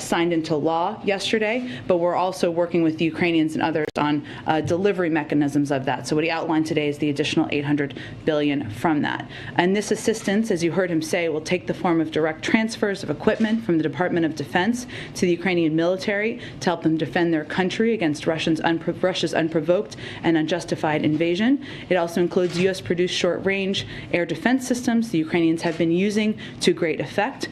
signed into law yesterday, but we're also working with the Ukrainians and others on delivery mechanisms of that. So what he outlined today is the additional $800 billion from that. And this assistance, as you heard him say, will take the form of direct transfers of equipment from the Department of Defense to the Ukrainian military to help them defend their country against Russia's unprovoked and unjustified invasion. It also includes U.S.-produced short-range air defense systems the Ukrainians have been using to great effect,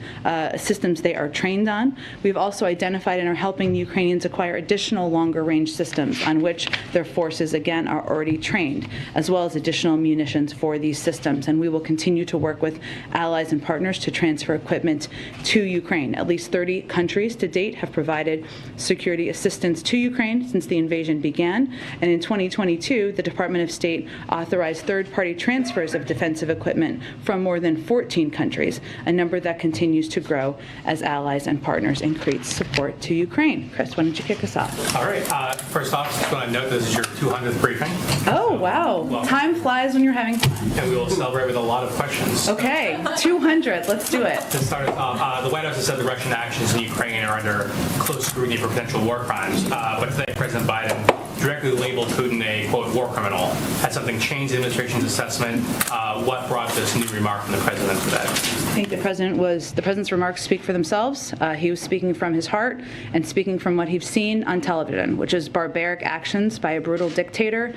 systems they are trained on. We've also identified and are helping the Ukrainians acquire additional longer-range systems on which their forces, again, are already trained, as well as additional munitions for these systems. And we will continue to work with allies and partners to transfer equipment to Ukraine. At least 30 countries to date have provided security assistance to Ukraine since the invasion began. And in 2022, the Department of State authorized third-party transfers of defensive equipment from more than 14 countries, a number that continues to grow as allies and partners increase support to Ukraine. Chris, why don't you kick us off? All right. First off, just want to note this is your 200th briefing. Oh, wow. Well, time flies when you're having fun. And we will celebrate with a lot of questions. Okay, 200. Let's do it. To start us off, the White House has said the Russian actions in Ukraine are under close scrutiny for potential war crimes. But today, President Biden directly labeled Putin a, quote, war criminal. Has something changed the administration's assessment? What brought this new remark from the president today? I think the president's remarks speak for themselves. He was speaking from his heart and speaking from what he's seen on television, which is barbaric actions by a brutal dictator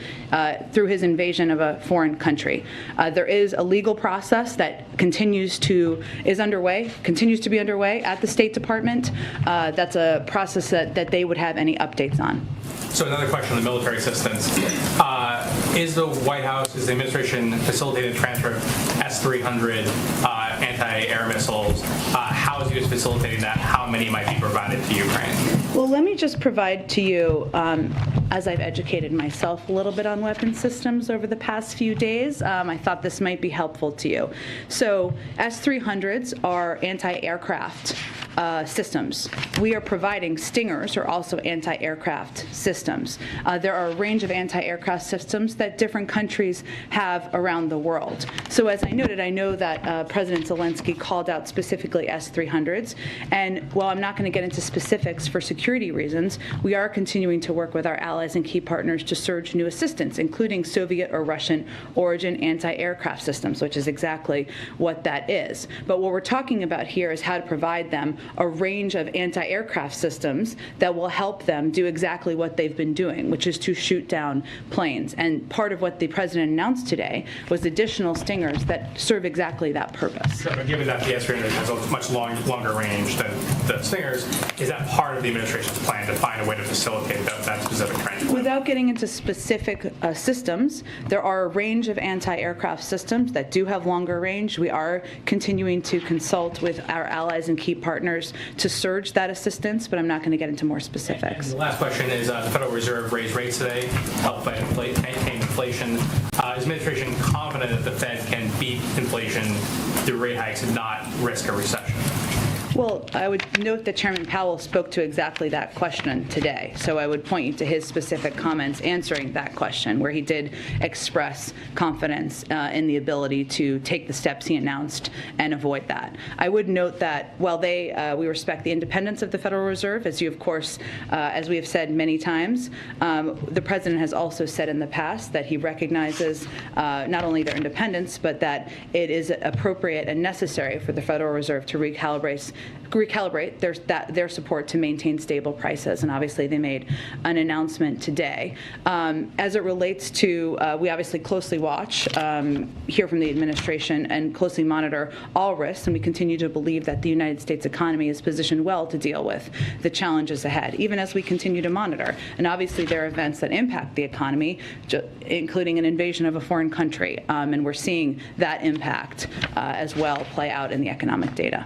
through his invasion of a foreign country. There is a legal process that continues to be underway at the State Department. That's a process that they would have any updates on. So another question on the military assistance. Is the White House, is the administration facilitating the transfer of S-300 anti-air missiles? How is the U.S. facilitating that? How many might be provided to Ukraine? Well, let me just provide to you, as I've educated myself a little bit on weapon systems over the past few days, I thought this might be helpful to you. So S-300s are anti-aircraft systems. We are providing Stingers, are also anti-aircraft systems. There are a range of anti-aircraft systems that different countries have around the world. So as I noted, I know that President Zielinski called out specifically S-300s, and while I'm not going to get into specifics for security reasons, we are continuing to work with our allies and key partners to surge new assistance, including Soviet or Russian origin anti-aircraft systems, which is exactly what that is. But what we're talking about here is how to provide them a range of anti-aircraft systems that will help them do exactly what they've been doing, which is to shoot down planes. And part of what the president announced today was additional Stingers that serve exactly that purpose. Sure, but given that the S-300 has a much longer range than the Stingers, is that part of the administration's plan to find a way to facilitate that specific trend? Without getting into specific systems, there are a range of anti-aircraft systems that do have longer range. We are continuing to consult with our allies and key partners to surge that assistance, but I'm not going to get into more specifics. And the last question is, the Federal Reserve raised rates today, help fight maintain inflation. Is the administration confident that the Fed can beat inflation through rate hikes and not risk a recession? Well, I would note that Chairman Powell spoke to exactly that question today. So I would point you to his specific comments answering that question, where he did express confidence in the ability to take the steps he announced and avoid that. I would note that while we respect the independence of the Federal Reserve, as you, of course, as we have said many times, the president has also said in the past that he recognizes not only their independence, but that it is appropriate and necessary for the Federal Reserve to recalibrate their support to maintain stable prices, and obviously they made an announcement today. As it relates to, we obviously closely watch, hear from the administration, and closely monitor all risks, and we continue to believe that the United States economy is positioned well to deal with the challenges ahead, even as we continue to monitor. And obviously there are events that impact the economy, including an invasion of a foreign country, and we're seeing that impact as well play out in the economic data.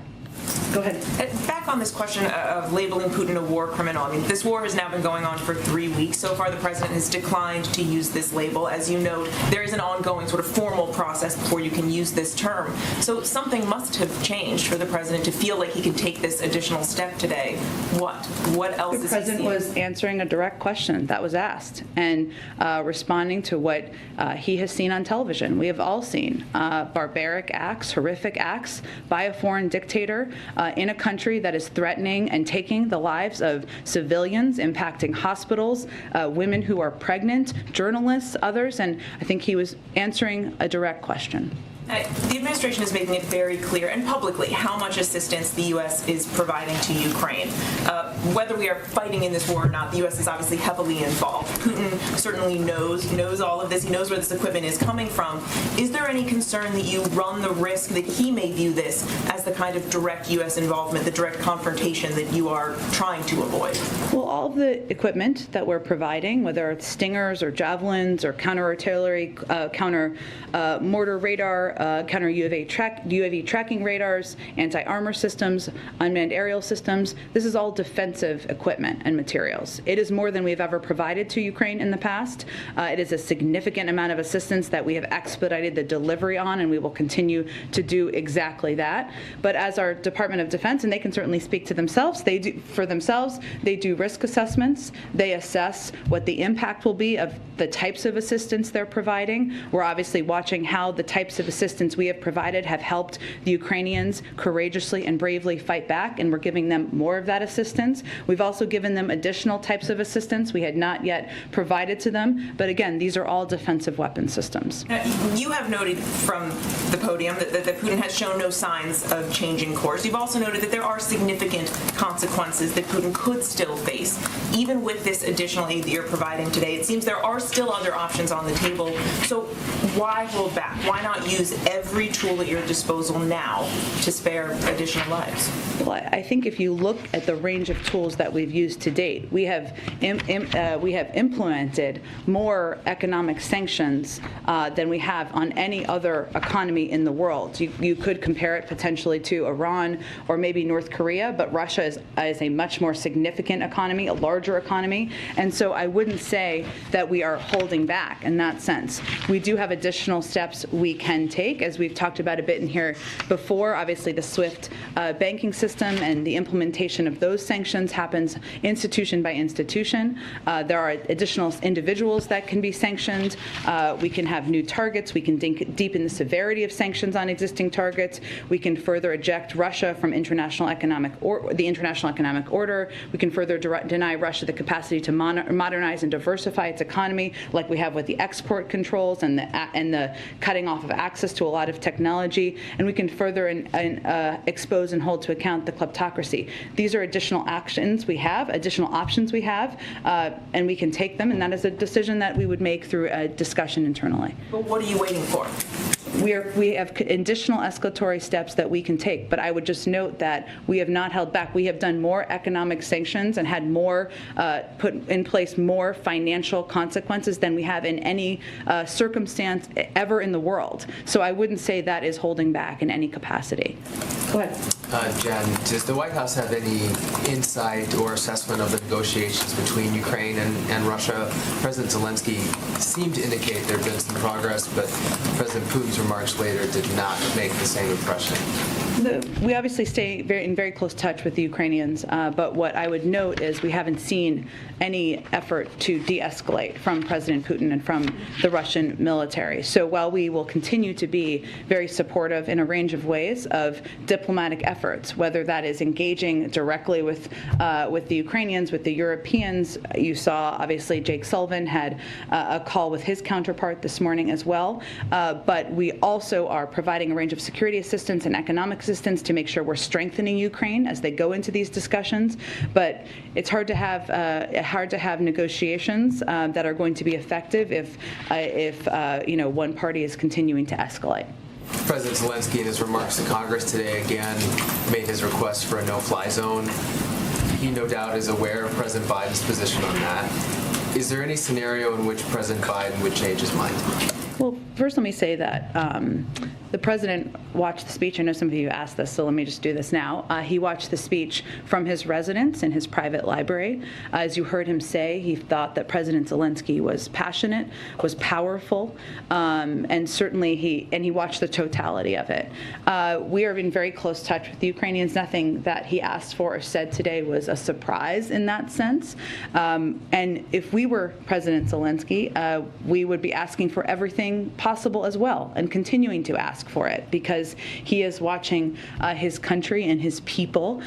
Go ahead. Back on this question of labeling Putin a war criminal. I mean, this war has now been going on for 3 weeks. So far, the president has declined to use this label. As you note, there is an ongoing sort of formal process before you can use this term. So something must have changed for the president to feel like he can take this additional step today. What else is he seeing? The president was answering a direct question that was asked and responding to what he has seen on television. We have all seen barbaric acts, horrific acts by a foreign dictator in a country that that is threatening and taking the lives of civilians, impacting hospitals, women who are pregnant, journalists, others, and I think he was answering a direct question. The administration is making it very clear and publicly how much assistance the U.S. is providing to Ukraine. Whether we are fighting in this war or not, the U.S. is obviously heavily involved. Putin certainly knows all of this. He knows where this equipment is coming from. Is there any concern that you run the risk that he may view this as the kind of direct U.S. involvement, the direct confrontation that you are trying to avoid? Well, all of the equipment that we're providing, whether it's Stingers or Javelins or counter-artillery, counter-mortar radar, counter UAV tracking radars, anti-armor systems, unmanned aerial systems. This is all defensive equipment and materials. It is more than we've ever provided to Ukraine in the past. It is a significant amount of assistance that we have expedited the delivery on, and we will continue to do exactly that. But as our Department of Defense, and they can certainly speak to themselves, they do risk assessments. They assess what the impact will be of the types of assistance they're providing. We're obviously watching how the types of assistance we have provided have helped the Ukrainians courageously and bravely fight back, and we're giving them more of that assistance. We've also given them additional types of assistance we had not yet provided to them, but again, these are all defensive weapon systems. You have noted from the podium that Putin has shown no signs of changing course. You've also noted that there are significant consequences that Putin could still face. Even with this additional aid that you're providing today, it seems there are still other options on the table. So why hold back? Why not use every tool at your disposal now to spare additional lives? Well, I think if you look at the range of tools that we've used to date, we have implemented more economic sanctions than we have on any other economy in the world. You could compare it potentially to Iran or maybe North Korea, but Russia is a much more significant economy, a larger economy, and so I wouldn't say that we are holding back in that sense. We do have additional steps we can take, as we've talked about a bit in here before. Obviously, the SWIFT banking system and the implementation of those sanctions happens institution by institution. There are additional individuals that can be sanctioned. We can have new targets. We can deepen the severity of sanctions on existing targets. We can further eject Russia from the international economic order. We can further deny Russia the capacity to modernize and diversify its economy, like we have with the export controls and the cutting off of access to a lot of technology, and we can further expose and hold to account the kleptocracy. These are additional actions we have, additional options we have, and we can take them, and that is a decision that we would make through a discussion internally. But what are you waiting for? We have additional escalatory steps that we can take, but I would just note that we have not held back. We have done more economic sanctions and had more, put in place more financial consequences than we have in any circumstance ever in the world. So I wouldn't say that is holding back in any capacity. Go ahead. Jen, does the White House have any insight or assessment of the negotiations between Ukraine and Russia? President Zielinski seemed to indicate there had been some progress, but President Putin's remarks later did not make the same impression. We obviously stay in very close touch with the Ukrainians, but what I would note is we haven't seen any effort to de-escalate from President Putin and from the Russian military. So while we will continue to be very supportive in a range of ways of diplomatic efforts, whether that is engaging directly with the Ukrainians, with the Europeans, you saw obviously Jake Sullivan had a call with his counterpart this morning as well, but we also are providing a range of security assistance and economic assistance to make sure we're strengthening Ukraine as they go into these discussions. But it's hard to have negotiations that are going to be effective if one party is continuing to escalate. President Zielinski, in his remarks to Congress today, again made his request for a no-fly zone. He no doubt is aware of President Biden's position on that. Is there any scenario in which President Biden would change his mind? Well, first let me say that the president watched the speech. I know some of you asked this, so let me just do this now. He watched the speech from his residence in his private library. As you heard him say, he thought that President Zielinski was passionate, was powerful, and certainly he watched the totality of it. We are in very close touch with the Ukrainians. Nothing that he asked for or said today was a surprise in that sense. And if we were President Zielinski, we would be asking for everything anything possible as well, and continuing to ask for it, because he is watching his country and his people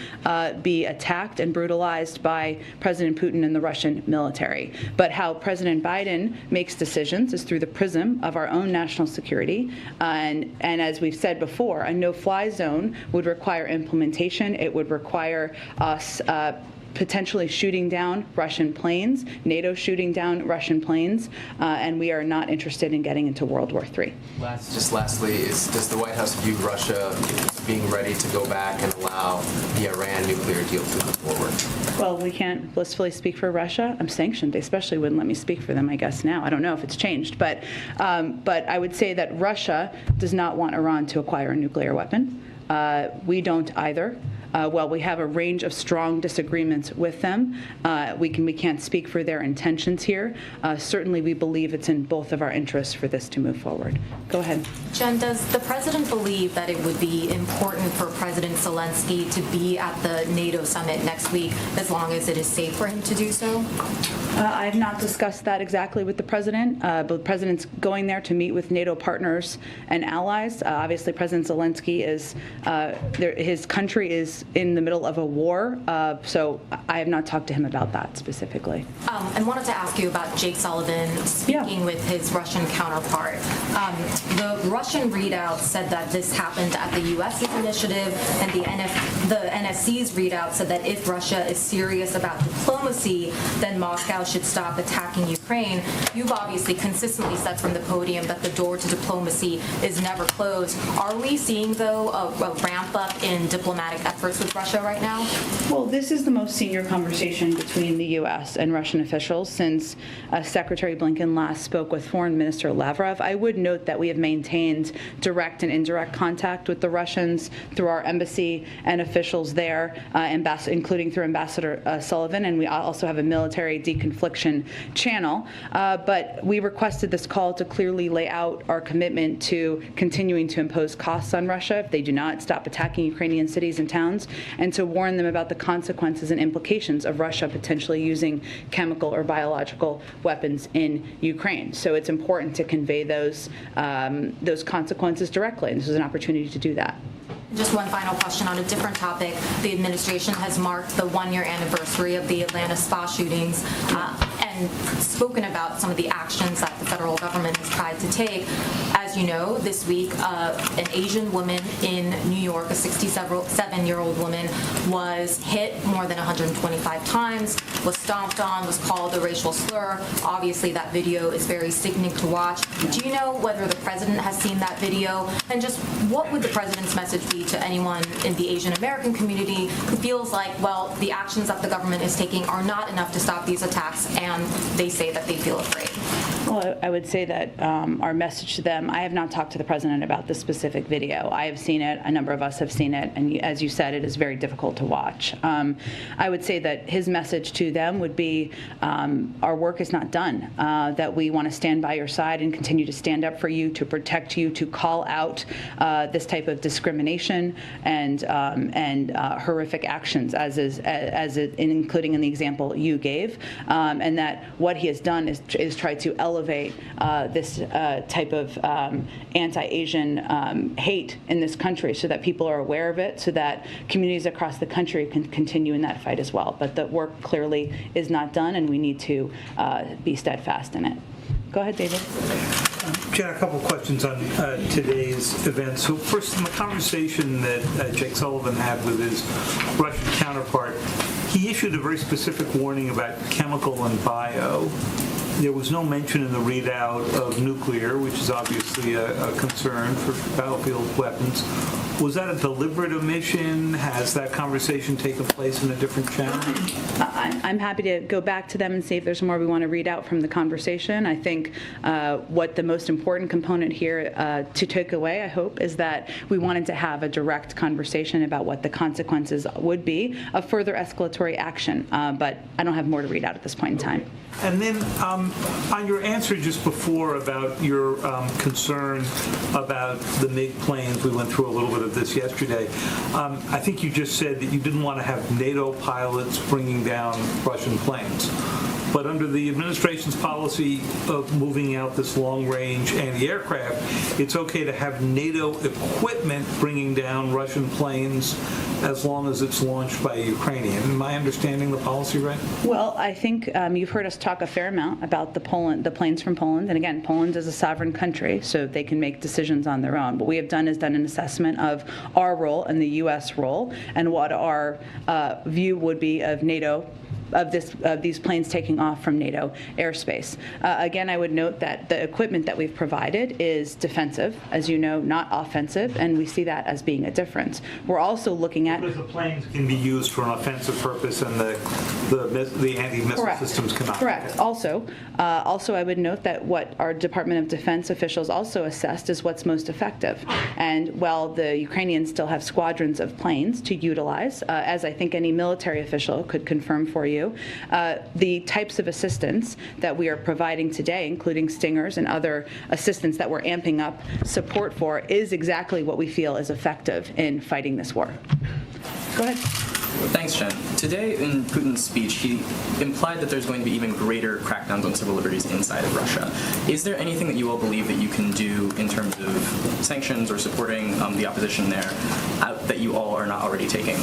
be attacked and brutalized by President Putin and the Russian military. But how President Biden makes decisions is through the prism of our own national security. And as we've said before, a no-fly zone would require implementation. It would require us potentially shooting down Russian planes, NATO shooting down Russian planes, and we are not interested in getting into World War III. Lastly, does the White House view Russia being ready to go back and allow the Iran nuclear deal to move forward? Well, we can't blissfully speak for Russia. I'm sanctioned. They especially wouldn't let me speak for them, I guess, now. I don't know if it's changed. But I would say that Russia does not want Iran to acquire a nuclear weapon. We don't either. While we have a range of strong disagreements with them, we can't speak for their intentions here. Certainly, we believe it's in both of our interests for this to move forward. Go ahead. Jen, does the president believe that it would be important for President Zielinski to be at the NATO summit next week, as long as it is safe for him to do so? I have not discussed that exactly with the president, but the president's going there to meet with NATO partners and allies. Obviously, President Zielinski is his country is in the middle of a war, so I have not talked to him about that specifically. And wanted to ask you about Jake Sullivan speaking with his Russian counterpart. The Russian readout said that this happened at the U.S.'s initiative, and the NSC's readout said that if Russia is serious about diplomacy, then Moscow should stop attacking Ukraine. You've obviously consistently said from the podium that the door to diplomacy is never closed. Are we seeing, though, a ramp up in diplomatic efforts with Russia right now? Well, this is the most senior conversation between the U.S. and Russian officials since Secretary Blinken last spoke with Foreign Minister Lavrov. I would note that we have maintained direct and indirect contact with the Russians through our embassy and officials there, including through Ambassador Sullivan, and we also have a military deconfliction channel. But we requested this call to clearly lay out our commitment to continuing to impose costs on Russia if they do not stop attacking Ukrainian cities and towns, and to warn them about the consequences and implications of Russia potentially using chemical or biological weapons in Ukraine. So it's important to convey those consequences directly, and this is an opportunity to do that. Just one final question on a different topic. The administration has marked the one-year anniversary of the Atlanta spa shootings and spoken about some of the actions that the federal government has tried to take. As you know, this week, an Asian woman in New York, a 67-year-old woman, was hit more than 125 times, was stomped on, was called a racial slur. Obviously, that video is very sickening to watch. Do you know whether the president has seen that video? And just what would the president's message be to anyone in the Asian American community who feels like, well, the actions that the government is taking are not enough to stop these attacks, and they say that they feel afraid? Well, I would say that our message to them, I have not talked to the president about this specific video. I have seen it, a number of us have seen it, and as you said, it is very difficult to watch. I would say that his message to them would be our work is not done, that we want to stand by your side and continue to stand up for you, to protect you, to call out this type of discrimination and horrific actions, including in the example you gave, and that what he has done is try to elevate this type of anti-Asian hate in this country so that people are aware of it, so that communities across the country can continue in that fight as well. But the work clearly is not done, and we need to be steadfast in it. Go ahead, David. Jen, a couple of questions on today's event. So first, in the conversation that Jake Sullivan had with his Russian counterpart, he issued a very specific warning about chemical and bio. There was no mention in the readout of nuclear, which is obviously a concern for battlefield weapons. Was that a deliberate omission? Has that conversation taken place in a different channel? I'm happy to go back to them and see if there's more we want to read out from the conversation. I think what the most important component here to take away, I hope, is that we wanted to have a direct conversation about what the consequences would be of further escalatory action. But I don't have more to read out at this point in time. And then on your answer just before about your concern about the MiG planes, we went through a little bit of this yesterday. I think you just said that you didn't want to have NATO pilots bringing down Russian planes. but under the administration's policy of moving out this long-range anti-aircraft, it's okay to have NATO equipment bringing down Russian planes as long as it's launched by a Ukrainian. Am I understanding the policy right? Well, I think you've heard us talk a fair amount about the planes from Poland. And again, Poland is a sovereign country, so they can make decisions on their own. What we have done is done an assessment of our role and the U.S. role and what our view would be of NATO, of these planes taking off from NATO airspace. Again, I would note that the equipment that we've provided is defensive, as you know, not offensive, and we see that as being a difference. We're also looking at... Because the planes can be used for an offensive purpose and the anti-missile systems cannot. Correct. Also, I would note that what our Department of Defense officials also assessed is what's most effective. And while the Ukrainians still have squadrons of planes to utilize, as I think any military official could confirm for you, the types of assistance that we are providing today, including Stingers and other assistance that we're amping up support for, is exactly what we feel is effective in fighting this war. Go ahead. Thanks, Jen. Today, in Putin's speech, he implied that there's going to be even greater crackdowns on civil liberties inside of Russia. Is there anything that you all believe that you can do in terms of sanctions or supporting the opposition there that you all are not already taking?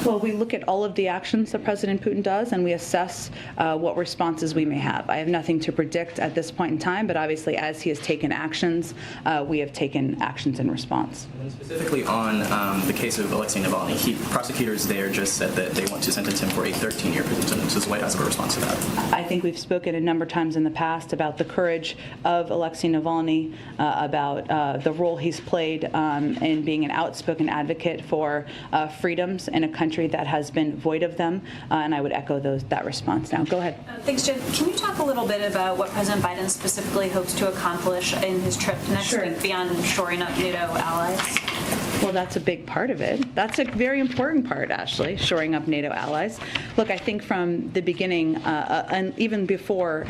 Well, we look at all of the actions that President Putin does, and we assess what responses we may have. I have nothing to predict at this point in time, but obviously as he has taken actions, we have taken actions in response. And specifically on the case of Alexei Navalny, prosecutors there just said that they want to sentence him for a 13-year prison sentence. Does the White House have a response to that? I think we've spoken a number of times in the past about the courage of Alexei Navalny, about the role he's played in being an outspoken advocate for freedoms in a country that has been void of them, and I would echo that response now. Go ahead. Thanks, Jen. Can you talk a little bit about what President Biden specifically hopes to accomplish in his trip next week beyond shoring up NATO allies? Well, that's a big part of it. That's a very important part, actually, shoring up NATO allies. Look, I think from the beginning, and even before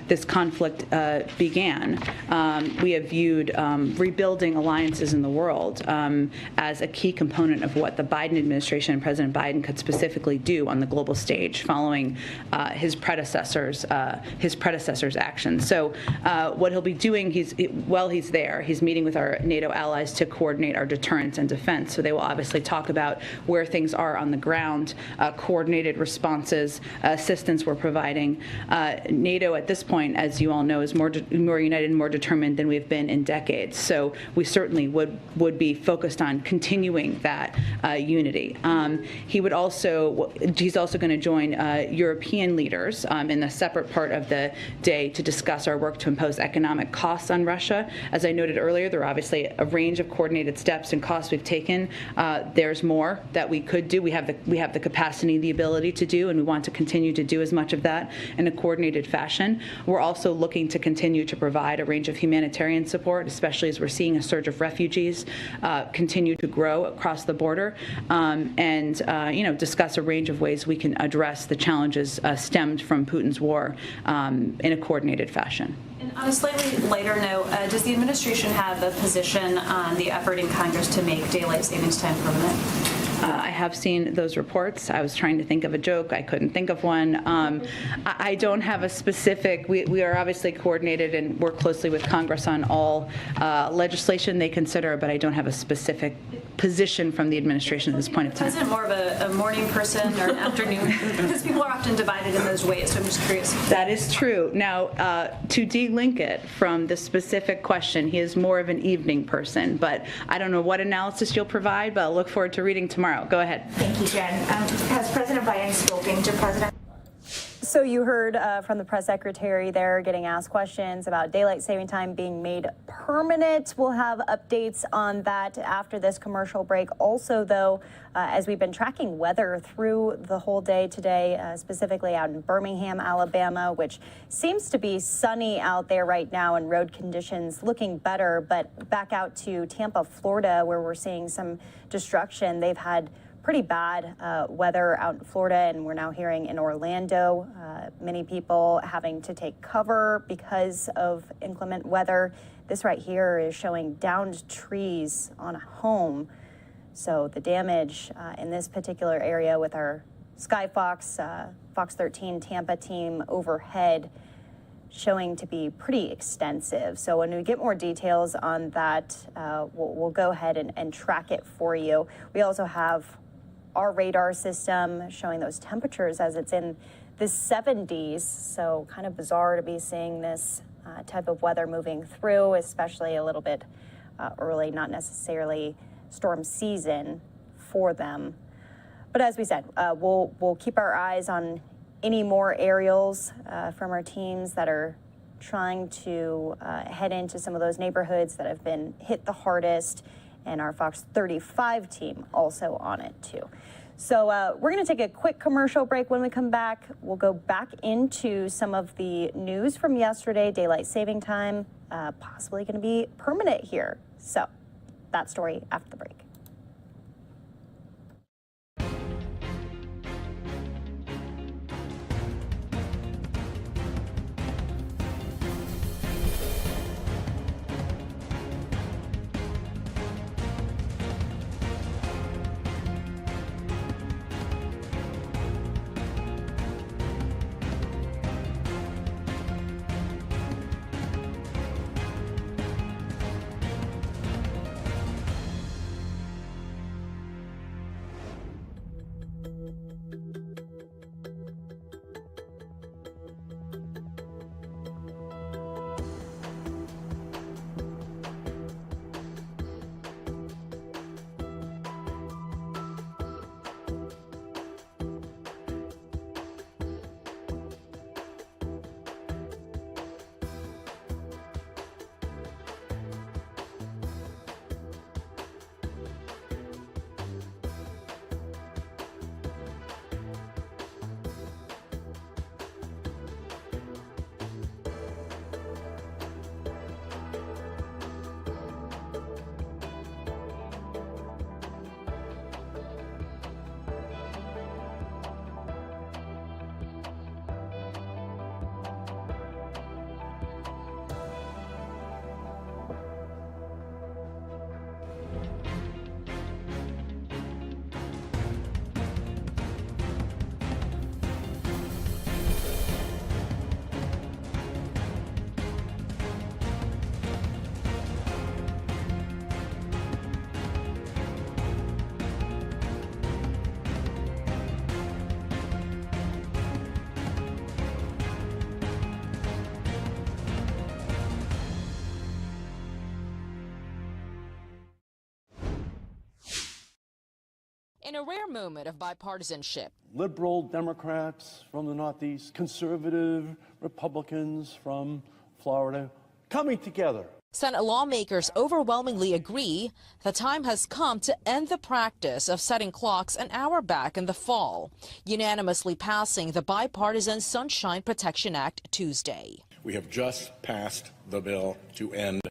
this conflict began, we have viewed rebuilding alliances in the world as a key component of what the Biden administration and President Biden could specifically do on the global stage following his predecessor's actions. So what he'll be doing, while he's there, he's meeting with our NATO allies to coordinate our deterrence and defense. So they will obviously talk about where things are on the ground, coordinated responses, assistance we're providing. NATO at this point, as you all know, is more united and more determined than we've been in decades. So we certainly would be focused on continuing that unity. He's also going to join European leaders in a separate part of the day to discuss our work to impose economic costs on Russia. As I noted earlier, there are obviously a range of coordinated steps and costs we've taken. There's more that we could do. We have the capacity, the ability to do, and we want to continue to do as much of that in a coordinated fashion. We're also looking to continue to provide a range of humanitarian support, especially as we're seeing a surge of refugees continue to grow across the border, and discuss a range of ways we can address the challenges stemmed from Putin's war in a coordinated fashion. And on a slightly lighter note, does the administration have a position on the effort in Congress to make daylight savings time permanent? I have seen those reports. I was trying to think of a joke. I couldn't think of one. I don't have a specific. We are obviously coordinated and work closely with Congress on all legislation they consider, but I don't have a specific position from the administration at this point of time. President more of a morning person or an afternoon? Because people are often divided in those ways, so I'm just curious. That is true. Now, to de-link it from the specific question, he is more of an evening person, but I don't know what analysis you'll provide, but I'll look forward to reading tomorrow. Go ahead. Thank you, Jen. Has President Biden spoken to President? So you heard from the press secretary there getting asked questions about daylight saving time being made permanent. We'll have updates on that after this commercial break. Also, though, as we've been tracking weather through the whole day today, specifically out in Birmingham, Alabama, which seems to be sunny out there right now and road conditions looking better. But back out to Tampa, Florida, where we're seeing some destruction. They've had pretty bad weather out in Florida, and we're now hearing in Orlando, many people having to take cover because of inclement weather. This right here is showing downed trees on a home. So the damage in this particular area with our Skyfox, Fox 13 Tampa team overhead showing to be pretty extensive. So when we get more details on that, we'll go ahead and track it for you. We also have our radar system showing those temperatures as it's in the 70s. So kind of bizarre to be seeing this type of weather moving through, especially a little bit early, not necessarily storm season for them. But as we said, we'll keep our eyes on any more aerials from our teams that are trying to head into some of those neighborhoods that have been hit the hardest, and our Fox 35 team also on it too. So we're going to take a quick commercial break. When we come back, we'll go back into some of the news from yesterday. Daylight saving time possibly going to be permanent here. So that story after the break. In a rare moment of bipartisanship, liberal Democrats from the Northeast, conservative Republicans from Florida, coming together. Senate lawmakers overwhelmingly agree the time has come to end the practice of setting clocks an hour back in the fall, unanimously passing the Bipartisan Sunshine Protection Act Tuesday. We have just passed the bill to end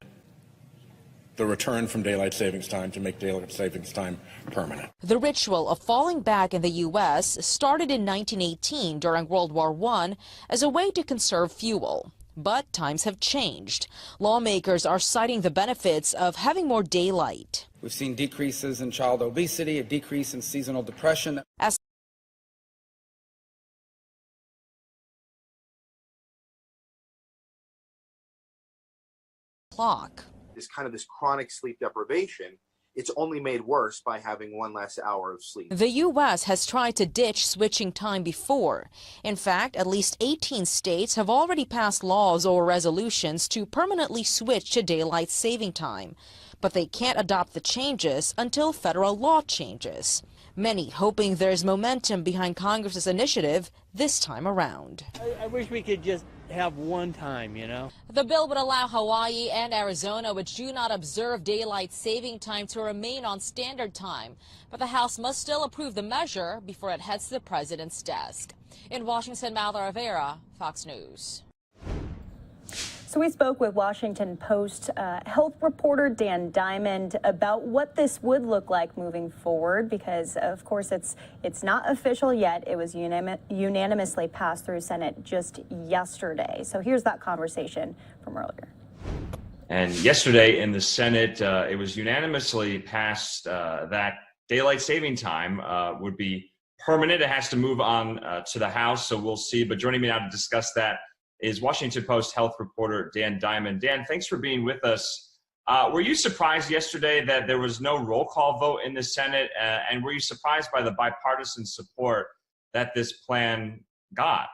the return from daylight savings time to make daylight savings time permanent. The ritual of falling back in the U.S. started in 1918 during World War I as a way to conserve fuel. But times have changed. Lawmakers are citing the benefits of having more daylight. We've seen decreases in child obesity, a decrease in seasonal depression. As clock. This chronic sleep deprivation, it's only made worse by having one less hour of sleep. The U.S. has tried to ditch switching time before. In fact, at least 18 states have already passed laws or resolutions to permanently switch to daylight saving time. But they can't adopt the changes until federal law changes. Many hoping there's momentum behind Congress's initiative this time around. I wish we could just have one time, you know. The bill would allow Hawaii and Arizona, which do not observe daylight saving time, to remain on standard time. But the House must still approve the measure before it heads to the president's desk. In Washington, Malda Rivera, Fox News. So we spoke with Washington Post health reporter Dan Diamond about what this would look like moving forward, because of course it's not official yet. It was unanimously passed through Senate just yesterday. So here's that conversation from earlier. And yesterday in the Senate, it was unanimously passed that daylight saving time would be permanent. It has to move on to the House, so we'll see. But joining me now to discuss that is Washington Post health reporter Dan Diamond. Dan, thanks for being with us. Were you surprised yesterday that there was no roll call vote in the Senate? And were you surprised by the bipartisan support that this plan got?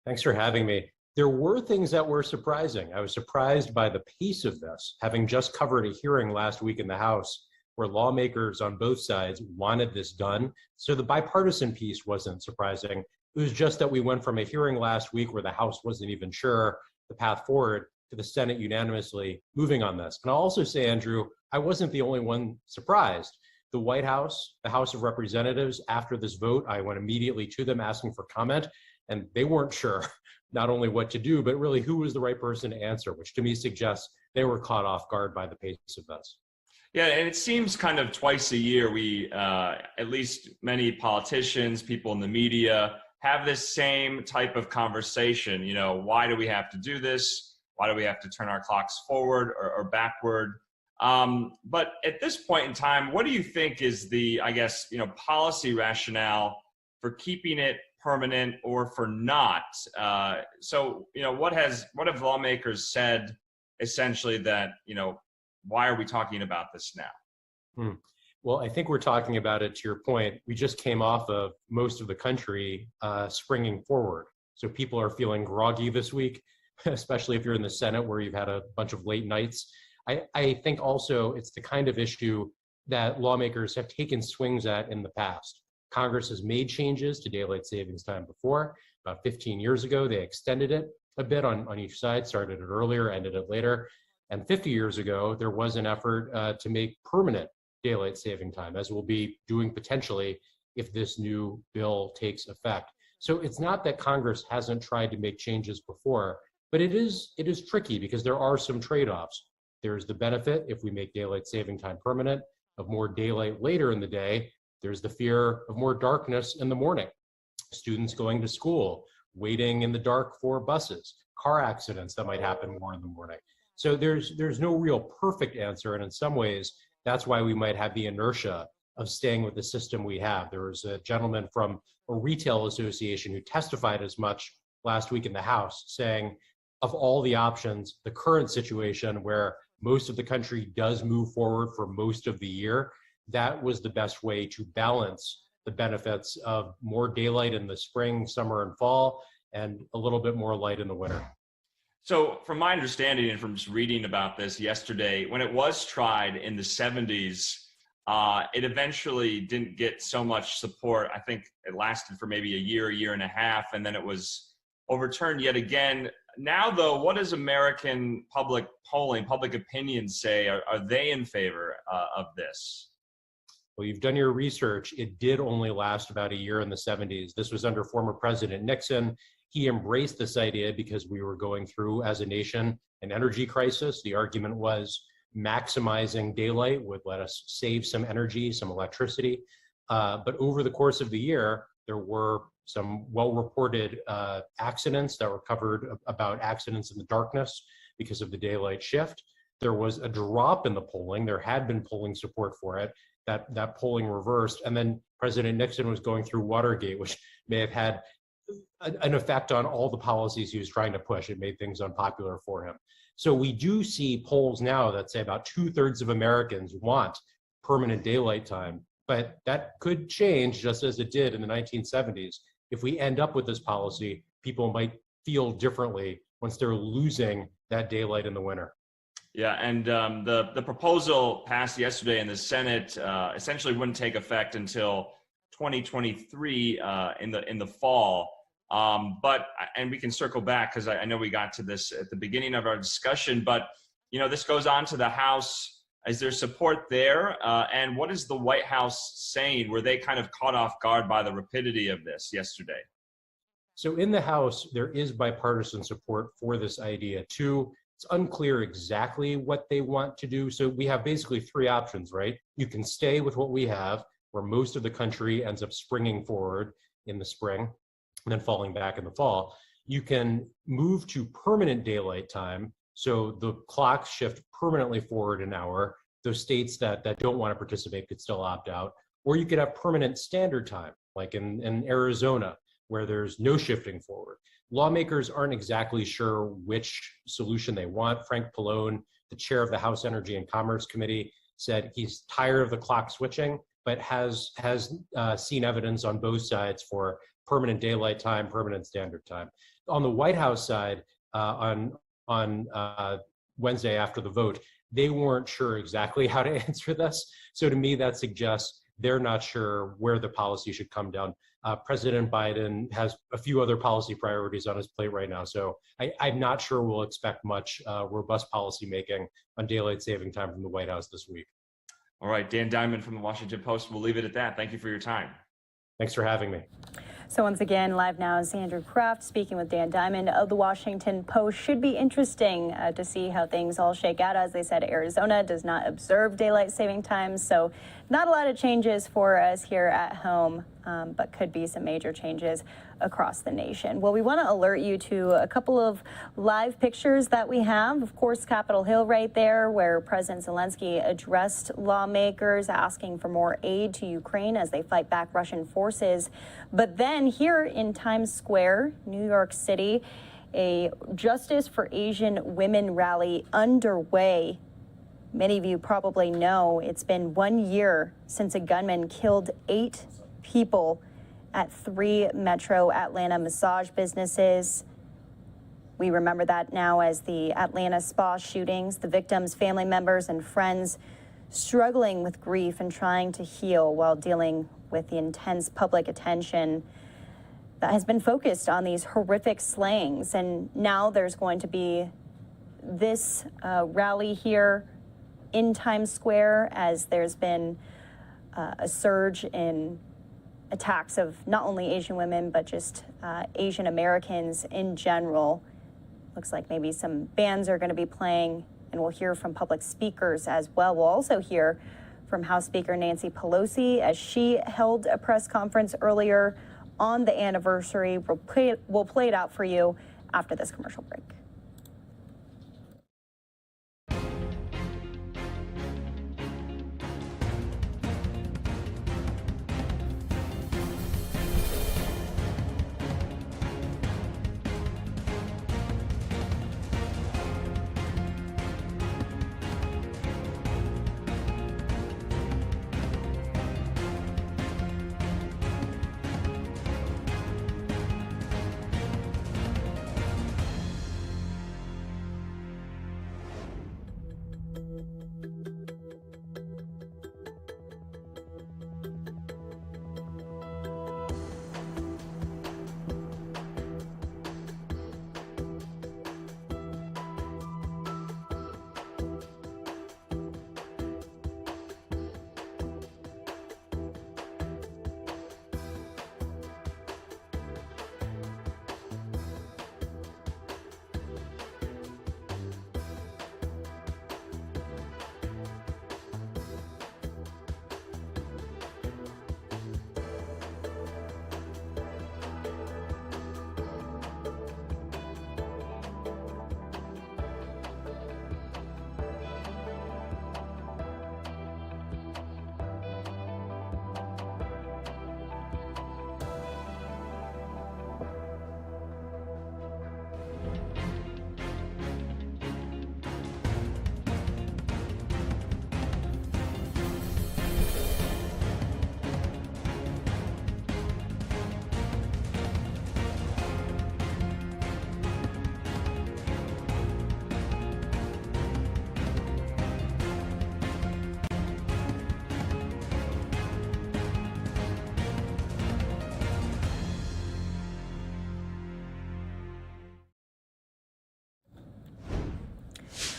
Thanks for having me. There were things that were surprising. I was surprised by the pace of this, having just covered a hearing last week in the House where lawmakers on both sides wanted this done. So the bipartisan piece wasn't surprising. It was just that we went from a hearing last week where the House wasn't even sure the path forward to the Senate unanimously moving on this. And I'll also say, Andrew, I wasn't the only one surprised. The White House, the House of Representatives, after this vote, I went immediately to them asking for comment, and they weren't sure not only what to do, but really who was the right person to answer, which to me suggests they were caught off guard by the pace of this. Yeah, and it seems kind of twice a year we, at least many politicians, people in the media, have this same type of conversation. You know, why do we have to do this? Why do we have to turn our clocks forward or backward? But at this point in time, what do you think is the, I guess, policy rationale for keeping it permanent or for not? So, what have lawmakers said essentially that, why are we talking about this now? Well, I think we're talking about it to your point. We just came off of most of the country springing forward. So people are feeling groggy this week, especially if you're in the Senate where you've had a bunch of late nights. I think also it's the kind of issue that lawmakers have taken swings at in the past. Congress has made changes to daylight savings time before. About 15 years ago, they extended it a bit on each side, started it earlier, ended it later. And 50 years ago, there was an effort to make permanent daylight saving time, as we'll be doing potentially if this new bill takes effect. So it's not that Congress hasn't tried to make changes before, but it is tricky because there are some trade-offs. There's the benefit, if we make daylight saving time permanent, of more daylight later in the day. There's the fear of more darkness in the morning. Students going to school, waiting in the dark for buses, car accidents that might happen more in the morning. So there's no real perfect answer, and in some ways, that's why we might have the inertia of staying with the system we have. There was a gentleman from a retail association who testified as much last week in the House, saying of all the options, the current situation where most of the country does move forward for most of the year, that was the best way to balance the benefits of more daylight in the spring, summer, and fall, and a little bit more light in the winter. So from my understanding and from just reading about this yesterday, when it was tried in the 70s, it eventually didn't get so much support. I think it lasted for maybe a year and a half, and then it was overturned yet again. Now, though, what does American public polling, public opinion say? Are they in favor of this? Well, you've done your research. It did only last about a year in the 70s. This was under former President Nixon. He embraced this idea because we were going through, as a nation, an energy crisis. The argument was maximizing daylight would let us save some energy, some electricity. But over the course of the year, there were some well-reported accidents that were covered about accidents in the darkness because of the daylight shift. There was a drop in the polling. There had been polling support for it. That polling reversed. And then President Nixon was going through Watergate, which may have had an effect on all the policies he was trying to push. It made things unpopular for him. So we do see polls now that say about 2/3 of Americans want permanent daylight time, but that could change just as it did in the 1970s. If we end up with this policy, people might feel differently once they're losing that daylight in the winter. Yeah, and the proposal passed yesterday in the Senate essentially wouldn't take effect until 2023 in the fall. And we can circle back because I know we got to this at the beginning of our discussion, but this goes on to the House. Is there support there? And what is the White House saying? Were they kind of caught off guard by the rapidity of this yesterday? So in the House, there is bipartisan support for this idea too. It's unclear exactly what they want to do. So we have basically three options, right? You can stay with what we have, where most of the country ends up springing forward in the spring and then falling back in the fall. You can move to permanent daylight time. So the clocks shift permanently forward an hour. Those states that don't want to participate could still opt out. Or you could have permanent standard time. like in Arizona, where there's no shifting forward. Lawmakers aren't exactly sure which solution they want. Frank Pallone, the chair of the House Energy and Commerce Committee, said he's tired of the clock switching, but has seen evidence on both sides for permanent daylight time, permanent standard time. On the White House side, on Wednesday after the vote, they weren't sure exactly how to answer this. So to me, that suggests they're not sure where the policy should come down. President Biden has a few other policy priorities on his plate right now, so I'm not sure we'll expect much robust policy making on daylight saving time from the White House this week. All right, Dan Diamond from the Washington Post. We'll leave it at that. Thank you for your time. Thanks for having me. So once again, Live Now's Andrew Kraft speaking with Dan Diamond of the Washington Post. Should be interesting to see how things all shake out. As they said, Arizona does not observe daylight saving time, so not a lot of changes for us here at home, but could be some major changes across the nation. Well, we want to alert you to a couple of live pictures that we have. Of course, Capitol Hill right there, where President Zielinski addressed lawmakers asking for more aid to Ukraine as they fight back Russian forces. But then here in Times Square, New York City, a Justice for Asian Women rally underway. Many of you probably know it's been 1 year since a gunman killed 8 people at 3 Metro Atlanta massage businesses. We remember that now as the Atlanta spa shootings, the victims' family members and friends struggling with grief and trying to heal while dealing with the intense public attention that has been focused on these horrific slayings. And now there's going to be this rally here in Times Square as there's been a surge in attacks of not only Asian women, but just Asian Americans in general. Looks like maybe some bands are going to be playing, and we'll hear from public speakers as well. We'll also hear from House Speaker Nancy Pelosi as she held a press conference earlier on the anniversary. We'll play it out for you after this commercial break.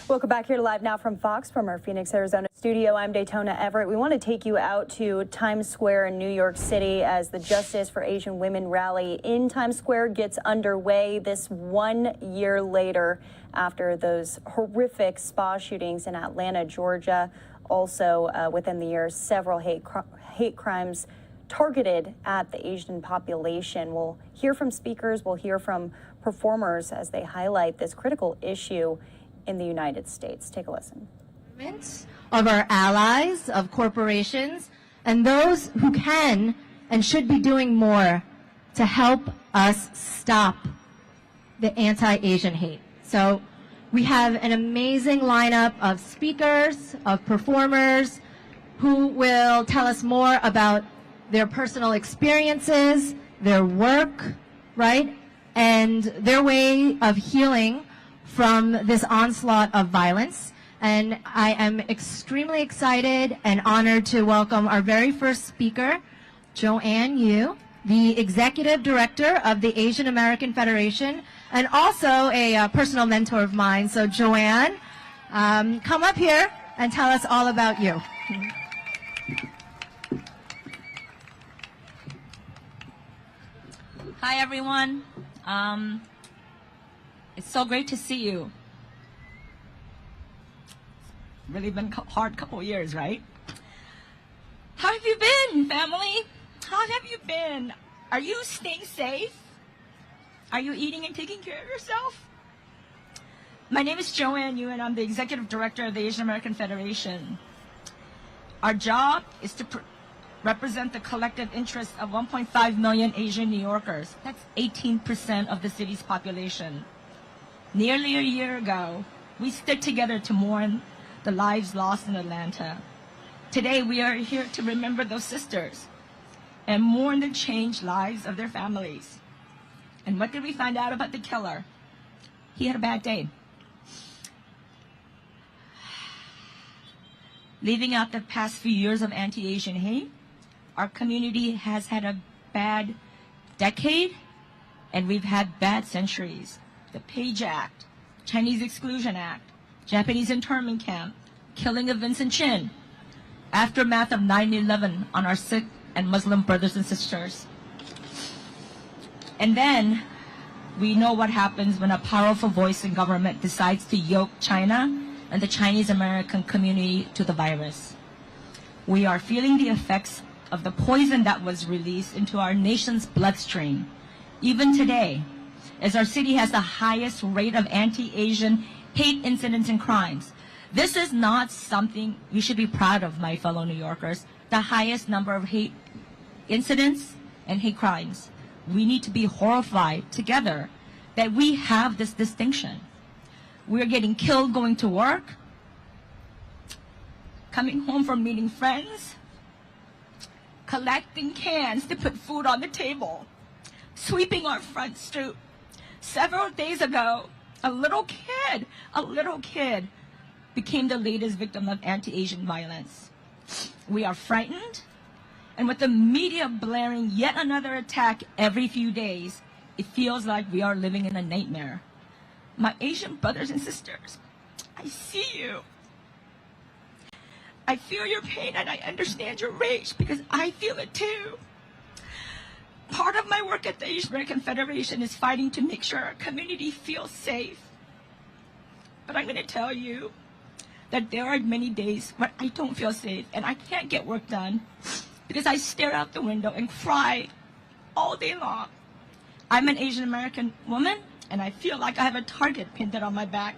Welcome back here to Live Now from Fox from our Phoenix, Arizona studio. I'm Daytona Everett. We want to take you out to Times Square in New York City as the Justice for Asian Women rally in Times Square gets underway this 1 year later after those horrific spa shootings in Atlanta, Georgia. Also within the year, several hate crimes targeted at the Asian population. We'll hear from speakers, we'll hear from performers as they highlight this critical issue in the United States. Take a listen. Of our allies, of corporations, and those who can and should be doing more to help us stop the anti-Asian hate. So we have an amazing lineup of speakers, of performers who will tell us more about their personal experiences, their work, right? And their way of healing from this onslaught of violence. And I am extremely excited and honored to welcome our very first speaker, Joanne Yu, the Executive Director of the Asian American Federation, and also a personal mentor of mine. So Joanne, come up here and tell us all about you. Hi, everyone. It's so great to see you. Really been a hard couple of years, right? How have you been, family? How have you been? Are you staying safe? Are you eating and taking care of yourself? My name is Joanne Yu, and I'm the Executive Director of the Asian American Federation. Our job is to represent the collective interests of 1.5 million Asian New Yorkers. That's 18% of the city's population. Nearly a year ago, we stood together to mourn the lives lost in Atlanta. Today, we are here to remember those sisters and mourn the changed lives of their families. And what did we find out about the killer? He had a bad day. Leaving out the past few years of anti-Asian hate, our community has had a bad decade, and we've had bad centuries. The Page Act, Chinese Exclusion Act, Japanese internment camp, killing of Vincent Chin, aftermath of 9/11 on our Sikh and Muslim brothers and sisters. And then we know what happens when a powerful voice in government decides to yoke China and the Chinese American community to the virus. We are feeling the effects of the poison that was released into our nation's bloodstream. Even today, as our city has the highest rate of anti-Asian hate incidents and crimes. This is not something we should be proud of, my fellow New Yorkers. The highest number of hate incidents and hate crimes. We need to be horrified together that we have this distinction. We're getting killed going to work, coming home from meeting friends, collecting cans to put food on the table, sweeping our front stoop. Several days ago, a little kid became the latest victim of anti-Asian violence. We are frightened, and with the media blaring yet another attack every few days, it feels like we are living in a nightmare. My Asian brothers and sisters, I see you. I feel your pain and I understand your rage because I feel it too. Part of my work at the Asian American Federation is fighting to make sure our community feels safe. But I'm going to tell you that there are many days when I don't feel safe and I can't get work done because I stare out the window and cry all day long. I'm an Asian American woman and I feel like I have a target pinned on my back.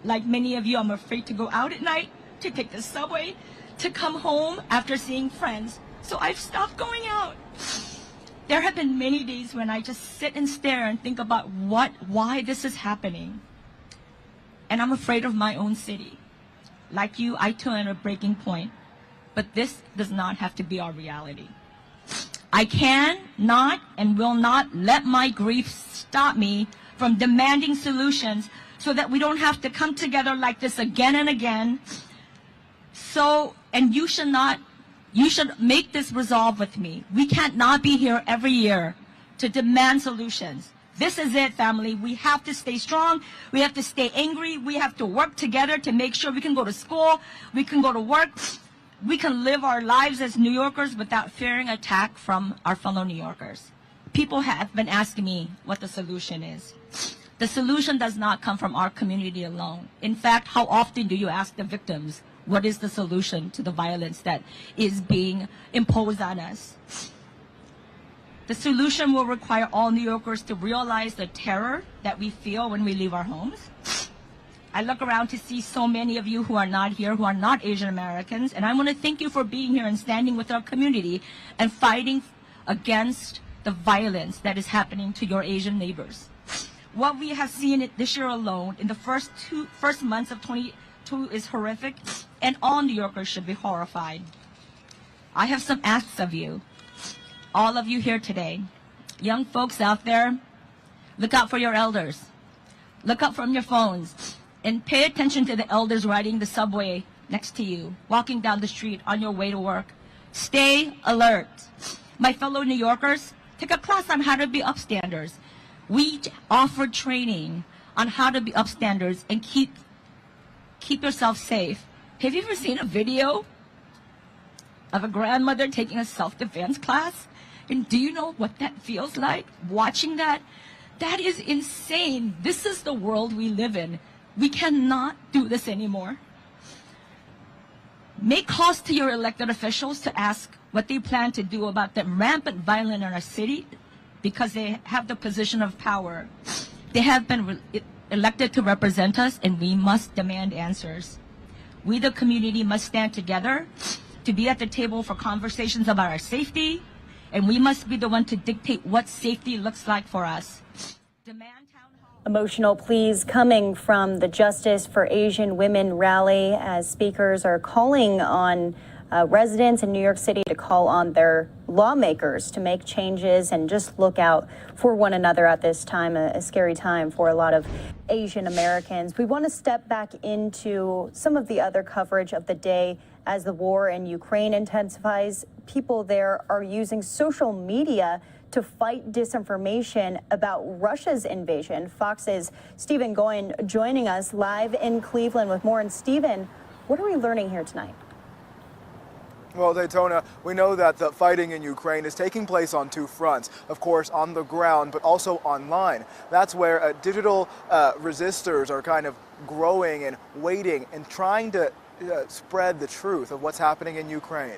Like many of you, I'm afraid to go out at night, to take the subway, to come home after seeing friends. So I've stopped going out. There have been many days when I just sit and stare and think about why this is happening. And I'm afraid of my own city. Like you, I too am at a breaking point. But this does not have to be our reality. I can not and will not let my grief stop me from demanding solutions so that we don't have to come together like this again and again. And you should make this resolve with me. We can't not be here every year to demand solutions. This is it, family. We have to stay strong. We have to stay angry. We have to work together to make sure we can go to school, we can go to work, we can live our lives as New Yorkers without fearing attack from our fellow New Yorkers. People have been asking me what the solution is. The solution does not come from our community alone. In fact, how often do you ask the victims, what is the solution to the violence that is being imposed on us? The solution will require all New Yorkers to realize the terror that we feel when we leave our homes. I look around to see so many of you who are not here, who are not Asian Americans, and I want to thank you for being here and standing with our community and fighting against the violence that is happening to your Asian neighbors. What we have seen this year alone in the first months of 2022 is horrific, and all New Yorkers should be horrified. I have some asks of you, all of you here today. Young folks out there, look out for your elders. Look up from your phones and pay attention to the elders riding the subway next to you, walking down the street on your way to work. Stay alert. My fellow New Yorkers, take a class on how to be upstanders. We offer training on how to be upstanders and keep yourself safe. Have you ever seen a video of a grandmother taking a self-defense class? And do you know what that feels like? Watching that? That is insane. This is the world we live in. We cannot do this anymore. Make calls to your elected officials to ask what they plan to do about the rampant violence in our city, because they have the position of power. They have been elected to represent us, and we must demand answers. We, the community, must stand together to be at the table for conversations about our safety, and we must be the one to dictate what safety looks like for us. Emotional pleas coming from the Justice for Asian Women rally as speakers are calling on residents in New York City to call on their lawmakers to make changes and just look out for one another at this time, a scary time for a lot of Asian Americans. We want to step back into some of the other coverage of the day as the war in Ukraine intensifies. People there are using social media to fight disinformation about Russia's invasion. Fox's Stephen Goyen joining us live in Cleveland with more. And Stephen, what are we learning here tonight? Well, Daytona, we know that the fighting in Ukraine is taking place on two fronts. Of course, on the ground, but also online. That's where digital resistors are kind of growing and waiting and trying to spread the truth of what's happening in Ukraine.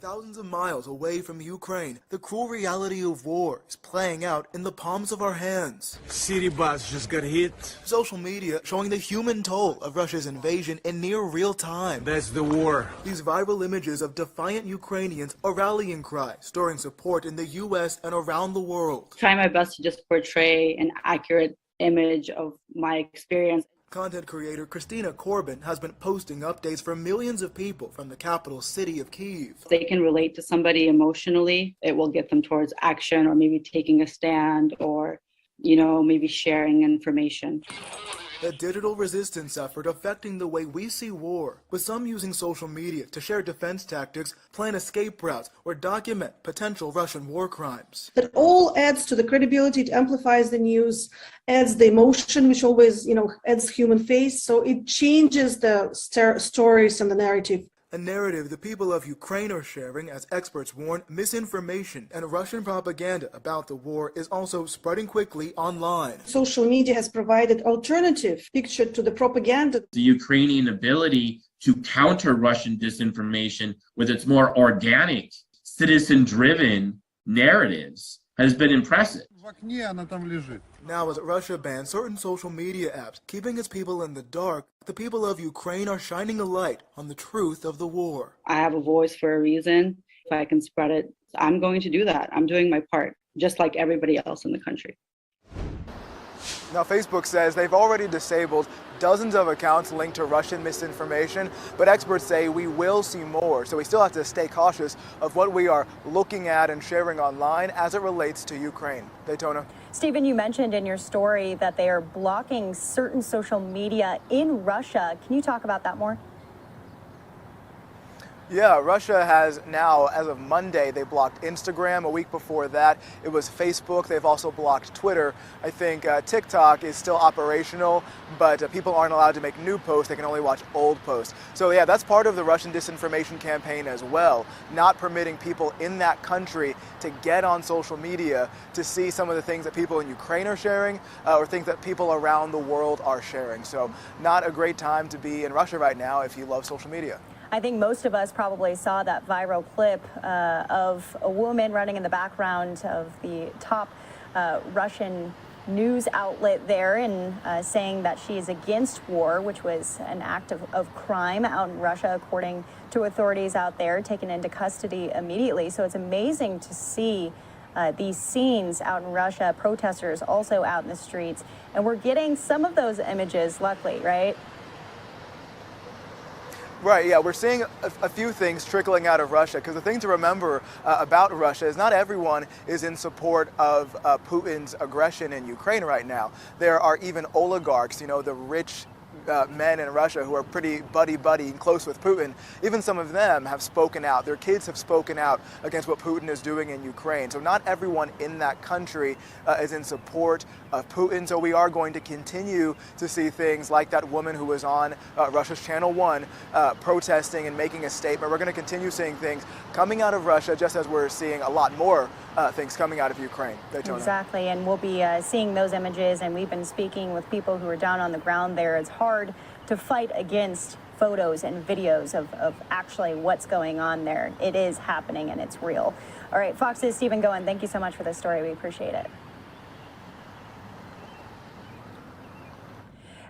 Thousands of miles away from Ukraine, the cruel reality of war is playing out in the palms of our hands. City bus just got hit. Social media showing the human toll of Russia's invasion in near real time. That's the war. These viral images of defiant Ukrainians are rallying cries, storing support in the U.S. and around the world. Try my best to just portray an accurate image of my experience. Content creator Christina Corbin has been posting updates for millions of people from the capital city of Kyiv. If they can relate to somebody emotionally, it will get them towards action, or maybe taking a stand, or, maybe sharing information. A digital resistance effort affecting the way we see war, with some using social media to share defense tactics, plan escape routes, or document potential Russian war crimes. That all adds to the credibility, it amplifies the news, adds the emotion, which always, adds human face. So it changes the stories and the narrative. A narrative the people of Ukraine are sharing, as experts warn, misinformation and Russian propaganda about the war is also spreading quickly online. Social media has provided alternative picture to the propaganda. The Ukrainian ability to counter Russian disinformation with its more organic, citizen-driven narratives has been impressive. Now, as Russia bans certain social media apps, keeping its people in the dark, the people of Ukraine are shining a light on the truth of the war. I have a voice for a reason. If I can spread it, I'm going to do that. I'm doing my part, just like everybody else in the country. Now, Facebook says they've already disabled dozens of accounts linked to Russian misinformation, but experts say we will see more, so we still have to stay cautious of what we are looking at and sharing online as it relates to Ukraine. Daytona. Stephen, you mentioned in your story that they are blocking certain social media in Russia. Can you talk about that more? Yeah, Russia has now, as of Monday, they blocked Instagram. A week before that, it was Facebook. They've also blocked Twitter. I think TikTok is still operational, but people aren't allowed to make new posts. They can only watch old posts. So yeah, that's part of the Russian disinformation campaign as well, not permitting people in that country to get on social media to see some of the things that people in Ukraine are sharing or things that people around the world are sharing. So not a great time to be in Russia right now if you love social media. I think most of us probably saw that viral clip of a woman running in the background of the top Russian news outlet there and saying that she is against war, which was an act of crime out in Russia, according to authorities out there, taken into custody immediately. So it's amazing to see these scenes out in Russia, protesters also out in the streets. And we're getting some of those images, luckily, right? Right, yeah, we're seeing a few things trickling out of Russia, because the thing to remember about Russia is not everyone is in support of Putin's aggression in Ukraine right now. There are even oligarchs, you know, the rich men in Russia who are pretty buddy and close with Putin. Even some of them have spoken out. Their kids have spoken out against what Putin is doing in Ukraine. So not everyone in that country is in support of Putin. So we are going to continue to see things like that woman who was on Russia's Channel 1 protesting and making a statement. We're going to continue seeing things coming out of Russia, just as we're seeing a lot more things coming out of Ukraine. Daytona. Exactly, and we'll be seeing those images, and we've been speaking with people who are down on the ground there. It's hard to fight against photos and videos of actually what's going on there. It is happening and it's real. All right, Fox's Stephen Goen, thank you so much for this story. We appreciate it.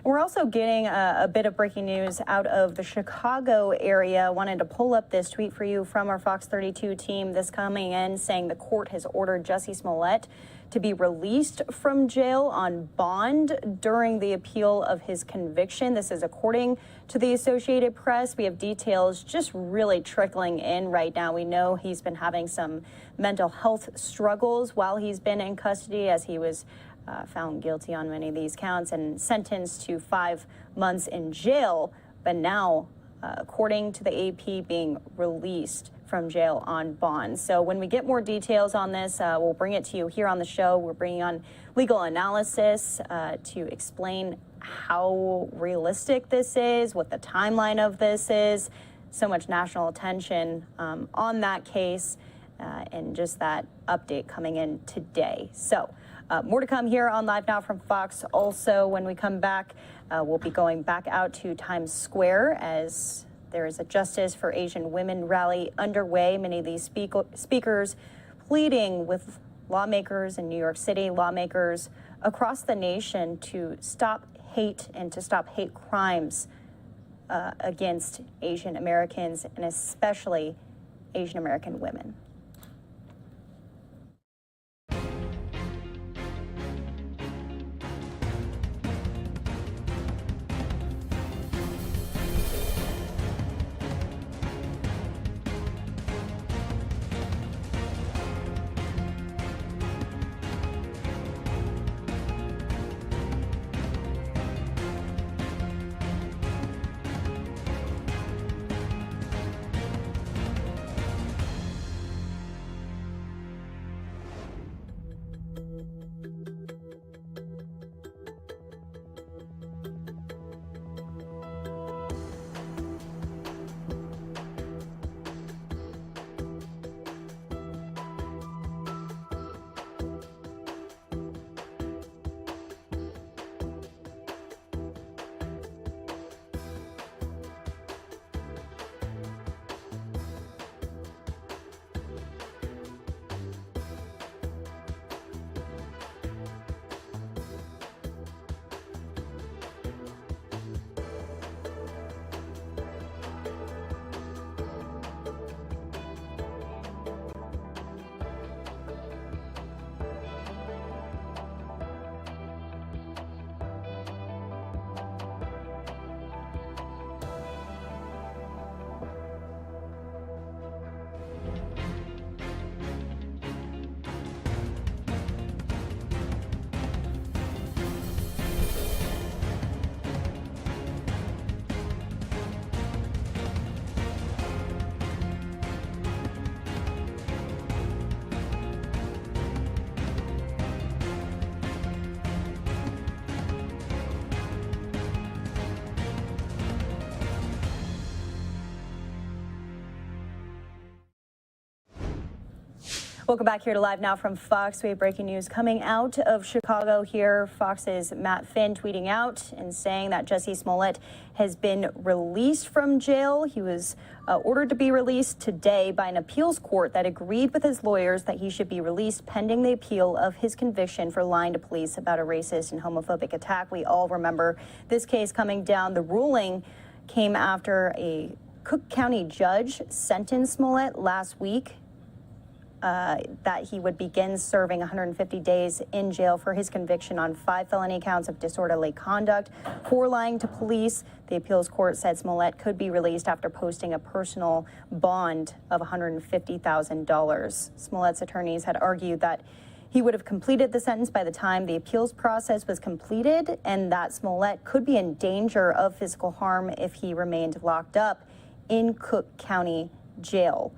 We're also getting a bit of breaking news out of the Chicago area. Wanted to pull up this tweet for you from our Fox 32 team. This coming in saying the court has ordered Jussie Smollett to be released from jail on bond during the appeal of his conviction. This is according to the Associated Press. We have details just really trickling in right now. We know he's been having some mental health struggles while he's been in custody, as he was found guilty on many of these counts and sentenced to 5 months in jail, but now, according to the AP, being released from jail on bond. So when we get more details on this, we'll bring it to you here on the show. We're bringing on legal analysis to explain how realistic this is, what the timeline of this is. So much national attention on that case and just that update coming in today. So more to come here on Live Now from Fox. Also, when we come back, we'll be going back out to Times Square as there is a Justice for Asian Women rally underway. Many of these speakers pleading with lawmakers in New York City, lawmakers across the nation to stop hate and to stop hate crimes against Asian Americans and especially Asian American women. Welcome back here to Live Now from Fox. We have breaking news coming out of Chicago here. Fox's Matt Finn tweeting out and saying that Jussie Smollett has been released from jail. He was ordered to be released today by an appeals court that agreed with his lawyers that he should be released pending the appeal of his conviction for lying to police about a racist and homophobic attack. We all remember this case coming down. The ruling came after a Cook County judge sentenced Smollett last week that he would begin serving 150 days in jail for his conviction on 5 felony counts of disorderly conduct for lying to police. The appeals court said Smollett could be released after posting a personal bond of $150,000. Smollett's attorneys had argued that he would have completed the sentence by the time the appeals process was completed, and that Smollett could be in danger of physical harm if he remained locked up in Cook County jail.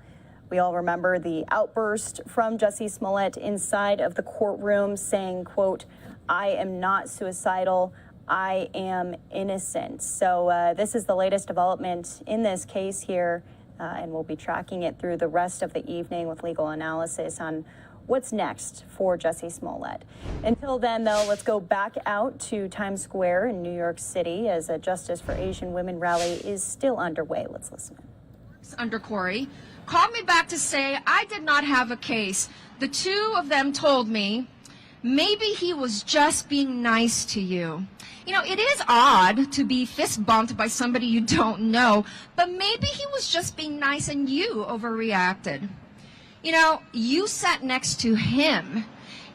We all remember the outburst from Jussie Smollett inside of the courtroom saying, quote, "I am not suicidal, I am innocent." So this is the latest development in this case here, and we'll be tracking it through the rest of the evening with legal analysis on what's next for Jussie Smollett. Until then, though, let's go back out to Times Square in New York City as a Justice for Asian Women rally is still underway. Let's listen. Under Corey called me back to say I did not have a case. The two of them told me maybe he was just being nice to you. You know, it is odd to be fist bumped by somebody you don't know, but maybe he was just being nice and you overreacted. You know, you sat next to him.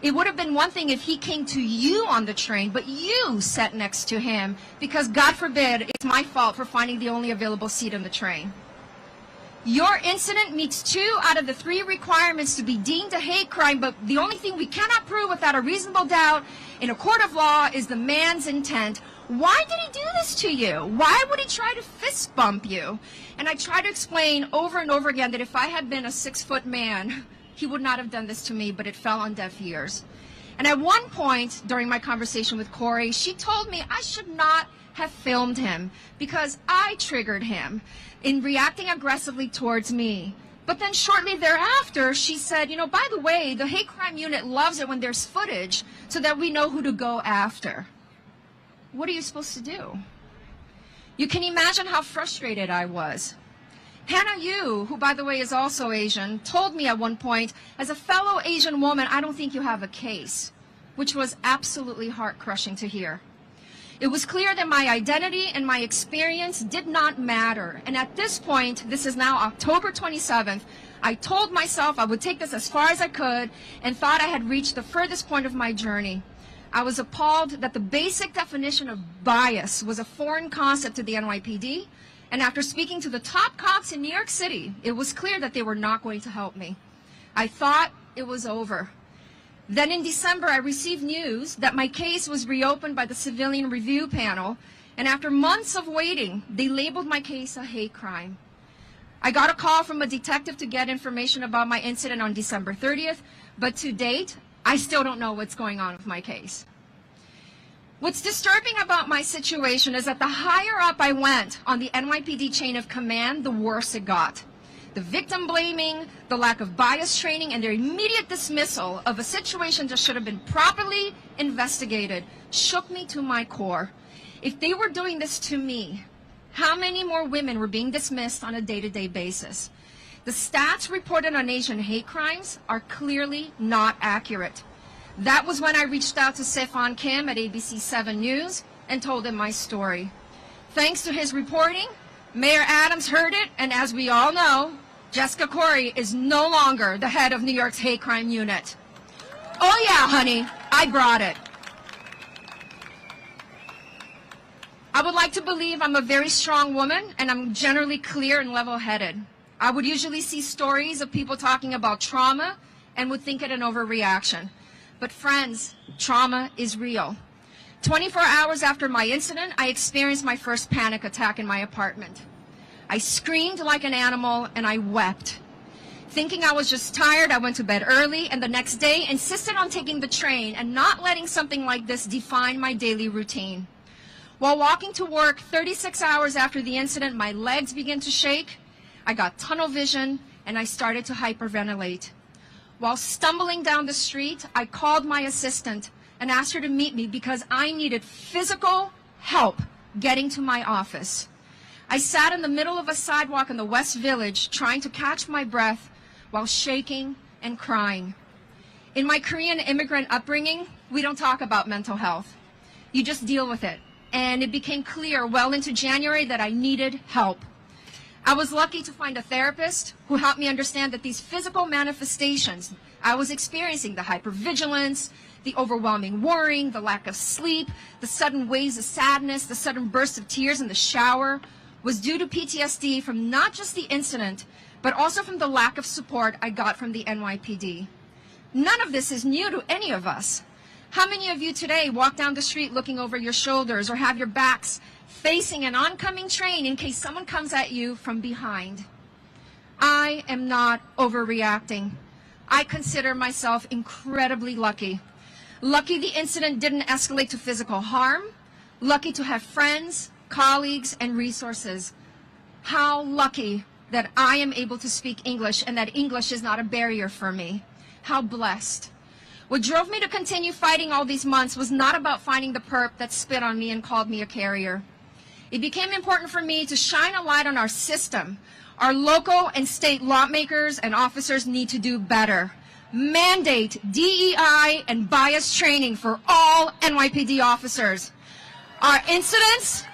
It would have been one thing if he came to you on the train, but you sat next to him because, God forbid, it's my fault for finding the only available seat on the train. Your incident meets 2 out of the 3 requirements to be deemed a hate crime, but the only thing we cannot prove without a reasonable doubt in a court of law is the man's intent. Why did he do this to you? Why would he try to fist bump you? And I try to explain over and over again that if I had been a 6-foot man, he would not have done this to me, but it fell on deaf ears. And at one point during my conversation with Corey, she told me I should not have filmed him because I triggered him in reacting aggressively towards me. But then shortly thereafter, she said, you know, by the way, the hate crime unit loves it when there's footage so that we know who to go after. What are you supposed to do? You can imagine how frustrated I was. Hannah Yu, who by the way is also Asian, told me at one point, as a fellow Asian woman, I don't think you have a case, which was absolutely heart-crushing to hear. It was clear that my identity and my experience did not matter. And at this point, this is now October 27th, I told myself I would take this as far as I could and thought I had reached the furthest point of my journey. I was appalled that the basic definition of bias was a foreign concept to the NYPD. And after speaking to the top cops in New York City, it was clear that they were not going to help me. I thought it was over. Then in December, I received news that my case was reopened by the Civilian Review Panel, and after months of waiting, they labeled my case a hate crime. I got a call from a detective to get information about my incident on December 30th, but to date, I still don't know what's going on with my case. What's disturbing about my situation is that the higher up I went on the NYPD chain of command, the worse it got. The victim blaming, the lack of bias training, and their immediate dismissal of a situation that should have been properly investigated shook me to my core. If they were doing this to me, how many more women were being dismissed on a day-to-day basis? The stats reported on Asian hate crimes are clearly not accurate. That was when I reached out to Sefan Kim at ABC 7 News and told him my story. Thanks to his reporting, Mayor Adams heard it, and as we all know, Jessica Corey is no longer the head of New York's hate crime unit. Oh yeah, honey, I brought it. I would like to believe I'm a very strong woman and I'm generally clear and level-headed. I would usually see stories of people talking about trauma and would think it an overreaction. But friends, trauma is real. 24 hours after my incident, I experienced my first panic attack in my apartment. I screamed like an animal and I wept. Thinking I was just tired, I went to bed early and the next day insisted on taking the train and not letting something like this define my daily routine. While walking to work 36 hours after the incident, my legs began to shake. I got tunnel vision and I started to hyperventilate. While stumbling down the street, I called my assistant and asked her to meet me because I needed physical help getting to my office. I sat in the middle of a sidewalk in the West Village trying to catch my breath while shaking and crying. In my Korean immigrant upbringing, we don't talk about mental health. You just deal with it. And it became clear well into January that I needed help. I was lucky to find a therapist who helped me understand that these physical manifestations I was experiencing, the hypervigilance, the overwhelming worrying, the lack of sleep, the sudden waves of sadness, the sudden bursts of tears in the shower, was due to PTSD from not just the incident, but also from the lack of support I got from the NYPD. None of this is new to any of us. How many of you today walk down the street looking over your shoulders or have your backs facing an oncoming train in case someone comes at you from behind? I am not overreacting. I consider myself incredibly lucky. Lucky the incident didn't escalate to physical harm. Lucky to have friends, colleagues, and resources. How lucky that I am able to speak English and that English is not a barrier for me. How blessed. What drove me to continue fighting all these months was not about finding the perp that spit on me and called me a carrier. It became important for me to shine a light on our system. Our local and state lawmakers and officers need to do better. Mandate DEI and bias training for all NYPD officers. Our incidents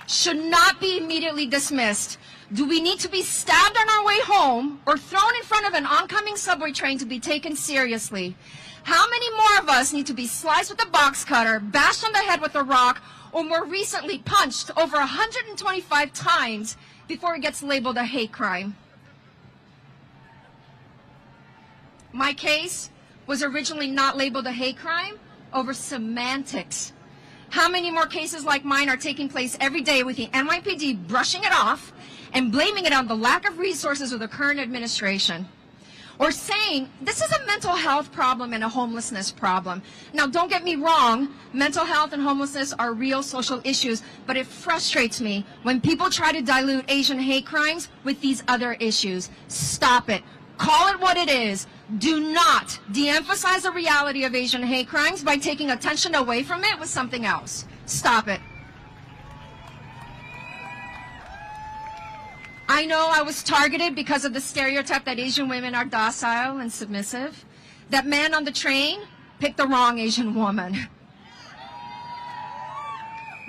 should not be immediately dismissed. Do we need to be stabbed on our way home or thrown in front of an oncoming subway train to be taken seriously? How many more of us need to be sliced with a box cutter, bashed on the head with a rock, or more recently punched over 125 times before it gets labeled a hate crime? My case was originally not labeled a hate crime over semantics. How many more cases like mine are taking place every day with the NYPD brushing it off and blaming it on the lack of resources of the current administration? Or saying, this is a mental health problem and a homelessness problem. Now, don't get me wrong, mental health and homelessness are real social issues, but it frustrates me when people try to dilute Asian hate crimes with these other issues. Stop it. Call it what it is. Do not de-emphasize the reality of Asian hate crimes by taking attention away from it with something else. Stop it. I know I was targeted because of the stereotype that Asian women are docile and submissive. That man on the train picked the wrong Asian woman.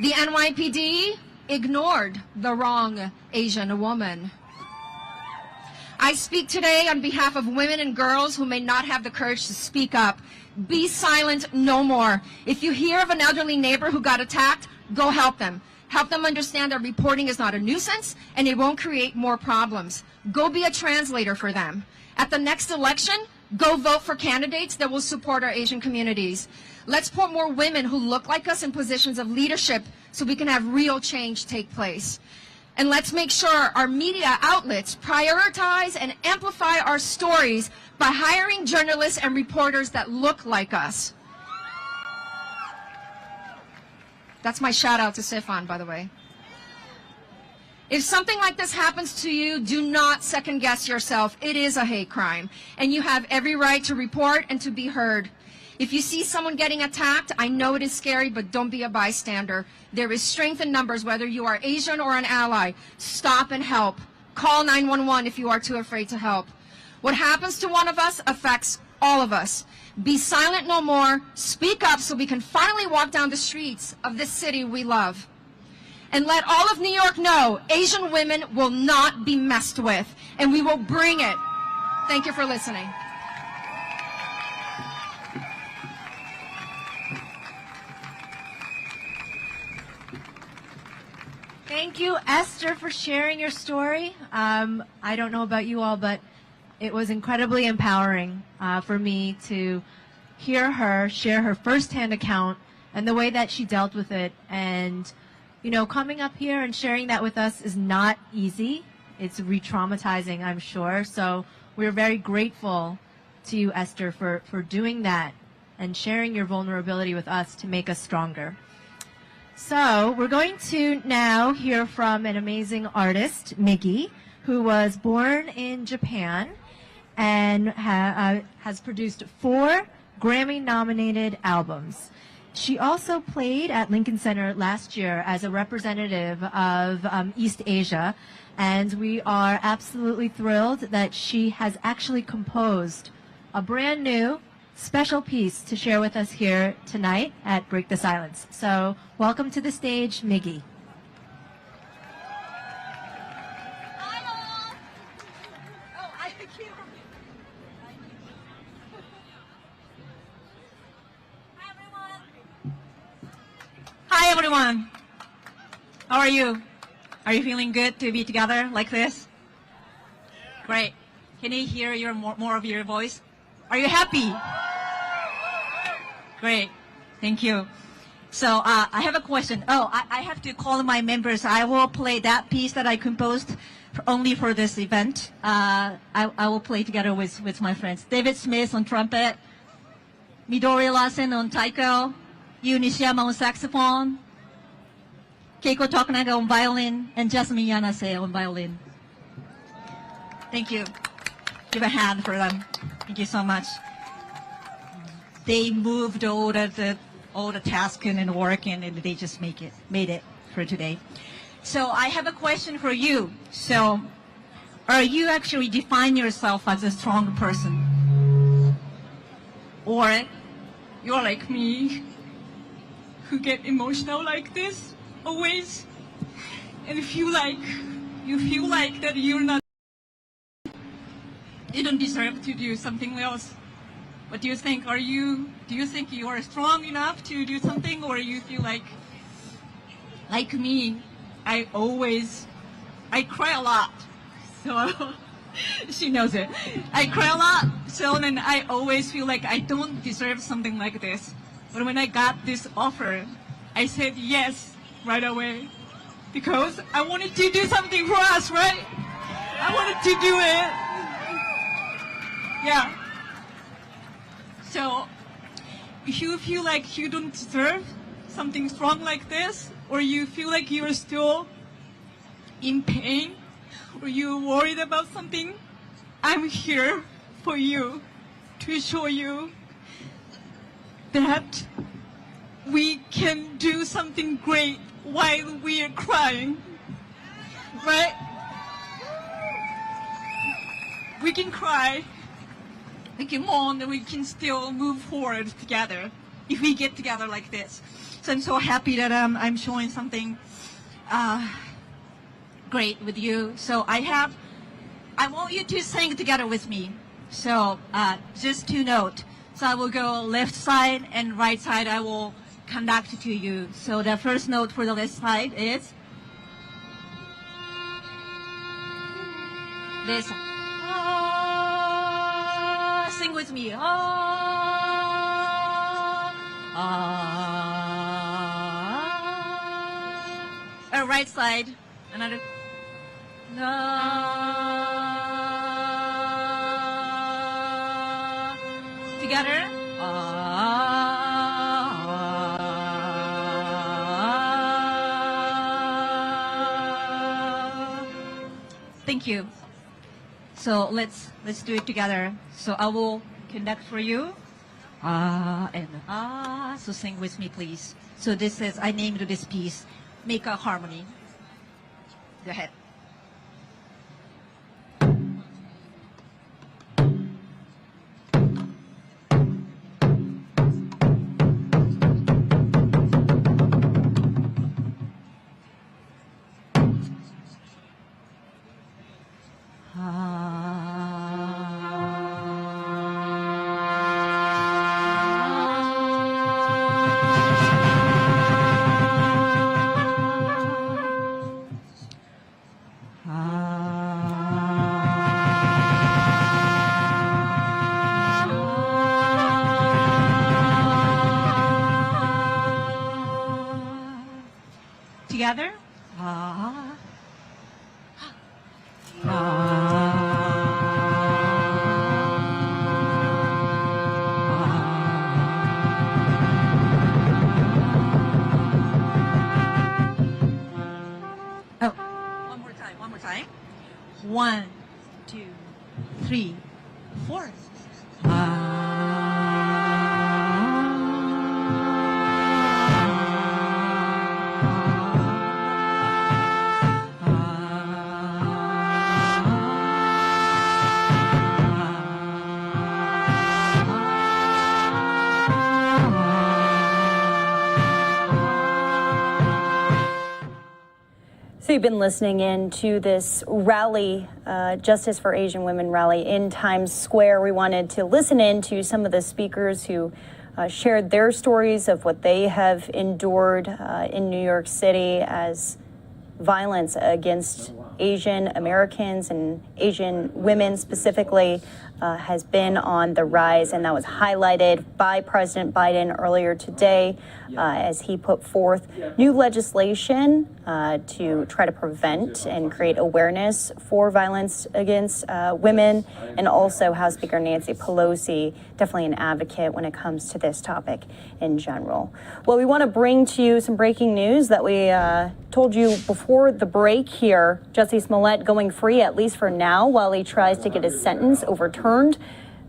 The NYPD ignored the wrong Asian woman. I speak today on behalf of women and girls who may not have the courage to speak up. Be silent no more. If you hear of an elderly neighbor who got attacked, go help them. Help them understand that reporting is not a nuisance and it won't create more problems. Go be a translator for them. At the next election, go vote for candidates that will support our Asian communities. Let's put more women who look like us in positions of leadership so we can have real change take place. And let's make sure our media outlets prioritize and amplify our stories by hiring journalists and reporters that look like us. That's my shout out to Sifan, by the way. If something like this happens to you, do not second guess yourself. It is a hate crime, and you have every right to report and to be heard. If you see someone getting attacked, I know it is scary, but don't be a bystander. There is strength in numbers, whether you are Asian or an ally. Stop and help. Call 911 if you are too afraid to help. What happens to one of us affects all of us. Be silent no more. Speak up so we can finally walk down the streets of this city we love. And let all of New York know Asian women will not be messed with, and we will bring it. Thank you for listening. Thank you, Esther, for sharing your story. I don't know about you all, but it was incredibly empowering for me to hear her share her firsthand account and the way that she dealt with it. And, you know, coming up here and sharing that with us is not easy. It's re-traumatizing, I'm sure. So we're very grateful to you, Esther, for doing that and sharing your vulnerability with us to make us stronger. So we're going to now hear from an amazing artist, Miggy, who was born in Japan and has produced 4 Grammy-nominated albums. She also played at Lincoln Center last year as a representative of East Asia, and we are absolutely thrilled that she has actually composed a brand new special piece to share with us here tonight at Break the Silence. So welcome to the stage, Miggy. Hi everyone. How are you? Are you feeling good to be together like this? Great. Can I hear more of your voice? Are you happy? Great. Thank you. So I have a question. I have to call my members. I will play that piece that I composed only for this event. I will play together with my friends. David Smith on trumpet, Midori Larsen on taiko, Yu Nishiyama on saxophone, Keiko Tokunaga on violin, and Jasmine Yanase on violin. Thank you. Give a hand for them. Thank you so much. They moved all the tasking and working, and they just made it for today. So I have a question for you. So, are you actually define yourself as a strong person, or you're like me, who get emotional like this always, and you feel like that you don't deserve to do something else? What do you think? Do you think you are strong enough to do something, or you feel like me, I cry a lot. So she knows it. I cry a lot, so then I always feel like I don't deserve something like this. But when I got this offer, I said yes right away, because I wanted to do something for us, right? I wanted to do it. Yeah. So if you feel like you don't deserve something strong like this, or you feel like you're still in pain, or you're worried about something, I'm here for you to show you that we can do something great while we are crying, right? We can cry, we can mourn, and we can still move forward together if we get together like this. So I'm so happy that I'm showing something great with you. So I want you to sing together with me. So just to note, so I will go left side and right side. I will conduct to you. So the first note for the left side is this. Sing with me. Right side, another. Together. Thank you. So let's do it together. So I will conduct for you. So sing with me, please. So this is, I named this piece, Make a Harmony. Go ahead. Together. One more time. 1, 2, 3. So you've been listening in to this rally, Justice for Asian Women rally in Times Square. We wanted to listen in to some of the speakers who shared their stories of what they have endured in New York City as violence against Asian Americans and Asian women specifically has been on the rise, and that was highlighted by President Biden earlier today as he put forth new legislation to try to prevent and create awareness for violence against women, and also House Speaker Nancy Pelosi, definitely an advocate when it comes to this topic in general. Well, we want to bring to you some breaking news that we told you before the break here. Jussie Smollett going free, at least for now, while he tries to get his sentence overturned.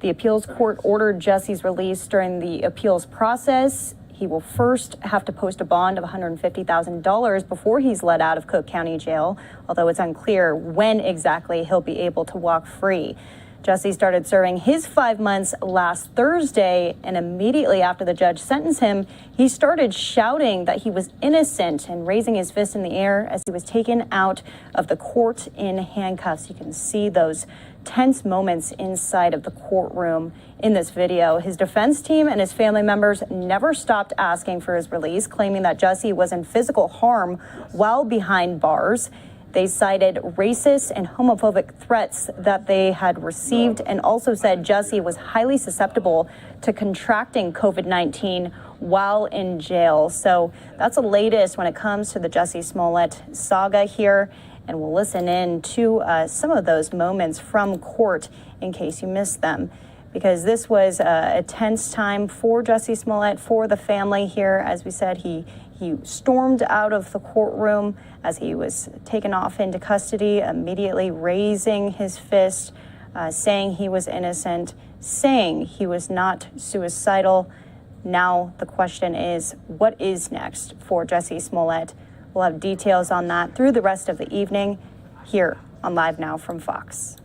The appeals court ordered Jussie's release during the appeals process. He will first have to post a bond of $150,000 before he's let out of Cook County Jail, although it's unclear when exactly he'll be able to walk free. Jussie started serving his 5 months last Thursday, and immediately after the judge sentenced him, he started shouting that he was innocent and raising his fist in the air as he was taken out of the court in handcuffs. You can see those tense moments inside of the courtroom in this video. His defense team and his family members never stopped asking for his release, claiming that Jussie was in physical harm while behind bars. They cited racist and homophobic threats that they had received, and also said Jussie was highly susceptible to contracting COVID-19 while in jail. So that's the latest when it comes to the Jussie Smollett saga here. And we'll listen in to some of those moments from court in case you missed them, because this was a tense time for Jussie Smollett, for the family here. As we said, he stormed out of the courtroom as he was taken off into custody, immediately raising his fist, saying he was innocent, saying he was not suicidal. Now the question is, what is next for Jussie Smollett? We'll have details on that through the rest of the evening here on Live Now from Fox.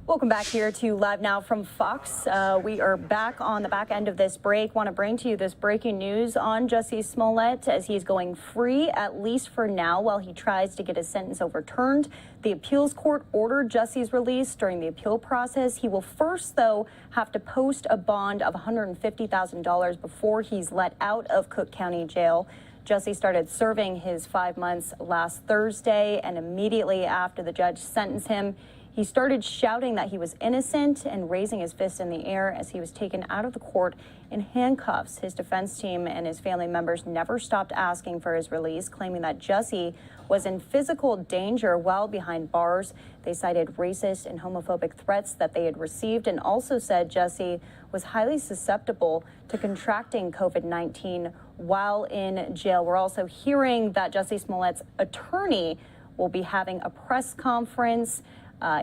Welcome back here to Live Now from Fox. We are back on the back end of this break. Want to bring to you this breaking news on Jussie Smollett as he's going free, at least for now, while he tries to get his sentence overturned. The appeals court ordered Jussie's release during the appeal process. He will first, though, have to post a bond of $150,000 before he's let out of Cook County Jail. Jussie started serving his 5 months last Thursday, and immediately after the judge sentenced him, He started shouting that he was innocent and raising his fist in the air as he was taken out of the court in handcuffs. His defense team and his family members never stopped asking for his release, claiming that Jussie was in physical danger while behind bars. They cited racist and homophobic threats that they had received and also said Jussie was highly susceptible to contracting COVID-19 while in jail. We're also hearing that Jussie Smollett's attorney will be having a press conference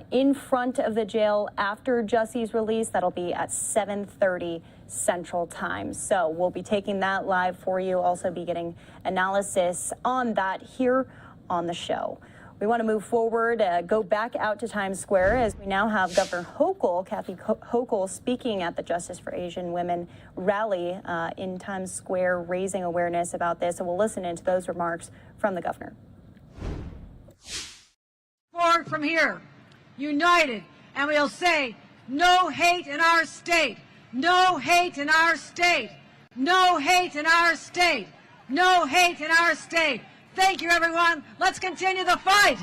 in front of the jail after Jussie's release. That'll be at 7:30 Central Time. So we'll be taking that live for you, also be getting analysis on that here on the show. We want to move forward, go back out to Times Square as we now have Governor Hochul, Kathy Hochul, speaking at the Justice for Asian Women rally in Times Square, raising awareness about this. And we'll listen into those remarks from the governor. Forward from here, united, and we'll say, no hate in our state, no hate in our state, no hate in our state, no hate in our state. Thank you, everyone. Let's continue the fight.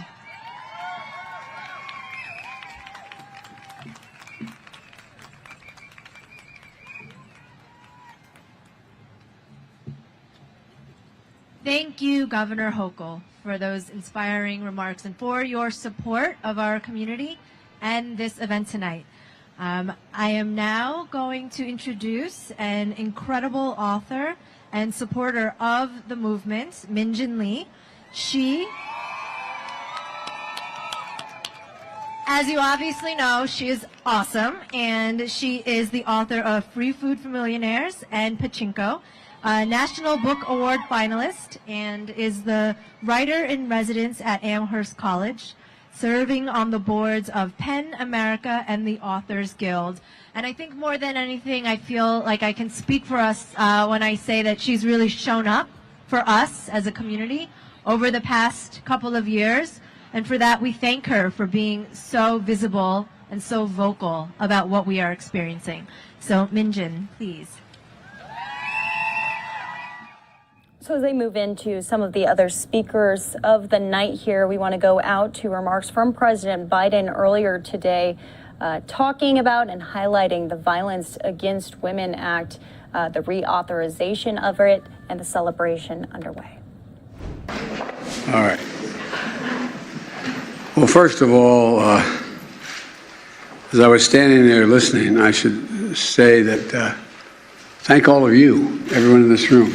Thank you, Governor Hochul, for those inspiring remarks and for your support of our community and this event tonight. I am now going to introduce an incredible author and supporter of the movement, Min-Jin Lee. She, as you obviously know, she is awesome, and she is the author of Free Food for Millionaires and Pachinko, a National Book Award finalist, and is the writer-in-residence at Amherst College, serving on the boards of PEN America and the Authors Guild. And I think more than anything, I feel like I can speak for us when I say that she's really shown up for us as a community over the past couple of years. And for that, we thank her for being so visible and so vocal about what we are experiencing. So, Min-Jin, please. So as they move into some of the other speakers of the night here, we want to go out to remarks from President Biden earlier today, talking about and highlighting the Violence Against Women Act, the reauthorization of it, and the celebration underway. All right. Well, first of all, as I was standing there listening, I should say that thank all of you, everyone in this room.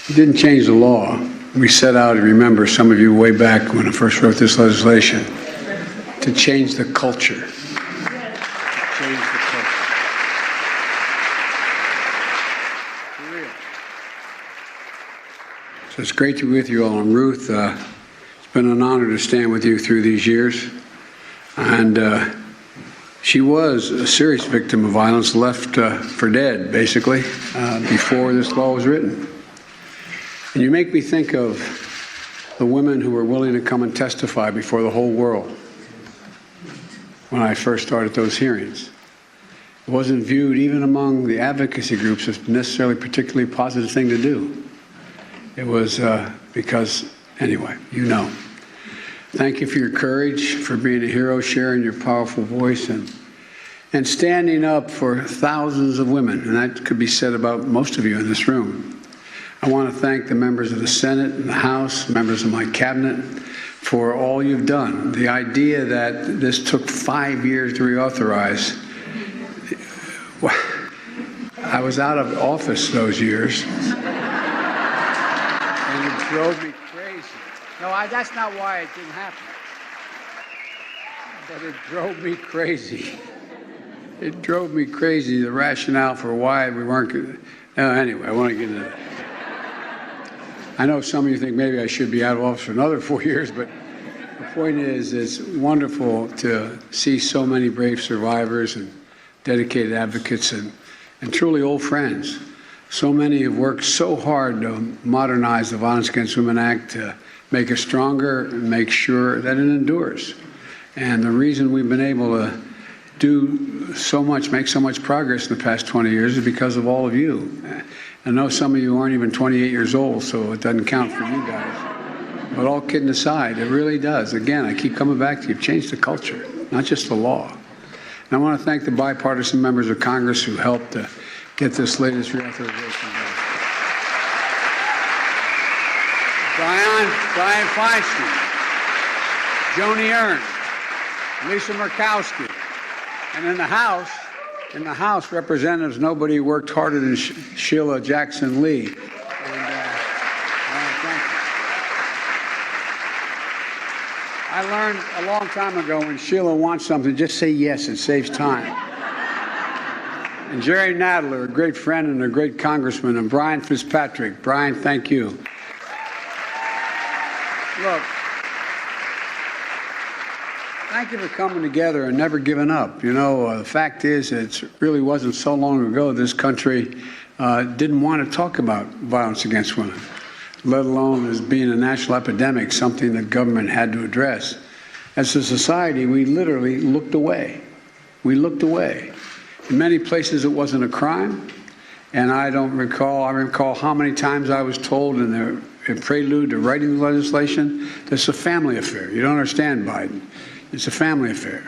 It didn't change the law. We set out, and remember, some of you way back when I first wrote this legislation, to change the culture. Change the culture. For real. So it's great to be with you all. And Ruth, it's been an honor to stand with you through these years. And she was a serious victim of violence, left for dead, basically, before this law was written. And you make me think of the women who were willing to come and testify before the whole world when I first started those hearings. It wasn't viewed, even among the advocacy groups, as necessarily a particularly positive thing to do. It was because, anyway, you know. Thank you for your courage, for being a hero, sharing your powerful voice, and standing up for thousands of women. And that could be said about most of you in this room. I want to thank the members of the Senate and the House, members of my cabinet, for all you've done. The idea that this took 5 years to reauthorize, I was out of office those years, and it drove me crazy. No, that's not why it didn't happen. But it drove me crazy. It drove me crazy, the rationale for why we weren't going to. Anyway, I want to get into that. I know some of you think maybe I should be out of office for another 4 years, but the point is, it's wonderful to see so many brave survivors and dedicated advocates and truly old friends. So many have worked so hard to modernize the Violence Against Women Act, to make it stronger and make sure that it endures. And the reason we've been able to do so much, make so much progress in the past 20 years is because of all of you. I know some of you aren't even 28 years old, so it doesn't count for you guys. But all kidding aside, it really does. Again, I keep coming back to you. Change the culture, not just the law. And I want to thank the bipartisan members of Congress who helped get this latest reauthorization done. Brian Feinstein, Joni Ernst, Lisa Murkowski, and in the House, Representatives, nobody worked harder than Sheila Jackson Lee. And, thank you. I learned a long time ago when Sheila wants something, just say yes. It saves time. And Jerry Nadler, a great friend and a great congressman, and Brian Fitzpatrick. Brian, thank you. Look, thank you for coming together and never giving up. You know, the fact is, it really wasn't so long ago this country didn't want to talk about violence against women, let alone as being a national epidemic, something that government had to address. As a society, we literally looked away. We looked away. In many places, it wasn't a crime, and I recall how many times I was told in the prelude to writing the legislation, this is a family affair. You don't understand, Biden. It's a family affair.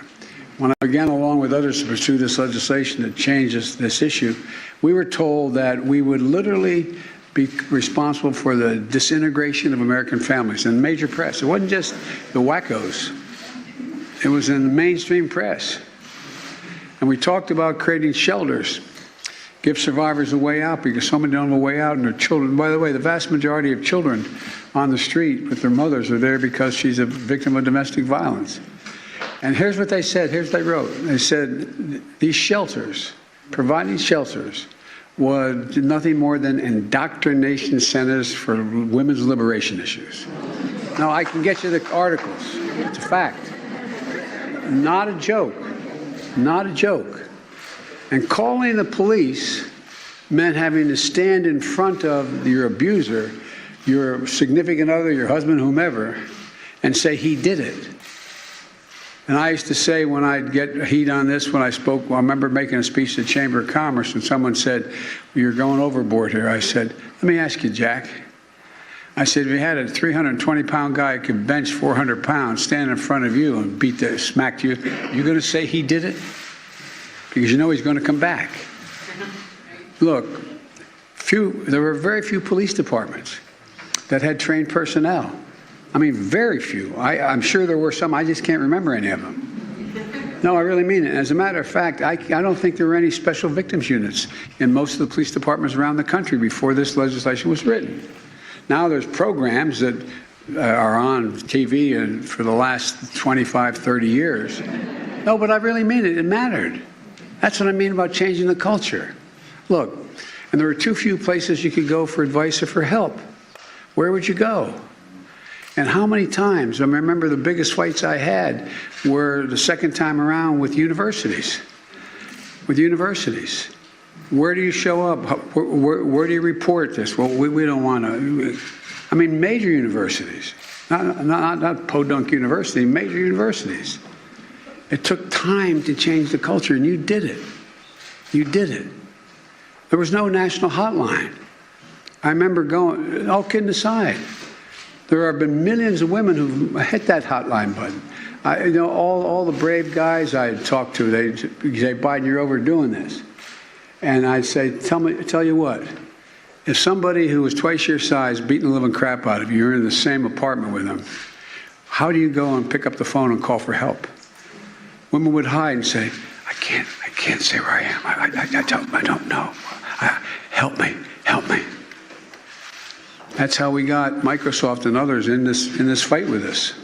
When I began, along with others, to pursue this legislation that changes this issue, we were told that we would literally be responsible for the disintegration of American families in major press. It wasn't just the wackos. It was in the mainstream press. And we talked about creating shelters, give survivors a way out, because so many don't have a way out, and their children. By the way, the vast majority of children on the street with their mothers are there because she's a victim of domestic violence. And here's what they said. Here's what they wrote. They said these shelters, providing shelters, was nothing more than indoctrination centers for women's liberation issues. Now, I can get you the articles. It's a fact. Not a joke. Not a joke. And calling the police meant having to stand in front of your abuser, your significant other, your husband, whomever, and say he did it. And I used to say when I'd get heat on this, when I spoke, I remember making a speech to the Chamber of Commerce, and someone said, "You're going overboard here." I said, "Let me ask you, Jack." I said, if you had a 320-pound guy who could bench 400 pounds stand in front of you and smacked you, you're going to say he did it? Because you know he's going to come back. Look, there were very few police departments that had trained personnel. I mean, very few. I'm sure there were some. I just can't remember any of them. No, I really mean it. As a matter of fact, I don't think there were any special victims units in most of the police departments around the country before this legislation was written. Now there's programs that are on TV and for the last 25, 30 years. No, but I really mean it. It mattered. That's what I mean about changing the culture. Look, and there were too few places you could go for advice or for help. Where would you go? And how many times? I remember the biggest fights I had were the second time around with universities. With universities. Where do you show up? Where do you report this? Well, we don't want to. I mean, major universities. Not Podunk University, major universities. It took time to change the culture, and you did it. You did it. There was no national hotline. I remember going, all kidding aside, there have been millions of women who've hit that hotline button. All the brave guys I had talked to, they'd say, Biden, you're overdoing this. And I'd say, tell you what, if somebody who was twice your size beating the living crap out of you, you're in the same apartment with them, how do you go and pick up the phone and call for help? Women would hide and say, I can't say where I am. I don't know. Help me. That's how we got Microsoft and others in this fight with us,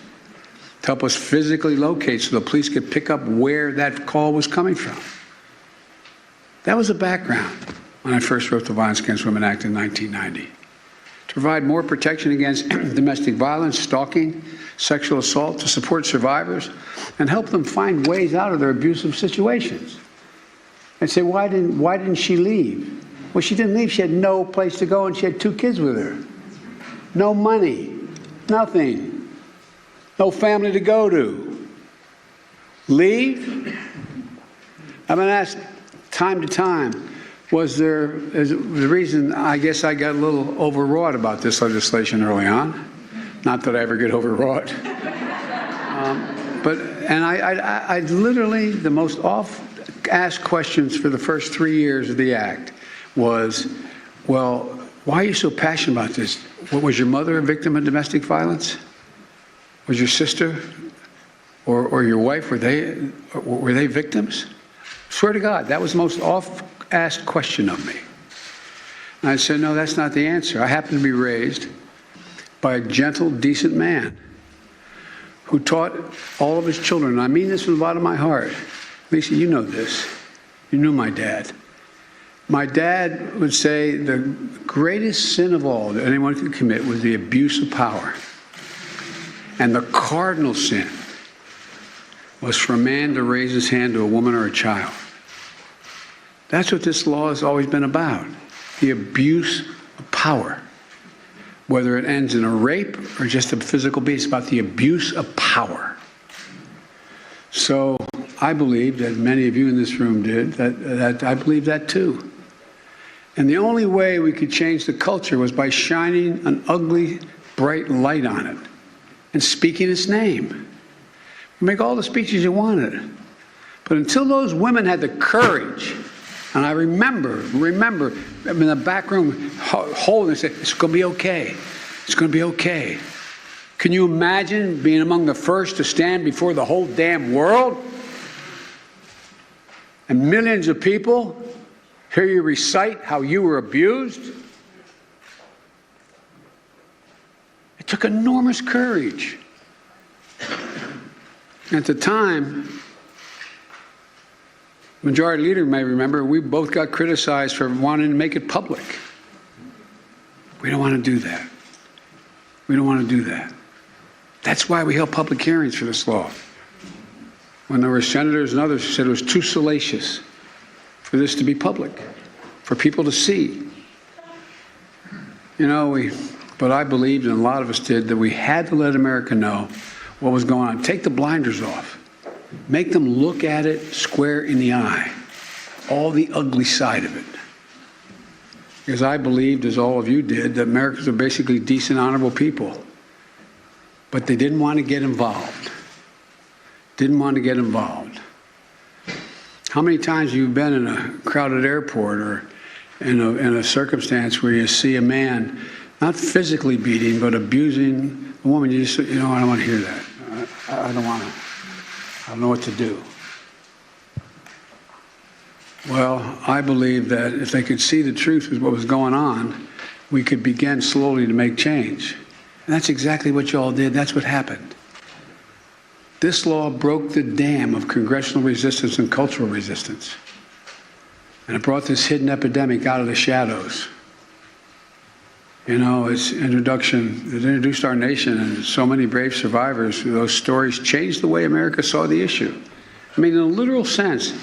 to help us physically locate so the police could pick up where that call was coming from. That was the background when I first wrote the Violence Against Women Act in 1990. To provide more protection against domestic violence, stalking, sexual assault, to support survivors, and help them find ways out of their abusive situations. And say, why didn't she leave? Well, she didn't leave. She had no place to go, and she had 2 kids with her. No money, nothing. No family to go to. Leave? I've been asked time to time, the reason I guess I got a little overwrought about this legislation early on Not that I ever get overwrought. I literally, the most oft-asked questions for the first 3 years of the act was, well, why are you so passionate about this? Was your mother a victim of domestic violence? Was your sister or your wife, were they victims? Swear to God, that was the most oft-asked question of me. And I said, no, that's not the answer. I happen to be raised by a gentle, decent man who taught all of his children, and I mean this from the bottom of my heart. Lisa, you know this. You knew my dad. My dad would say the greatest sin of all that anyone could commit was the abuse of power. And the cardinal sin was for a man to raise his hand to a woman or a child. That's what this law has always been about, the abuse of power. Whether it ends in a rape or just a physical beat, it's about the abuse of power. So I believe that many of you in this room did, that I believe that too. And the only way we could change the culture was by shining an ugly, bright light on it and speaking its name. Make all the speeches you wanted. But until those women had the courage, and I remember I'm in the back room holding and saying, it's going to be okay. It's going to be okay. Can you imagine being among the first to stand before the whole damn world? And millions of people hear you recite how you were abused? It took enormous courage. At the time, Majority Leader may remember, we both got criticized for wanting to make it public. We don't want to do that. We don't want to do that. That's why we held public hearings for this law. When there were senators and others who said it was too salacious for this to be public, for people to see. You know, but I believed, and a lot of us did, that we had to let America know what was going on. Take the blinders off. Make them look at it square in the eye, all the ugly side of it. Because I believed, as all of you did, that Americans are basically decent, honorable people. But they didn't want to get involved. Didn't want to get involved. How many times have you been in a crowded airport or in a circumstance where you see a man not physically beating, but abusing a woman? You just, I don't want to hear that. I don't want to. I don't know what to do. Well, I believe that if they could see the truth of what was going on, we could begin slowly to make change. And that's exactly what you all did. That's what happened. This law broke the dam of congressional resistance and cultural resistance. And it brought this hidden epidemic out of the shadows. Its introduction, it introduced our nation and so many brave survivors. Those stories changed the way America saw the issue. I mean, in a literal sense,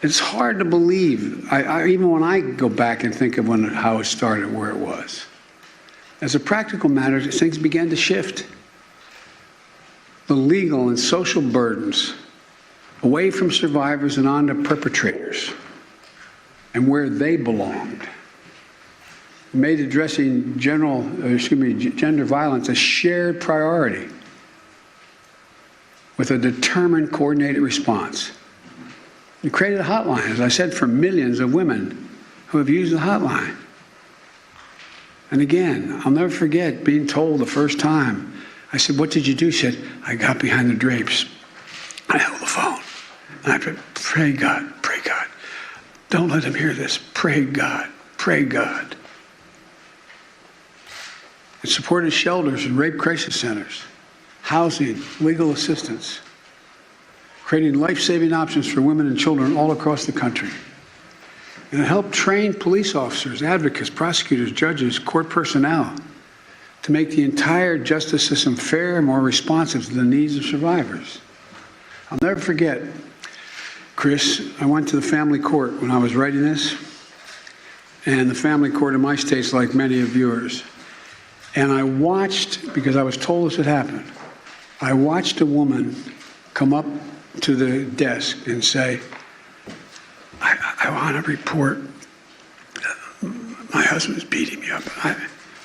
it's hard to believe, even when I go back and think of how it started, where it was. As a practical matter, things began to shift. The legal and social burdens away from survivors and on to perpetrators and where they belonged. Made addressing gender violence a shared priority with a determined, coordinated response. We created a hotline, as I said, for millions of women who have used the hotline. And again, I'll never forget being told the first time, I said, what did you do? She said, I got behind the drapes. I held the phone. And I said, pray God, don't let him hear this. Pray God, pray God. It supported shelters and rape crisis centers, housing, legal assistance, creating life-saving options for women and children all across the country. And it helped train police officers, advocates, prosecutors, judges, court personnel to make the entire justice system fair and more responsive to the needs of survivors. I'll never forget, Chris, I went to the family court when I was writing this, and the family court in my state's like many of yours. And I watched, because I was told this would happen, I watched a woman come up to the desk and say, I want to report my husband's beating me up.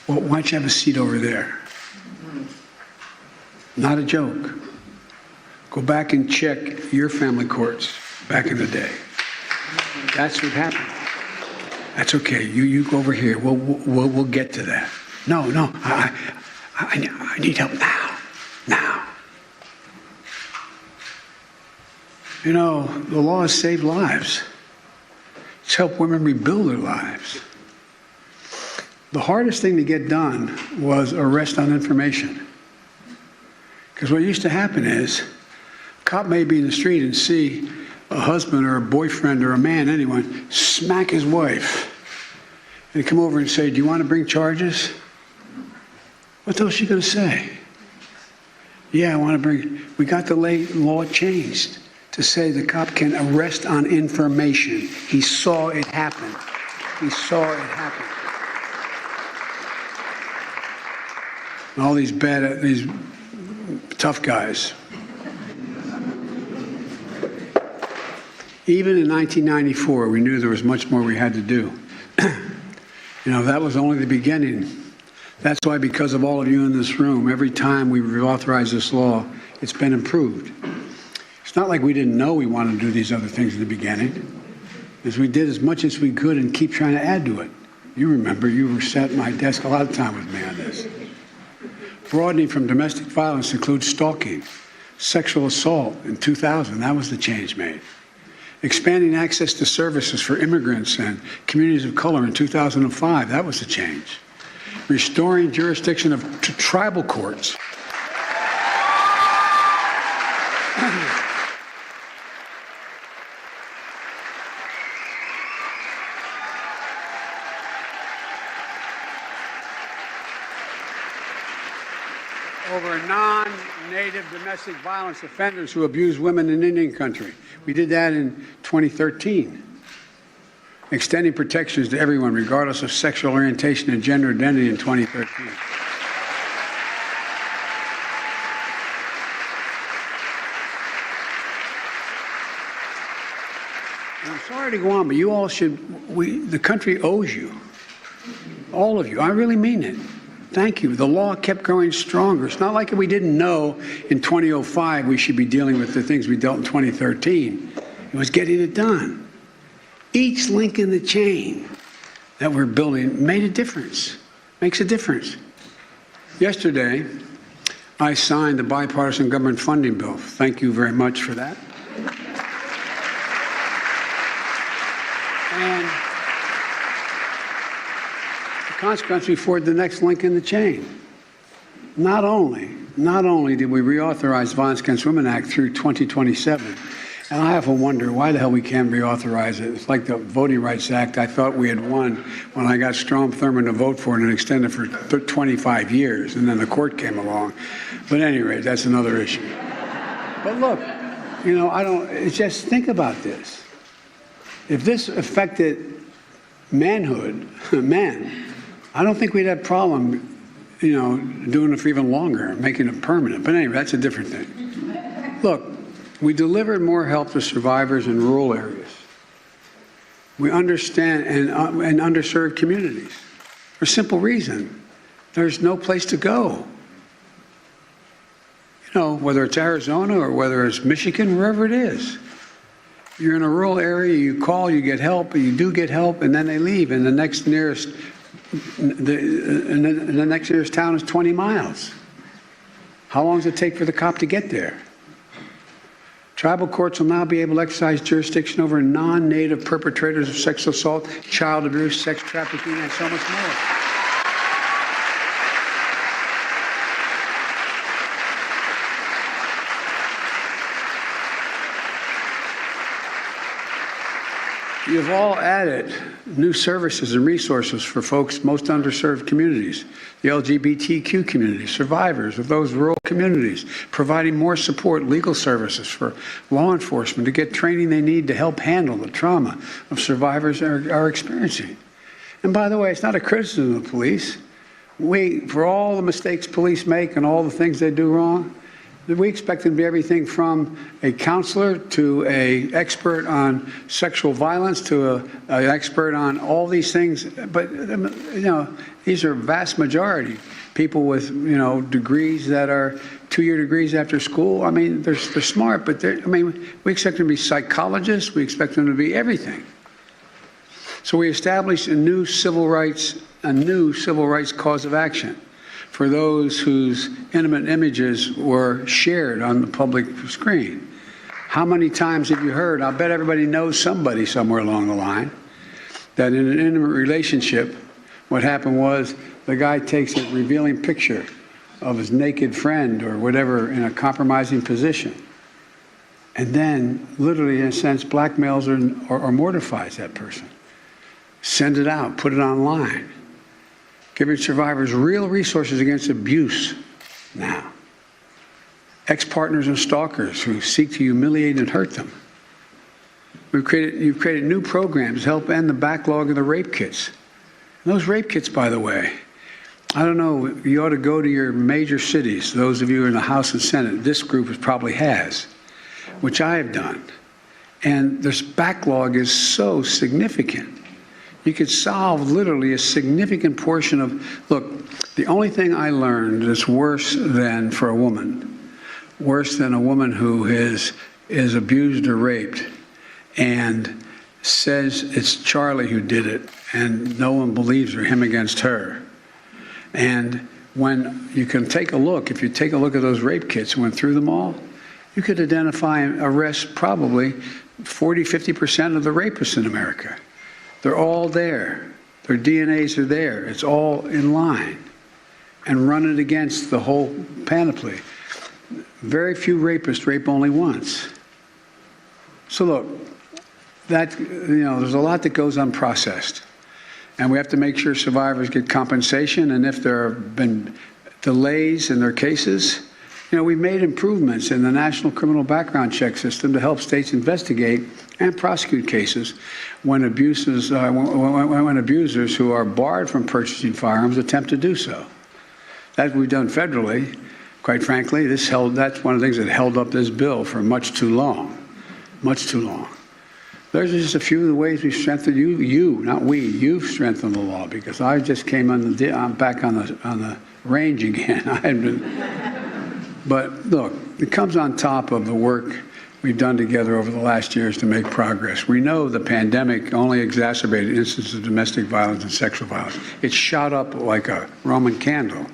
Well, why don't you have a seat over there? Not a joke. Go back and check your family courts back in the day. That's what happened. That's okay. You go over here. We'll get to that. No. I need help now. Now. You know, the law has saved lives. It's helped women rebuild their lives. The hardest thing to get done was arrest on information. Because what used to happen is, a cop may be in the street and see a husband or a boyfriend or a man, anyone, smack his wife. And he'd come over and say, do you want to bring charges? What the hell is she going to say? Yeah, I want to bring, we got the law changed to say the cop can arrest on information. He saw it happen. He saw it happen. And all these tough guys. Even in 1994, we knew there was much more we had to do. You know, that was only the beginning. That's why, because of all of you in this room, every time we reauthorize this law, it's been improved. It's not like we didn't know we wanted to do these other things in the beginning. As we did as much as we could and keep trying to add to it. You remember, you were sat at my desk a lot of time with me on this. Broadening from domestic violence includes stalking, sexual assault in 2000. That was the change made. Expanding access to services for immigrants and communities of color in 2005. That was the change. Restoring jurisdiction to tribal courts. Over non-native domestic violence offenders who abuse women in Indian country. We did that in 2013. Extending protections to everyone, regardless of sexual orientation and gender identity in 2013. And I'm sorry to go on, but you all the country owes you. All of you. I really mean it. Thank you. The law kept growing stronger. It's not like we didn't know in 2005 we should be dealing with the things we dealt in 2013. It was getting it done. Each link in the chain that we're building made a difference, makes a difference. Yesterday, I signed the bipartisan government funding bill. Thank you very much for that. And consequence, we forward the next link in the chain. Not only did we reauthorize the Violence Against Women Act through 2027, and I often wonder why the hell we can't reauthorize it. It's like the Voting Rights Act. I thought we had won when I got Strom Thurmond to vote for it and extended for 25 years, and then the court came along. But at any rate, that's another issue. But look, you know, just think about this. If this affected manhood, men, I don't think we'd have a problem, you know, doing it for even longer, making it permanent. But anyway, that's a different thing. Look, we delivered more help to survivors in rural areas. We understand and underserved communities for a simple reason. There's no place to go. You know, whether it's Arizona or whether it's Michigan, wherever it is. You're in a rural area, you call, you get help, you do get help, and then they leave, and the next nearest the next nearest town is 20 miles. How long does it take for the cop to get there? Tribal courts will now be able to exercise jurisdiction over non-native perpetrators of sexual assault, child abuse, sex trafficking, and so much more. You've all added new services and resources for folks most underserved communities, the LGBTQ community, survivors of those rural communities, providing more support, legal services for law enforcement to get training they need to help handle the trauma of survivors are experiencing. And by the way, it's not a criticism of the police. For all the mistakes police make and all the things they do wrong, we expect them to be everything from a counselor to an expert on sexual violence to an expert on all these things. But, you know, these are vast majority people with, you know, degrees that are 2-year degrees after school. I mean, they're smart, but we expect them to be psychologists. We expect them to be everything. So we established a new civil rights cause of action for those whose intimate images were shared on the public screen. How many times have you heard, I'll bet everybody knows somebody somewhere along the line, that in an intimate relationship, what happened was the guy takes a revealing picture of his naked friend or whatever in a compromising position, and then literally, in a sense, blackmails or mortifies that person. Send it out, put it online, giving survivors real resources against abuse now. Ex-partners and stalkers who seek to humiliate and hurt them. You've created new programs to help end the backlog of the rape kits. And those rape kits, by the way, I don't know, you ought to go to your major cities, those of you in the House and Senate, this group probably has, which I have done. And this backlog is so significant. You could solve literally a significant portion of, look, the only thing I learned that's worse than for a woman, worse than a woman who is abused or raped and says it's Charlie who did it and no one believes her, him against her. And when you can take a look, if you take a look at those rape kits and went through them all, you could identify and arrest probably 40, 50% of the rapists in America. They're all there. Their DNAs are there. It's all in line. And run it against the whole panoply. Very few rapists rape only once. So look, there's a lot that goes unprocessed. And we have to make sure survivors get compensation. And if there have been delays in their cases, we've made improvements in the National Criminal Background Check System to help states investigate and prosecute cases when abusers who are barred from purchasing firearms attempt to do so. That we've done federally. Quite frankly, that's one of the things that held up this bill for much too long. Much too long. There's just a few of the ways we've strengthened you've strengthened the law, because I just came I'm back on the range again. But look, it comes on top of the work we've done together over the last years to make progress. We know the pandemic only exacerbated instances of domestic violence and sexual violence. It shot up like a Roman candle.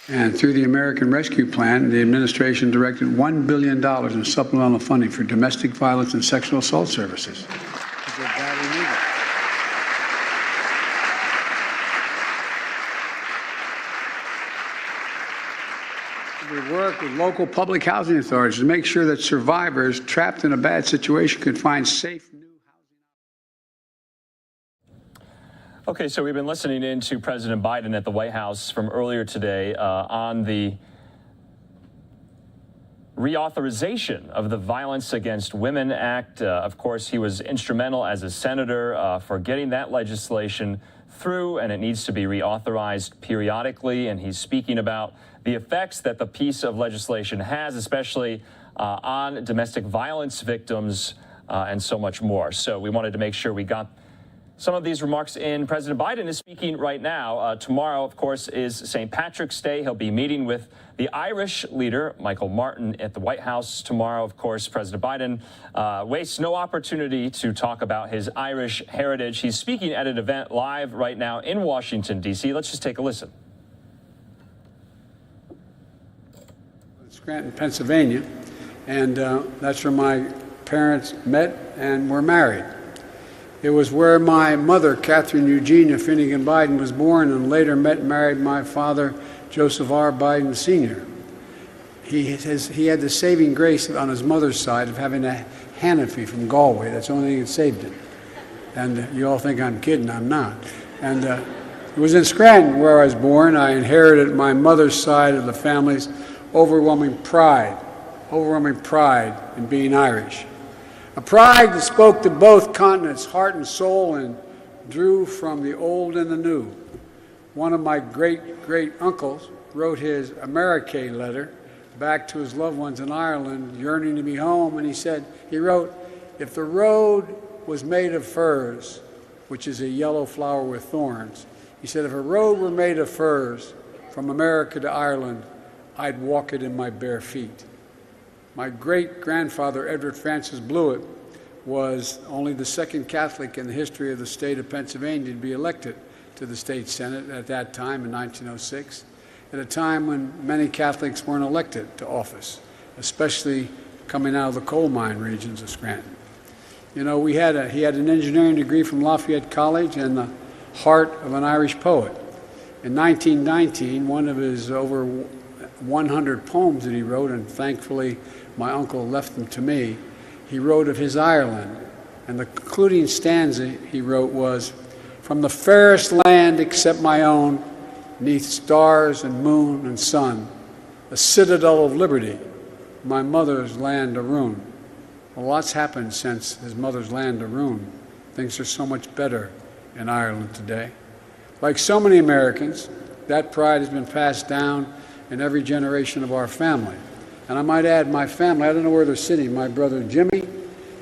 And through the American Rescue Plan, the administration directed $1 billion in supplemental funding for domestic violence and sexual assault services. We work with local public housing authorities to make sure that survivors trapped in a bad situation could find safe new housing. Okay, so we've been listening in to President Biden at the White House from earlier today on the reauthorization of the Violence Against Women Act. Of course, he was instrumental as a senator for getting that legislation through, and it needs to be reauthorized periodically. And he's speaking about the effects that the piece of legislation has, especially on domestic violence victims and so much more. So we wanted to make sure we got some of these remarks in. President Biden is speaking right now. Tomorrow, of course, is St. Patrick's Day. He'll be meeting with the Irish leader, Michael Martin, at the White House tomorrow. Of course, President Biden wastes no opportunity to talk about his Irish heritage. He's speaking at an event live right now in Washington, D.C. Let's just take a listen. Scranton, Pennsylvania, and that's where my parents met and were married. It was where my mother, Catherine Eugenia Finnegan Biden, was born and later met and married my father, Joseph R. Biden Sr. He had the saving grace on his mother's side of having a Hanafi from Galway. That's the only thing that saved him. And you all think I'm kidding. I'm not. And it was in Scranton where I was born. I inherited my mother's side of the family's overwhelming pride in being Irish. A pride that spoke to both continents, heart and soul, and drew from the old and the new. One of my great-great-uncles wrote his Amerique letter back to his loved ones in Ireland, yearning to be home, and he wrote, if the road was made of furs, which is a yellow flower with thorns, he said, if a road were made of furs from America to Ireland, I'd walk it in my bare feet. My great-grandfather, Edward Francis Blewett, was only the second Catholic in the history of the state of Pennsylvania to be elected to the state Senate at that time in 1906, at a time when many Catholics weren't elected to office, especially coming out of the coal mine regions of Scranton. You know, he had an engineering degree from Lafayette College and the heart of an Irish poet. In 1919, one of his over 100 poems that he wrote, and thankfully my uncle left them to me, he wrote of his Ireland. And the concluding stanza he wrote was, "From the fairest land except my own, 'neath stars and moon and sun, a citadel of liberty, my mother's land a ruin." Well, lots happened since his mother's land a ruin. Things are so much better in Ireland today. Like so many Americans, that pride has been passed down in every generation of our family. And I might add, my family, I don't know where they're sitting, my brother Jimmy,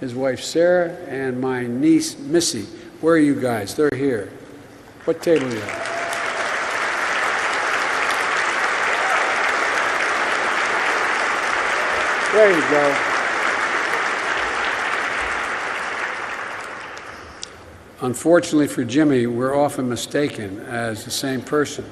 his wife Sarah, and my niece Missy. Where are you guys? They're here. What table are you at? There you go. Unfortunately for Jimmy, we're often mistaken as the same person.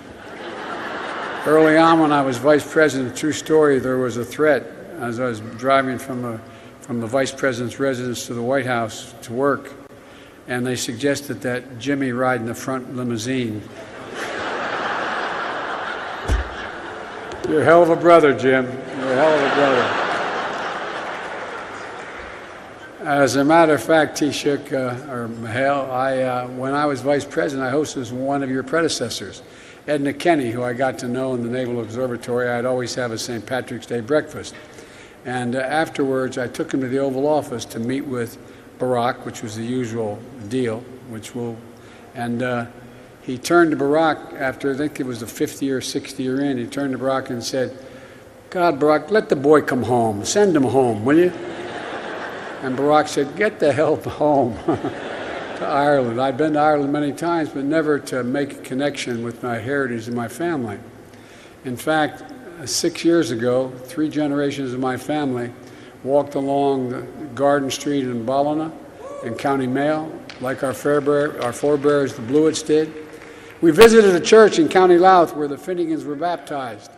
Early on when I was vice president, true story, there was a threat as I was driving from the vice president's residence to the White House to work, and they suggested that Jimmy ride in the front limousine. You're a hell of a brother, Jim. You're a hell of a brother. As a matter of fact, Taoiseach, or Mihail, when I was vice president, I hosted one of your predecessors, Edna Kenny, who I got to know in the Naval Observatory. I'd always have a St. Patrick's Day breakfast. And afterwards, I took him to the Oval Office to meet with Barack, which was the usual deal, and he turned to Barack after, I think it was the 50th or 60th year in, he turned to Barack and said, "God, Barack, let the boy come home. Send him home, will you?" And Barack said, "Get the hell home to Ireland." I'd been to Ireland many times, but never to make a connection with my heritage and my family. In fact, 6 years ago, 3 generations of my family walked along Garden Street in Ballina in County Mayo, like our forebears, the Blewetts, did. We visited a church in County Louth where the Finnegans were baptized,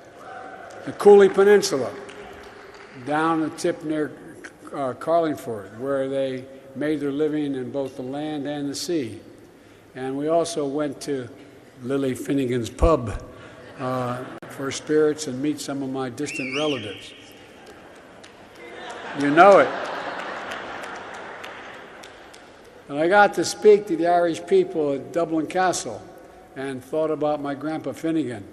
the Cooley Peninsula, down the tip near Carlingford, where they made their living in both the land and the sea. And we also went to Lily Finnegan's pub for spirits and meet some of my distant relatives. You know it. And I got to speak to the Irish people at Dublin Castle and thought about my Grandpa Finnegan.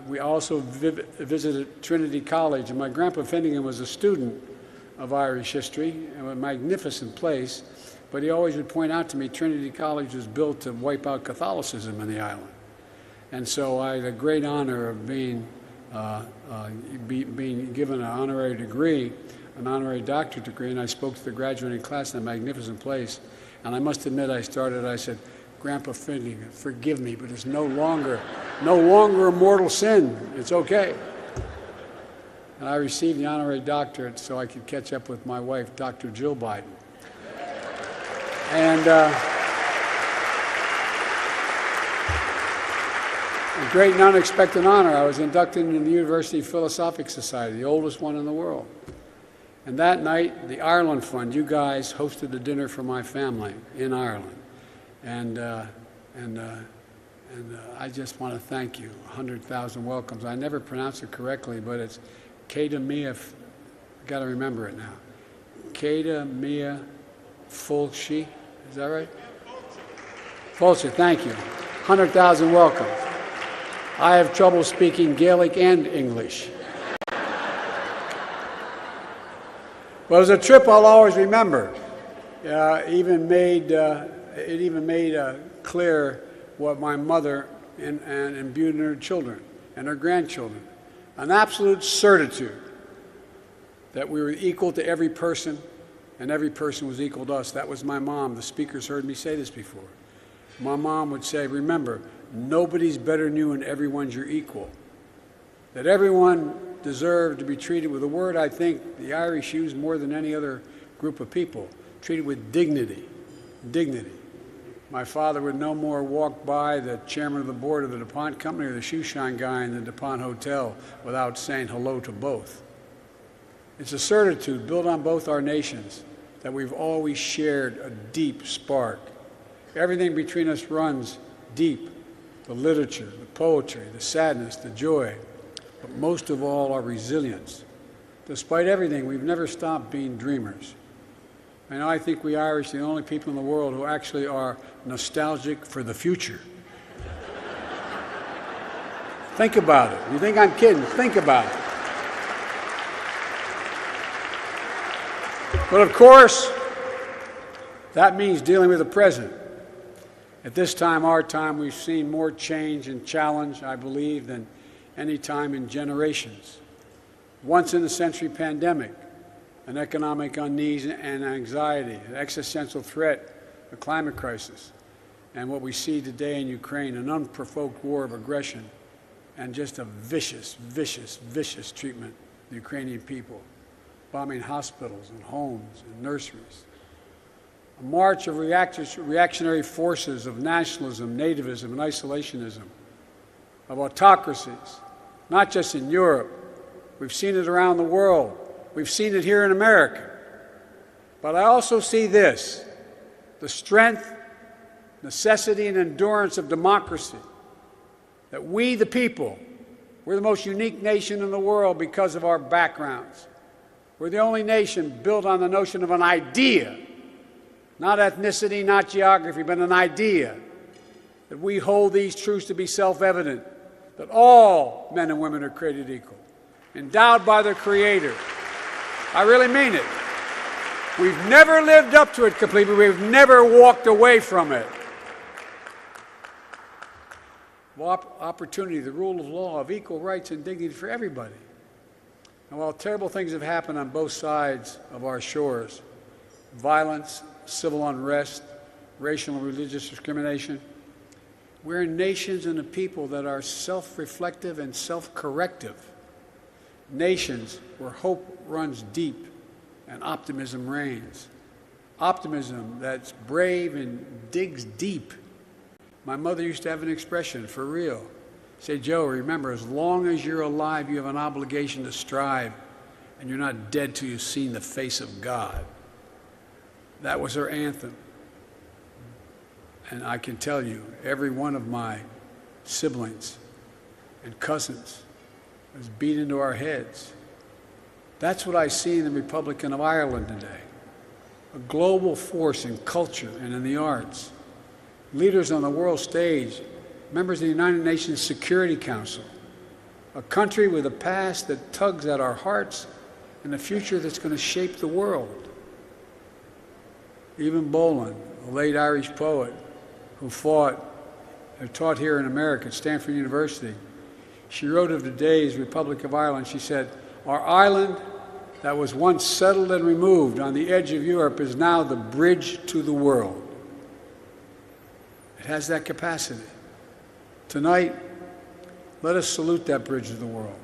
We also visited Trinity College, and my Grandpa Finnegan was a student of Irish history, a magnificent place, but he always would point out to me Trinity College was built to wipe out Catholicism in the island. And so I had a great honor of being given an honorary degree, an honorary doctorate degree, and I spoke to the graduating class in a magnificent place. And I must admit, I said, "Grandpa Finnegan, forgive me, but it's no longer a mortal sin. It's okay." And I received the honorary doctorate so I could catch up with my wife, Dr. Jill Biden. And a great and unexpected honor, I was inducted into the University Philosophic Society, the oldest one in the world. And that night, the Ireland Fund, you guys hosted a dinner for my family in Ireland. And I just want to thank you. 100,000 welcomes. I never pronounce it correctly, but it's Keda Mia, I got to remember it now. Keda Mia Fulci, is that right? Fulci, thank you. 100,000 welcomes. I have trouble speaking Gaelic and English. Well, it was a trip I'll always remember. It even made clear what my mother and imbued in her children and her grandchildren. An absolute certitude that we were equal to every person and every person was equal to us. That was my mom. The speakers heard me say this before. My mom would say, "Remember, nobody's better than you and everyone's your equal." that everyone deserved to be treated with a word I think the Irish use more than any other group of people, treated with dignity. Dignity. My father would no more walk by the chairman of the board of the DuPont company or the shoe shine guy in the DuPont hotel without saying hello to both. It's a certitude built on both our nations that we've always shared a deep spark. Everything between us runs deep. The literature, the poetry, the sadness, the joy, but most of all, our resilience. Despite everything, we've never stopped being dreamers. And I think we Irish are the only people in the world who actually are nostalgic for the future. Think about it. You think I'm kidding? Think about it. But of course, that means dealing with the present. At this time, our time, we've seen more change and challenge, I believe, than any time in generations. Once-in-a-century pandemic, an economic unease and anxiety, an existential threat, a climate crisis, and what we see today in Ukraine, an unprovoked war of aggression, and just a vicious, vicious, vicious treatment of the Ukrainian people, bombing hospitals and homes and nurseries. A march of reactionary forces of nationalism, nativism, and isolationism, of autocracies, not just in Europe. We've seen it around the world. We've seen it here in America. But I also see this, the strength, necessity, and endurance of democracy, that we, the people, we're the most unique nation in the world because of our backgrounds. We're the only nation built on the notion of an idea, not ethnicity, not geography, but an idea, that we hold these truths to be self-evident, that all men and women are created equal, endowed by their Creator. I really mean it. We've never lived up to it completely. We've never walked away from it. Opportunity, the rule of law, of equal rights and dignity for everybody. And while terrible things have happened on both sides of our shores, violence, civil unrest, racial and religious discrimination, we're nations and a people that are self-reflective and self-corrective. Nations where hope runs deep and optimism reigns. Optimism that's brave and digs deep. My mother used to have an expression, for real. Say, Joe, remember, as long as you're alive, you have an obligation to strive, and you're not dead till you've seen the face of God. That was her anthem. And I can tell you, every one of my siblings and cousins was beat into our heads. That's what I see in the Republic of Ireland today. A global force in culture and in the arts. Leaders on the world stage, members of the United Nations Security Council. A country with a past that tugs at our hearts and a future that's going to shape the world. Even Boland, a late Irish poet who taught here in America at Stanford University, she wrote of today's Republic of Ireland, she said, "Our island that was once settled and removed on the edge of Europe is now the bridge to the world." It has that capacity. Tonight, let us salute that bridge to the world.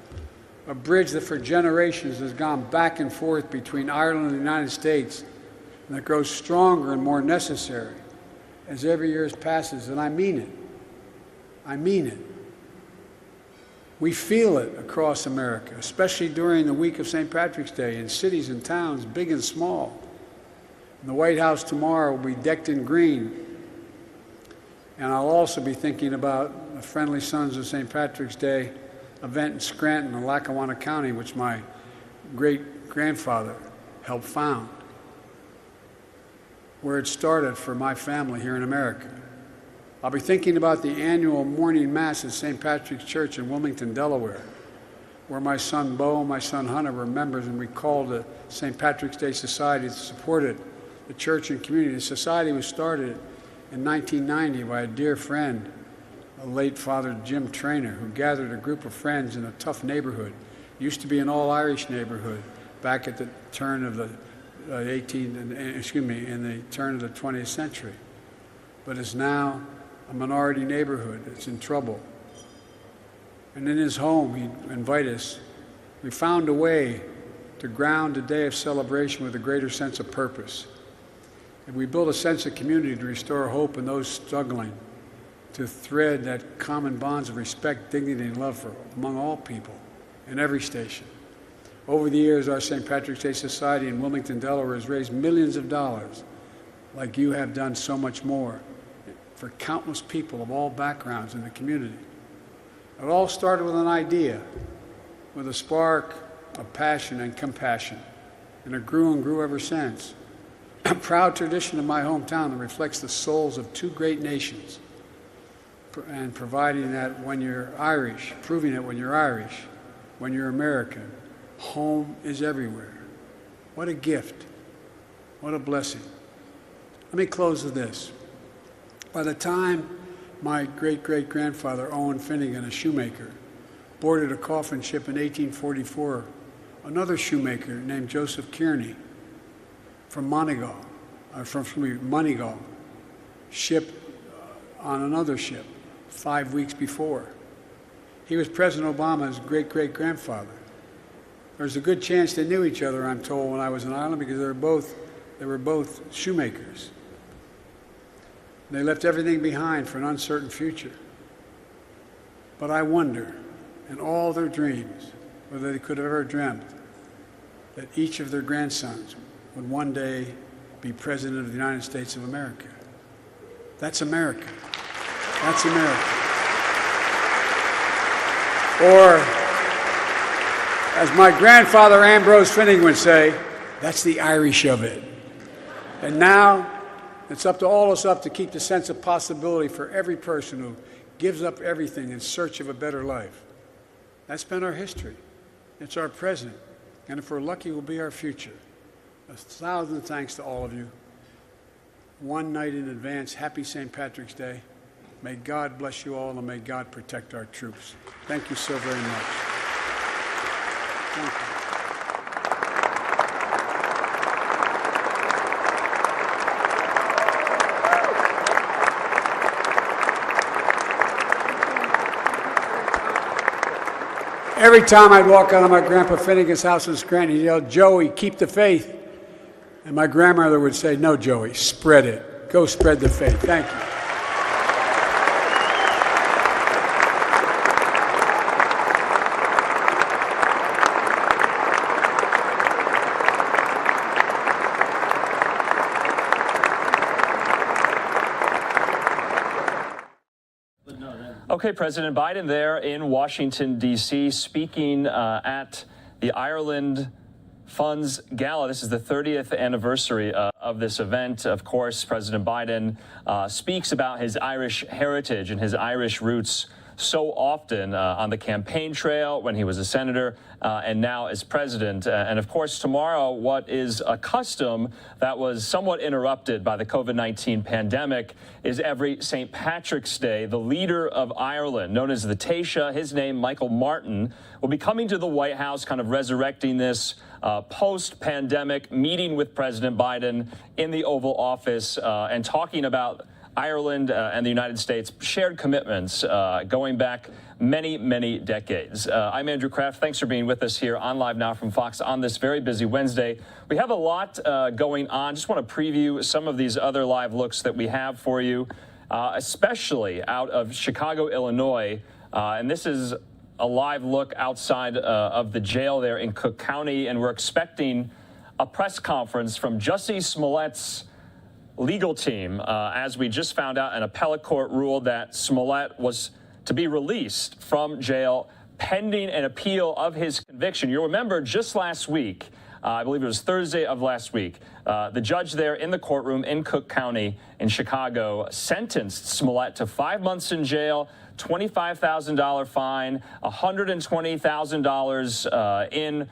A bridge that for generations has gone back and forth between Ireland and the United States, and that grows stronger and more necessary as every year passes, and I mean it. I mean it. We feel it across America, especially during the week of St. Patrick's Day in cities and towns, big and small. And the White House tomorrow will be decked in green. And I'll also be thinking about the Friendly Sons of St. Patrick's Day event in Scranton and Lackawanna County, which my great-grandfather helped found, where it started for my family here in America. I'll be thinking about the annual morning mass at St. Patrick's Church in Wilmington, Delaware, where my son Bo and my son Hunter were members, and we called the St. Patrick's Day Society that supported the church and community. The society was started in 1990 by a dear friend, a late Father Jim Traynor, who gathered a group of friends in a tough neighborhood. It used to be an all-Irish neighborhood back at the turn of the in the turn of the 20th century. But it's now a minority neighborhood that's in trouble. and in his home he'd invite us. We found a way to ground a day of celebration with a greater sense of purpose. And we built a sense of community to restore hope in those struggling, to thread that common bonds of respect, dignity, and love for among all people in every station. Over the years, our St. Patrick's Day Society in Wilmington, Delaware has raised millions of dollars, like you have done so much more, for countless people of all backgrounds in the community. It all started with an idea, with a spark of passion and compassion, and it grew and grew ever since. A proud tradition of my hometown that reflects the souls of two great nations, and providing that when you're Irish, proving that when you're Irish, when you're American, home is everywhere. What a gift. What a blessing. Let me close with this. By the time my great-great-grandfather, Owen Finnegan, a shoemaker, boarded a coffin ship in 1844, another shoemaker named Joseph Kearney from Monegal, shipped on another ship 5 weeks before. He was President Obama's great-great-grandfather. There's a good chance they knew each other, I'm told, when I was in Ireland, because they were both shoemakers. They left everything behind for an uncertain future. But I wonder, in all their dreams, whether they could have ever dreamt that each of their grandsons would one day be President of the United States of America. That's America. That's America. Or, as my grandfather Ambrose Finnegan would say, that's the Irish of it. And now, it's up to all of us to keep the sense of possibility for every person who gives up everything in search of a better life. That's been our history. It's our present. And if we're lucky, will be our future. 1,000 thanks to all of you. One night in advance, happy St. Patrick's Day. May God bless you all, and may God protect our troops. Thank you so very much. Thank you. Every time I'd walk out of my Grandpa Finnegan's house in Scranton, he'd yell, "Joey, keep the faith." And my grandmother would say, "No, Joey, spread it. Go spread the faith." Thank you. Okay, President Biden there in Washington, D.C., speaking at the Ireland Funds Gala. This is the 30th anniversary of this event. Of course, President Biden speaks about his Irish heritage and his Irish roots so often on the campaign trail, when he was a senator, and now as president. And of course, tomorrow, what is a custom that was somewhat interrupted by the COVID-19 pandemic is every St. Patrick's Day, the leader of Ireland, known as the Taoiseach, his name, Michael Martin, will be coming to the White House, kind of resurrecting this post-pandemic meeting with President Biden in the Oval Office and talking about Ireland and the United States' shared commitments going back many, many decades. I'm Andrew Kraft. Thanks for being with us here on Live Now from Fox on this very busy Wednesday. We have a lot going on. Just want to preview some of these other live looks that we have for you, especially out of Chicago, Illinois. And this is a live look outside of the jail there in Cook County, and we're expecting a press conference from Jussie Smollett's legal team, as we just found out an appellate court ruled that Smollett was to be released from jail pending an appeal of his conviction. You'll remember just last week, I believe it was Thursday of last week, the judge there in the courtroom in Cook County in Chicago sentenced Smollett to 5 months in jail, $25,000 fine, $120,000 in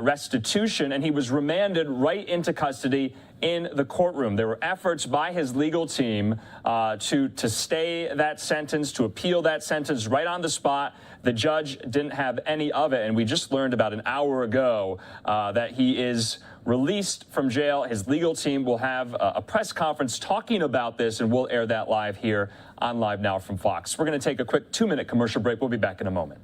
restitution, and he was remanded right into custody in the courtroom. There were efforts by his legal team to stay that sentence, to appeal that sentence right on the spot. The judge didn't have any of it, and we just learned about an hour ago that he is released from jail. His legal team will have a press conference talking about this, and we'll air that live here on Live Now from Fox. We're going to take a quick 2-minute commercial break. We'll be back in a moment.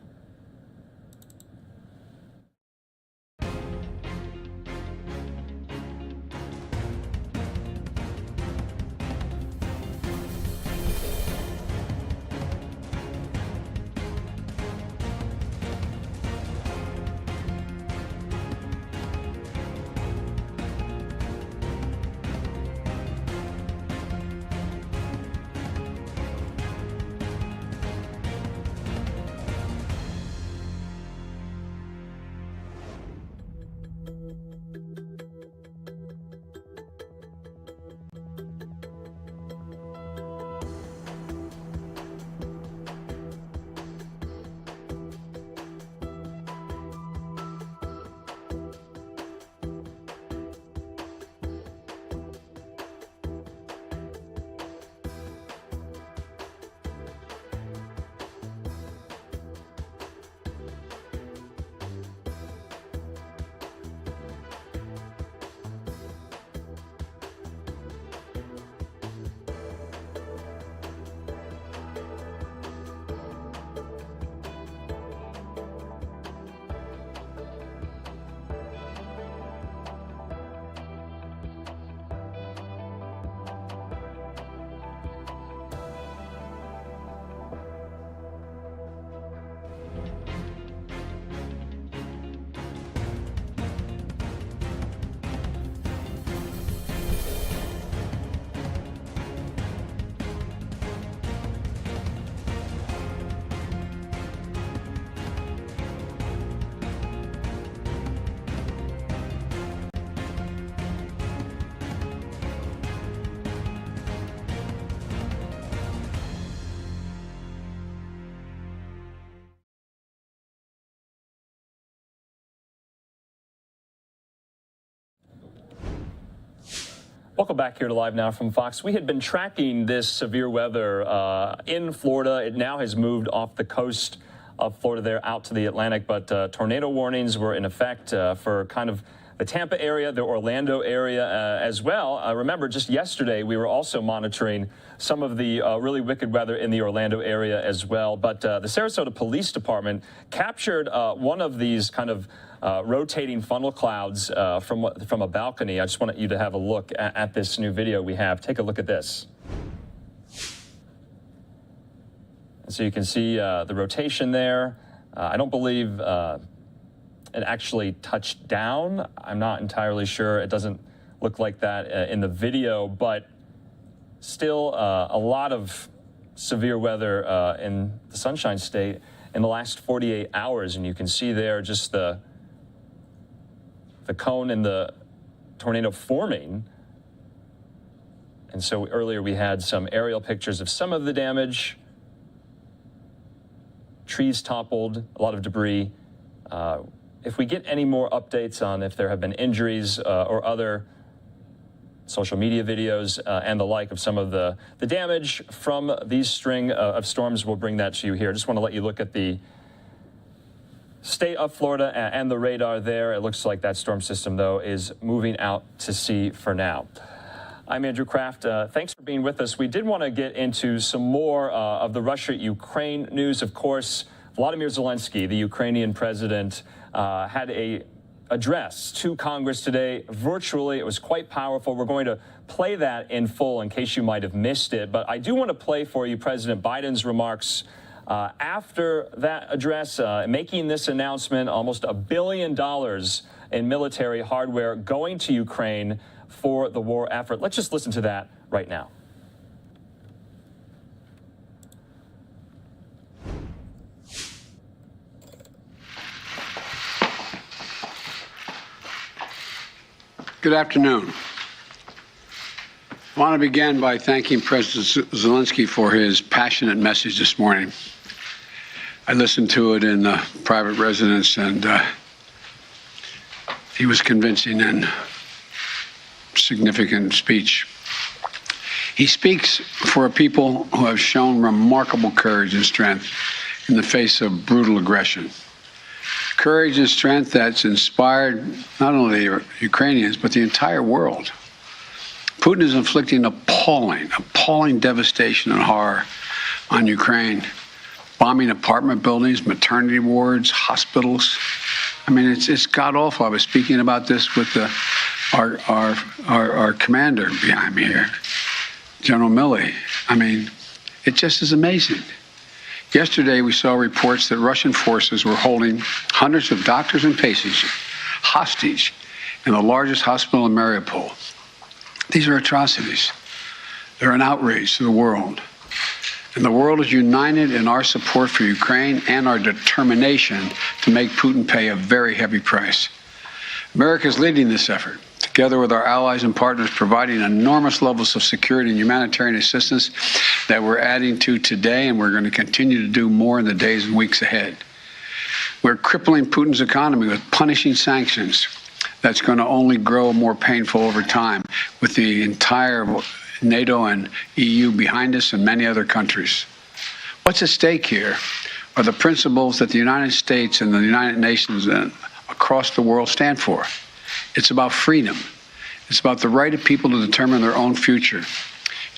Welcome back here to Live Now from Fox. We had been tracking this severe weather in Florida. It now has moved off the coast of Florida there out to the Atlantic, but tornado warnings were in effect for kind of the Tampa area, the Orlando area as well. Remember, just yesterday, we were also monitoring some of the really wicked weather in the Orlando area as well. But the Sarasota Police Department captured one of these kind of rotating funnel clouds from a balcony. I just want you to have a look at this new video we have. Take a look at this. And so you can see the rotation there. I don't believe it actually touched down. I'm not entirely sure. It doesn't look like that in the video, but still a lot of severe weather in the Sunshine State in the last 48 hours. And you can see there just the cone and the tornado forming. And so earlier we had some aerial pictures of some of the damage. Trees toppled, a lot of debris. If we get any more updates on if there have been injuries or other social media videos and the like of some of the damage from these string of storms, we'll bring that to you here. Just want to let you look at the state of Florida and the radar there. It looks like that storm system, though, is moving out to sea for now. I'm Andrew Kraft. Thanks for being with us. We did want to get into some more of the Russia-Ukraine news. Of course, Volodymyr Zielinski, the Ukrainian president, had a address to Congress today virtually. It was quite powerful. We're going to play that in full in case you might have missed it. But I do want to play for you President Biden's remarks after that address, making this announcement, almost $1 billion in military hardware going to Ukraine for the war effort. Let's just listen to that right now. Good afternoon. I want to begin by thanking President Zielinski for his passionate message this morning. I listened to it in the private residence, and he was convincing and significant speech. He speaks for a people who have shown remarkable courage and strength in the face of brutal aggression. Courage and strength that's inspired not only the Ukrainians, but the entire world. Putin is inflicting appalling devastation and horror on Ukraine, bombing apartment buildings, maternity wards, hospitals. I mean, it's god-awful. I was speaking about this with our commander behind me here, General Milley. I mean, it just is amazing. Yesterday, we saw reports that Russian forces were holding hundreds of doctors and patients hostage in the largest hospital in Mariupol. These are atrocities. They're an outrage to the world. And the world is united in our support for Ukraine and our determination to make Putin pay a very heavy price. America is leading this effort, together with our allies and partners, providing enormous levels of security and humanitarian assistance that we're adding to today, and we're going to continue to do more in the days and weeks ahead. We're crippling Putin's economy with punishing sanctions that's going to only grow more painful over time, with the entire NATO and EU behind us and many other countries. What's at stake here are the principles that the United States and the United Nations and across the world stand for. It's about freedom. It's about the right of people to determine their own future.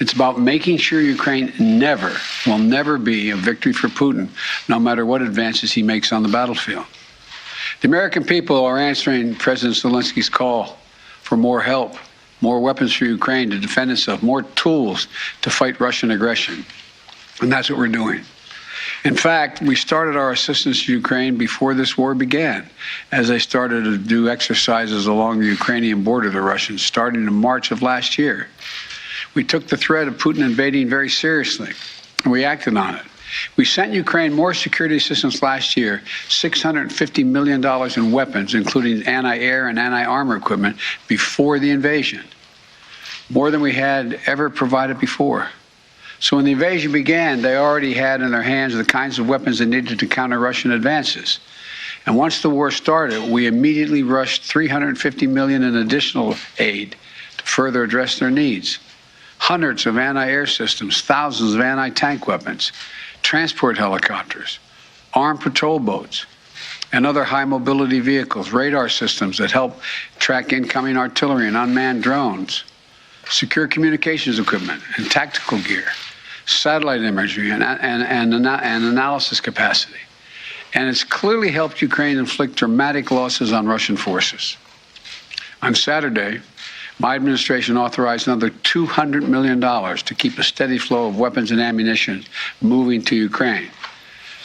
It's about making sure Ukraine will never be a victory for Putin, no matter what advances he makes on the battlefield. The American people are answering President Zelensky's call for more help, more weapons for Ukraine to defend itself, more tools to fight Russian aggression. And that's what we're doing. In fact, we started our assistance to Ukraine before this war began, as they started to do exercises along the Ukrainian border, the Russians, starting in March of last year. We took the threat of Putin invading very seriously, and we acted on it. We sent Ukraine more security assistance last year, $650 million in weapons, including anti-air and anti-armor equipment, before the invasion, more than we had ever provided before. So when the invasion began, they already had in their hands the kinds of weapons they needed to counter Russian advances. And once the war started, we immediately rushed $350 million in additional aid to further address their needs. Hundreds of anti-air systems, thousands of anti-tank weapons, transport helicopters, armed patrol boats, and other high-mobility vehicles, radar systems that help track incoming artillery and unmanned drones, secure communications equipment and tactical gear, satellite imagery and analysis capacity. And it's clearly helped Ukraine inflict dramatic losses on Russian forces. On Saturday, my administration authorized another $200 million to keep a steady flow of weapons and ammunition moving to Ukraine.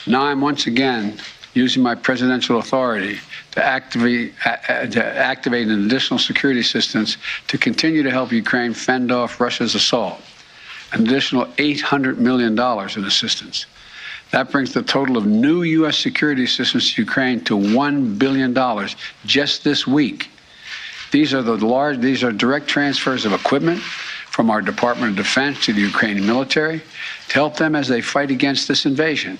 Now I'm once again using my presidential authority to activate an additional security assistance to continue to help Ukraine fend off Russia's assault, an additional $800 million in assistance. That brings the total of new U.S. security assistance to Ukraine to $1 billion just this week. These are direct transfers of equipment from our Department of Defense to the Ukrainian military to help them as they fight against this invasion.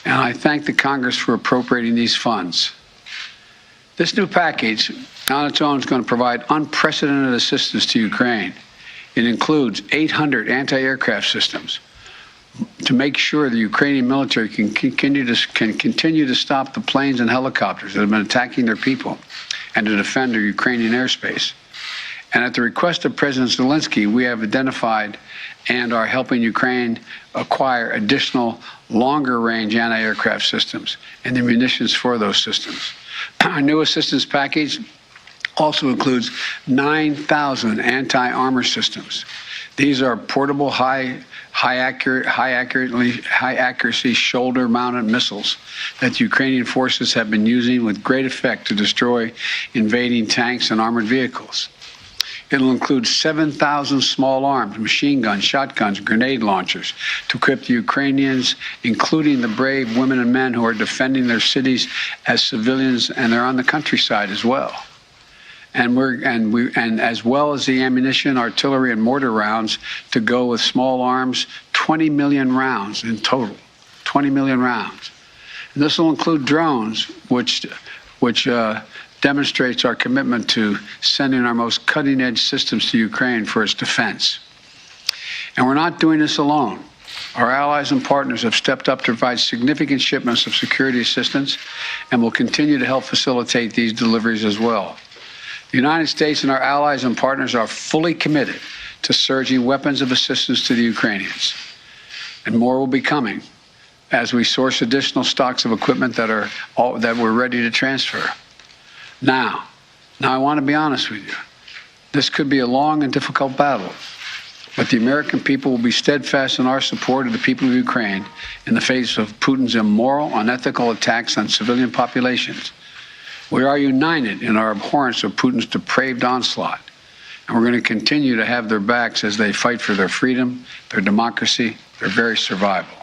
And I thank the Congress for appropriating these funds. This new package on its own is going to provide unprecedented assistance to Ukraine. It includes 800 anti-aircraft systems to make sure the Ukrainian military can continue to stop the planes and helicopters that have been attacking their people and to defend their Ukrainian airspace. And at the request of President Zielinski, we have identified and are helping Ukraine acquire additional longer-range anti-aircraft systems and the munitions for those systems. Our new assistance package also includes 9,000 anti-armor systems. These are portable, high accuracy shoulder-mounted missiles that Ukrainian forces have been using with great effect to destroy invading tanks and armored vehicles. It'll include 7,000 small arms, machine guns, shotguns, grenade launchers to equip the Ukrainians, including the brave women and men who are defending their cities as civilians, and they're on the countryside as well. And as well as the ammunition, artillery, and mortar rounds to go with small arms, 20 million rounds in total, 20 million rounds. And this will include drones, which demonstrates our commitment to sending our most cutting-edge systems to Ukraine for its defense. And we're not doing this alone. Our allies and partners have stepped up to provide significant shipments of security assistance and will continue to help facilitate these deliveries as well. The United States and our allies and partners are fully committed to surging weapons of assistance to the Ukrainians. And more will be coming as we source additional stocks of equipment that we're ready to transfer. Now I want to be honest with you. This could be a long and difficult battle, but the American people will be steadfast in our support of the people of Ukraine in the face of Putin's immoral, unethical attacks on civilian populations. We are united in our abhorrence of Putin's depraved onslaught, and we're going to continue to have their backs as they fight for their freedom, their democracy, their very survival.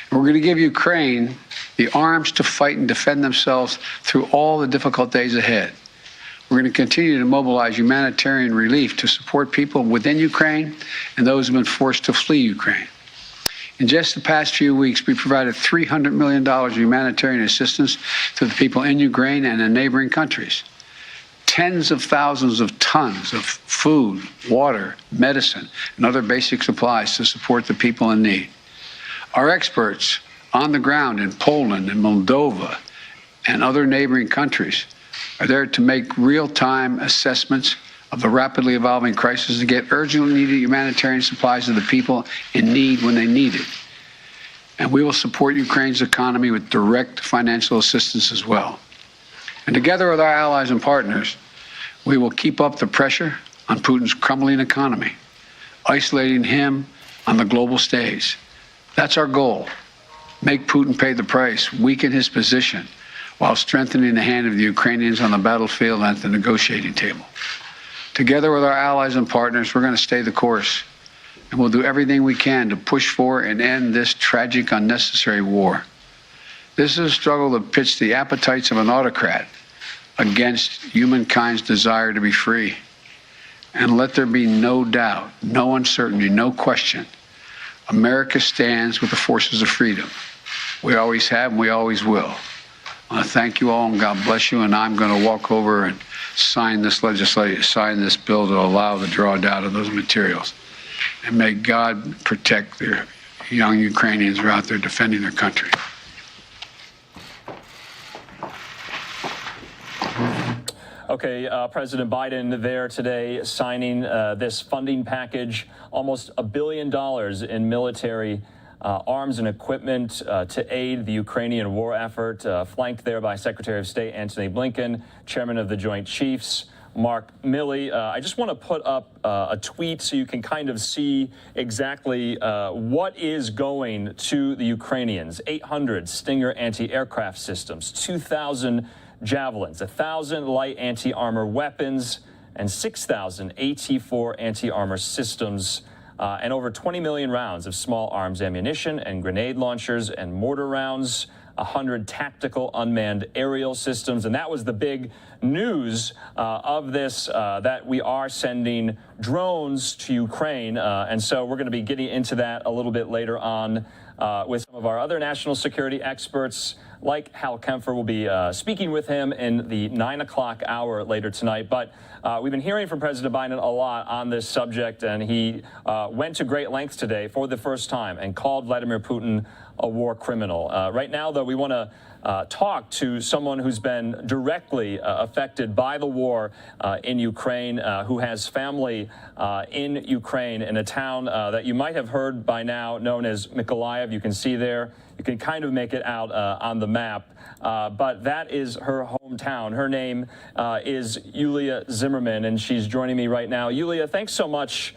And we're going to give Ukraine the arms to fight and defend themselves through all the difficult days ahead. We're going to continue to mobilize humanitarian relief to support people within Ukraine and those who have been forced to flee Ukraine. In just the past few weeks, we provided $300 million of humanitarian assistance to the people in Ukraine and in neighboring countries. Tens of thousands of tons of food, water, medicine, and other basic supplies to support the people in need. Our experts on the ground in Poland and Moldova and other neighboring countries are there to make real-time assessments of the rapidly evolving crisis to get urgently needed humanitarian supplies to the people in need when they need it. And we will support Ukraine's economy with direct financial assistance as well. And together with our allies and partners, we will keep up the pressure on Putin's crumbling economy, isolating him on the global stage. That's our goal. Make Putin pay the price, weaken his position, while strengthening the hand of the Ukrainians on the battlefield and at the negotiating table. Together with our allies and partners, we're going to stay the course, and we'll do everything we can to push for and end this tragic, unnecessary war. This is a struggle that pits the appetites of an autocrat against humankind's desire to be free. And let there be no doubt, no uncertainty, no question. America stands with the forces of freedom. We always have and we always will. I want to thank you all and God bless you. And I'm going to walk over and sign this bill to allow the drawdown of those materials. And may God protect their young Ukrainians who are out there defending their country. Okay, President Biden there today signing this funding package, almost $1 billion in military arms and equipment to aid the Ukrainian war effort, flanked there by Secretary of State Antony Blinken, Chairman of the Joint Chiefs, Mark Milley. I just want to put up a tweet so you can kind of see exactly what is going to the Ukrainians. 800 Stinger anti-aircraft systems, 2,000 Javelins, 1,000 light anti-armor weapons, and 6,000 AT-4 anti-armor systems, and over 20 million rounds of small arms ammunition and grenade launchers and mortar rounds, 100 tactical unmanned aerial systems. And that was the big news of this, that we are sending drones to Ukraine. And so we're going to be getting into that a little bit later on with some of our other national security experts, like Hal Kempfer. Will be speaking with him in the 9 o'clock hour later tonight. But we've been hearing from President Biden a lot on this subject, and he went to great lengths today for the first time and called Vladimir Putin a war criminal. Right now, though, we want to talk to someone who's been directly affected by the war in Ukraine, who has family in Ukraine, in a town that you might have heard by now known as Mykolaiv. You can see there. You can kind of make it out on the map, but that is her hometown. Her name is Yulia Zimmerman, and she's joining me right now. Yulia, thanks so much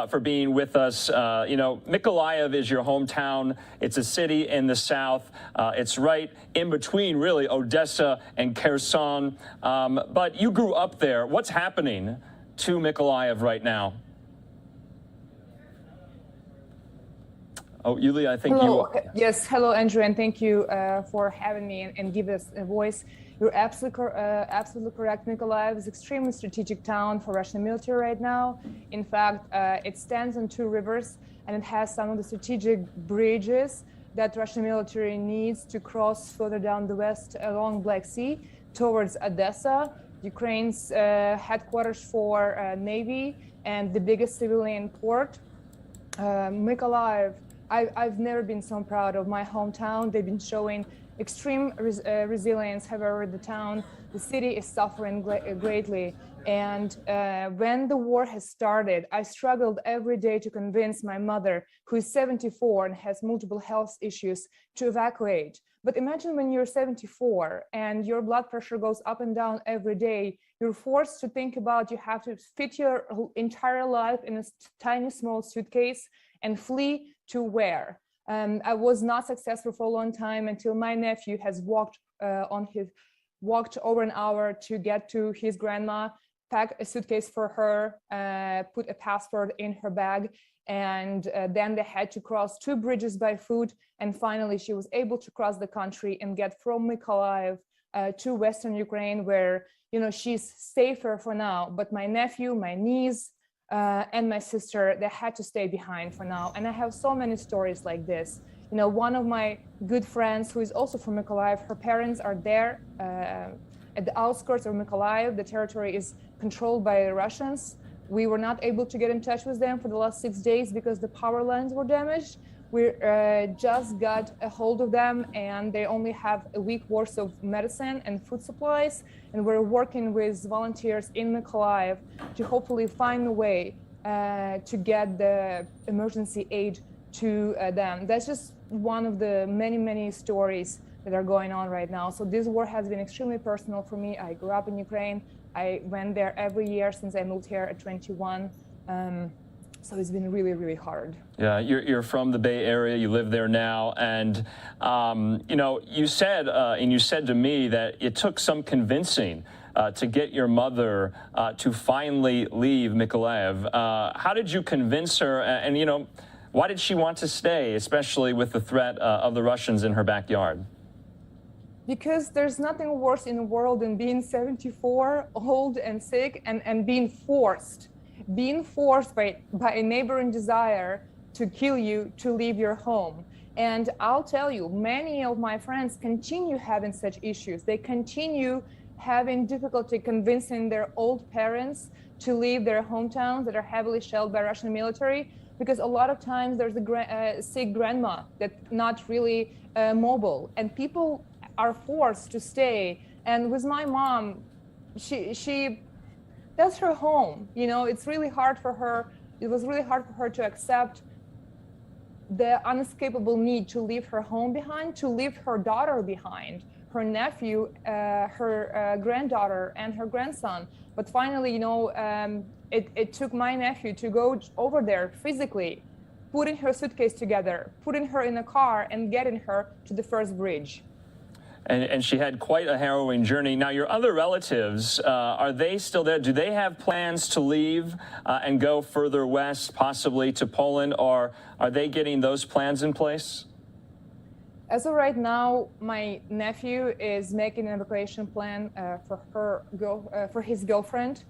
for being with us. You know, Mykolaiv is your hometown. It's a city in the south. It's right in between, really, Odessa and Kherson. But you grew up there. What's happening to Mykolaiv right now? Oh, Yulia, I think hello. Yes, hello, Andrew, and thank you for having me and give us a voice. You're absolutely correct. Mykolaiv is an extremely strategic town for Russian military right now. In fact, it stands on two rivers, and it has some of the strategic bridges that Russian military needs to cross further down the west along Black Sea towards Odessa, Ukraine's headquarters for Navy and the biggest civilian port. Mykolaiv, I've never been so proud of my hometown. They've been showing extreme resilience. However, the city is suffering greatly. And when the war has started, I struggled every day to convince my mother, who is 74 and has multiple health issues, to evacuate. But imagine when you're 74 and your blood pressure goes up and down every day, you're forced to think about you have to fit your entire life in a tiny small suitcase and flee to where? I was not successful for a long time until my nephew has walked over an hour to get to his grandma, pack a suitcase for her, put a passport in her bag, and then they had to cross two bridges by foot, and finally she was able to cross the country and get from Mykolaiv to Western Ukraine, where she's safer for now. But my nephew, my niece, and my sister, they had to stay behind for now. And I have so many stories like this. One of my good friends, who is also from Mykolaiv, her parents are there at the outskirts of Mykolaiv. The territory is controlled by the Russians. We were not able to get in touch with them for the last 6 days because the power lines were damaged. We just got a hold of them, and they only have a week worth of medicine and food supplies. And we're working with volunteers in Mykolaiv to hopefully find a way to get the emergency aid to them. That's just one of the many, many stories that are going on right now. So this war has been extremely personal for me. I grew up in Ukraine. I went there every year since I moved here at 21. So it's been really, really hard. Yeah, you're from the Bay Area. You live there now, and you said to me that it took some convincing to get your mother to finally leave Mykolaiv. How did you convince her? And why did she want to stay, especially with the threat of the Russians in her backyard? Because there's nothing worse in the world than being 74, old and sick, and being forced by a neighboring desire to kill you to leave your home. And I'll tell you, many of my friends continue having such issues. They continue having difficulty convincing their old parents to leave their hometowns that are heavily shelled by Russian military, because a lot of times there's a sick grandma that's not really mobile, and people are forced to stay. And with my mom, she that's her home. You know, it's really hard for her. It was really hard for her to accept the unescapable need to leave her home behind, to leave her daughter behind, her nephew, her granddaughter, and her grandson. But finally, you know, it took my nephew to go over there physically, putting her suitcase together, putting her in a car, and getting her to the first bridge. And she had quite a harrowing journey. Now, your other relatives, are they still there? Do they have plans to leave and go further west, possibly to Poland, or are they getting those plans in place? As of right now, my nephew is making an evacuation plan for his girlfriend.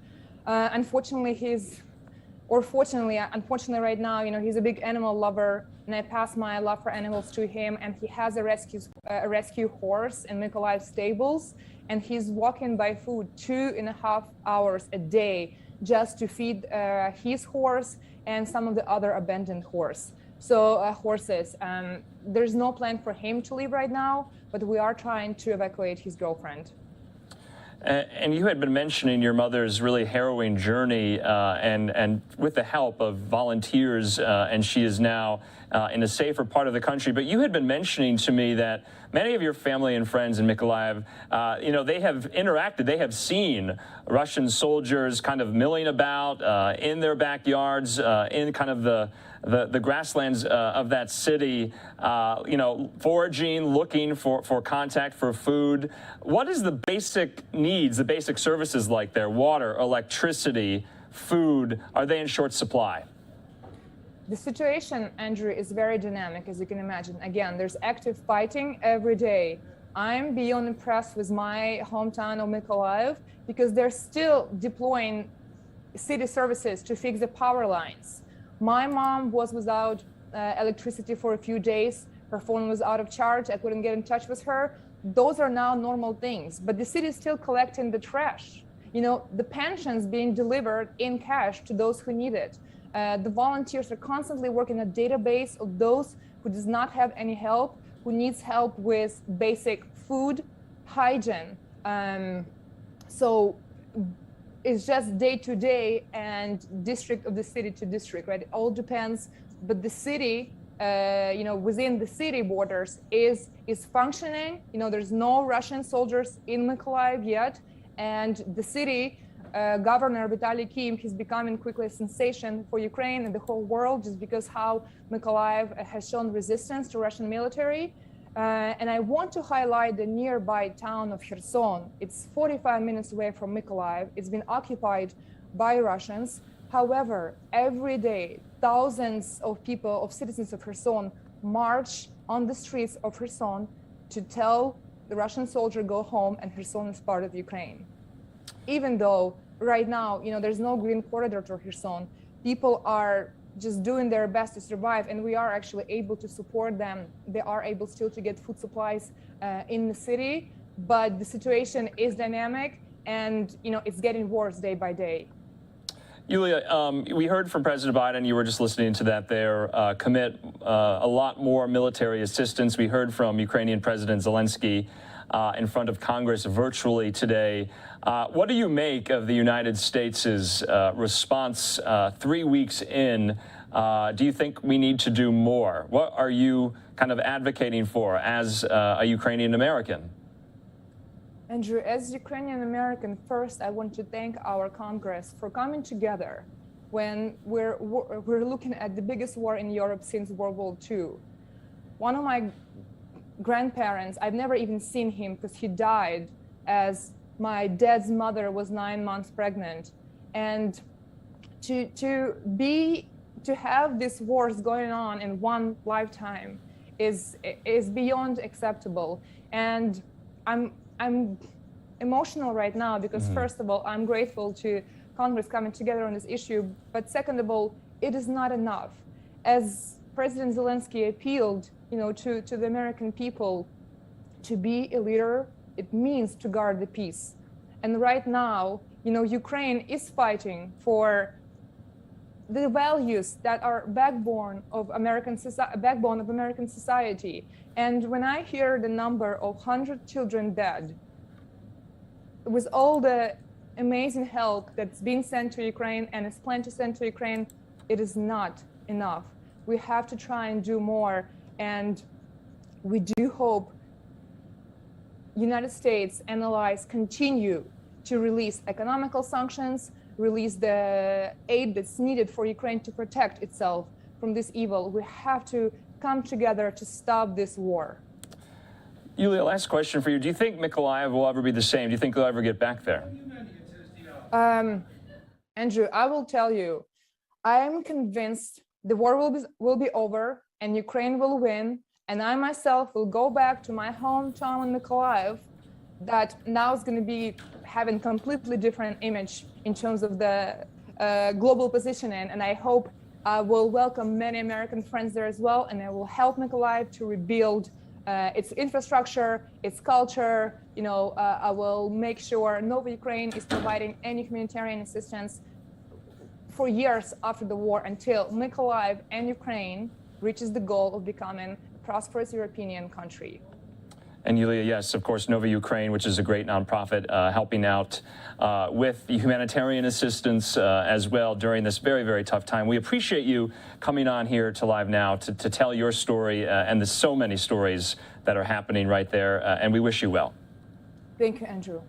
Unfortunately, unfortunately right now, you know, he's a big animal lover, and I pass my love for animals to him, and he has a rescue horse in Mykolaiv stables, and he's walking by food 2.5 hours a day just to feed his horse and some of the other abandoned horses. There's no plan for him to leave right now, but we are trying to evacuate his girlfriend. And you had been mentioning your mother's really harrowing journey, and with the help of volunteers, and she is now in a safer part of the country. But you had been mentioning to me that many of your family and friends in Mykolaiv, you know, they have interacted, they have seen Russian soldiers kind of milling about in their backyards, in kind of the grasslands of that city, you know, foraging, looking for contact, for food. What is the basic needs, the basic services like there? Water, electricity, food, are they in short supply? The situation, Andrew, is very dynamic, as you can imagine. Again, there's active fighting every day. I'm beyond impressed with my hometown of Mykolaiv, because they're still deploying city services to fix the power lines. My mom was without electricity for a few days. Her phone was out of charge. I couldn't get in touch with her. Those are now normal things, but the city is still collecting the trash. You know, the pensions being delivered in cash to those who need it. The volunteers are constantly working a database of those who does not have any help, who needs help with basic food, hygiene. So it's just day to day and district of the city to district, right? It all depends, but the city, you know, within the city borders is functioning. You know, there's no Russian soldiers in Mykolaiv yet, and the city Governor Vitaly Kim is becoming quickly a sensation for Ukraine and the whole world, just because how Mykolaiv has shown resistance to Russian military. And I want to highlight the nearby town of Kherson. It's 45 minutes away from Mykolaiv. It's been occupied by Russians. However, every day, thousands of people, of citizens of Kherson, march on the streets of Kherson to tell the Russian soldier go home and Kherson is part of Ukraine. Even though right now, you know, there's no green corridor to Kherson, people are just doing their best to survive, and we are actually able to support them. They are able still to get food supplies in the city, but the situation is dynamic, and you know, it's getting worse day by day. Yulia, we heard from President Biden, you were just listening to that there, commit a lot more military assistance. We heard from Ukrainian President Zielinski in front of Congress virtually today. What do you make of the United States' response 3 weeks in? Do you think we need to do more? What are you kind of advocating for as a Ukrainian American? Andrew, as Ukrainian American, first I want to thank our Congress for coming together when we're looking at the biggest war in Europe since World War II. One of my grandparents, I've never even seen him because he died as my dad's mother was 9 months pregnant. And to have these wars going on in one lifetime is beyond acceptable. And I'm emotional right now because first of all, I'm grateful to Congress coming together on this issue, but second of all, it is not enough. as President Zielinski appealed, to the American people, to be a leader, it means to guard the peace. And right now, Ukraine is fighting for the values that are backbone of American society. And when I hear the number of 100 children dead, with all the amazing help that's been sent to Ukraine and is planned to send to Ukraine, it is not enough. We have to try and do more. And we do hope United States and allies continue to release economical sanctions, release the aid that's needed for Ukraine to protect itself from this evil. We have to come together to stop this war. Yulia, last question for you. Do you think Mykolaiv will ever be the same? Do you think they'll ever get back there? Andrew, I will tell you, I am convinced the war will be over and Ukraine will win. And I myself will go back to my hometown in Mykolaiv that now is going to be having completely different image in terms of the global positioning. And I hope I will welcome many American friends there as well. And I will help Mykolaiv to rebuild its infrastructure, its culture. I will make sure Nova Ukraine is providing any humanitarian assistance for years after the war until Mykolaiv and Ukraine reaches the goal of becoming a prosperous European country. And Yulia, yes, of course, Nova Ukraine, which is a great nonprofit helping out with humanitarian assistance as well during this very, very tough time. We appreciate you coming on here to LiveNOW to tell your story, and there's so many stories that are happening right there, and we wish you well. Thank you, Andrew.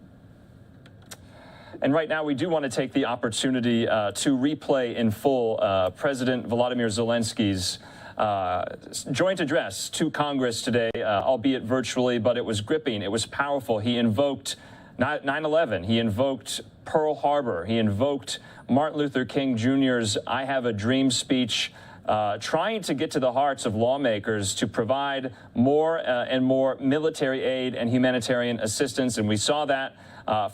And right now, we do want to take the opportunity to replay in full President Volodymyr Zielinski's joint address to Congress today, albeit virtually, but it was gripping. It was powerful. He invoked 9/11. He invoked Pearl Harbor. He invoked Martin Luther King Jr.'s I Have a Dream speech, trying to get to the hearts of lawmakers to provide more and more military aid and humanitarian assistance. And we saw that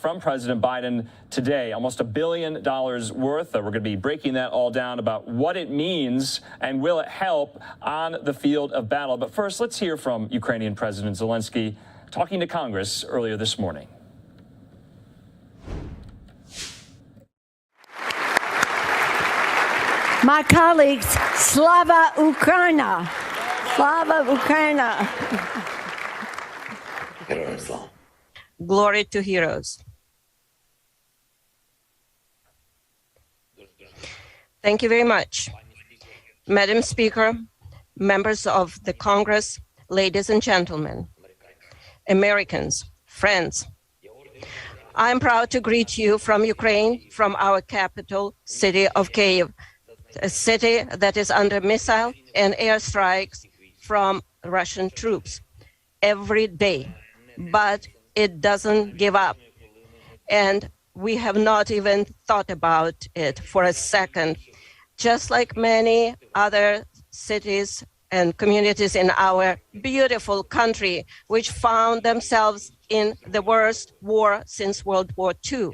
from President Biden today, almost $1 billion worth. We're going to be breaking that all down about what it means and will it help on the field of battle. But first, let's hear from Ukrainian President Zielinski talking to Congress earlier this morning. My colleagues, Slava Ukraina! Slava Ukraina! Glory to heroes. Thank you very much. Madam Speaker, members of the Congress, ladies and gentlemen, Americans, friends, I'm proud to greet you from Ukraine, from our capital city of Kyiv, a city that is under missile and airstrikes from Russian troops every day. But it doesn't give up. And we have not even thought about it for a second. Just like many other cities and communities in our beautiful country, which found themselves in the worst war since World War II.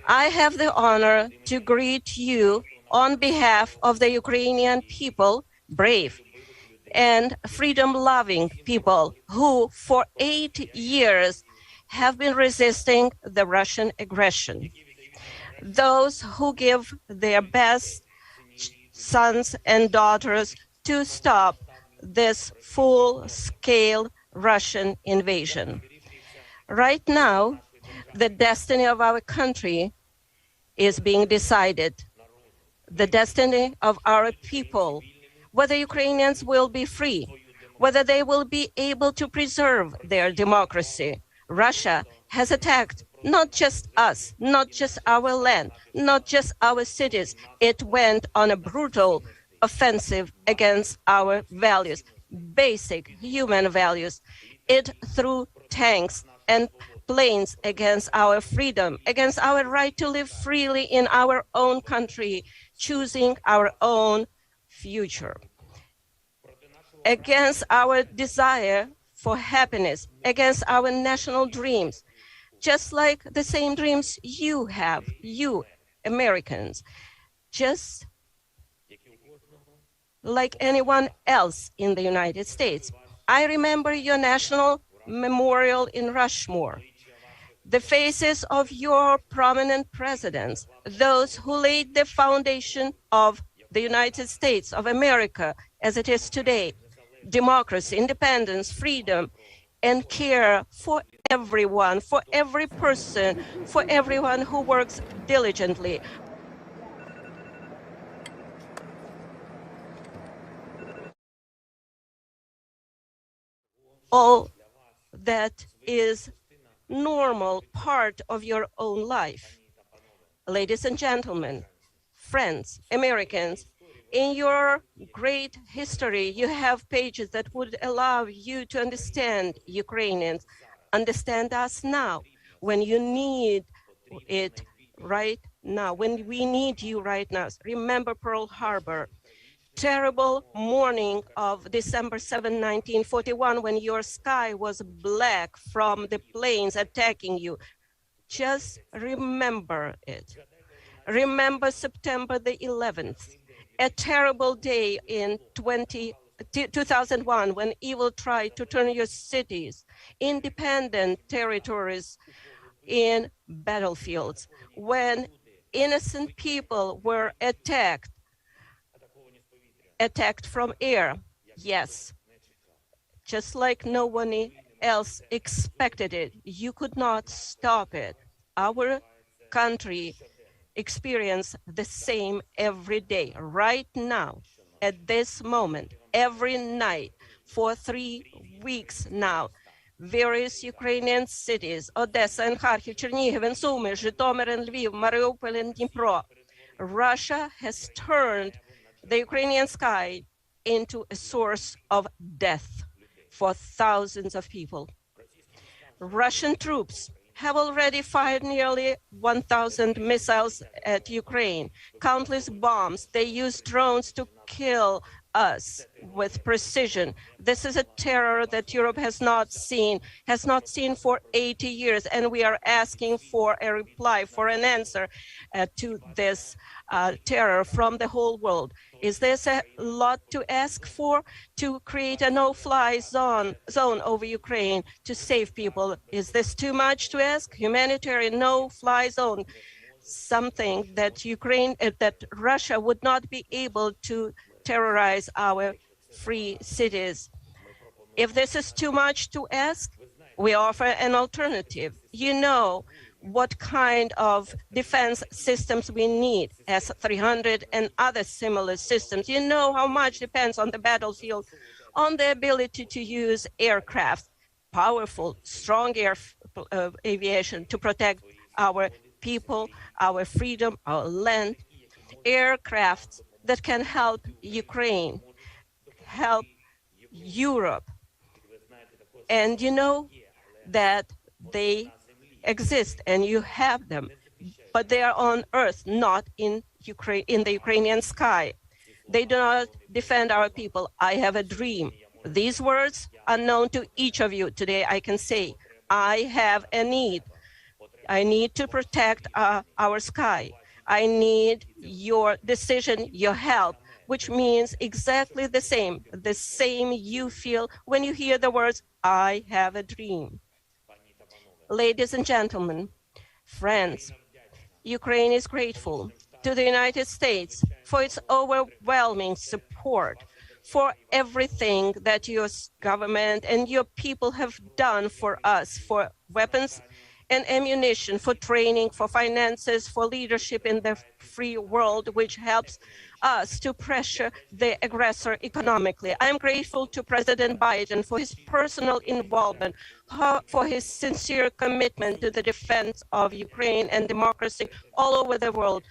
I have the honor to greet you on behalf of the Ukrainian people, brave and freedom-loving people who for 8 years have been resisting the Russian aggression. Those who give their best sons and daughters to stop this full-scale Russian invasion. Right now, the destiny of our country is being decided. The destiny of our people, whether Ukrainians will be free, whether they will be able to preserve their democracy. Russia has attacked not just us, not just our land, not just our cities. It went on a brutal offensive against our values, basic human values. It threw tanks and planes against our freedom, against our right to live freely in our own country, choosing our own future, against our desire for happiness, against our national dreams, just like the same dreams you have, you Americans, just like anyone else in the United States. I remember your national memorial in Rushmore, the faces of your prominent presidents, those who laid the foundation of the United States of America as it is today, democracy, independence, freedom, and care for everyone, for every person, for everyone who works diligently. All that is normal part of your own life. Ladies and gentlemen, friends, Americans, in your great history, you have pages that would allow you to understand Ukrainians, understand us now, when you need it right now, when we need you right now. Remember Pearl Harbor, terrible morning of December 7, 1941, when your sky was black from the planes attacking you. Just remember it. Remember September the 11th, a terrible day in 2001 when evil tried to turn your cities, independent territories, in battlefields, when innocent people were attacked from air. Yes, just like no one else expected it. You could not stop it. Our country experience the same every day, right now, at this moment, every night, for 3 weeks now. Various Ukrainian cities, Odessa and Kharkiv, Chernihiv and Sumy, Zhytomyr and Lviv, Mariupol and Dnipro. Russia has turned the Ukrainian sky into a source of death for thousands of people. Russian troops have already fired nearly 1,000 missiles at Ukraine, countless bombs. They use drones to kill us with precision. This is a terror that Europe has not seen for 80 years, and we are asking for a reply, for an answer to this terror from the whole world. Is this a lot to ask for, to create a no-fly zone over Ukraine to save people? Is this too much to ask? Humanitarian no-fly zone, something that Russia would not be able to terrorize our free cities. If this is too much to ask, we offer an alternative. You know what kind of defense systems we need, S-300 and other similar systems. You know how much depends on the battlefield, on the ability to use aircraft, powerful, strong air aviation to protect our people, our freedom, our land, aircraft that can help Ukraine, help Europe. And you know that they exist and you have them, but they are on earth, not in Ukraine, in the Ukrainian sky. They do not defend our people. I have a dream. These words are known to each of you. Today I can say, I have a need. I need to protect our sky. I need your decision, your help, which means exactly the same you feel when you hear the words, I have a dream. Ladies and gentlemen, friends, Ukraine is grateful to the United States for its overwhelming support, for everything that your government and your people have done for us, for weapons and ammunition, for training, for finances, for leadership in the free world, which helps us to pressure the aggressor economically. I am grateful to President Biden for his personal involvement, for his sincere commitment to the defense of Ukraine and democracy all over the world.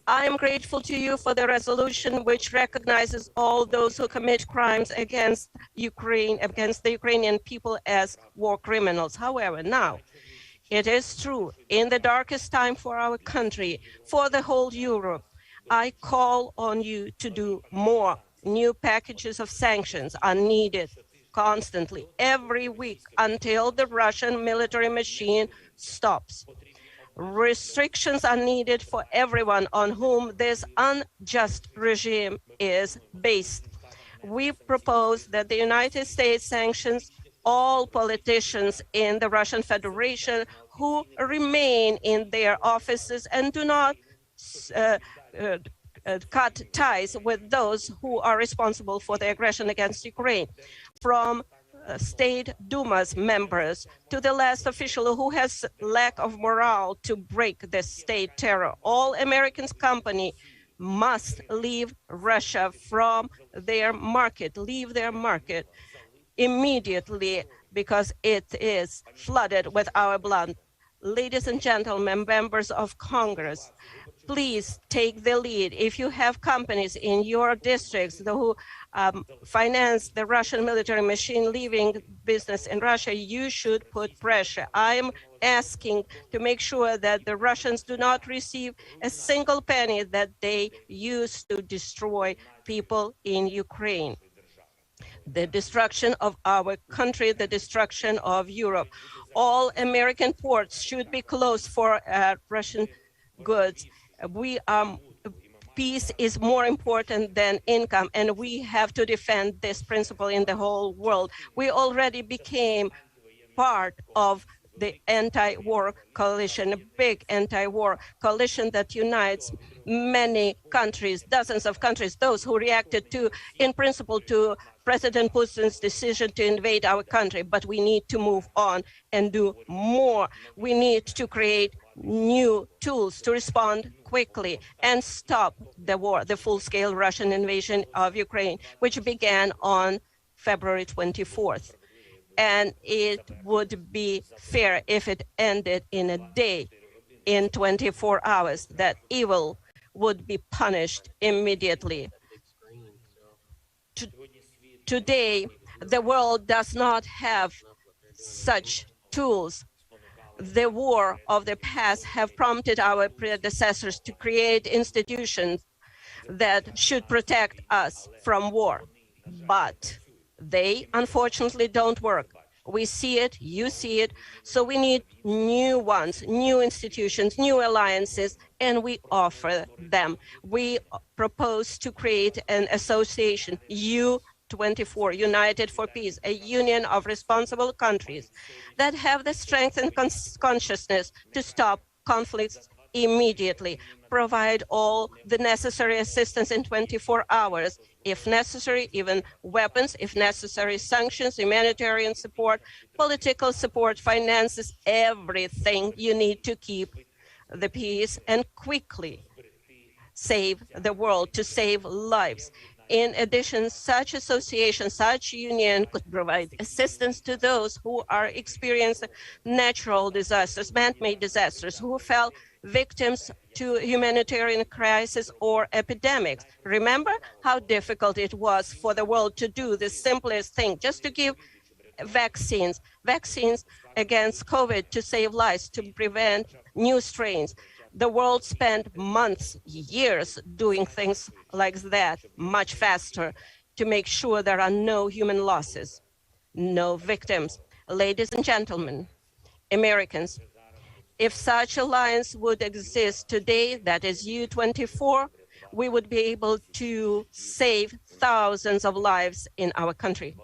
I am grateful to you for the resolution which recognizes all those who commit crimes against Ukraine, against the Ukrainian people as war criminals. However, now, it is true, in the darkest time for our country, for the whole Europe, I call on you to do more. New packages of sanctions are needed constantly, every week, until the Russian military machine stops. Restrictions are needed for everyone on whom this unjust regime is based. We propose that the United States sanctions all politicians in the Russian Federation who remain in their offices and do not cut ties with those who are responsible for the aggression against Ukraine. From State Duma's members to the last official who has lack of morale to break the state terror. All American companies must leave Russia from their market, leave their market immediately because it is flooded with our blood. Ladies and gentlemen, members of Congress, please take the lead. If you have companies in your districts who finance the Russian military machine leaving business in Russia, you should put pressure. I am asking to make sure that the Russians do not receive a single penny that they use to destroy people in Ukraine. The destruction of our country, the destruction of Europe. All American ports should be closed for Russian goods. Peace is more important than income, and we have to defend this principle in the whole world. We already became part of the anti-war coalition, a big anti-war coalition that unites many countries, dozens of countries, those who reacted to, in principle, to President Putin's decision to invade our country. But we need to move on and do more. We need to create new tools to respond quickly and stop the war, the full-scale Russian invasion of Ukraine, which began on February 24th. And it would be fair if it ended in a day, in 24 hours, that evil would be punished immediately. Today, the world does not have such tools. The war of the past have prompted our predecessors to create institutions that should protect us from war. But they, unfortunately, don't work. We see it, you see it, so we need new ones, new institutions, new alliances, and we offer them. We propose to create an association, U24, United for Peace, a union of responsible countries that have the strength and consciousness to stop conflicts immediately, provide all the necessary assistance in 24 hours, if necessary, even weapons, if necessary, sanctions, humanitarian support, political support, finances, everything you need to keep the peace and quickly save the world, to save lives. In addition, such association, such union could provide assistance to those who are experiencing natural disasters, man-made disasters, who fell victims to humanitarian crisis or epidemics. Remember how difficult it was for the world to do the simplest thing, just to give vaccines against COVID to save lives, to prevent new strains. The world spent months, years doing things like that, much faster, to make sure there are no human losses, no victims. Ladies and gentlemen, Americans, if such alliance would exist today, that is U24, we would be able to save thousands of lives in our country.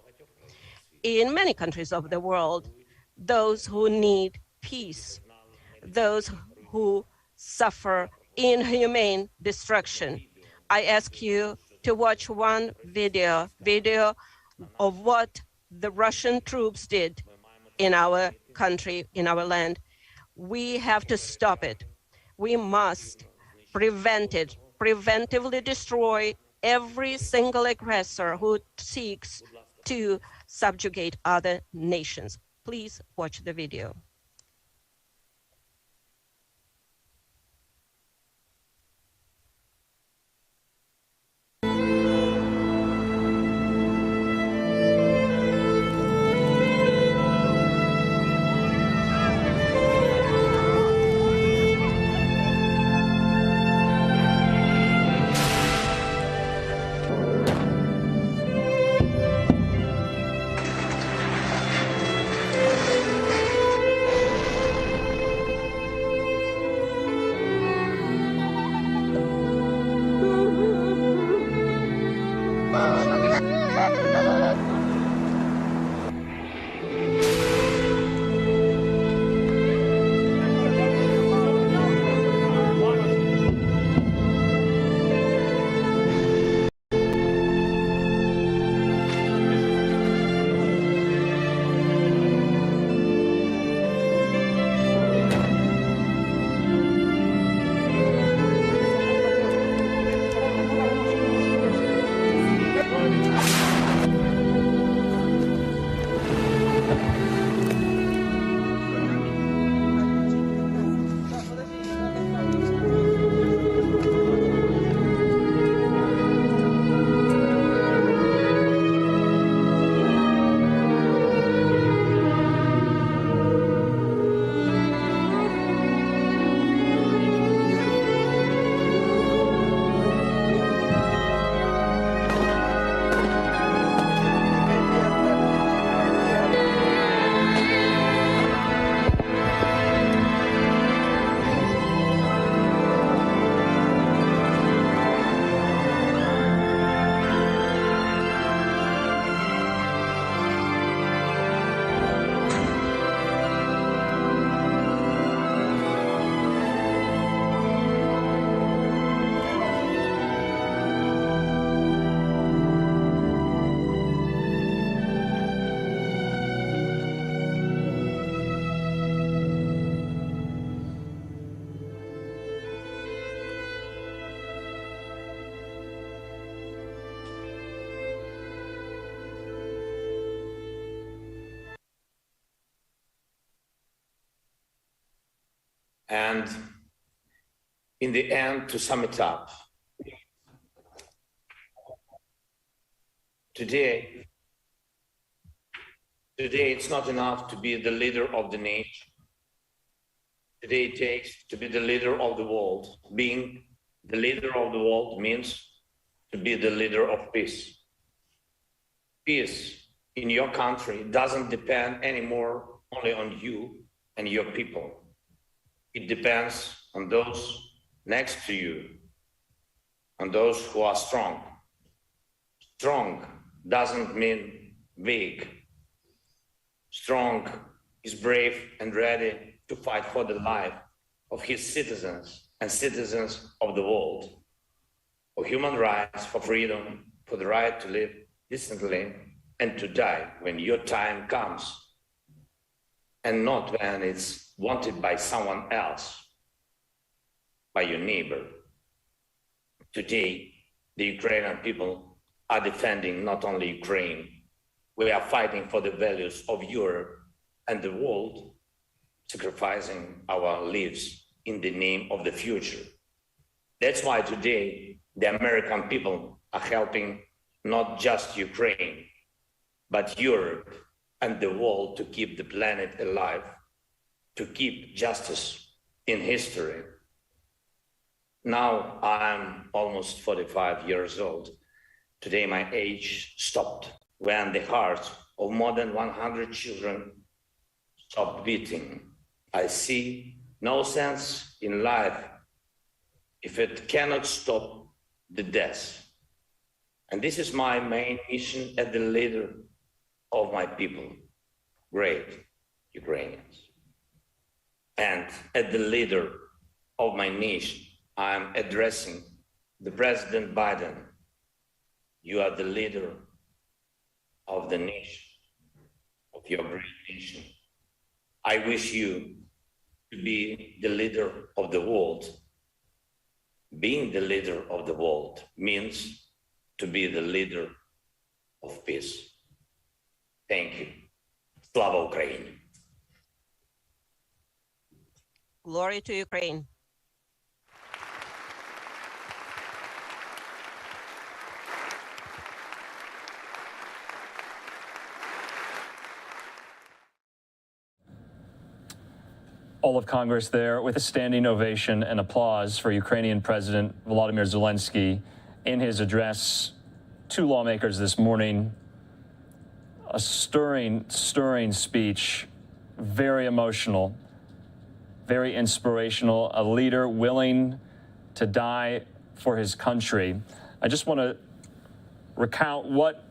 In many countries of the world, those who need peace, those who suffer inhumane destruction. I ask you to watch one video of what the Russian troops did in our country, in our land. We have to stop it. We must prevent it, preventively destroy every single aggressor who seeks to subjugate other nations. Please watch the video. And in the end, to sum it up, today it's not enough to be the leader of the nation. Today it takes to be the leader of the world. Being the leader of the world means to be the leader of peace. Peace in your country doesn't depend anymore only on you and your people. It depends on those next to you, on those who are strong. Strong doesn't mean weak. Strong is brave and ready to fight for the life of his citizens and citizens of the world, for human rights, for freedom, for the right to live decently and to die when your time comes, and not when it's wanted by someone else, by your neighbor. Today, the Ukrainian people are defending not only Ukraine, we are fighting for the values of Europe and the world, sacrificing our lives in the name of the future. That's why today the American people are helping not just Ukraine, but Europe and the world to keep the planet alive, to keep justice in history. Now I'm almost 45 years old. Today my age stopped when the hearts of more than 100 children stopped beating. I see no sense in life if it cannot stop the death. And this is my main mission as the leader of my people, great Ukrainians. And as the leader of my nation, I am addressing the President Biden. You are the leader of the nation, of your great nation. I wish you to be the leader of the world. Being the leader of the world means to be the leader of peace. Thank you. Slava Ukraini. Glory to Ukraine. All of Congress there with a standing ovation and applause for Ukrainian President Volodymyr Zielinski in his address to lawmakers this morning. A stirring speech, very emotional, very inspirational, a leader willing to die for his country. I just want to recount what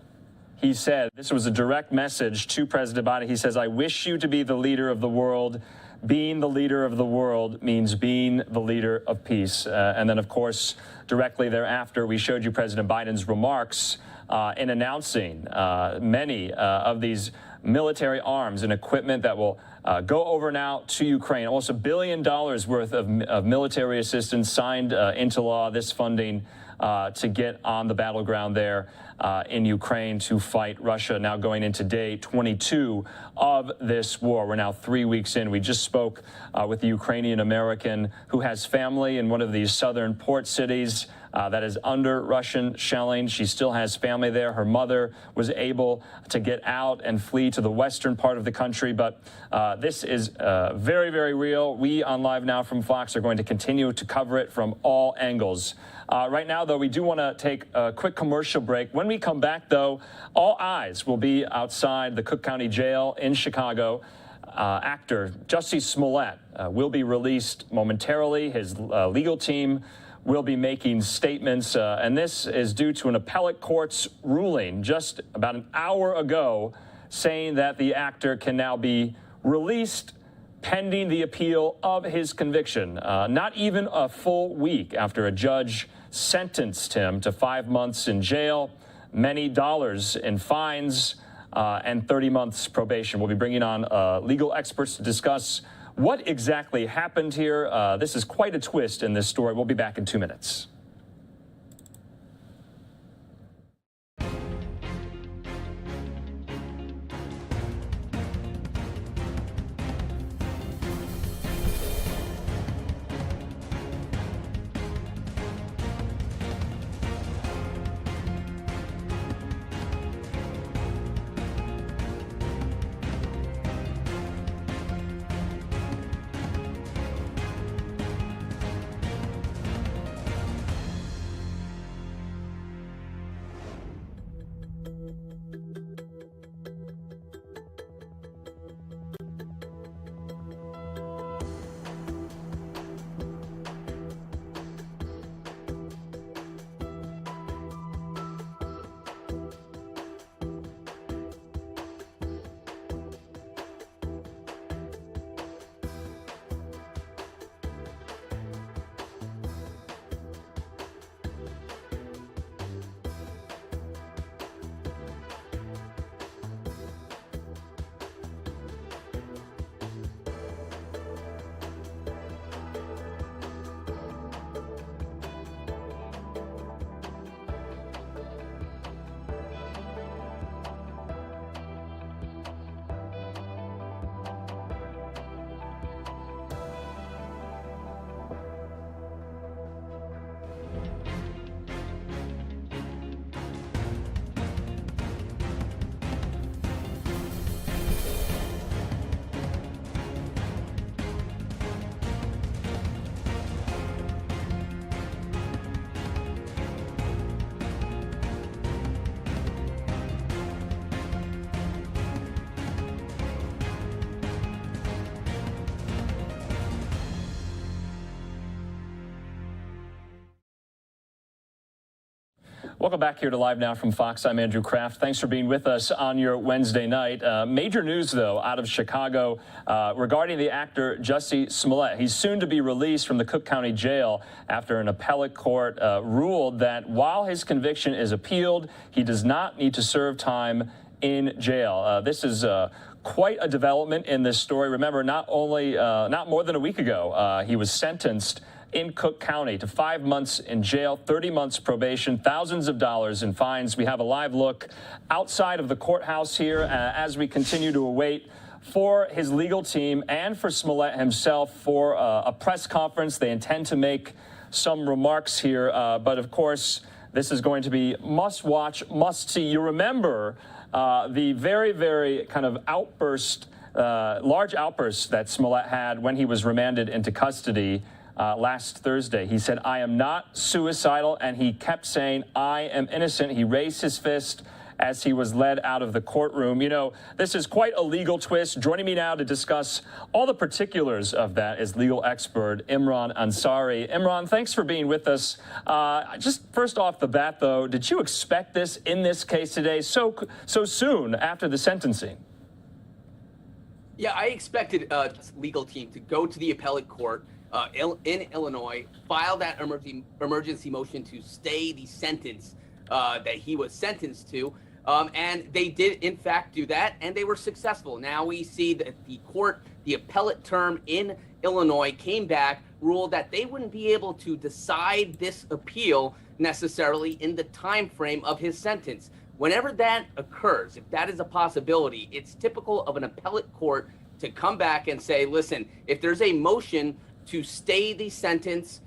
he said. This was a direct message to President Biden. He says, "I wish you to be the leader of the world. Being the leader of the world means being the leader of peace." And then, of course, directly thereafter, we showed you President Biden's remarks in announcing many of these military arms and equipment that will go over now to Ukraine. Almost $1 billion worth of military assistance signed into law, this funding to get on the battleground there in Ukraine to fight Russia, now going into day 22 of this war. We're now 3 weeks in. We just spoke with the Ukrainian American who has family in one of these southern port cities that is under Russian shelling. She still has family there. Her mother was able to get out and flee to the western part of the country. But this is very, very real. We on Live Now from Fox are going to continue to cover it from all angles. Right now, though, we do want to take a quick commercial break. When we come back, though, all eyes will be outside the Cook County Jail in Chicago. Actor Jussie Smollett will be released momentarily. His legal team will be making statements, and this is due to an appellate court's ruling just about an hour ago saying that the actor can now be released pending the appeal of his conviction. Not even a full week after a judge sentenced him to 5 months in jail, many dollars in fines, and 30 months probation. We'll be bringing on legal experts to discuss what exactly happened here. This is quite a twist in this story. We'll be back in 2 minutes. Welcome back here to Live Now from Fox. I'm Andrew Kraft. Thanks for being with us on your Wednesday night. Major news, though, out of Chicago regarding the actor Jussie Smollett. He's soon to be released from the Cook County Jail after an appellate court ruled that while his conviction is appealed, he does not need to serve time in jail. This is quite a development in this story. Remember, not more than a week ago, he was sentenced in Cook County to 5 months in jail, 30 months probation, thousands of dollars in fines. We have a live look outside of the courthouse here as we continue to await for his legal team and for Smollett himself for a press conference. They intend to make some remarks here, but of course, this is going to be must watch, must see. You remember the very, very kind of large outburst that Smollett had when he was remanded into custody last Thursday. He said, "I am not suicidal," and he kept saying, "I am innocent." He raised his fist as he was led out of the courtroom. You know, this is quite a legal twist. Joining me now to discuss all the particulars of that is legal expert Imran Ansari. Imran, thanks for being with us. Just first off the bat, though, did you expect this in this case today, so soon after the sentencing? Yeah, I expected legal team to go to the appellate court in Illinois, file that emergency motion to stay the sentence that he was sentenced to. And they did, in fact, do that, and they were successful. Now we see that the appellate term in Illinois came back, ruled that they wouldn't be able to decide this appeal necessarily in the time frame of his sentence. Whenever that occurs, if that is a possibility, it's typical of an appellate court to come back and say, listen, if there's a motion to stay the sentence,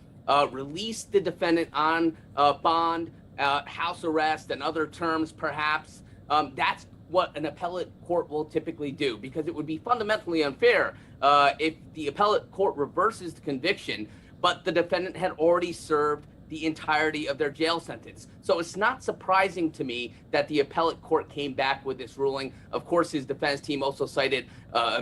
release the defendant on bond, house arrest, and other terms perhaps, that's what an appellate court will typically do, because it would be fundamentally unfair if the appellate court reverses the conviction, but the defendant had already served the entirety of their jail sentence. So it's not surprising to me that the appellate court came back with this ruling. Of course, his defense team also cited that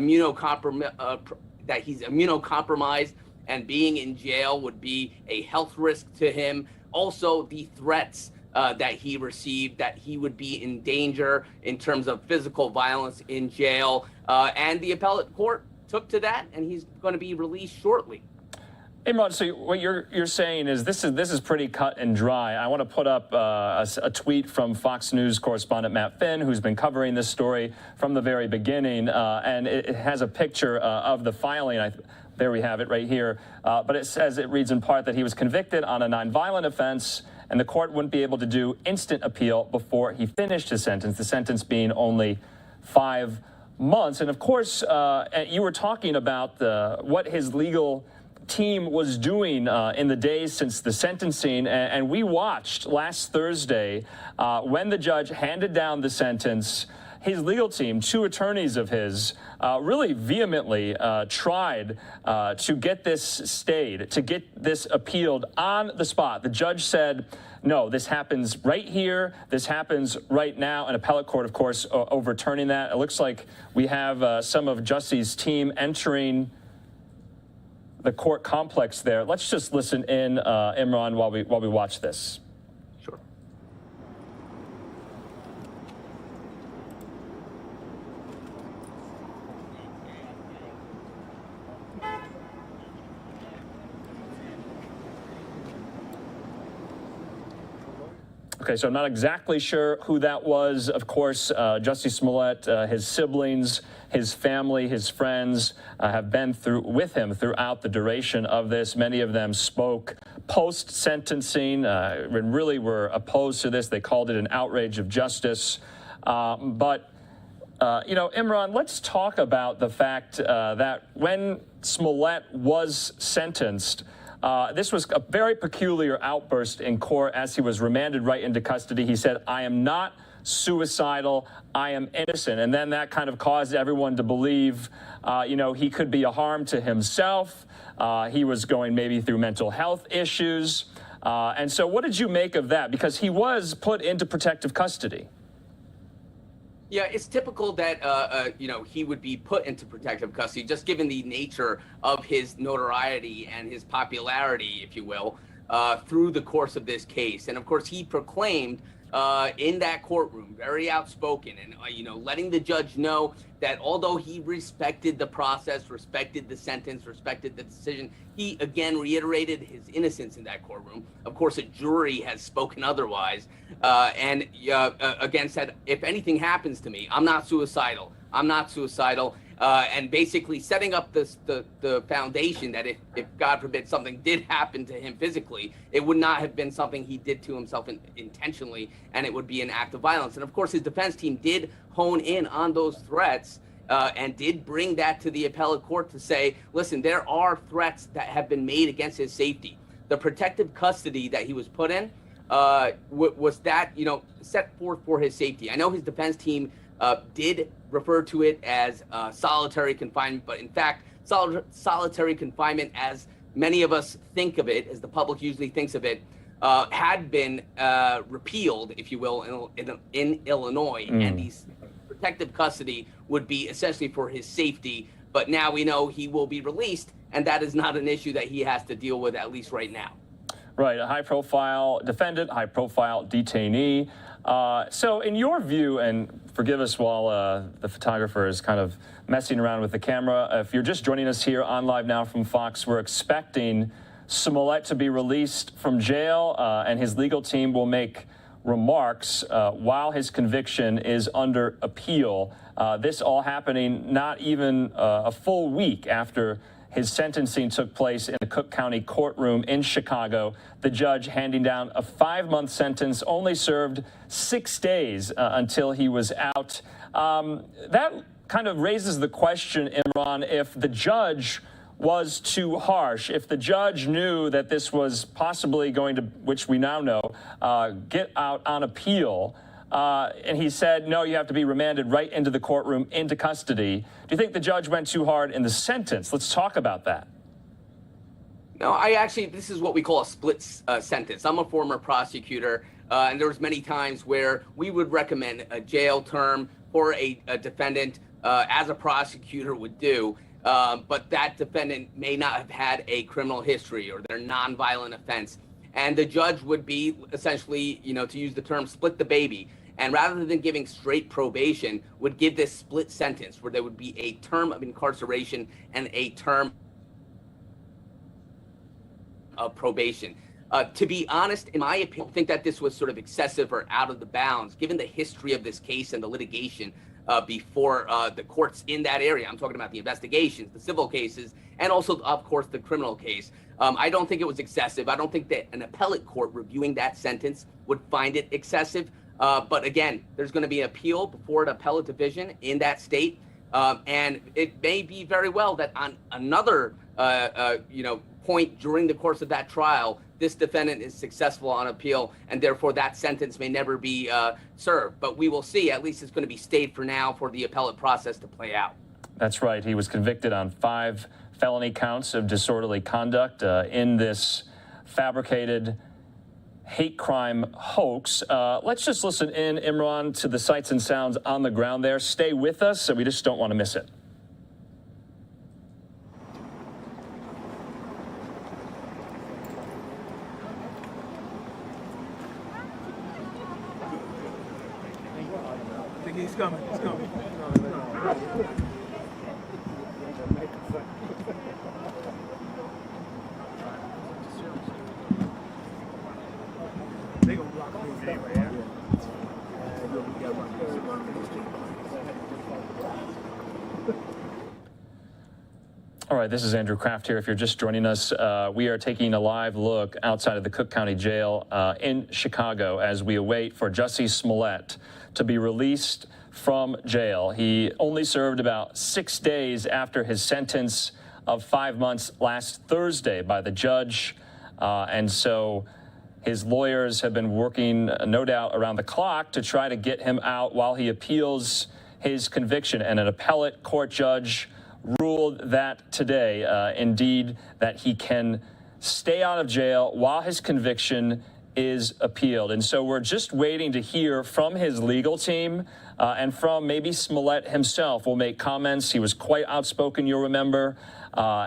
he's immunocompromised, and being in jail would be a health risk to him. Also, the threats that he received, that he would be in danger in terms of physical violence in jail. And the appellate court took to that, and he's going to be released shortly. Imran, so what you're saying is this is pretty cut and dry. I want to put up a tweet from Fox News correspondent Matt Finn, who's been covering this story from the very beginning, and it has a picture of the filing. There we have it right here. But it says, it reads in part that he was convicted on a nonviolent offense, and the court wouldn't be able to do instant appeal before he finished his sentence, the sentence being only 5 months. And of course, you were talking about what his legal team was doing in the days since the sentencing, and we watched last Thursday when the judge handed down the sentence. His legal team, 2 attorneys of his, really vehemently tried to get this stayed, to get this appealed on the spot. The judge said, no, this happens right here, this happens right now. An appellate court, of course, overturning that. It looks like we have some of Jussie's team entering the court complex there. Let's just listen in, Imran, while we watch this. Sure. Okay, so I'm not exactly sure who that was. Of course, Jussie Smollett, his siblings, his family, his friends have been with him throughout the duration of this. Many of them spoke post-sentencing and really were opposed to this. They called it an outrage of justice. But Imran, let's talk about the fact that when Smollett was sentenced, this was a very peculiar outburst in court as he was remanded right into custody. He said, "I am not suicidal, I am innocent." And then that kind of caused everyone to believe, he could be a harm to himself. He was going maybe through mental health issues. And so what did you make of that? Because he was put into protective custody. Yeah, it's typical that, he would be put into protective custody, just given the nature of his notoriety and his popularity, if you will. through the course of this case. And of course, he proclaimed in that courtroom, very outspoken, and letting the judge know that although he respected the process, respected the sentence, respected the decision, he again reiterated his innocence in that courtroom. Of course, a jury has spoken otherwise, and again said, if anything happens to me, I'm not suicidal. I'm not suicidal. And basically setting up the foundation that if God forbid something did happen to him physically, it would not have been something he did to himself intentionally, and it would be an act of violence. And of course, his defense team did hone in on those threats and did bring that to the appellate court to say, listen, there are threats that have been made against his safety. The protective custody that he was put in was that, set forth for his safety. I know his defense team did refer to it as solitary confinement, but in fact, solitary confinement, as many of us think of it, as the public usually thinks of it, had been repealed, if you will, in Illinois, and these protective custody would be essentially for his safety. But now we know he will be released, and that is not an issue that he has to deal with, at least right now. Right, a high-profile defendant, high-profile detainee. So in your view, and forgive us while the photographer is kind of messing around with the camera, if you're just joining us here on Live Now from Fox, we're expecting Smollett to be released from jail, and his legal team will make remarks while his conviction is under appeal. This all happening not even a full week after his sentencing took place in the Cook County courtroom in Chicago. The judge handing down a 5-month sentence, only served 6 days until he was out. That kind of raises the question, Imran, if the judge was too harsh, if the judge knew that this was possibly going to, which we now know, get out on appeal, and he said, no, you have to be remanded right into the courtroom, into custody. Do you think the judge went too hard in the sentence? Let's talk about that. No, this is what we call a split sentence. I'm a former prosecutor, and there was many times where we would recommend a jail term for a defendant, as a prosecutor would do, but that defendant may not have had a criminal history or their nonviolent offense. And the judge would be essentially, to use the term, split the baby. And rather than giving straight probation, would give this split sentence where there would be a term of incarceration and a term of probation. To be honest, in my opinion, I think that this was sort of excessive or out of the bounds, given the history of this case and the litigation before the courts in that area. I'm talking about the investigations, the civil cases, and also, of course, the criminal case. I don't think it was excessive. I don't think that an appellate court reviewing that sentence would find it excessive. But again, there's going to be an appeal before an appellate division in that state. And it may be very well that on another, point during the course of that trial, this defendant is successful on appeal, and therefore that sentence may never be served. But we will see. At least it's going to be stayed for now for the appellate process to play out. That's right. He was convicted on 5 felony counts of disorderly conduct in this fabricated hate crime hoax. Let's just listen in, Imran, to the sights and sounds on the ground there. Stay with us, so we just don't want to miss it. I think he's coming. He's coming. They gonna block me anyway, yeah? All right, this is Andrew Kraft here. If you're just joining us, we are taking a live look outside of the Cook County Jail in Chicago as we await for Jussie Smollett to be released from jail. He only served about 6 days after his sentence of 5 months last Thursday by the judge. And so his lawyers have been working, no doubt, around the clock to try to get him out while he appeals his conviction. And an appellate court judge ruled that today, indeed, that he can stay out of jail while his conviction is appealed. And so we're just waiting to hear from his legal team and from maybe Smollett himself will make comments. He was quite outspoken, you'll remember,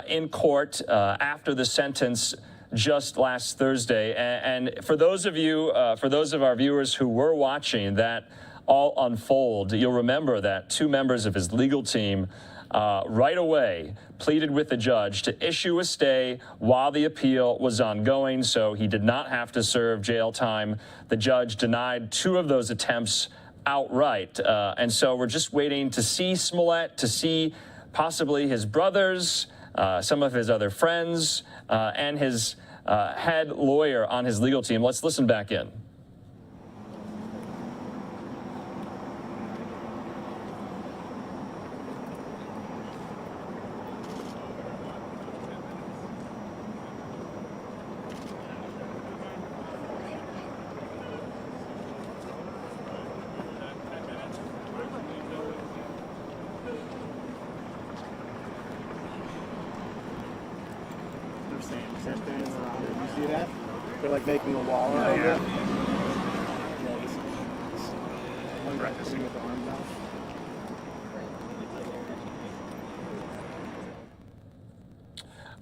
in court after the sentence just last Thursday. And for those of you, for those of our viewers who were watching that all unfold, you'll remember that two members of his legal team right away pleaded with the judge to issue a stay while the appeal was ongoing, so he did not have to serve jail time. The judge denied two of those attempts outright. And so we're just waiting to see Smollett, to see possibly his brothers, some of his other friends, and his head lawyer on his legal team. Let's listen back in. You see that? They're like making a wall around it. With the arms out.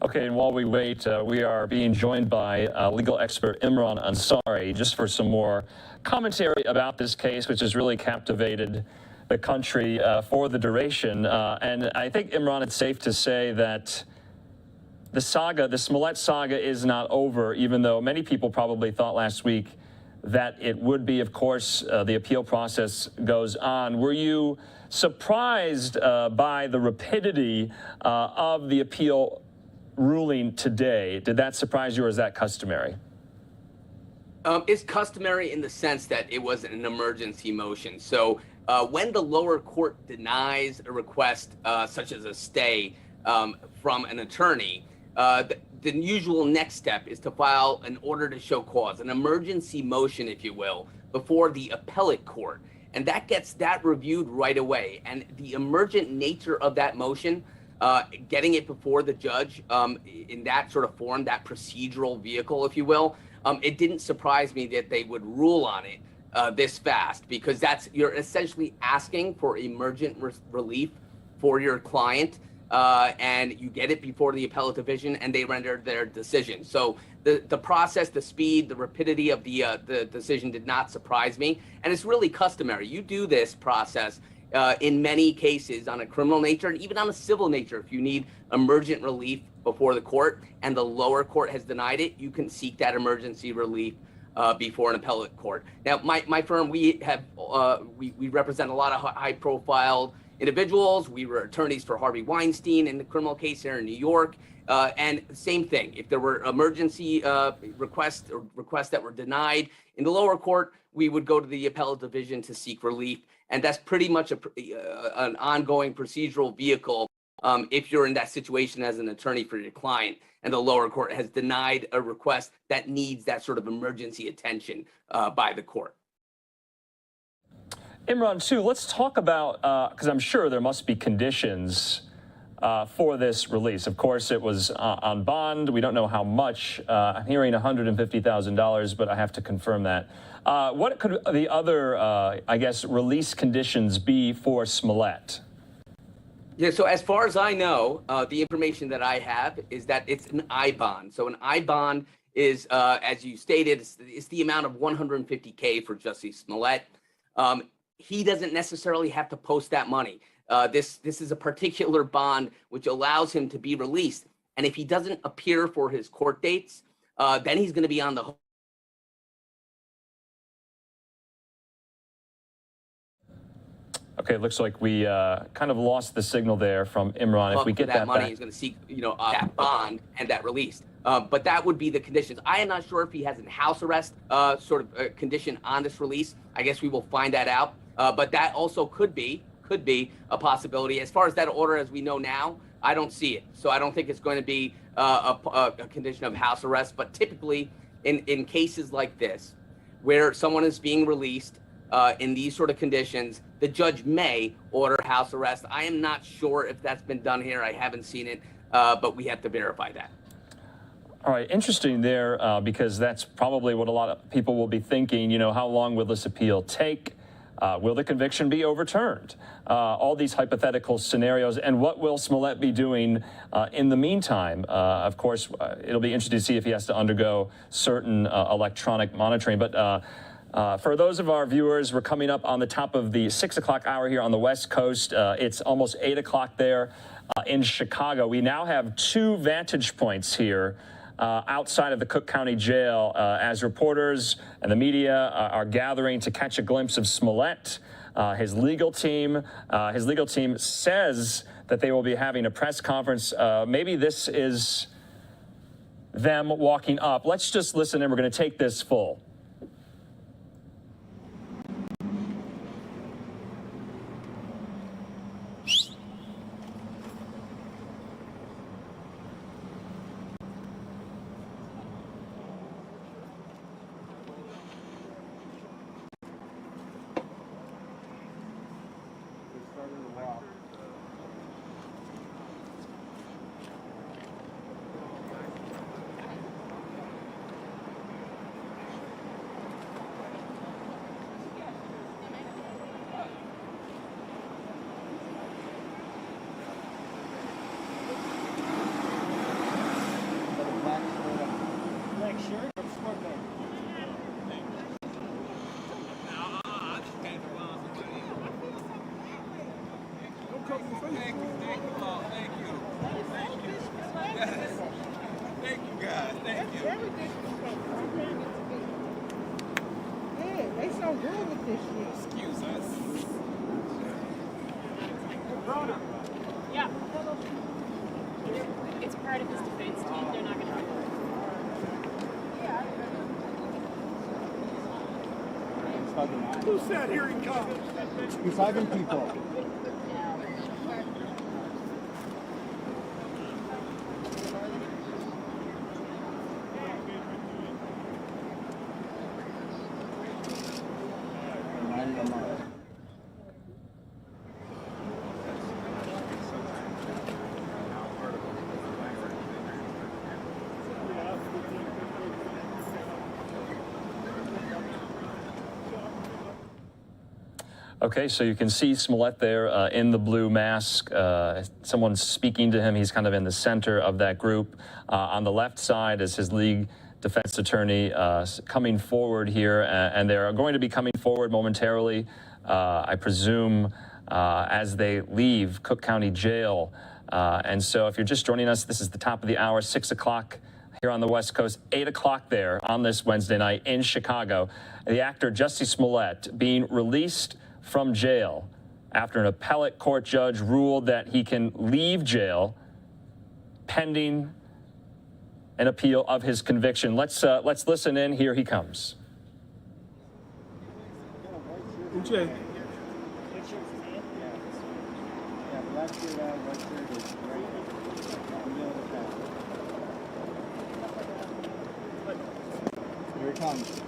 Okay, and while we wait, we are being joined by legal expert Imran Ansari just for some more commentary about this case, which has really captivated the country for the duration. And I think, Imran, it's safe to say that the saga, the Smollett saga, is not over, even though many people probably thought last week that it would be. Of course, the appeal process goes on. Were you surprised by the rapidity of the appeal ruling today? Did that surprise you, or is that customary? It's customary in the sense that it was an emergency motion. So when the lower court denies a request such as a stay from an attorney, the usual next step is to file an order to show cause, an emergency motion, if you will, before the appellate court. And that gets that reviewed right away. And the emergent nature of that motion, getting it before the judge in that sort of form, that procedural vehicle, if you will, it didn't surprise me that they would rule on it this fast, because you're essentially asking for emergent relief for your client. And you get it before the appellate division, and they render their decision. So the process, the speed, the rapidity of the decision did not surprise me, and it's really customary. You do this process in many cases on a criminal nature and even on a civil nature. If you need emergent relief before the court and the lower court has denied it, you can seek that emergency relief before an appellate court. Now, my firm, we represent a lot of high-profile individuals. We were attorneys for Harvey Weinstein in the criminal case here in New York. And same thing, if there were emergency requests that were denied in the lower court, we would go to the appellate division to seek relief. And that's pretty much an ongoing procedural vehicle if you're in that situation as an attorney for your client and the lower court has denied a request that needs that sort of emergency attention by the court. Imran, too, let's talk about, because I'm sure there must be conditions for this release. Of course, it was on bond. We don't know how much. I'm hearing $150,000, but I have to confirm that. What could the other, I guess, release conditions be for Smollett? Yeah, so as far as I know, the information that I have is that it's an I-bond. So an I-bond is, as you stated, it's the amount of $150K for Jussie Smollett. He doesn't necessarily have to post that money. This is a particular bond which allows him to be released. And if he doesn't appear for his court dates, then he's going to be on the hook. Okay, it looks like we kind of lost the signal there from Imran. If we get that money, back. he's going to seek, that bond and that release. But that would be the conditions. I am not sure if he has a house arrest sort of condition on this release. I guess we will find that out. But that also could be a possibility. As far as that order, as we know now, I don't see it. So I don't think it's going to be a condition of house arrest. But typically, in cases like this, where someone is being released in these sort of conditions, the judge may order house arrest. I am not sure if that's been done here. I haven't seen it, but we have to verify that. All right, interesting there, because that's probably what a lot of people will be thinking. How long will this appeal take? Will the conviction be overturned? All these hypothetical scenarios, and what will Smollett be doing in the meantime? Of course, it'll be interesting to see if he has to undergo certain electronic monitoring. But for those of our viewers, we're coming up on the top of the 6 o'clock hour here on the West Coast. It's almost 8 o'clock there in Chicago. We now have 2 vantage points here outside of the Cook County Jail as reporters and the media are gathering to catch a glimpse of Smollett. His legal team says that they will be having a press conference. Maybe this is them walking up. Let's just listen, and we're going to take this full. It's part of his defense team. They're not going to. Who said here he comes? He's hugging people. Okay, so you can see Smollett there in the blue mask. Someone speaking to him. He's kind of in the center of that group. On the left side is his league defense attorney coming forward here, and they're going to be coming forward momentarily, I presume, as they leave Cook County Jail. And so if you're just joining us, this is the top of the hour, 6 o'clock here on the West Coast, 8 o'clock there on this Wednesday night in Chicago. The actor Jussie Smollett being released from jail after an appellate court judge ruled that he can leave jail pending an appeal of his conviction. Let's listen in. Here he comes. Here he comes.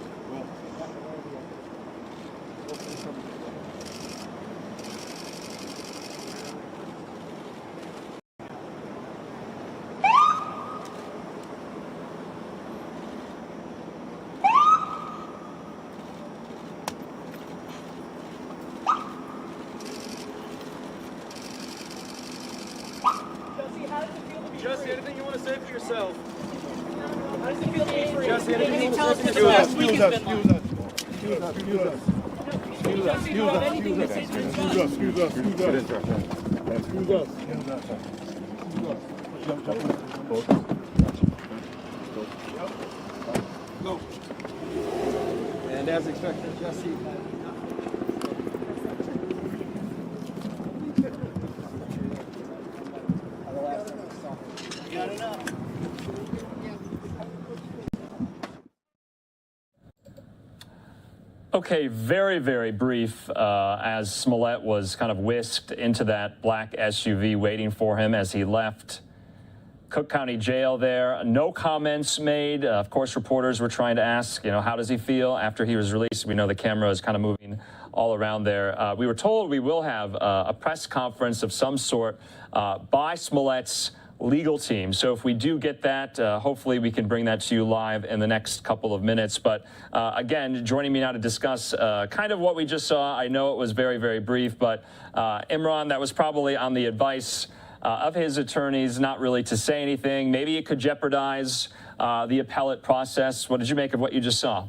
Jussie, anything you want to say for yourself? How does it feel to be free? Jussie, anything you want to say for last yourself? week has been like? Go. And as expected, Jussie. Okay, very, very brief as Smollett was kind of whisked into that black SUV waiting for him as he left Cook County Jail there. No comments made. Of course, reporters were trying to ask, how does he feel after he was released? We know the camera is kind of moving all around there. We were told we will have a press conference of some sort by Smollett's legal team. So if we do get that, hopefully we can bring that to you live in the next couple of minutes. But again, joining me now to discuss kind of what we just saw. I know it was very, very brief, but Imran, that was probably on the advice of his attorneys not really to say anything. Maybe it could jeopardize the appellate process. What did you make of what you just saw?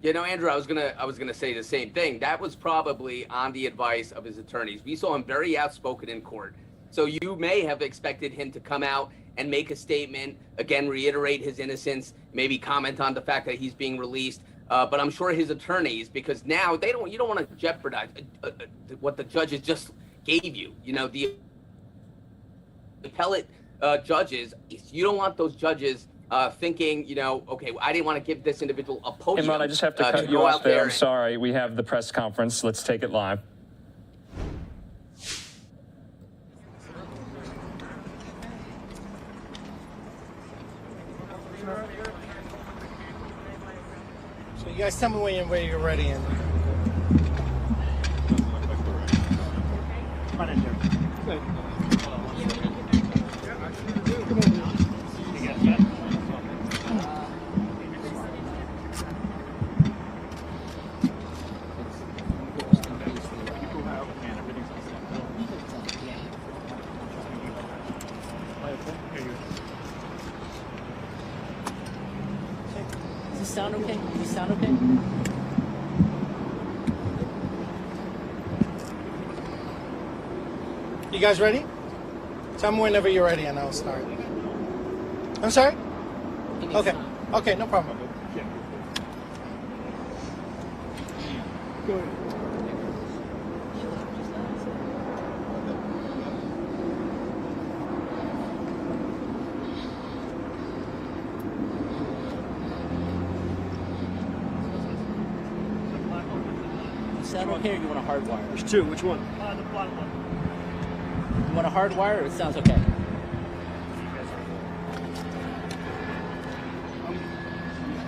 You know, Andrew, I was gonna say the same thing. That was probably on the advice of his attorneys. We saw him very outspoken in court. So you may have expected him to come out and make a statement, again, reiterate his innocence, maybe comment on the fact that he's being released. But I'm sure his attorneys, because now you don't want to jeopardize what the judges just gave you. You know, the appellate judges, you don't want those judges thinking, you know, okay, I didn't want to give this individual a podium. Imran, I just have to cut you off there. I'm sorry. We have the press conference. Let's take it live. So you guys tell me when you're ready. And Does this sound okay? Does this sound okay? you guys ready? Tell me whenever you're ready and I'll start. I'm sorry? Okay. Okay, no problem. Go ahead. Sound okay, or you want a hard wire? There's two. Which one? The bottom one. You want a hard wire, or it sounds okay?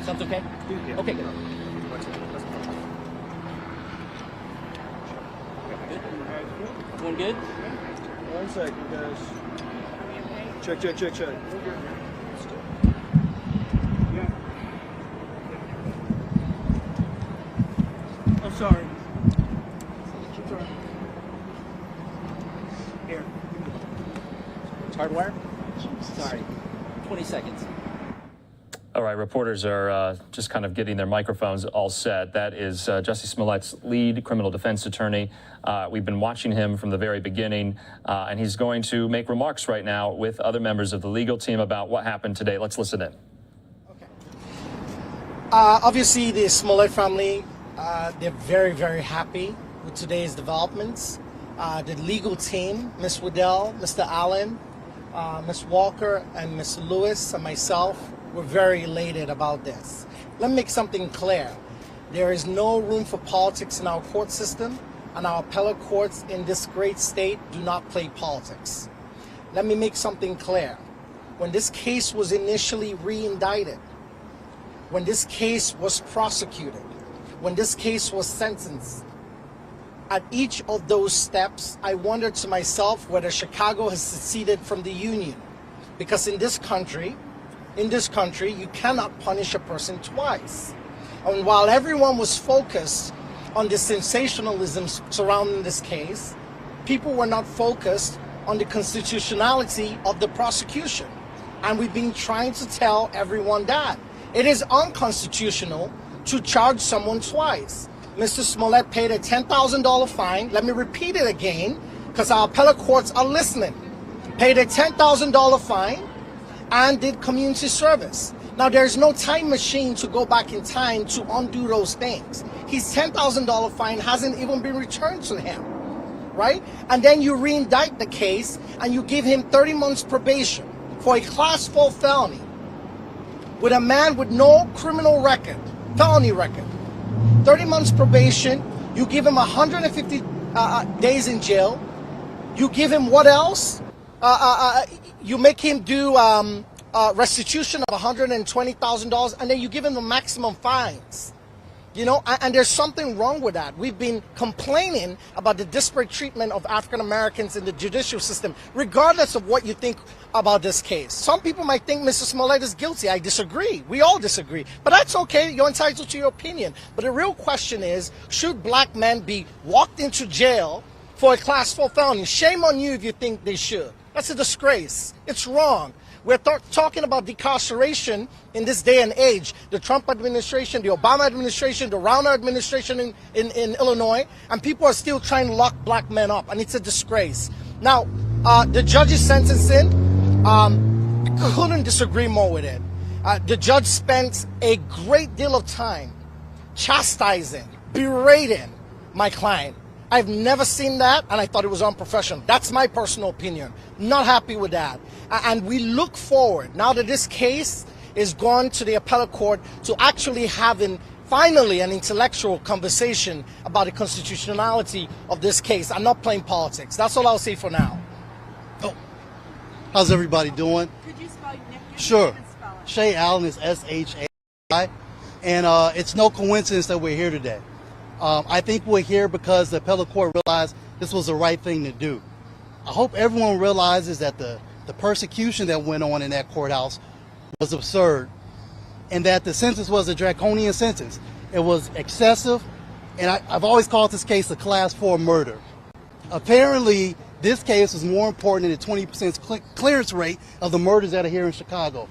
Sounds okay? Okay, good. Going good? One second, guys. Check. I'm sorry. Here. Hard wire? Sorry. 20 seconds. All right, reporters are just kind of getting their microphones all set. That is Jussie Smollett's lead criminal defense attorney. We've been watching him from the very beginning, and he's going to make remarks right now with other members of the legal team about what happened today. Let's listen in. Obviously, the Smollett family, they're very, very happy with today's developments. The legal team, Ms. Waddell, Mr. Allen, Ms. Walker, and Ms. Lewis, and myself, we're very elated about this. Let me make something clear. There is no room for politics in our court system, and our appellate courts in this great state do not play politics. Let me make something clear. When this case was initially re-indicted, when this case was prosecuted, when this case was sentenced, at each of those steps, I wondered to myself whether Chicago has seceded from the Union. Because in this country, you cannot punish a person twice. And while everyone was focused on the sensationalism surrounding this case, people were not focused on the constitutionality of the prosecution. And we've been trying to tell everyone that. It is unconstitutional to charge someone twice. Mr. Smollett paid a $10,000 fine. Let me repeat it again, because our appellate courts are listening. Paid a $10,000 fine and did community service. Now, there's no time machine to go back in time to undo those things. His $10,000 fine hasn't even been returned to him, right? And then you re-indict the case and you give him 30 months probation for a class 4 felony with a man with no criminal record, felony record. 30 months probation, you give him 150 days in jail. You give him what else? You make him do restitution of $120,000, and then you give him the maximum fines. You know, and there's something wrong with that. We've been complaining about the disparate treatment of African Americans in the judicial system, regardless of what you think about this case. Some people might think Mr. Smollett is guilty. I disagree. We all disagree. But that's okay. You're entitled to your opinion. But the real question is, should black men be walked into jail for a Class 4 felony? Shame on you if you think they should. That's a disgrace. It's wrong. We're talking about decarceration in this day and age. The Trump administration, the Obama administration, the Rauner administration in Illinois, and people are still trying to lock black men up, and it's a disgrace. Now, the judge's sentencing, I couldn't disagree more with it. The judge spent a great deal of time chastising, berating my client. I've never seen that, and I thought it was unprofessional. That's my personal opinion. Not happy with that. And we look forward, now that this case is gone to the appellate court, to actually having finally an intellectual conversation about the constitutionality of this case. I'm not playing politics. That's all I'll say for now. Oh, how's everybody doing? Could you spell your name? Sure. Shay Allen is S-H-A-I. And it's no coincidence that we're here today. I think we're here because the appellate court realized this was the right thing to do. I hope everyone realizes that the persecution that went on in that courthouse was absurd, and that the sentence was a draconian sentence. It was excessive, and I've always called this case a Class 4 murder. Apparently, this case was more important than the 20% clearance rate of the murders that are here in Chicago.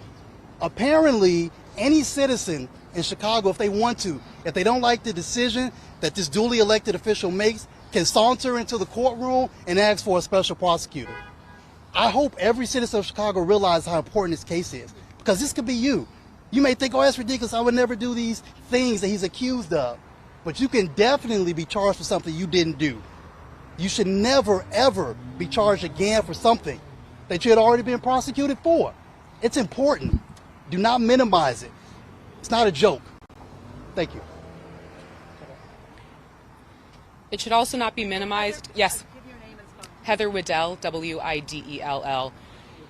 Apparently, any citizen in Chicago, if they want to, if they don't like the decision that this duly elected official makes, can saunter into the courtroom and ask for a special prosecutor. I hope every citizen of Chicago realizes how important this case is, because this could be you. You may think, oh, that's ridiculous, I would never do these things that he's accused of. But you can definitely be charged for something you didn't do. You should never, ever be charged again for something that you had already been prosecuted for. It's important. Do not minimize it. It's not a joke. Thank you. It should also not be minimized. Yes. Heather Widell, W-I-D-E-L-L.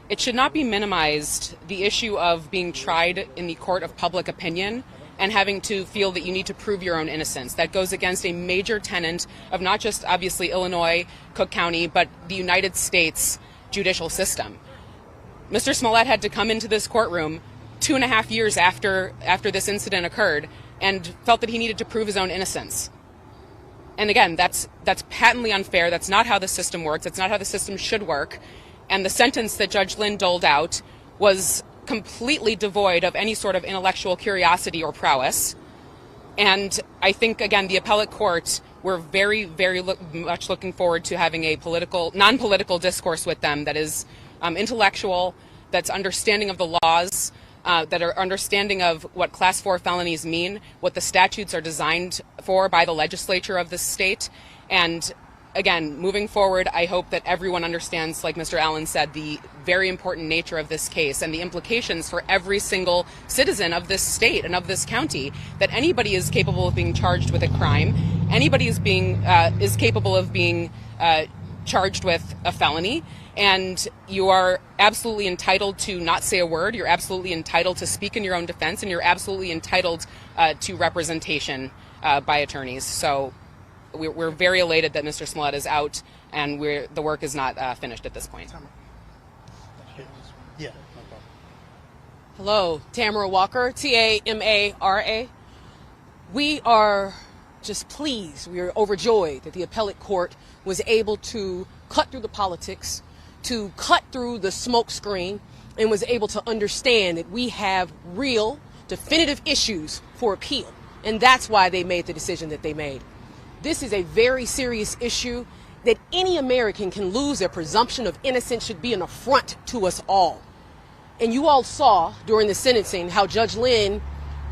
It should not be minimized, the issue of being tried in the court of public opinion and having to feel that you need to prove your own innocence. That goes against a major tenet of not just, obviously, Illinois, Cook County, but the United States judicial system. Mr. Smollett had to come into this courtroom 2.5 years after this incident occurred and felt that he needed to prove his own innocence. And again, that's patently unfair. That's not how the system works. That's not how the system should work. And the sentence that Judge Lynn doled out was completely devoid of any sort of intellectual curiosity or prowess. And I think, again, the appellate court, we're very, very much looking forward to having a non-political discourse with them that is intellectual, that's understanding of the laws, that are understanding of what Class 4 felonies mean, what the statutes are designed for by the legislature of this state. And again, moving forward, I hope that everyone understands, like Mr. Allen said, the very important nature of this case and the implications for every single citizen of this state and of this county, that anybody is capable of being charged with a crime, anybody is capable of being charged with a felony, and you are absolutely entitled to not say a word. You're absolutely entitled to speak in your own defense, and you're absolutely entitled to representation by attorneys. So we're very elated that Mr. Smollett is out, and the work is not finished at this point. Yeah. Hello, Tamara Walker, T-A-M-A-R-A. We are just pleased, we are overjoyed that the appellate court was able to cut through the politics, to cut through the smoke screen, and was able to understand that we have real, definitive issues for appeal. And that's why they made the decision that they made. This is a very serious issue that any American can lose their presumption of innocence should be an affront to us all. And you all saw during the sentencing how Judge Lynn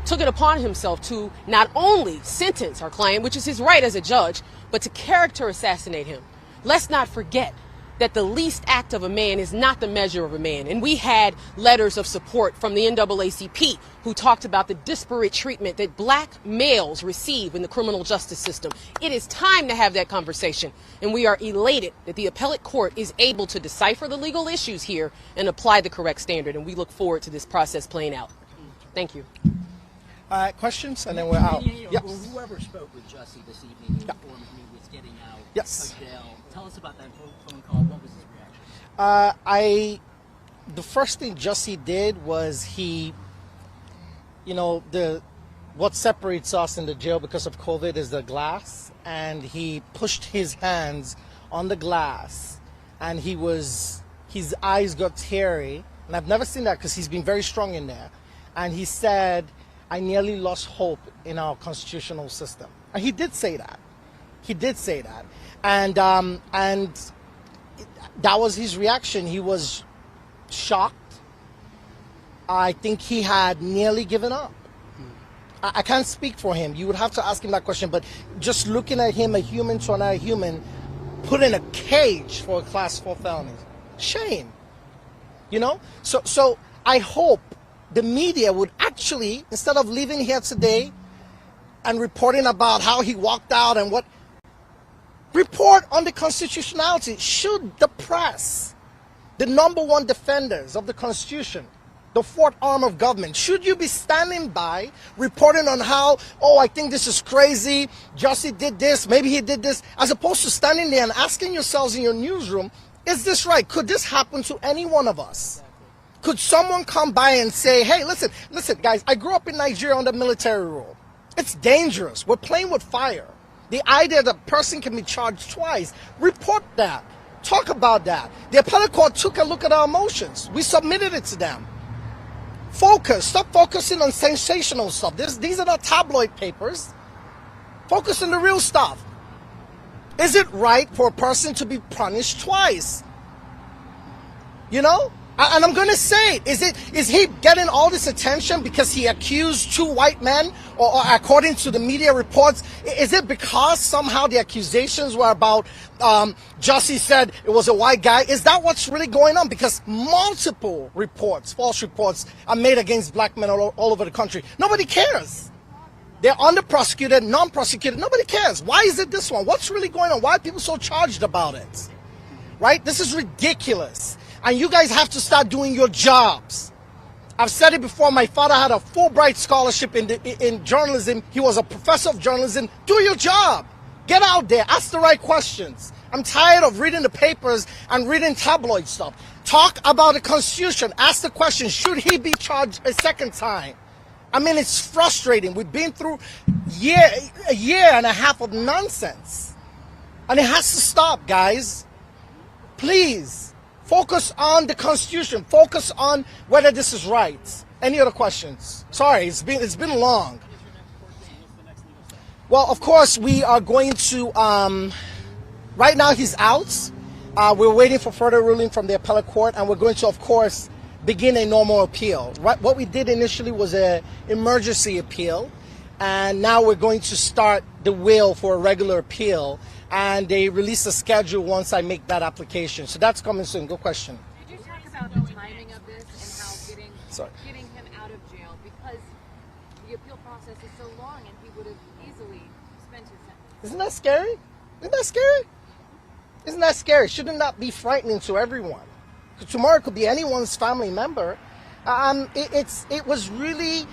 took it upon himself to not only sentence our client, which is his right as a judge, but to character assassinate him. Let's not forget that the least act of a man is not the measure of a man. And we had letters of support from the NAACP who talked about the disparate treatment that black males receive in the criminal justice system. It is time to have that conversation. And we are elated that the appellate court is able to decipher the legal issues here and apply the correct standard. And we look forward to this process playing out. Thank you. Questions, and then we're out. Yes. Well, whoever spoke with Jussie this evening informed he was getting out of jail. Tell us about that phone call. What was his reaction? The first thing Jussie did was he, what separates us in the jail because of COVID is the glass, and he pushed his hands on the glass, and his eyes got teary, and I've never seen that because he's been very strong in there, and he said, I nearly lost hope in our constitutional system. And he did say that. He did say that. And that was his reaction. He was shocked. I think he had nearly given up. I can't speak for him. You would have to ask him that question. But just looking at him, a human to another human, put in a cage for a class 4 felony. Shame. So I hope the media would actually, instead of leaving here today and reporting about how he walked out and what, report on the constitutionality. Should the press, the number one defenders of the Constitution, the fourth arm of government, should you be standing by reporting on how, I think this is crazy, Jussie did this, maybe he did this, as opposed to standing there and asking yourselves in your newsroom, is this right? Could this happen to any one of us? Could someone come by and say, hey, listen, guys, I grew up in Nigeria under military rule. It's dangerous. We're playing with fire. The idea that a person can be charged twice, report that. Talk about that. The appellate court took a look at our emotions. We submitted it to them. Focus. Stop focusing on sensational stuff. These are not tabloid papers. Focus on the real stuff. Is it right for a person to be punished twice? And I'm going to say it. Is he getting all this attention because he accused 2 white men? Or according to the media reports, is it because somehow the accusations were about, Jussie said it was a white guy? Is that what's really going on? Because multiple reports, false reports, are made against black men all over the country. Nobody cares. They're under-prosecuted, non-prosecuted. Nobody cares. Why is it this one? What's really going on? Why are people so charged about it? Right? This is ridiculous. And you guys have to start doing your jobs. I've said it before. My father had a Fulbright scholarship in journalism. He was a professor of journalism. Do your job. Get out there. Ask the right questions. I'm tired of reading the papers and reading tabloid stuff. Talk about the Constitution. Ask the question, should he be charged a second time? I mean, it's frustrating. We've been through a year and a half of nonsense. And it has to stop, guys. Please. Focus on the Constitution. Focus on whether this is right. Any other questions? Sorry, it's been long. Well, of course, we are going to, right now he's out. We're waiting for further ruling from the appellate court, and we're going to, of course, begin a normal appeal. Right? What we did initially was an emergency appeal, and now we're going to start the will for a regular appeal. And they release a schedule once I make that application. So that's coming soon. Good question. Did you talk about the timing of this and how getting him out of jail, because the appeal process is so long and he would have easily spent his sentence? Isn't that scary? Isn't that scary? Isn't that scary? Shouldn't that be frightening to everyone? Because tomorrow it could be anyone's family member. It was really,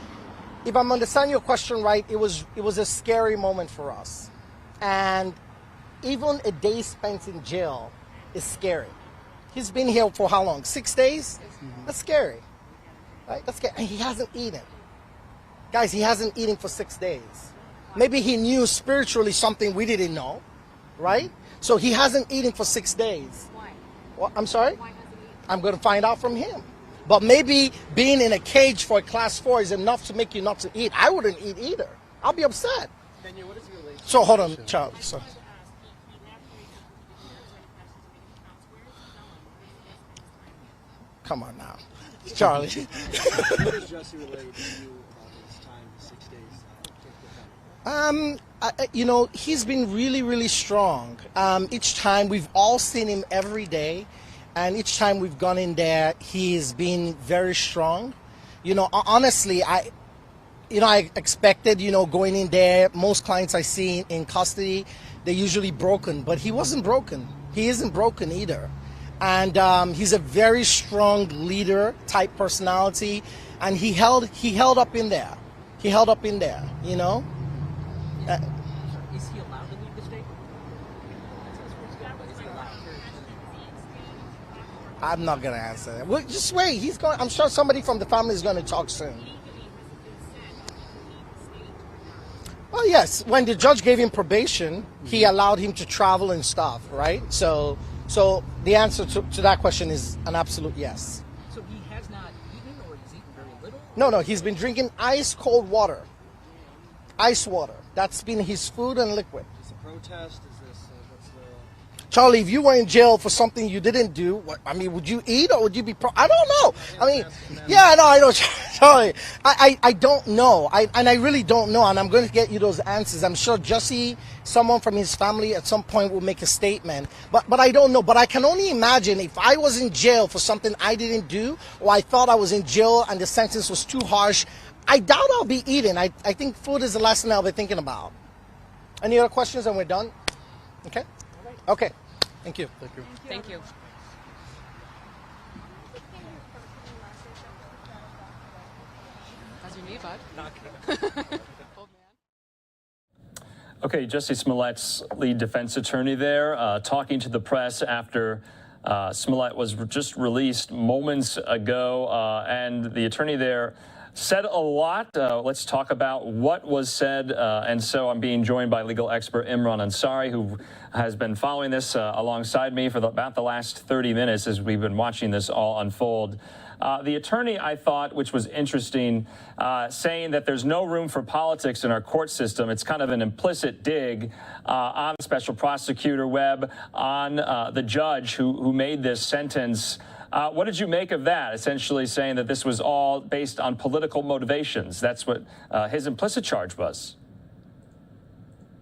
if I'm understanding your question right, it was a scary moment for us. And even a day spent in jail is scary. He's been here for how long? 6 days? That's scary. Right? That's scary. And he hasn't eaten. Guys, he hasn't eaten for 6 days. Maybe he knew spiritually something we didn't know, right? So he hasn't eaten for 6 days. Why? Well, I'm sorry? Why hasn't he eaten? I'm going to find out from him. But maybe being in a cage for a class 4 is enough to make you not to eat. I wouldn't eat either. I'll be upset. So hold on, Charles. So. Come on now, Charlie. What is Jussie related to you about his time, 6 days? He's been really, really strong. Each time we've all seen him every day, and each time we've gone in there, he's been very strong. Honestly, I expected, going in there. Most clients I see in custody, they're usually broken, but he wasn't broken. He isn't broken either. And he's a very strong leader type personality, and he held up in there. he held up in there, you know. Is he allowed to leave the state? Is he allowed? I'm not gonna answer that. Well, just wait. He's going. I'm sure somebody from the family is going to talk soon. Well, yes. When the judge gave him probation, he allowed him to travel and stuff, right? So the answer to that question is an absolute yes. So he has not eaten, or he's eaten very little? No, he's been drinking ice cold water. Ice water. That's been his food and liquid. Is this a protest? Is this what's the? Charlie, if you were in jail for something you didn't do, would you eat or would you be I don't know. I know, Charlie. I don't know. I really don't know, and I'm going to get you those answers. I'm sure Jussie, someone from his family at some point will make a statement, but I don't know. But I can only imagine if I was in jail for something I didn't do, or I thought I was in jail and the sentence was too harsh, I doubt I'll be eating. I think food is the last thing I'll be thinking about. Any other questions and we're done? Okay? Okay. Thank you. Thank you. How's your knee, bud? Okay, Jussie Smollett's lead defense attorney there, talking to the press after Smollett was just released moments ago, and the attorney there said a lot. Let's talk about what was said. And so I'm being joined by legal expert Imran Ansari, who has been following this alongside me for about the last 30 minutes as we've been watching this all unfold. The attorney, I thought, which was interesting, saying that there's no room for politics in our court system. It's kind of an implicit dig on Special Prosecutor Webb, on the judge who made this sentence. What did you make of that? Essentially saying that this was all based on political motivations. That's what his implicit charge was.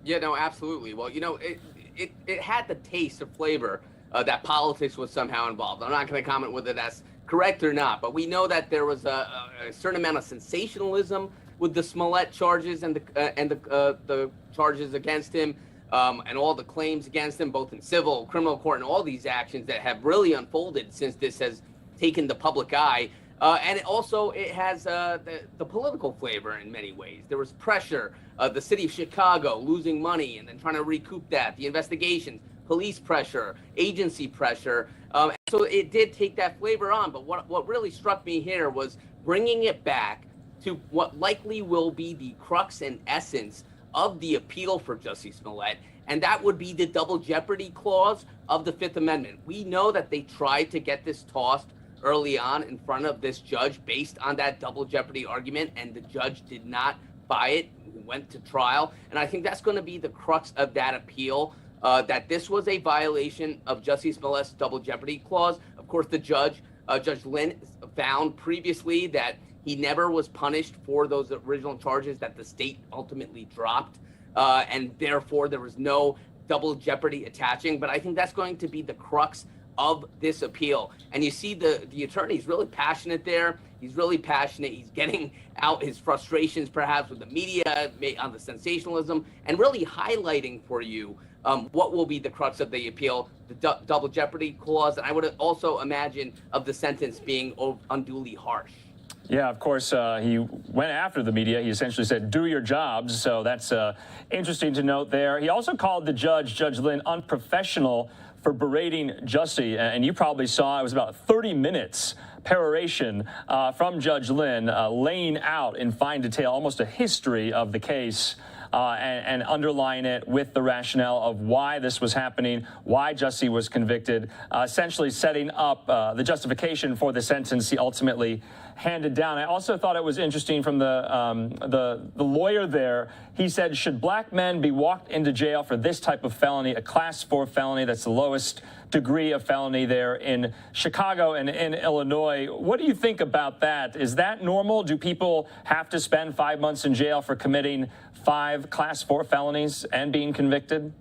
Yeah, no, absolutely. Well, it had the taste of flavor that politics was somehow involved. I'm not going to comment whether that's correct or not, but we know that there was a certain amount of sensationalism with the Smollett charges and the charges against him. And all the claims against him, both in civil, criminal court, and all these actions that have really unfolded since this has taken the public eye. And it has the political flavor in many ways. There was pressure, the city of Chicago losing money and then trying to recoup that, the investigations, police pressure, agency pressure. So it did take that flavor on. But what really struck me here was bringing it back to what likely will be the crux and essence of the appeal for Jussie Smollett, and that would be the double jeopardy clause of the Fifth Amendment. We know that they tried to get this tossed early on in front of this judge based on that double jeopardy argument, and the judge did not buy it, went to trial. And I think that's going to be the crux of that appeal, that this was a violation of Jussie Smollett's double jeopardy clause. Of course, the judge, Judge Lynn, found previously that he never was punished for those original charges that the state ultimately dropped, and therefore there was no double jeopardy attaching. But I think that's going to be the crux of this appeal. And you see the attorney's really passionate there. He's really passionate. He's getting out his frustrations perhaps with the media on the sensationalism and really highlighting for you what will be the crux of the appeal, the double jeopardy clause. And I would also imagine of the sentence being unduly harsh. Yeah, of course, he went after the media. He essentially said, do your jobs. So that's interesting to note there. He also called the judge, Judge Lynn, unprofessional for berating Jussie. And you probably saw it was about 30 minutes peroration from Judge Lynn, laying out in fine detail almost a history of the case. And underline it with the rationale of why this was happening, why Jussie was convicted, essentially setting up the justification for the sentence he ultimately handed down. I also thought it was interesting from the lawyer there. He said, should black men be walked into jail for this type of felony, a class 4 felony? That's the lowest degree of felony there in Chicago and in Illinois. What do you think about that? Is that normal? Do people have to spend 5 months in jail for committing 5 class 4 felonies and being convicted?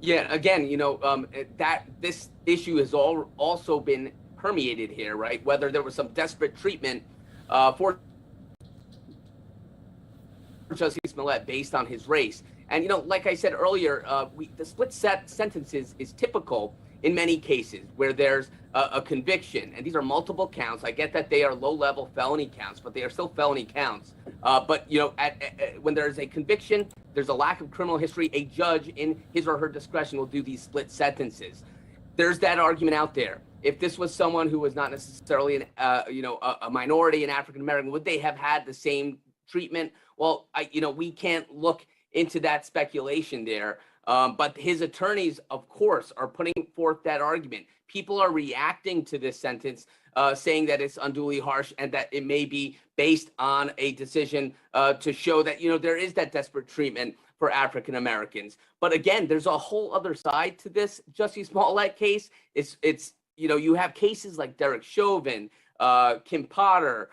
Yeah, again, that this issue has also been permeated here, right? Whether there was some desperate treatment for Jussie Smollett based on his race. And, like I said earlier, the split set sentences is typical in many cases where there's a conviction, and these are multiple counts. I get that they are low-level felony counts, but they are still felony counts. But you know, when there's a conviction, there's a lack of criminal history. A judge, in his or her discretion, will do these split sentences. There's that argument out there. If this was someone who was not necessarily a minority, an African American, would they have had the same treatment? Well, we can't look into that speculation there. But his attorneys, of course, are putting forth that argument. People are reacting to this sentence, saying that it's unduly harsh and that it may be based on a decision to show that, there is that desperate treatment for African Americans. But again, there's a whole other side to this Jussie Smollett case. It's you have cases like Derek Chauvin, Kim Potter,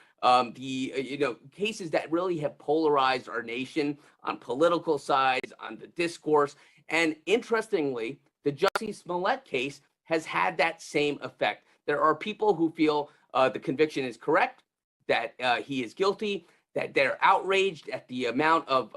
cases that really have polarized our nation on political sides, on the discourse. And interestingly, the Jussie Smollett case has had that same effect. There are people who feel the conviction is correct, that he is guilty, that they're outraged at the amount of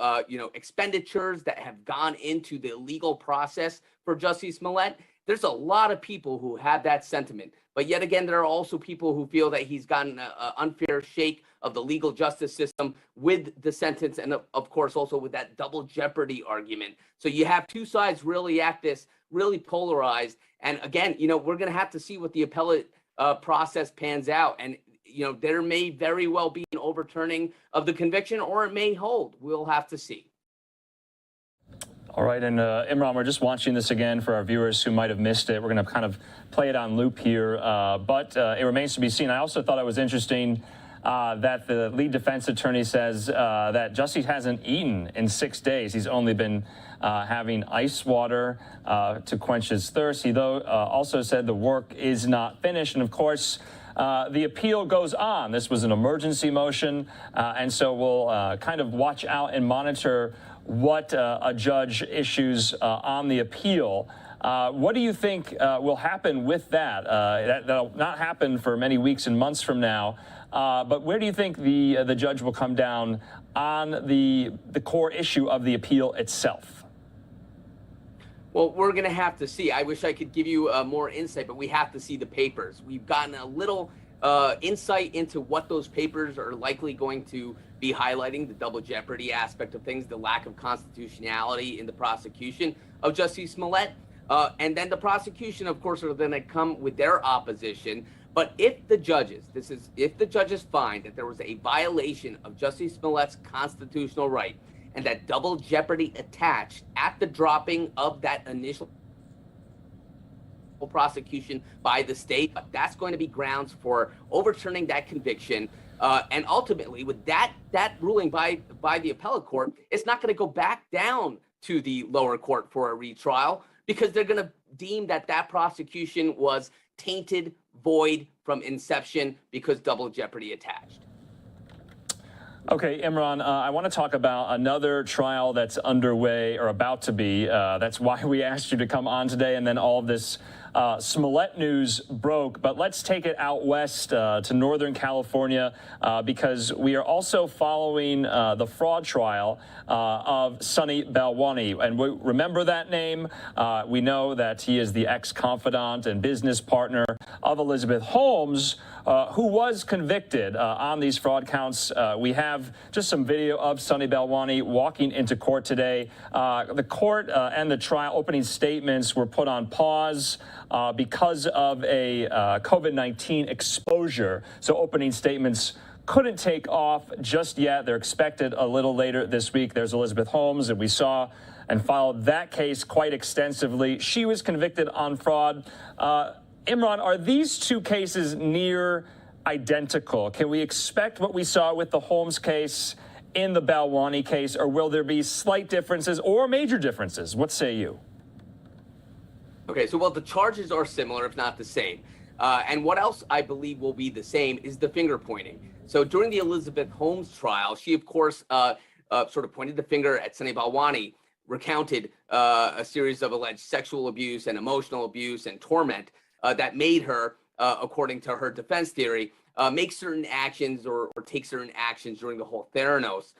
expenditures that have gone into the legal process for Jussie Smollett. There's a lot of people who have that sentiment. But yet again, there are also people who feel that he's gotten an unfair shake of the legal justice system with the sentence, and of course also with that double jeopardy argument. So you have two sides really at this, really polarized. And again, we're going to have to see what the appellate process pans out. And there may very well be an overturning of the conviction, or it may hold. We'll have to see. All right, and Imran, we're just watching this again for our viewers who might have missed it. We're going to kind of play it on loop here, but it remains to be seen. I also thought it was interesting that the lead defense attorney says that Jussie hasn't eaten in 6 days. He's only been having ice water to quench his thirst. He also said the work is not finished, and of course, the appeal goes on. This was an emergency motion, and so we'll kind of watch out and monitor what a judge issues on the appeal. What do you think will happen with that? That'll not happen for many weeks and months from now. But where do you think the judge will come down on the core issue of the appeal itself? Well, we're going to have to see. I wish I could give you more insight, but we have to see the papers. We've gotten a little insight into what those papers are likely going to be highlighting, the double jeopardy aspect of things, the lack of constitutionality in the prosecution of Jussie Smollett. And then the prosecution, of course, are going to come with their opposition. But if the judges find that there was a violation of Jussie Smollett's constitutional right and that double jeopardy attached at the dropping of that initial prosecution by the state, that's going to be grounds for overturning that conviction. And ultimately, with that ruling by the appellate court, it's not going to go back down to the lower court for a retrial, because they're going to deem that prosecution was tainted, void from inception, because double jeopardy attached. Okay, Imran, I want to talk about another trial that's underway or about to be. That's why we asked you to come on today, and then all of this Smollett news broke. But let's take it out west to Northern California, because we are also following the fraud trial of Sunny Balwani. And we remember that name. We know that he is the ex-confidant and business partner of Elizabeth Holmes, who was convicted on these fraud counts. We have just some video of Sunny Balwani walking into court today. The court and the trial opening statements were put on pause because of a COVID-19 exposure. So opening statements couldn't take off just yet. They're expected a little later this week. There's Elizabeth Holmes, and we saw and followed that case quite extensively. She was convicted on fraud. Imran, are these two cases near identical? Can we expect what we saw with the Holmes case in the Balwani case, or will there be slight differences or major differences? What say you? Okay, so the charges are similar, if not the same. And what else I believe will be the same is the finger pointing. So during the Elizabeth Holmes trial, she, of course, sort of pointed the finger at Sunny Balwani, recounted a series of alleged sexual abuse and emotional abuse and torment that made her, according to her defense theory, make certain actions or take certain actions during the whole Theranos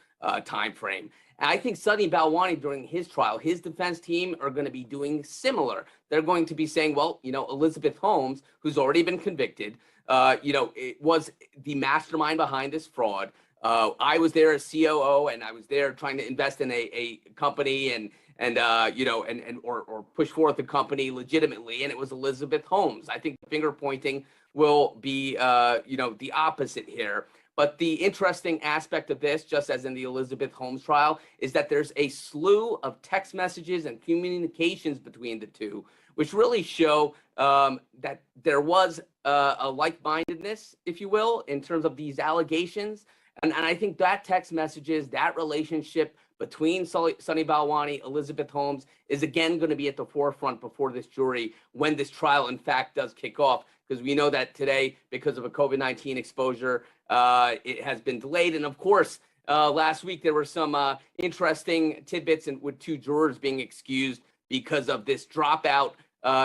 time frame. And I think Sunny Balwani during his trial, his defense team are going to be doing similar. They're going to be saying, well, Elizabeth Holmes, who's already been convicted, it was the mastermind behind this fraud. I was there as COO, and I was there trying to invest in a company or push forth the company legitimately, and it was Elizabeth Holmes. I think finger pointing will be the opposite here. But the interesting aspect of this, just as in the Elizabeth Holmes trial, is that there's a slew of text messages and communications between the two, which really show that there was a like-mindedness, if you will, in terms of these allegations. And I think that text messages, that relationship between Sunny Balwani, Elizabeth Holmes, is again going to be at the forefront before this jury when this trial, in fact, does kick off. Because we know that today, because of a COVID-19 exposure, it has been delayed. And of course, last week there were some interesting tidbits with 2 jurors being excused because of this Dropout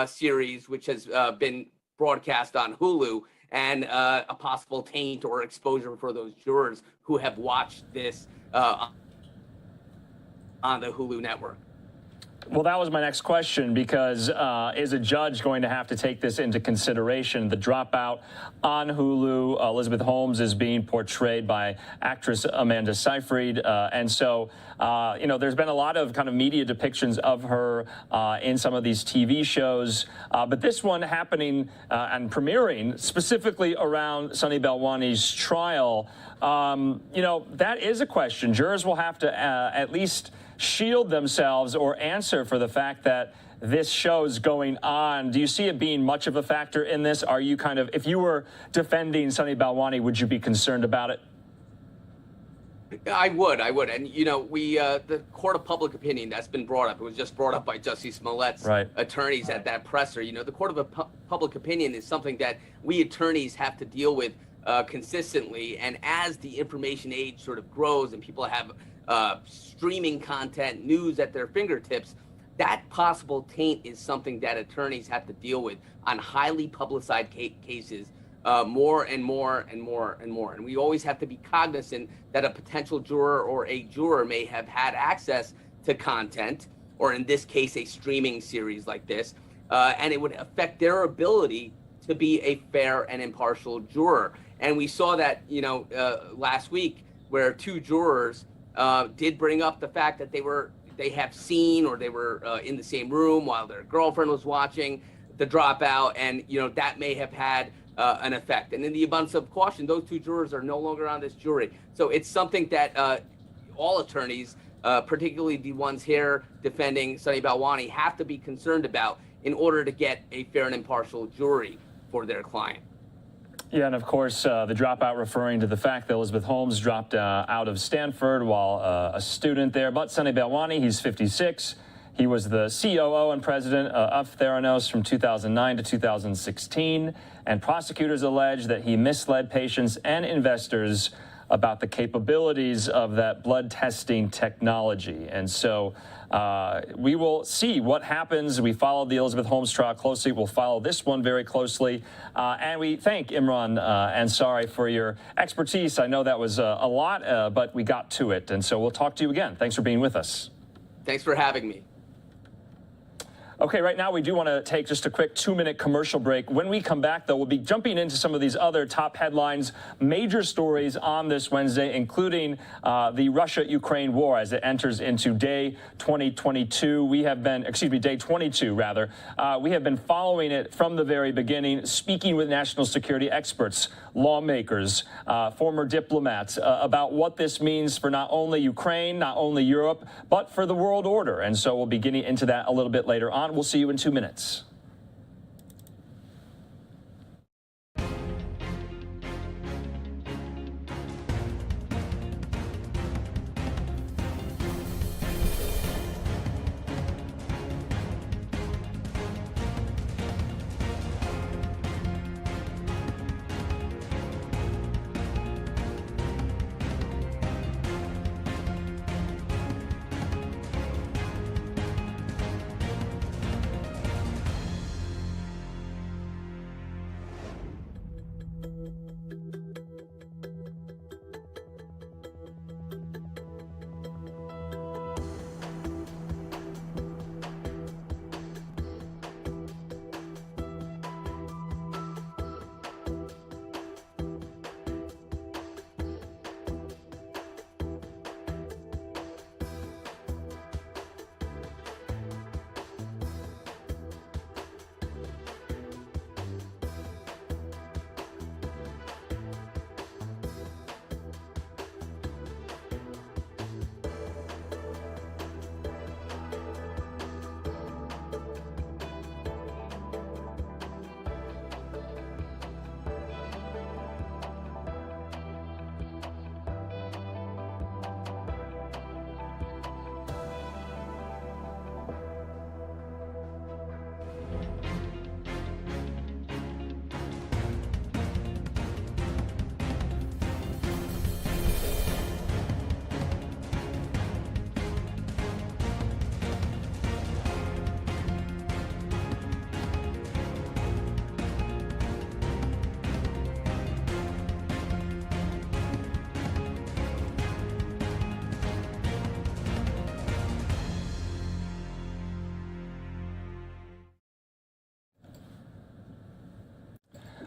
series, which has been broadcast on Hulu, and a possible taint or exposure for those jurors who have watched this on the Hulu network. Well, that was my next question, because is a judge going to have to take this into consideration? The Dropout on Hulu, Elizabeth Holmes is being portrayed by actress Amanda Seyfried. And so, there's been a lot of kind of media depictions of her in some of these TV shows. But this one happening and premiering specifically around Sunny Balwani's trial, that is a question. Jurors will have to at least shield themselves or answer for the fact that this show's going on. Do you see it being much of a factor in this? Are you if you were defending Sunny Balwani, would you be concerned about it? I would. And, the court of public opinion that's been brought up, it was just brought up by Jussie Smollett's attorneys at that presser. The court of public opinion is something that we attorneys have to deal with consistently. And as the information age sort of grows and people have streaming content, news at their fingertips, that possible taint is something that attorneys have to deal with on highly publicized cases more and more and more and more. And we always have to be cognizant that a potential juror or a juror may have had access to content, or in this case, a streaming series like this, and it would affect their ability to be a fair and impartial juror. And we saw that, last week, where 2 jurors did bring up the fact that they have seen, or they were in the same room while their girlfriend was watching the Dropout, and that may have had an effect. And in the abundance of caution, those 2 jurors are no longer on this jury. So it's something that all attorneys, particularly the ones here defending Sunny Balwani, have to be concerned about in order to get a fair and impartial jury for their client. Yeah, and of course, the Dropout referring to the fact that Elizabeth Holmes dropped out of Stanford while a student there. But Sunny Balwani, he's 56. He was the COO and president of Theranos from 2009 to 2016. And prosecutors allege that he misled patients and investors about the capabilities of that blood testing technology. And so we will see what happens. We followed the Elizabeth Holmes trial closely. We'll follow this one very closely. And we thank Imran Ansari for your expertise. I know that was a lot, but we got to it. And so we'll talk to you again. Thanks for being with us. Thanks for having me. Okay, right now we do want to take just a quick 2-minute commercial break. When we come back, though, we'll be jumping into some of these other top headlines, major stories on this Wednesday, including the Russia-Ukraine war as it enters into day 2022. Day 22, rather. We have been following it from the very beginning, speaking with national security experts, lawmakers, former diplomats about what this means for not only Ukraine, not only Europe, but for the world order. And so we'll be getting into that a little bit later on. We'll see you in 2 minutes.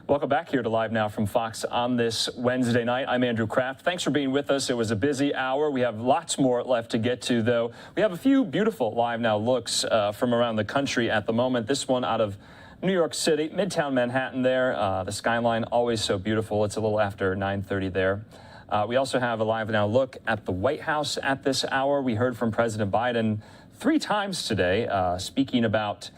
Welcome back here to Live Now from Fox on this Wednesday night. I'm Andrew Kraft. Thanks for being with us. It was a busy hour. We have lots more left to get to, though. We have a few beautiful Live Now looks from around the country at the moment. This one out of New York City, Midtown Manhattan there. The skyline always so beautiful. It's a little after 9:30 there. We also have a Live Now look at the White House at this hour. We heard from President Biden 3 times today, speaking about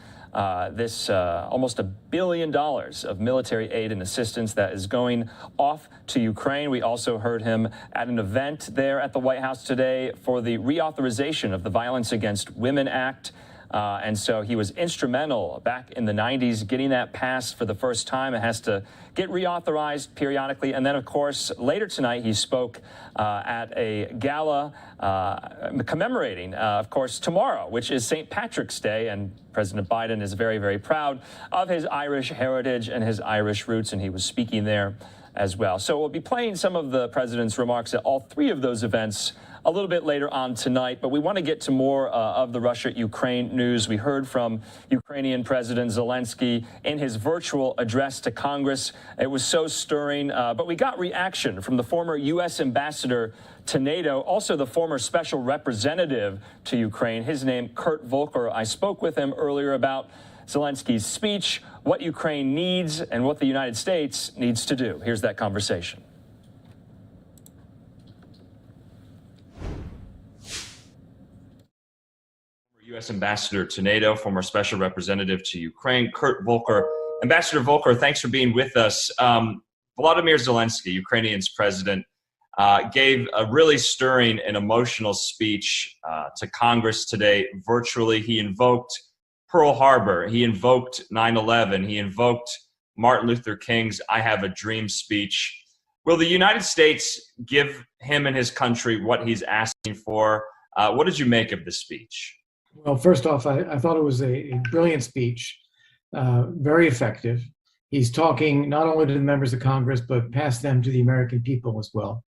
this almost $1 billion of military aid and assistance that is going off to Ukraine. We also heard him at an event there at the White House today for the reauthorization of the Violence Against Women Act. And so he was instrumental back in the 90s getting that passed for the first time. It has to get reauthorized periodically. And then, of course, later tonight he spoke at a gala commemorating, of course, tomorrow, which is St. Patrick's Day. And President Biden is very, very proud of his Irish heritage and his Irish roots. And he was speaking there as well. So we'll be playing some of the president's remarks at all 3 of those events a little bit later on tonight, but we want to get to more of the Russia-Ukraine news. We heard from Ukrainian President Zielinski in his virtual address to Congress. It was so stirring, but we got reaction from the former U.S. ambassador to NATO, also the former special representative to Ukraine. His name, Kurt Volker. I spoke with him earlier about Zielinski's speech, what Ukraine needs, and what the United States needs to do. Here's that conversation. U.S. Ambassador to NATO, former Special Representative to Ukraine, Kurt Volker. Ambassador Volker, thanks for being with us. Volodymyr Zielinski, Ukrainian's president, gave a really stirring and emotional speech to Congress today virtually. He invoked Pearl Harbor. He invoked 9/11. He invoked Martin Luther King's I Have a Dream speech. Will the United States give him and his country what he's asking for? What did you make of this speech? Well, first off, I thought it was a brilliant speech, very effective. He's talking not only to the members of Congress, but past them to the American people as well.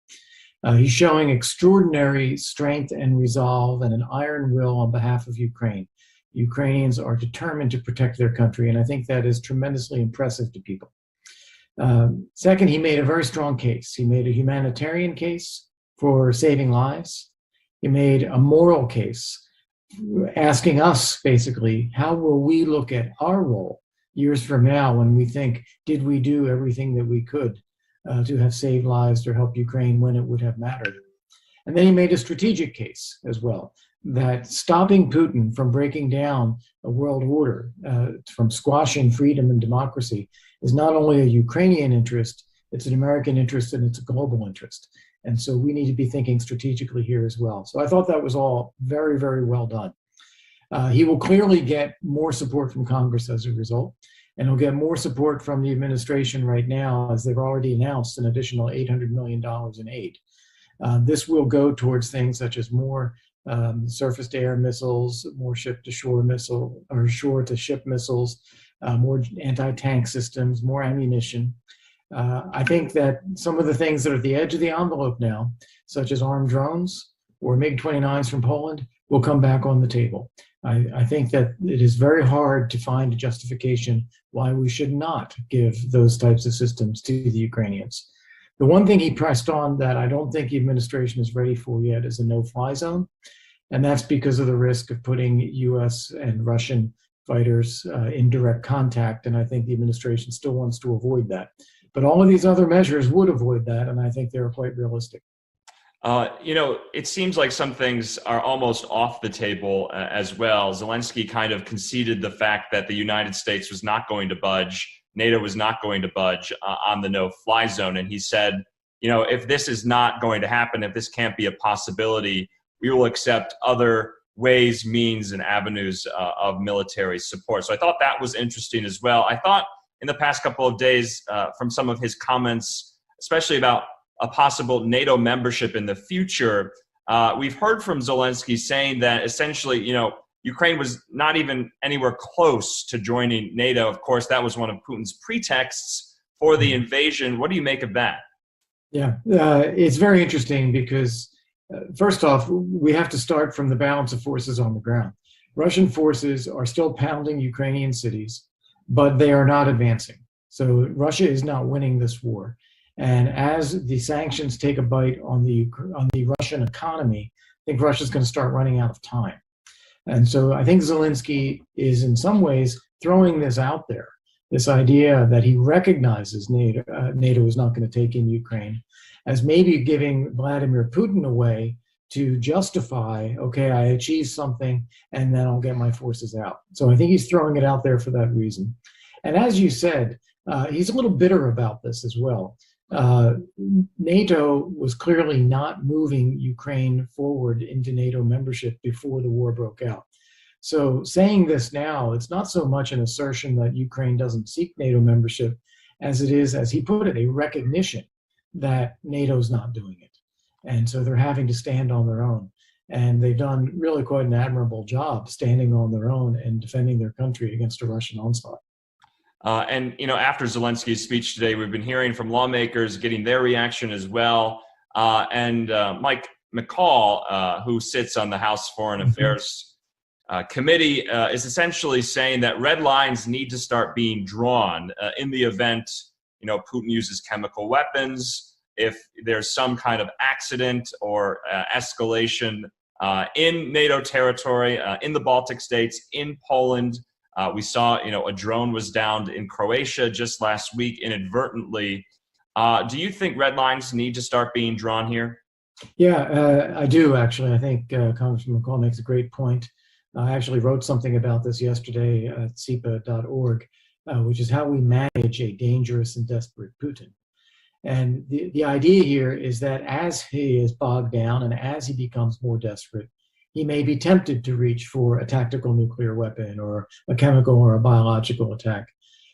He's showing extraordinary strength and resolve and an iron will on behalf of Ukraine. Ukrainians are determined to protect their country, and I think that is tremendously impressive to people. Second, he made a very strong case. He made a humanitarian case for saving lives. He made a moral case, asking us, basically, how will we look at our role years from now when we think, did we do everything that we could to have saved lives or help Ukraine when it would have mattered? And then he made a strategic case as well, that stopping Putin from breaking down a world order, from squashing freedom and democracy, is not only a Ukrainian interest, it's an American interest and it's a global interest. And so we need to be thinking strategically here as well. So I thought that was all very, very well done. He will clearly get more support from Congress as a result, and he'll get more support from the administration right now, as they've already announced an additional $800 million in aid. This will go towards things such as more surface-to-air missiles, more ship-to-shore missile or shore-to-ship missiles, more anti-tank systems, more ammunition. I think that some of the things that are at the edge of the envelope now, such as armed drones or MiG-29s from Poland, will come back on the table. I think that it is very hard to find a justification why we should not give those types of systems to the Ukrainians. The one thing he pressed on that I don't think the administration is ready for yet is a no-fly zone, and that's because of the risk of putting U.S. and Russian fighters in direct contact, and I think the administration still wants to avoid that. But all of these other measures would avoid that, and I think they're quite realistic. You know, it seems like some things are almost off the table as well. Zielinski kind of conceded the fact that the United States was not going to budge, NATO was not going to budge on the no-fly zone. And he said, you know, if this is not going to happen, if this can't be a possibility, we will accept other ways, means, and avenues of military support. So I thought that was interesting as well. I thought in the past couple of days from some of his comments, especially about a possible NATO membership in the future, we've heard from Zielinski saying that essentially, you know, Ukraine was not even anywhere close to joining NATO. Of course, that was one of Putin's pretexts for the invasion. What do you make of that? Yeah, it's very interesting because, first off, we have to start from the balance of forces on the ground. Russian forces are still pounding Ukrainian cities, but they are not advancing. So Russia is not winning this war. And as the sanctions take a bite on the Russian economy, I think Russia's going to start running out of time. And so I think Zielinski is in some ways throwing this out there, this idea that he recognizes NATO is not going to take in Ukraine, as maybe giving Vladimir Putin a way to justify, okay, I achieved something and then I'll get my forces out. So I think he's throwing it out there for that reason. And as you said, he's a little bitter about this as well. NATO was clearly not moving Ukraine forward into NATO membership before the war broke out. So saying this now, it's not so much an assertion that Ukraine doesn't seek NATO membership as it is, as he put it, a recognition that NATO's not doing it. And so they're having to stand on their own. And they've done really quite an admirable job standing on their own and defending their country against a Russian onslaught. And, you know, after Zelensky's speech today, we've been hearing from lawmakers, getting their reaction as well. And Mike McCall, who sits on the House Foreign Affairs Committee, is essentially saying that red lines need to start being drawn in the event, you know, Putin uses chemical weapons, if there's some kind of accident or escalation in NATO territory, in the Baltic states, in Poland. We saw, you know, a drone was downed in Croatia just last week inadvertently. Do you think red lines need to start being drawn here? Yeah, I do, actually. I think Congressman McCall makes a great point. I actually wrote something about this yesterday at CEPA.org, which is how we manage a dangerous and desperate Putin. And the idea here is that as he is bogged down and as he becomes more desperate, he may be tempted to reach for a tactical nuclear weapon or a chemical or a biological attack.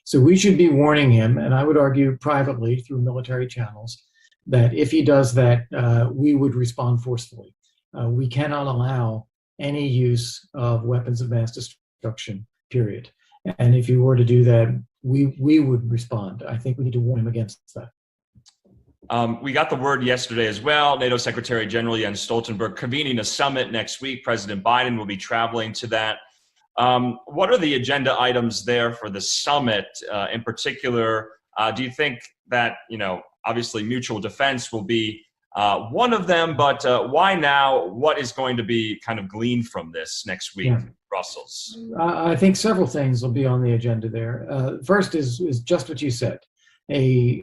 So we should be warning him, and I would argue privately through military channels, that if he does that, we would respond forcefully. We cannot allow any use of weapons of mass destruction, period. And if he were to do that, we would respond. I think we need to warn him against that. We got the word yesterday as well. NATO Secretary General Jens Stoltenberg convening a summit next week. President Biden will be traveling to that. What are the agenda items there for the summit in particular? Do you think that, you know, obviously mutual defense will be one of them, but why now? What is going to be kind of gleaned from this next week in Brussels? I think several things will be on the agenda there. First is just what you said. A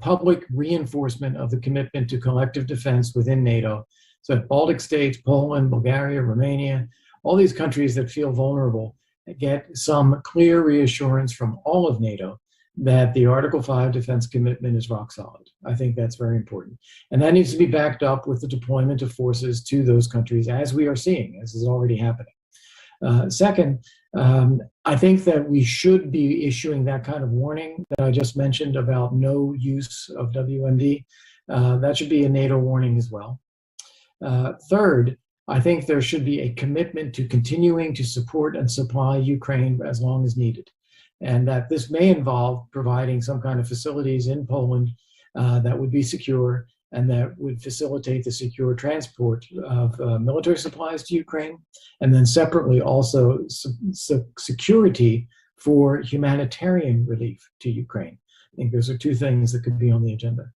public reinforcement of the commitment to collective defense within NATO. So that Baltic states, Poland, Bulgaria, Romania, all these countries that feel vulnerable get some clear reassurance from all of NATO that the Article 5 defense commitment is rock solid. I think that's very important. And that needs to be backed up with the deployment of forces to those countries, as we are seeing, as is already happening. Second, I think that we should be issuing that kind of warning that I just mentioned about no use of WMD. That should be a NATO warning as well. Third, I think there should be a commitment to continuing to support and supply Ukraine as long as needed. And that this may involve providing some kind of facilities in Poland that would be secure and that would facilitate the secure transport of military supplies to Ukraine, and then separately also security for humanitarian relief to Ukraine. I think those are two things that could be on the agenda.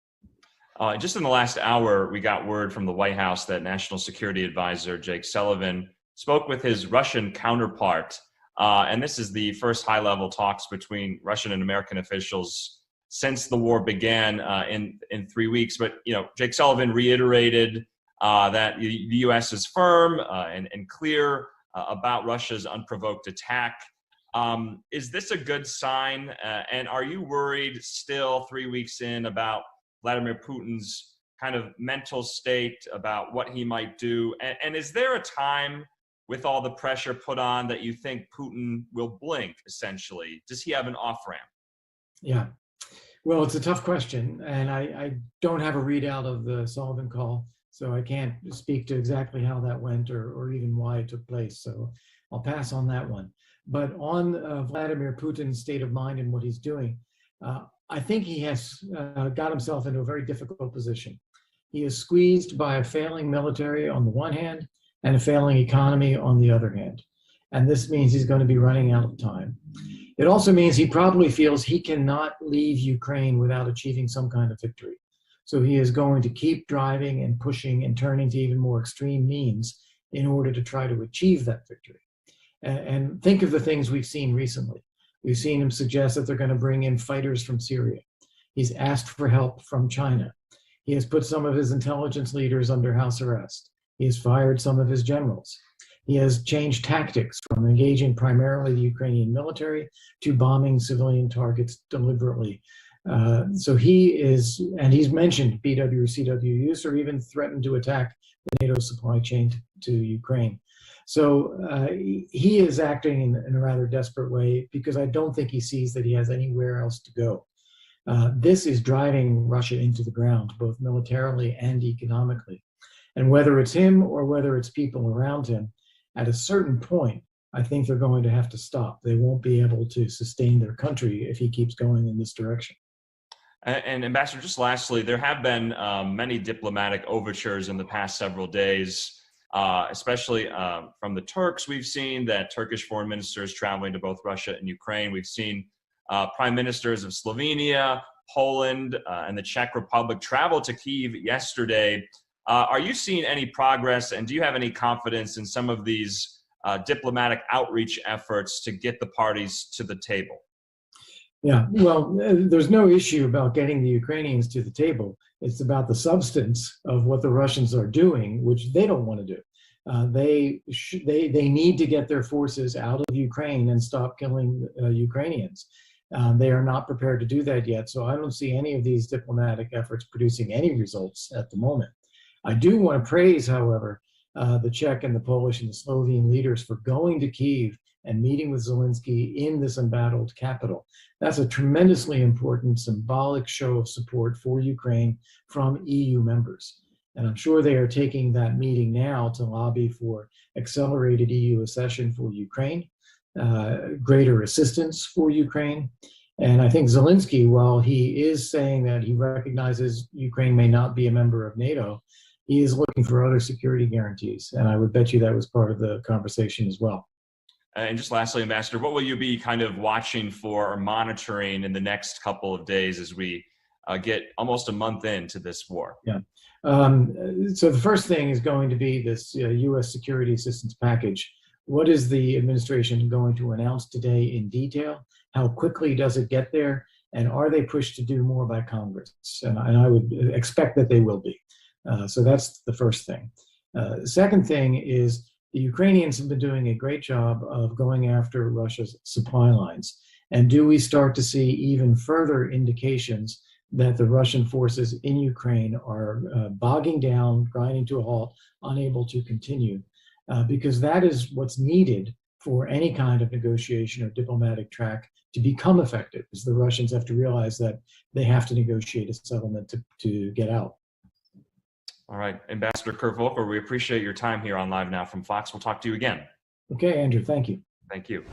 Just in the last hour, we got word from the White House that National Security Advisor Jake Sullivan spoke with his Russian counterpart, and this is the first high-level talks between Russian and American officials since the war began in 3 weeks. But, you know, Jake Sullivan reiterated that the U.S. is firm and clear about Russia's unprovoked attack. Is this a good sign? And are you worried still 3 weeks in about Vladimir Putin's kind of mental state, about what he might do? And is there a time with all the pressure put on that you think Putin will blink, essentially? Does he have an off-ramp? Yeah. Well, it's a tough question, and I don't have a readout of the Sullivan call, so I can't speak to exactly how that went or even why it took place. So I'll pass on that one. But on Vladimir Putin's state of mind and what he's doing, I think he has got himself into a very difficult position. He is squeezed by a failing military on the one hand and a failing economy on the other hand. And this means he's going to be running out of time. It also means he probably feels he cannot leave Ukraine without achieving some kind of victory. So he is going to keep driving and pushing and turning to even more extreme means in order to try to achieve that victory. And think of the things we've seen recently. We've seen him suggest that they're going to bring in fighters from Syria. He's asked for help from China. He has put some of his intelligence leaders under house arrest. He has fired some of his generals. He has changed tactics from engaging primarily the Ukrainian military to bombing civilian targets deliberately. So he is, and he's mentioned BWCW use or even threatened to attack the NATO supply chain to Ukraine. So he is acting in a rather desperate way because I don't think he sees that he has anywhere else to go. This is driving Russia into the ground, both militarily and economically. And whether it's him or whether it's people around him, at a certain point, I think they're going to have to stop. They won't be able to sustain their country if he keeps going in this direction. And Ambassador, just lastly, there have been many diplomatic overtures in the past several days, especially from the Turks. We've seen that Turkish foreign ministers traveling to both Russia and Ukraine. We've seen prime ministers of Slovenia, Poland, and the Czech Republic travel to Kyiv yesterday. Are you seeing any progress, and do you have any confidence in some of these diplomatic outreach efforts to get the parties to the table? Yeah, well, there's no issue about getting the Ukrainians to the table. It's about the substance of what the Russians are doing, which they don't want to do. They need to get their forces out of Ukraine and stop killing Ukrainians. They are not prepared to do that yet, so I don't see any of these diplomatic efforts producing any results at the moment. I do want to praise, however, the Czech and the Polish and the Slovene leaders for going to Kyiv and meeting with Zielinski in this embattled capital. That's a tremendously important symbolic show of support for Ukraine from EU members. And I'm sure they are taking that meeting now to lobby for accelerated EU accession for Ukraine, greater assistance for Ukraine. And I think Zielinski, while he is saying that he recognizes Ukraine may not be a member of NATO, he is looking for other security guarantees. And I would bet you that was part of the conversation as well. And just lastly, Ambassador, what will you be kind of watching for or monitoring in the next couple of days as we get almost a month into this war? Yeah. So the first thing is going to be this U.S. security assistance package. What is the administration going to announce today in detail? How quickly does it get there? And are they pushed to do more by Congress? And I would expect that they will be. So that's the first thing. Second thing is the Ukrainians have been doing a great job of going after Russia's supply lines. And do we start to see even further indications that the Russian forces in Ukraine are bogging down, grinding to a halt, unable to continue? Because that is what's needed for any kind of negotiation or diplomatic track to become effective, is the Russians have to realize that they have to negotiate a settlement to get out. All right, Ambassador Kurt Volker, we appreciate your time here on Live Now from Fox. We'll talk to you again. Okay, Andrew, thank you. Thank you.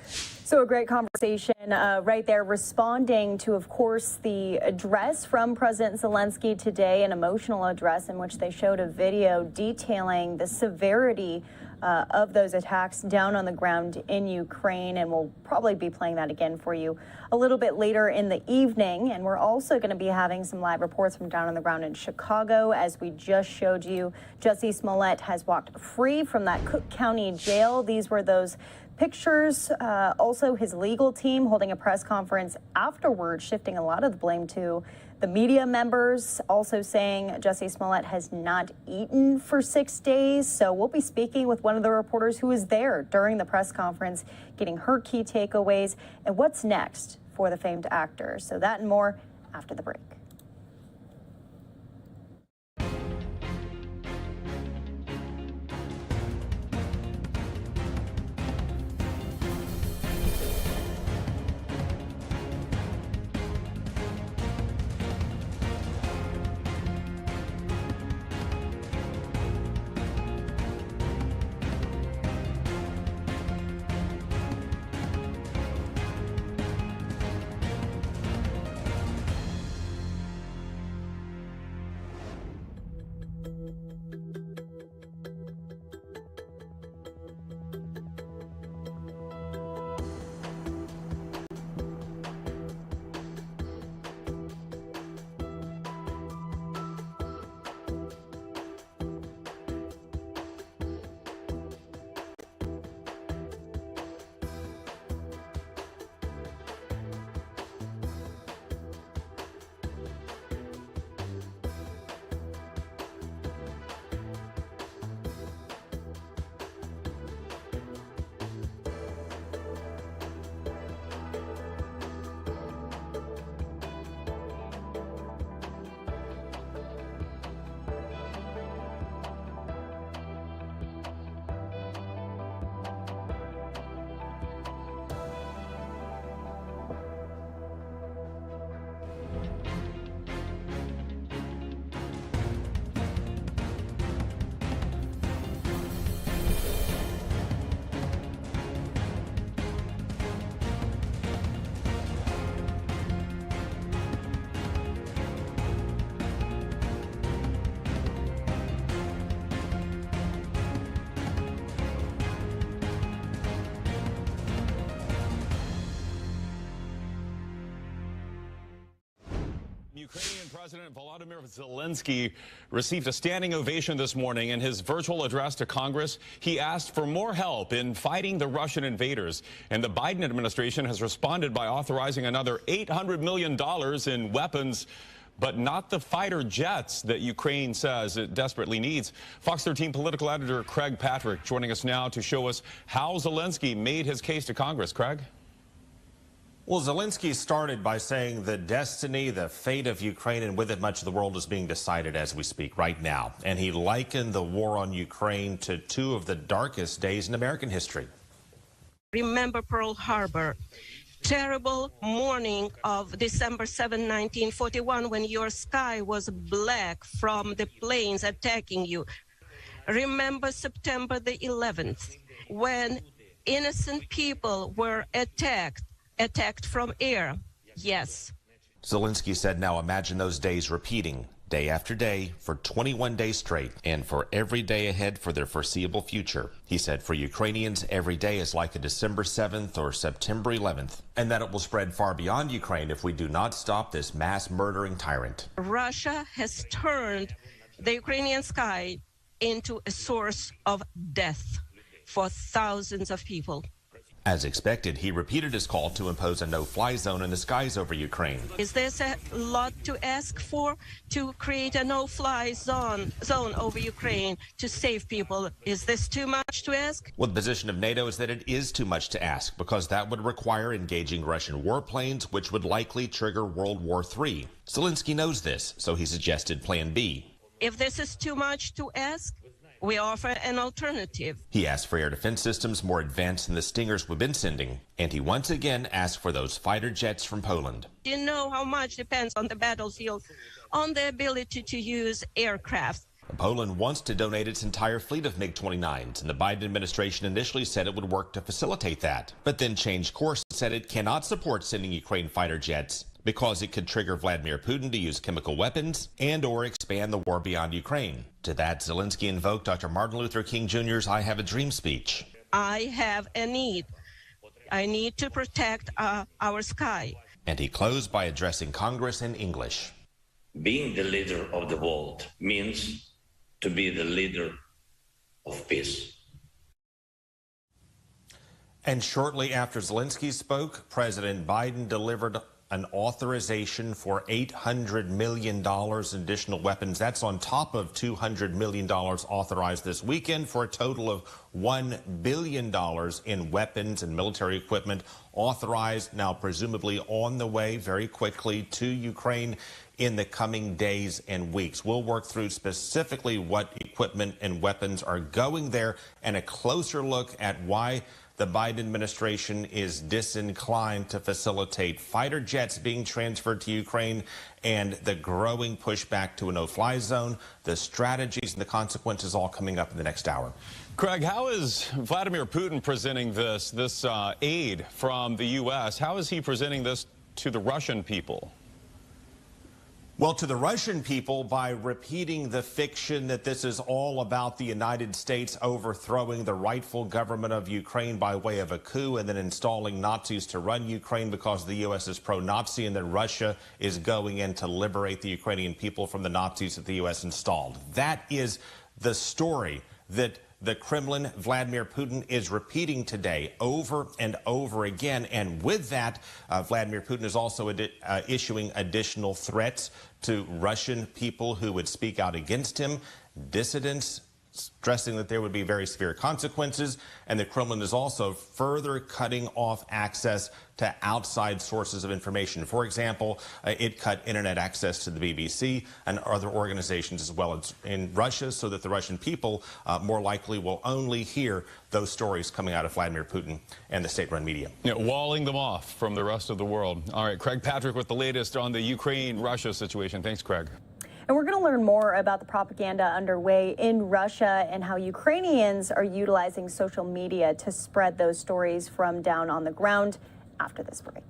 So a great conversation right there, responding to, of course, the address from President Zielinski today, an emotional address in which they showed a video detailing the severity of those attacks down on the ground in Ukraine. And we'll probably be playing that again for you a little bit later in the evening. And we're also going to be having some live reports from down on the ground in Chicago. As we just showed you, Jussie Smollett has walked free from that Cook County jail. These were those pictures. Also, his legal team holding a press conference afterwards, shifting a lot of the blame to the media members, also saying Jussie Smollett has not eaten for 6 days. So we'll be speaking with one of the reporters who was there during the press conference, getting her key takeaways and what's next for the famed actor. So that and more after the break. Ukrainian President Volodymyr Zielinski received a standing ovation this morning in his virtual address to Congress. He asked for more help in fighting the Russian invaders, and the Biden administration has responded by authorizing another $800 million in weapons, but not the fighter jets that Ukraine says it desperately needs. Fox 13 political editor Craig Patrick joining us now to show us how Zielinski made his case to Congress. Craig? Well, Zielinski started by saying the destiny, the fate of Ukraine, and with it much of the world is being decided as we speak right now. And he likened the war on Ukraine to two of the darkest days in American history. Remember Pearl Harbor, terrible morning of December 7, 1941, when your sky was black from the planes attacking you. Remember September the 11th, when innocent people were attacked from air. Yes. Zielinski said, now imagine those days repeating day after day for 21 days straight and for every day ahead for their foreseeable future. He said for Ukrainians, every day is like a December 7th or September 11th, and that it will spread far beyond Ukraine if we do not stop this mass murdering tyrant. Russia has turned the Ukrainian sky into a source of death for thousands of people. As expected, he repeated his call to impose a no-fly zone in the skies over Ukraine. Is this a lot to ask for, to create a no-fly zone over Ukraine to save people? Is this too much to ask? Well, the position of NATO is that it is too much to ask because that would require engaging Russian warplanes, which would likely trigger World War III. Zielinski knows this, so he suggested Plan B. If this is too much to ask, we offer an alternative. He asked for air defense systems more advanced than the Stingers we've been sending, and he once again asked for those fighter jets from Poland. You know how much depends on the battlefield, on the ability to use aircraft. Poland wants to donate its entire fleet of MiG-29s, and the Biden administration initially said it would work to facilitate that, but then changed course and said it cannot support sending Ukraine fighter jets because it could trigger Vladimir Putin to use chemical weapons and or expand the war beyond Ukraine. To that, Zielinski invoked Dr. Martin Luther King Jr.'s I Have a Dream speech. I have a need. I need to protect our sky. And he closed by addressing Congress in English. Being the leader of the world means to be the leader of peace. And shortly after Zielinski spoke, President Biden delivered an authorization for $800 million in additional weapons. That's on top of $200 million authorized this weekend for a total of $1 billion in weapons and military equipment authorized, now presumably on the way very quickly to Ukraine in the coming days and weeks. We'll work through specifically what equipment and weapons are going there and a closer look at why the Biden administration is disinclined to facilitate fighter jets being transferred to Ukraine and the growing pushback to a no-fly zone, the strategies and the consequences all coming up in the next hour. Craig, how is Vladimir Putin presenting this aid from the U.S.? How is he presenting this to the Russian people? Well, to the Russian people, by repeating the fiction that this is all about the United States overthrowing the rightful government of Ukraine by way of a coup and then installing Nazis to run Ukraine because the U.S. is pro-Nazi and that Russia is going in to liberate the Ukrainian people from the Nazis that the U.S. installed. That is the story that the Kremlin, Vladimir Putin, is repeating today over and over again. And with that, Vladimir Putin is also issuing additional threats to Russian people who would speak out against him, dissidents, stressing that there would be very severe consequences. And the Kremlin is also further cutting off access to outside sources of information. For example, it cut internet access to the BBC and other organizations as well as in Russia so that the Russian people more likely will only hear those stories coming out of Vladimir Putin and the state-run media. Yeah, walling them off from the rest of the world. All right, Craig Patrick with the latest on the Ukraine-Russia situation. Thanks, Craig. And we're going to learn more about the propaganda underway in Russia and how Ukrainians are utilizing social media to spread those stories from down on the ground after this break.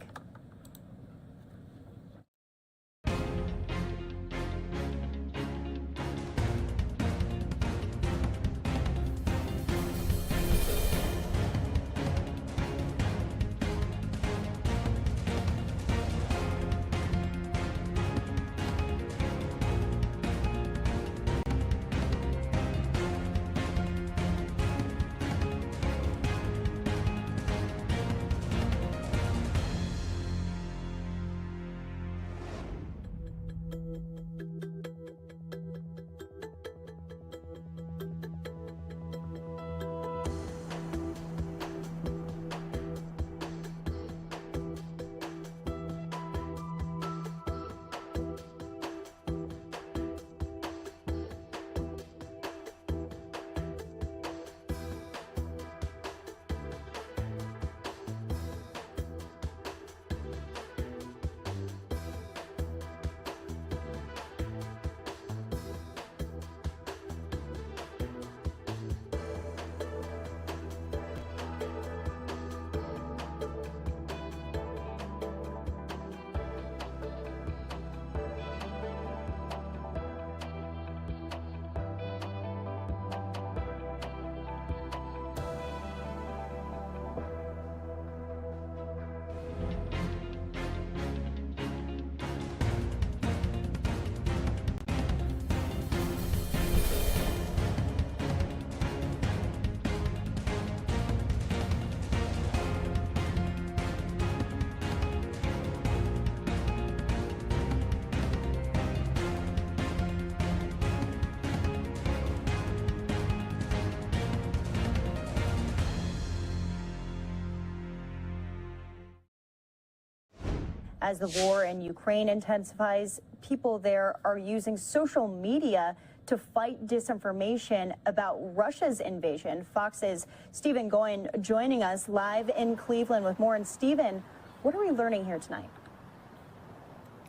As the war in Ukraine intensifies, people there are using social media to fight disinformation about Russia's invasion. Fox's Stephen Goyen joining us live in Cleveland with more. And Stephen, what are we learning here tonight?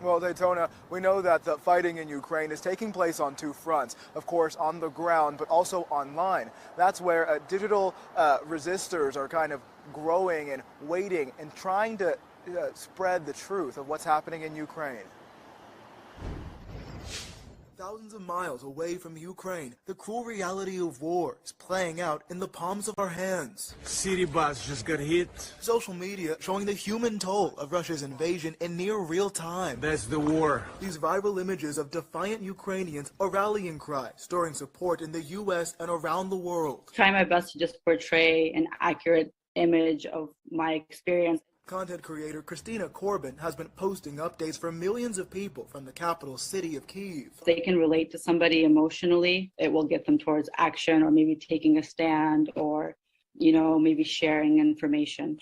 Well, Daytona, we know that the fighting in Ukraine is taking place on two fronts. Of course, on the ground, but also online. That's where digital resistors are kind of growing and waiting and trying to spread the truth of what's happening in Ukraine. Thousands of miles away from Ukraine, the cruel reality of war is playing out in the palms of our hands. City bus just got hit. Social media showing the human toll of Russia's invasion in near real time. That's the war. These viral images of defiant Ukrainians are rallying cry, storing support in the U.S. and around the world. Try my best to just portray an accurate image of my experience. Content creator Christina Corbin has been posting updates for millions of people from the capital city of Kyiv. If they can relate to somebody emotionally, it will get them towards action or maybe taking a stand or, maybe sharing information.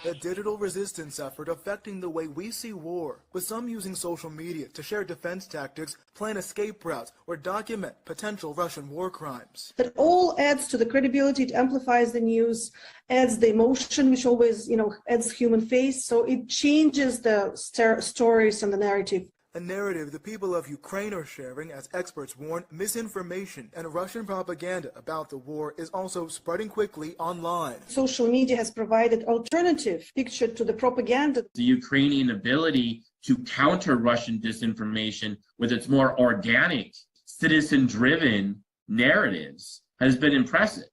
A digital resistance effort affecting the way we see war, with some using social media to share defense tactics, plan escape routes, or document potential Russian war crimes. That all adds to the credibility, it amplifies the news, adds the emotion, which always, adds human face, so it changes the stories and the narrative. A narrative the people of Ukraine are sharing, as experts warn, misinformation and Russian propaganda about the war is also spreading quickly online. Social media has provided alternative picture to the propaganda. The Ukrainian ability to counter Russian disinformation with its more organic, citizen-driven narratives has been impressive.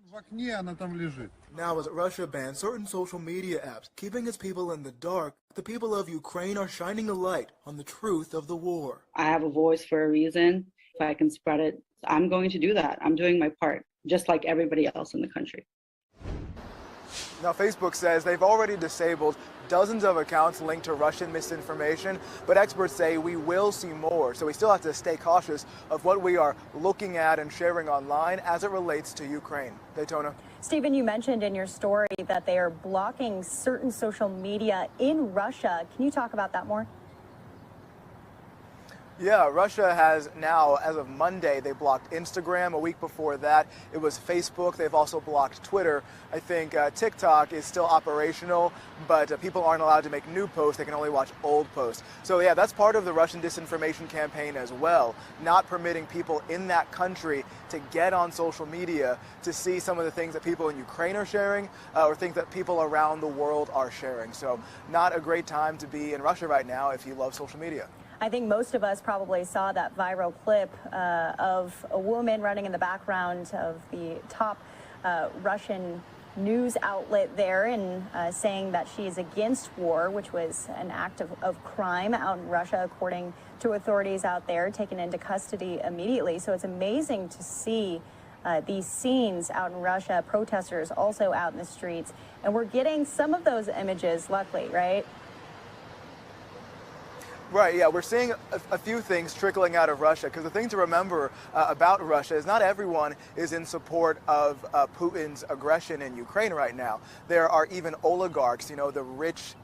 Now, as Russia bans certain social media apps, keeping its people in the dark, the people of Ukraine are shining a light on the truth of the war. I have a voice for a reason. If I can spread it, I'm going to do that. I'm doing my part, just like everybody else in the country. Now, Facebook says they've already disabled dozens of accounts linked to Russian misinformation, but experts say we will see more. So we still have to stay cautious of what we are looking at and sharing online as it relates to Ukraine. Daytona. Stephen, you mentioned in your story that they are blocking certain social media in Russia. Can you talk about that more? Yeah, Russia has now, as of Monday, they blocked Instagram. A week before that, it was Facebook. They've also blocked Twitter. I think TikTok is still operational, but people aren't allowed to make new posts. They can only watch old posts. So yeah, that's part of the Russian disinformation campaign as well, not permitting people in that country to get on social media to see some of the things that people in Ukraine are sharing or things that people around the world are sharing. So not a great time to be in Russia right now if you love social media. I think most of us probably saw that viral clip of a woman running in the background of the top Russian news outlet there and saying that she is against war, which was an act of crime out in Russia, according to authorities out there, taken into custody immediately. So it's amazing to see these scenes out in Russia, protesters also out in the streets. And we're getting some of those images, luckily, right? Right, yeah, we're seeing a few things trickling out of Russia, because the thing to remember about Russia is not everyone is in support of Putin's aggression in Ukraine right now. There are even oligarchs, the rich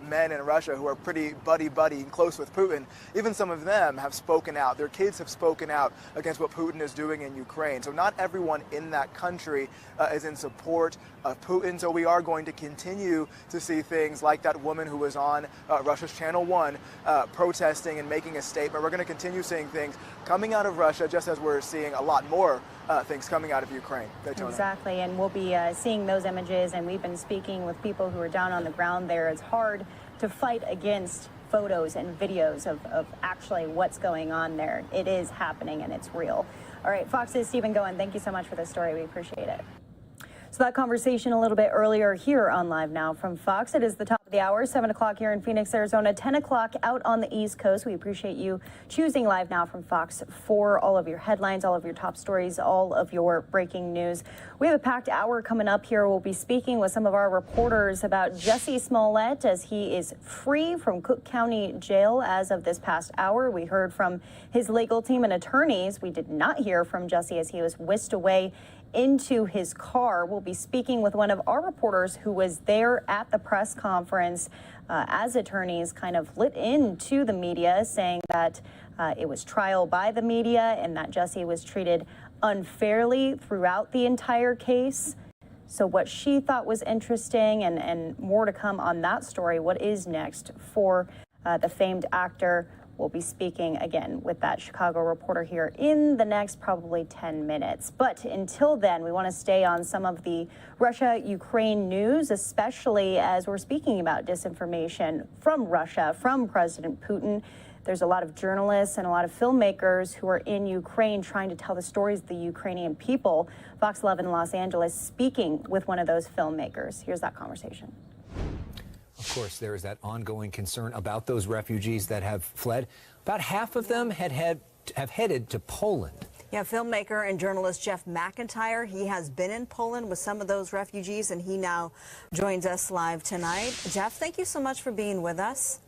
men in Russia who are pretty buddy and close with Putin. Even some of them have spoken out. Their kids have spoken out against what Putin is doing in Ukraine. So not everyone in that country is in support of Putin. So we are going to continue to see things like that woman who was on Russia's Channel 1 protesting and making a statement. We're going to continue seeing things coming out of Russia, just as we're seeing a lot more things coming out of Ukraine. Daytona. Exactly, and we'll be seeing those images, and we've been speaking with people who are down on the ground there. It's hard to fight against photos and videos of actually what's going on there. It is happening, and it's real. All right, Fox's Stephen Goyen, thank you so much for this story. We appreciate it. So that conversation a little bit earlier here on Live Now from Fox. It is the top of the hour, 7 o'clock here in Phoenix, Arizona, 10 o'clock out on the East Coast. We appreciate you choosing Live Now from Fox for all of your headlines, all of your top stories, all of your breaking news. We have a packed hour coming up here. We'll be speaking with some of our reporters about Jussie Smollett as he is free from Cook County Jail as of this past hour. We heard from his legal team and attorneys. We did not hear from Jussie as he was whisked away into his car. We'll be speaking with one of our reporters who was there at the press conference. conference as attorneys kind of lit into the media, saying that it was trial by the media and that Jussie was treated unfairly throughout the entire case. So what she thought was interesting, and more to come on that story. What is next for the famed actor? We'll be speaking again with that Chicago reporter here in the next probably 10 minutes. But until then, we want to stay on some of the Russia-Ukraine news, especially as we're speaking about disinformation from Russia, from President Putin. There's a lot of journalists and a lot of filmmakers who are in Ukraine trying to tell the stories of the Ukrainian people. Fox 11 Los Angeles speaking with one of those filmmakers. Here's that conversation. Of course, there is that ongoing concern about those refugees that have fled. About half of them have headed to Poland. Yeah, filmmaker and journalist Jeff McIntyre, he has been in Poland with some of those refugees, and he now joins us live tonight. Jeff, thank you so much for being with us.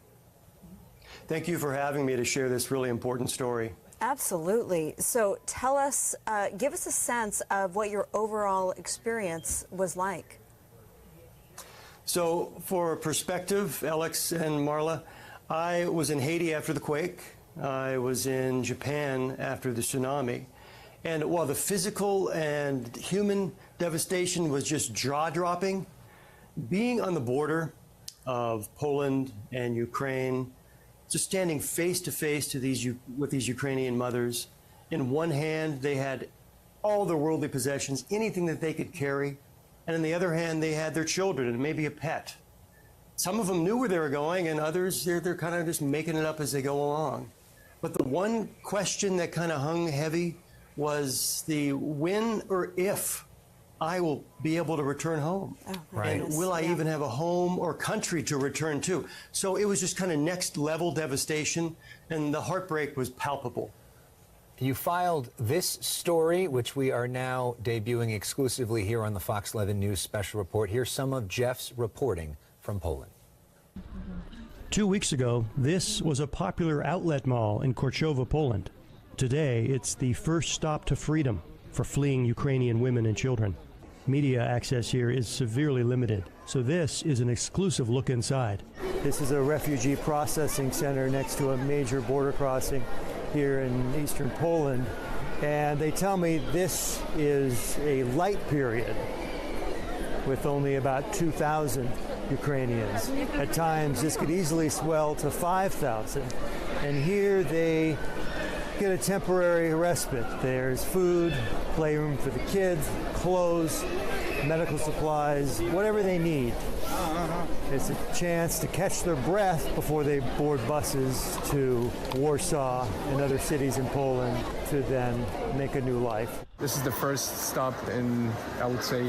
Thank you for having me to share this really important story. Absolutely. So tell us, give us a sense of what your overall experience was like. So for perspective, Alex and Marla, I was in Haiti after the quake. I was in Japan after the tsunami. And while the physical and human devastation was just jaw-dropping, being on the border of Poland and Ukraine, just standing face to face with these Ukrainian mothers, in one hand they had all their worldly possessions, anything that they could carry, and on the other hand, they had their children and maybe a pet. Some of them knew where they were going, and others, they're kind of just making it up as they go along. But the one question that kind of hung heavy was the when or if I will be able to return home. Oh, right. And will I even have a home or country to return to? So it was just kind of next level devastation, and the heartbreak was palpable. You filed this story, which we are now debuting exclusively here on the Fox 11 News Special Report. Here's some of Jeff's reporting from Poland. 2 weeks ago, this was a popular outlet mall in Korczowa, Poland. Today, it's the first stop to freedom for fleeing Ukrainian women and children. Media access here is severely limited, so this is an exclusive look inside. This is a refugee processing center next to a major border crossing here in eastern Poland, and they tell me this is a light period with only about 2,000 Ukrainians. At times this could easily swell to 5,000, and here they get a temporary respite. There's food, playroom for the kids, clothes, medical supplies, whatever they need. It's a chance to catch their breath before they board buses to Warsaw and other cities in Poland to then make a new life. This is the first stop in, I would say,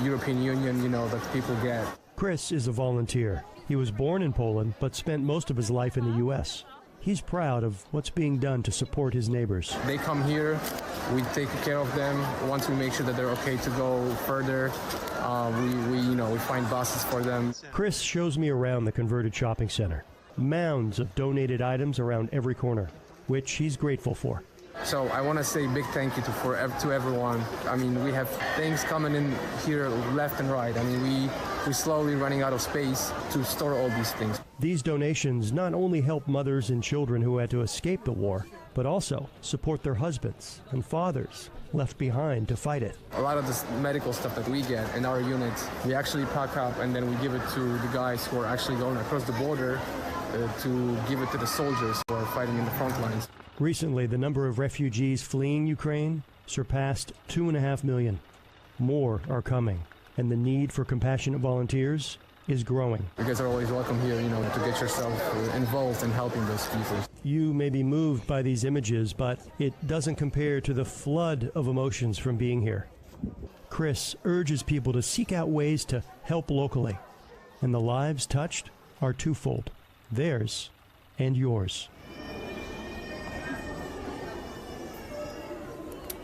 European Union, that people get. Chris is a volunteer. He was born in Poland, but spent most of his life in the U.S. He's proud of what's being done to support his neighbors. They come here, we take care of them. Once we make sure that they're okay to go further, we find buses for them. Chris shows me around the converted shopping center. Mounds of donated items around every corner, which he's grateful for. So I want to say big thank you to everyone. I mean, we have things coming in here left and right. I mean, we're slowly running out of space to store all these things. These donations not only help mothers and children who had to escape the war, but also support their husbands and fathers left behind to fight it. A lot of this medical stuff that we get in our units, we actually pack up and then we give it to the guys who are actually going across the border to give it to the soldiers who are fighting in the front lines. Recently, the number of refugees fleeing Ukraine surpassed 2.5 million. More are coming, and the need for compassionate volunteers is growing. You guys are always welcome here, to get yourself involved in helping those people. You may be moved by these images, but it doesn't compare to the flood of emotions from being here. Chris urges people to seek out ways to help locally, and the lives touched are twofold, theirs and yours.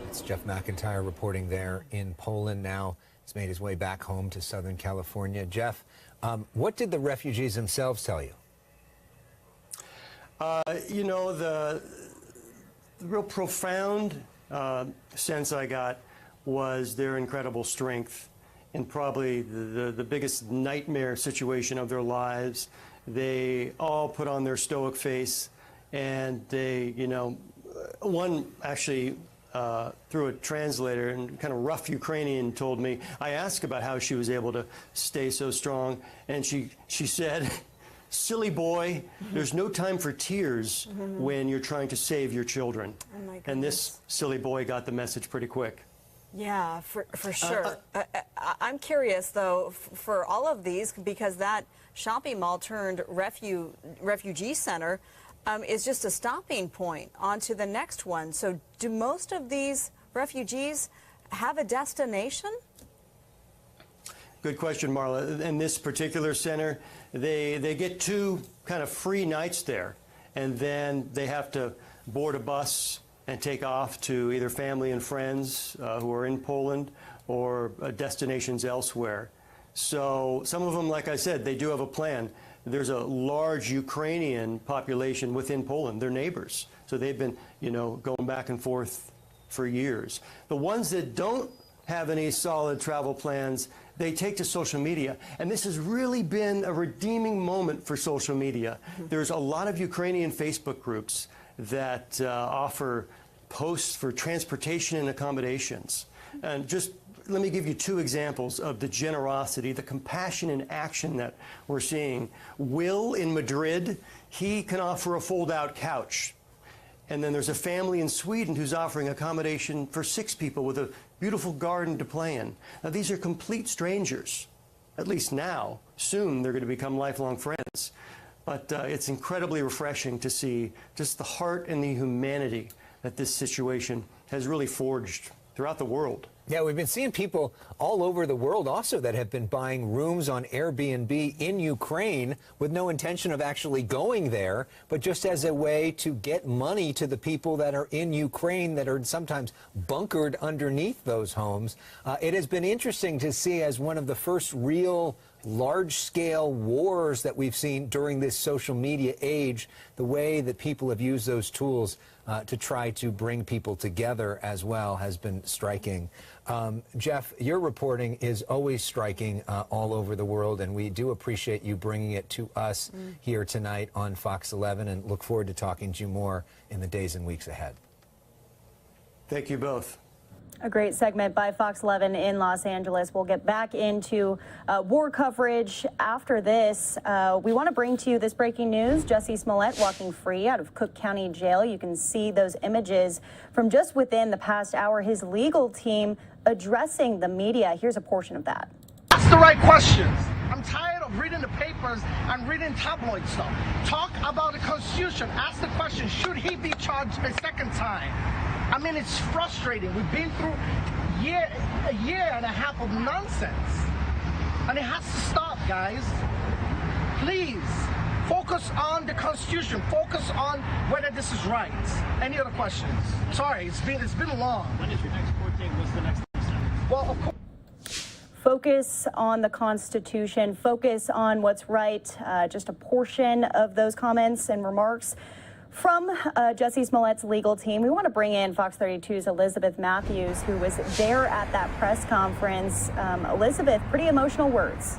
It's Jeff McIntyre reporting there in Poland. Now he's made his way back home to Southern California. Jeff, what did the refugees themselves tell you? The real profound sense I got was their incredible strength in probably the biggest nightmare situation of their lives. They all put on their stoic face, and they, you know, one actually through a translator and kind of rough Ukrainian told me, I asked about how she was able to stay so strong, and she said, silly boy, there's no time for tears when you're trying to save your children. And this silly boy got the message pretty quick. Yeah, for sure. I'm curious, though, for all of these, because that shopping mall turned refugee center is just a stopping point onto the next one. So do most of these refugees have a destination? Good question, Marla. In this particular center, they get 2 kind of free nights there, and then they have to board a bus and take off to either family and friends who are in Poland or destinations elsewhere. So some of them, like I said, they do have a plan. There's a large Ukrainian population within Poland. They're neighbors. So they've been, you know, going back and forth for years. The ones that don't have any solid travel plans, they take to social media. And this has really been a redeeming moment for social media. There's a lot of Ukrainian Facebook groups that offer posts for transportation and accommodations. And just let me give you 2 examples of the generosity, the compassion and action that we're seeing. Will in Madrid, he can offer a fold-out couch. And then there's a family in Sweden who's offering accommodation for 6 people with a beautiful garden to play in. Now, these are complete strangers, at least now. Soon, they're going to become lifelong friends. But it's incredibly refreshing to see just the heart and the humanity that this situation has really forged throughout the world. Yeah, we've been seeing people all over the world also that have been buying rooms on Airbnb in Ukraine with no intention of actually going there, but just as a way to get money to the people that are in Ukraine that are sometimes bunkered underneath those homes. It has been interesting to see as one of the first real large-scale wars that we've seen during this social media age, the way that people have used those tools to try to bring people together as well has been striking. Jeff, your reporting is always striking all over the world, and we do appreciate you bringing it to us here tonight on Fox 11, and look forward to talking to you more in the days and weeks ahead. Thank you both. A great segment by Fox 11 in Los Angeles. We'll get back into war coverage after this. We want to bring to you this breaking news. Jussie Smollett walking free out of Cook County Jail. You can see those images from just within the past hour. His legal team addressing the media. Here's a portion of that. Ask the right questions. I'm tired of reading the papers and reading tabloid stuff. Talk about the Constitution. Ask the question, should he be charged a second time? I mean, it's frustrating. We've been through a year and a half of nonsense. And it has to stop, guys. Please, focus on the Constitution. Focus on whether this is right. Any other questions? Sorry, it's been long. When is your next court date? What's the next step? Well, of course. Focus on the Constitution. Focus on what's right. Just a portion of those comments and remarks from Jussie Smollett's legal team. We want to bring in Fox 32's Elizabeth Matthews, who was there at that press conference. Elizabeth, pretty emotional words.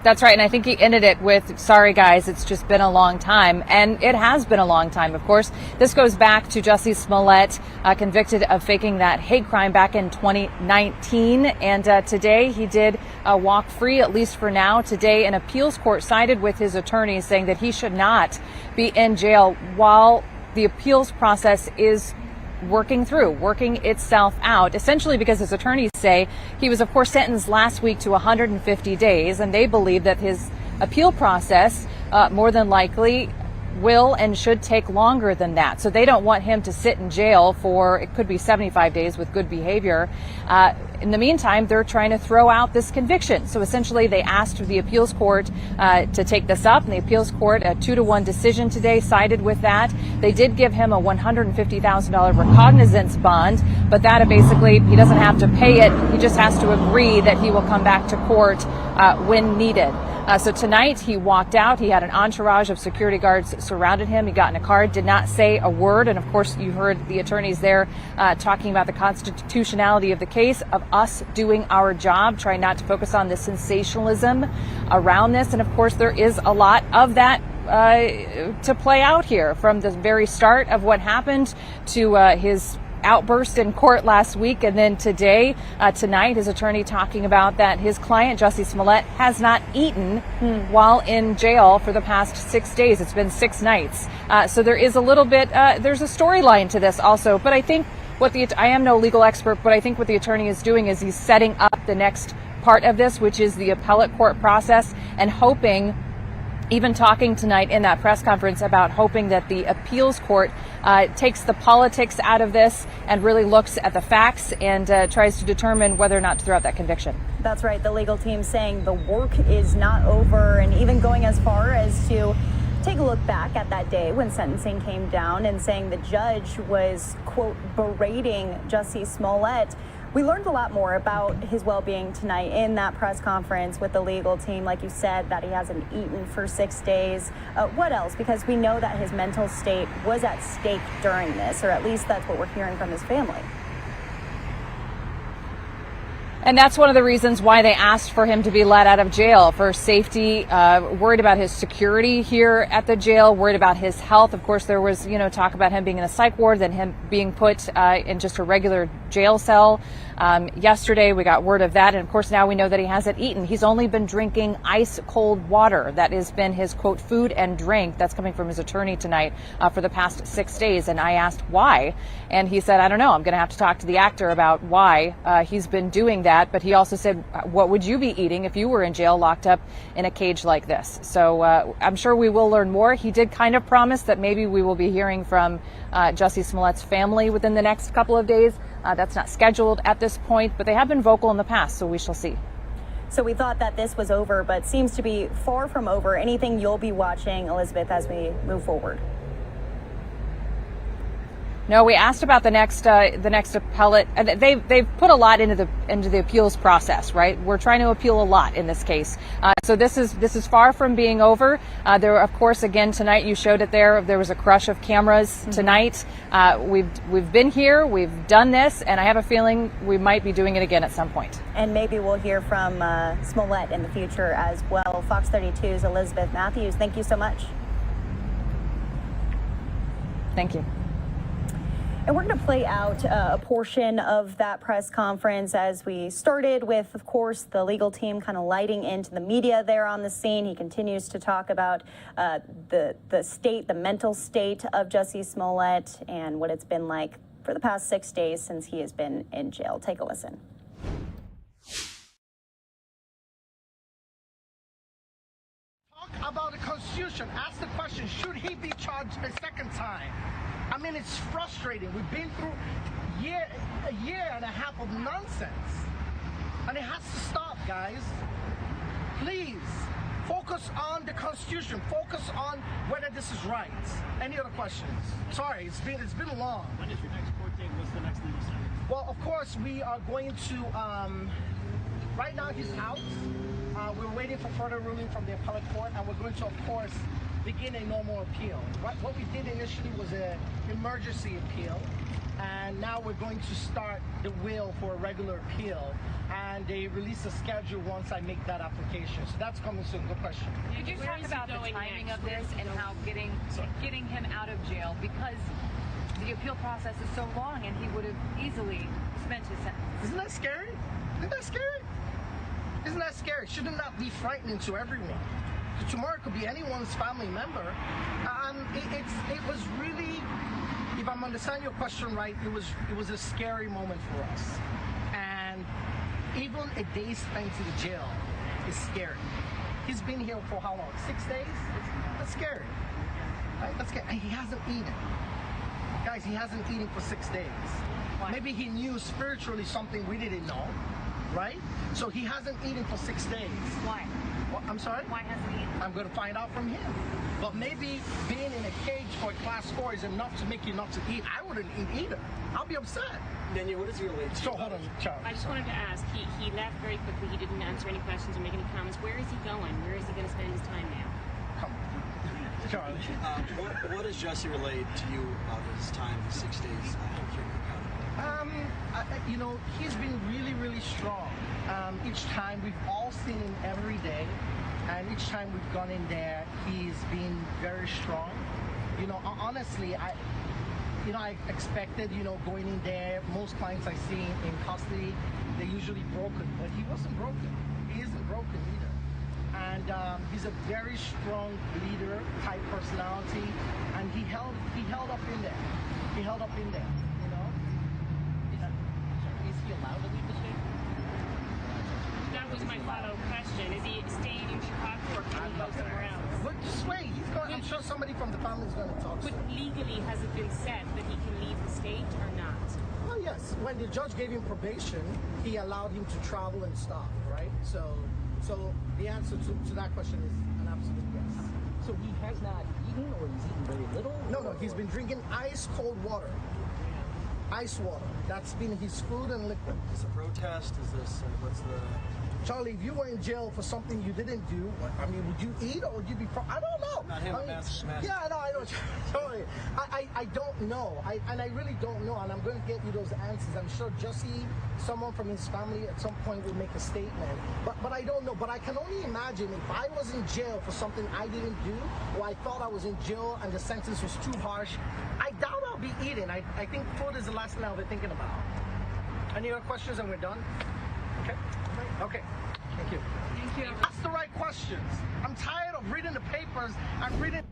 That's right, and I think he ended it with, sorry guys, it's just been a long time, and it has been a long time, of course. This goes back to Jussie Smollett, convicted of faking that hate crime back in 2019, and today he did walk free, at least for now. Today, an appeals court sided with his attorney, saying that he should not be in jail while the appeals process is working itself out, essentially because his attorneys say he was, of course, sentenced last week to 150 days, and they believe that his appeal process more than likely will and should take longer than that. So they don't want him to sit in jail for, it could be 75 days with good behavior. In the meantime, they're trying to throw out this conviction. So essentially, they asked the appeals court to take this up, and the appeals court, a 2-to-1 decision today, sided with that. They did give him a $150,000 recognizance bond, but that basically, he doesn't have to pay it. He just has to agree that he will come back to court when needed. So tonight he walked out. He had an entourage of security guards surrounded him. He got in a car, did not say a word. And of course, you heard the attorneys there talking about the constitutionality of the case, of us doing our job, trying not to focus on the sensationalism around this. And of course, there is a lot of that to play out here, from the very start of what happened to his outburst in court last week, and then tonight, his attorney talking about that his client, Jussie Smollett, has not eaten while in jail for the past 6 days. It's been 6 nights. So there is a little bit, there's a storyline to this also. But I think I am no legal expert, but I think what the attorney is doing is he's setting up the next part of this, which is the appellate court process, and hoping, even talking tonight in that press conference about hoping that the appeals court takes the politics out of this and really looks at the facts and tries to determine whether or not to throw out that conviction. That's right. The legal team saying the work is not over, and even going as far as to take a look back at that day when sentencing came down and saying the judge was, quote, berating Jussie Smollett. We learned a lot more about his well-being tonight in that press conference with the legal team. Like you said, that he hasn't eaten for 6 days. What else? Because we know that his mental state was at stake during this, or at least that's what we're hearing from his family. And that's one of the reasons why they asked for him to be let out of jail, for safety, worried about his security here at the jail, worried about his health. Of course, there was, talk about him being in a psych ward, then him being put in just a regular jail cell. Yesterday, we got word of that. And of course, now we know that he hasn't eaten. He's only been drinking ice cold water. That has been his, quote, food and drink. That's coming from his attorney tonight for the past 6 days. And I asked why. And he said, I don't know. I'm going to have to talk to the actor about why he's been doing that. But he also said, what would you be eating if you were in jail, locked up in a cage like this? So I'm sure we will learn more. He did kind of promise that maybe we will be hearing from Jussie Smollett's family within the next couple of days. That's not scheduled at this point, but they have been vocal in the past, so we shall see. So we thought that this was over, but seems to be far from over. Anything you'll be watching, Elizabeth, as we move forward? No, we asked about the next appellate. They've put a lot into the appeals process, right? We're trying to appeal a lot in this case. So this is far from being over. There, of course, again tonight you showed it there. There was a crush of cameras tonight. We've been here, we've done this, and I have a feeling we might be doing it again at some point. And maybe we'll hear from Smollett in the future as well. Fox 32's Elizabeth Matthews, thank you so much. Thank you. And we're going to play out a portion of that press conference as we started with, of course, the legal team kind of lighting into the media there on the scene. He continues to talk about the state, the mental state of Jussie Smollett and what it's been like for the past 6 days since he has been in jail. Take a listen. Talk about the Constitution. Ask the question, should he be charged a second time? I mean, it's frustrating. We've been through a year and a half of nonsense. And it has to stop, guys. Please, focus on the Constitution. Focus on whether this is right. Any other questions? Sorry, it's been long. When is your next court date? What's the next legal sentence? Well, of course, we are going to, right now he's out. We're waiting for further ruling from the appellate court, and we're going to, of course, begin a normal appeal. What we did initially was an emergency appeal, and now we're going to start the wheel for a regular appeal, and they release a schedule once I make that application. So that's coming soon. Good question. Could you talk about the timing of this and how getting him out of jail, because the appeal process is so long and he would have easily spent his sentence? Isn't that scary? Isn't that scary? Isn't that scary? Shouldn't that be frightening to everyone? Tomorrow it could be anyone's family member. It was really, if I'm understanding your question right, it was a scary moment for us. And even a day spent in the jail is scary. He's been here for how long? 6 days? That's scary. Right? That's scary. And he hasn't eaten. Guys, he hasn't eaten for 6 days. Why? Maybe he knew spiritually something we didn't know, right? So he hasn't eaten for 6 days. Why? I'm sorry? Why hasn't he eaten? I'm going to find out from him. But maybe being in a cage for a class 4 is enough to make you not to eat. I wouldn't eat either. I'll be upset. Nenya, what is your latest? So hold on, Charles. I just wanted to ask, he left very quickly. He didn't answer any questions or make any comments. Where is he going? Where is he going to spend his time now? Charlie. What does Jussie relate to you about his time, the 6 days here in You know, he's been really, really strong. Each time we've all seen him every day, and each time we've gone in there, he's been very strong. You know, honestly, I expected, going in there, most clients I see in custody, they're usually broken, but he wasn't broken. He isn't broken either. And he's a very strong leader type personality, and he held up in there. He held up in there, Is he allowed to leave the state? That was my follow-up question. Is he staying in Chicago or can he go somewhere else? But just wait, I'm sure somebody from the family is going to talk to him. But legally, has it been set that he can leave the state or not? Well, yes. When the judge gave him probation, he allowed him to travel and stuff, right? So the answer to that question is an absolute yes. So he has not eaten, or he's eaten very little? No, he's been drinking ice cold water. Ice water. That's been his food and liquid. Is this a protest? Is this, what's the... Charlie, if you were in jail for something you didn't do, I mean, would you eat or would you be... I don't know. Not him, Yeah, I know. Charlie, I don't know. I really don't know, and I'm going to get you those answers. I'm sure Jussie, someone from his family at some point will make a statement. But I don't know. But I can only imagine if I was in jail for something I didn't do, or I thought I was in jail and the sentence was too harsh, I doubt I'll be eating. I think food is the last thing I'll be thinking about. Any other questions and we're done? Okay. Okay. Thank you. Thank you. Ask the right questions. I'm tired of reading the papers. I'm reading...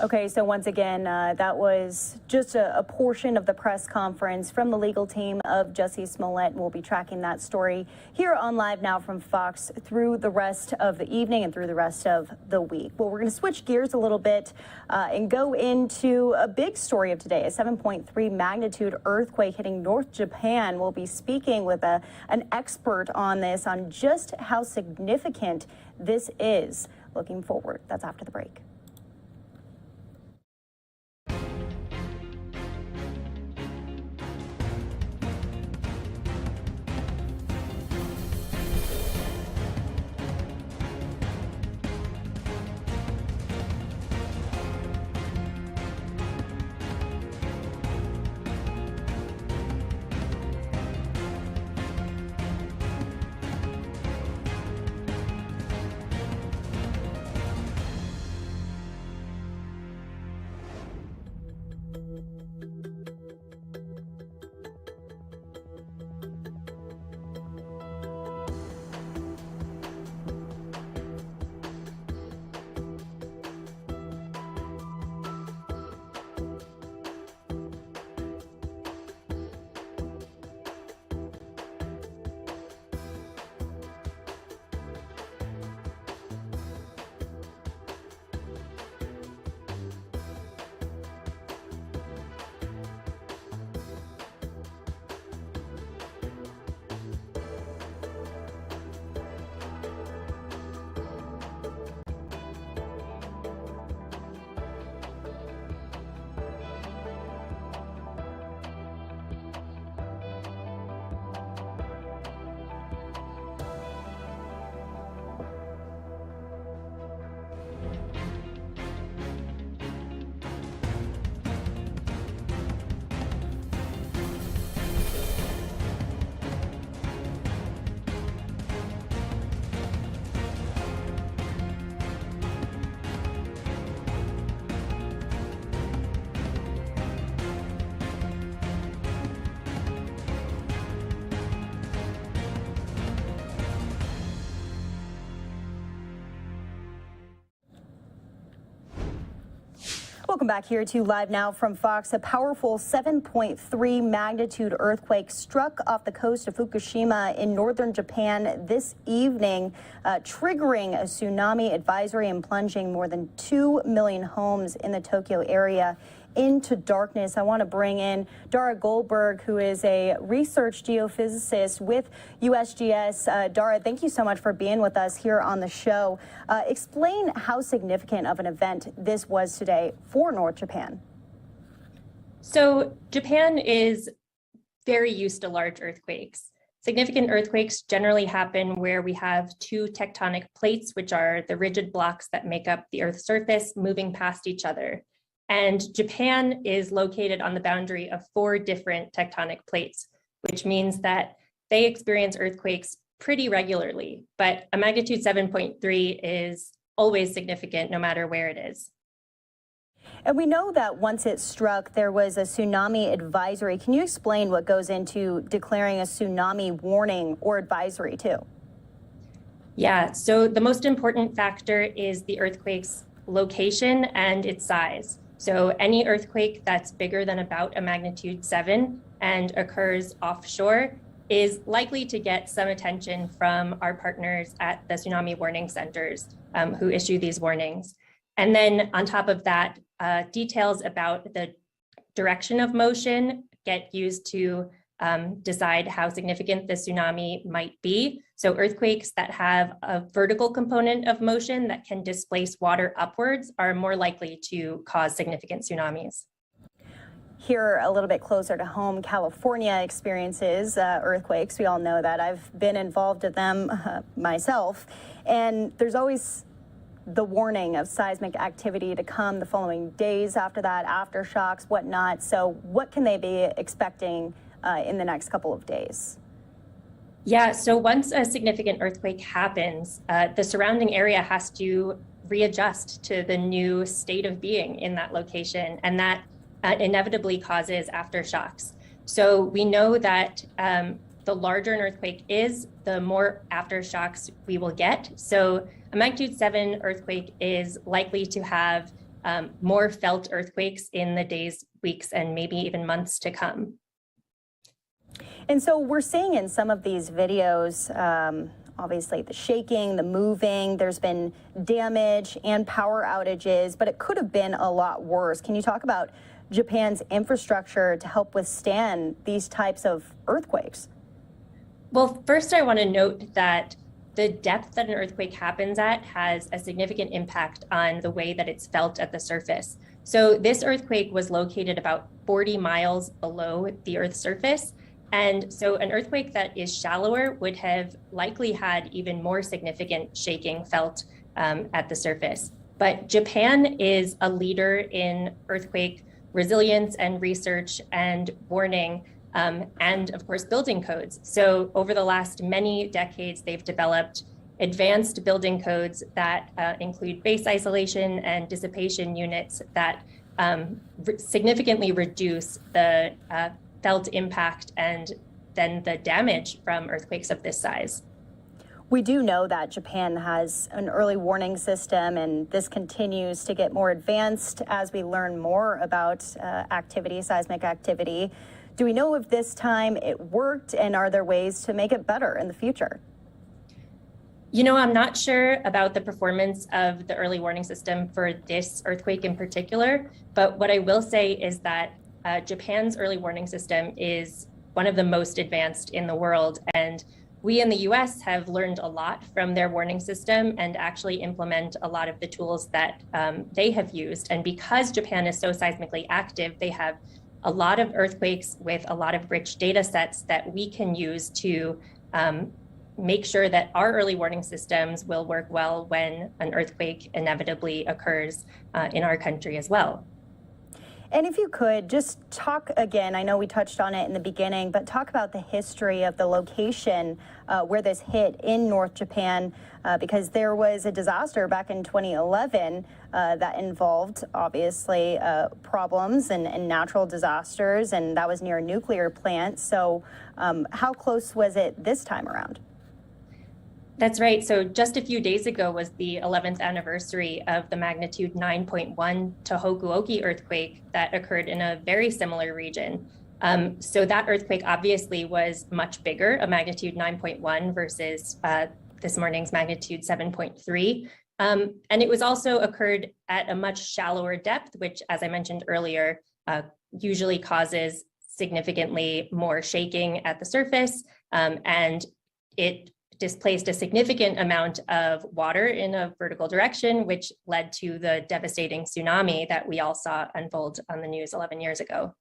Okay, so once again, that was just a portion of the press conference from the legal team of Jussie Smollett. We'll be tracking that story here on Live Now from Fox through the rest of the evening and through the rest of the week. Well, we're going to switch gears a little bit and go into a big story of today, a 7.3 magnitude earthquake hitting North Japan. We'll be speaking with an expert on this, on just how significant this is. Looking forward. That's after the break. Welcome back here to Live Now from Fox. A powerful 7.3 magnitude earthquake struck off the coast of Fukushima in northern Japan this evening, triggering a tsunami advisory and plunging more than 2 million homes in the Tokyo area into darkness. I want to bring in Dara Goldberg, who is a research geophysicist with USGS. Dara, thank you so much for being with us here on the show. Explain how significant of an event this was today for North Japan. So Japan is very used to large earthquakes. Significant earthquakes generally happen where we have two tectonic plates, which are the rigid blocks that make up the Earth's surface, moving past each other. And Japan is located on the boundary of 4 different tectonic plates, which means that they experience earthquakes pretty regularly, but a magnitude 7.3 is always significant no matter where it is. And we know that once it struck, there was a tsunami advisory. Can you explain what goes into declaring a tsunami warning or advisory too? Yeah, so the most important factor is the earthquake's location and its size. So any earthquake that's bigger than about a magnitude 7 and occurs offshore is likely to get some attention from our partners at the tsunami warning centers who issue these warnings. And then on top of that, details about the direction of motion get used to decide how significant the tsunami might be. So earthquakes that have a vertical component of motion that can displace water upwards are more likely to cause significant tsunamis. Here, a little bit closer to home, California experiences earthquakes. We all know that. I've been involved in them myself. And there's always the warning of seismic activity to come the following days after that, aftershocks, whatnot. So what can they be expecting in the next couple of days? Yeah, so once a significant earthquake happens, the surrounding area has to readjust to the new state of being in that location, and that inevitably causes aftershocks. So we know that the larger an earthquake is, the more aftershocks we will get. So a magnitude 7 earthquake is likely to have more felt earthquakes in the days, weeks, and maybe even months to come. And so we're seeing in some of these videos, obviously the shaking, the moving, there's been damage and power outages, but it could have been a lot worse. Can you talk about Japan's infrastructure to help withstand these types of earthquakes? Well, first I want to note that the depth that an earthquake happens at has a significant impact on the way that it's felt at the surface. So this earthquake was located about 40 miles below the Earth's surface. And so an earthquake that is shallower would have likely had even more significant shaking felt at the surface. But Japan is a leader in earthquake resilience and research and warning, and of course, building codes. So over the last many decades, they've developed advanced building codes that include base isolation and dissipation units that significantly reduce the felt impact and then the damage from earthquakes of this size. We do know that Japan has an early warning system, and this continues to get more advanced as we learn more about activity, seismic activity. Do we know if this time it worked, and are there ways to make it better in the future? You know, I'm not sure about the performance of the early warning system for this earthquake in particular, but what I will say is that Japan's early warning system is one of the most advanced in the world, and we in the US have learned a lot from their warning system and actually implement a lot of the tools that they have used. And because Japan is so seismically active, they have a lot of earthquakes with a lot of rich data sets that we can use to make sure that our early warning systems will work well when an earthquake inevitably occurs in our country as well. And if you could just talk again, I know we touched on it in the beginning, but talk about the history of the location where this hit in North Japan, because there was a disaster back in 2011 that involved obviously problems and natural disasters, and that was near a nuclear plant. So how close was it this time around? That's right. So just a few days ago was the 11th anniversary of the magnitude 9.1 Tohoku-oki earthquake that occurred in a very similar region. So that earthquake obviously was much bigger, a magnitude 9.1 versus this morning's magnitude 7.3. And it was also occurred at a much shallower depth, which, as I mentioned earlier, usually causes significantly more shaking at the surface, and it displaced a significant amount of water in a vertical direction, which led to the devastating tsunami that we all saw unfold on the news 11 years ago.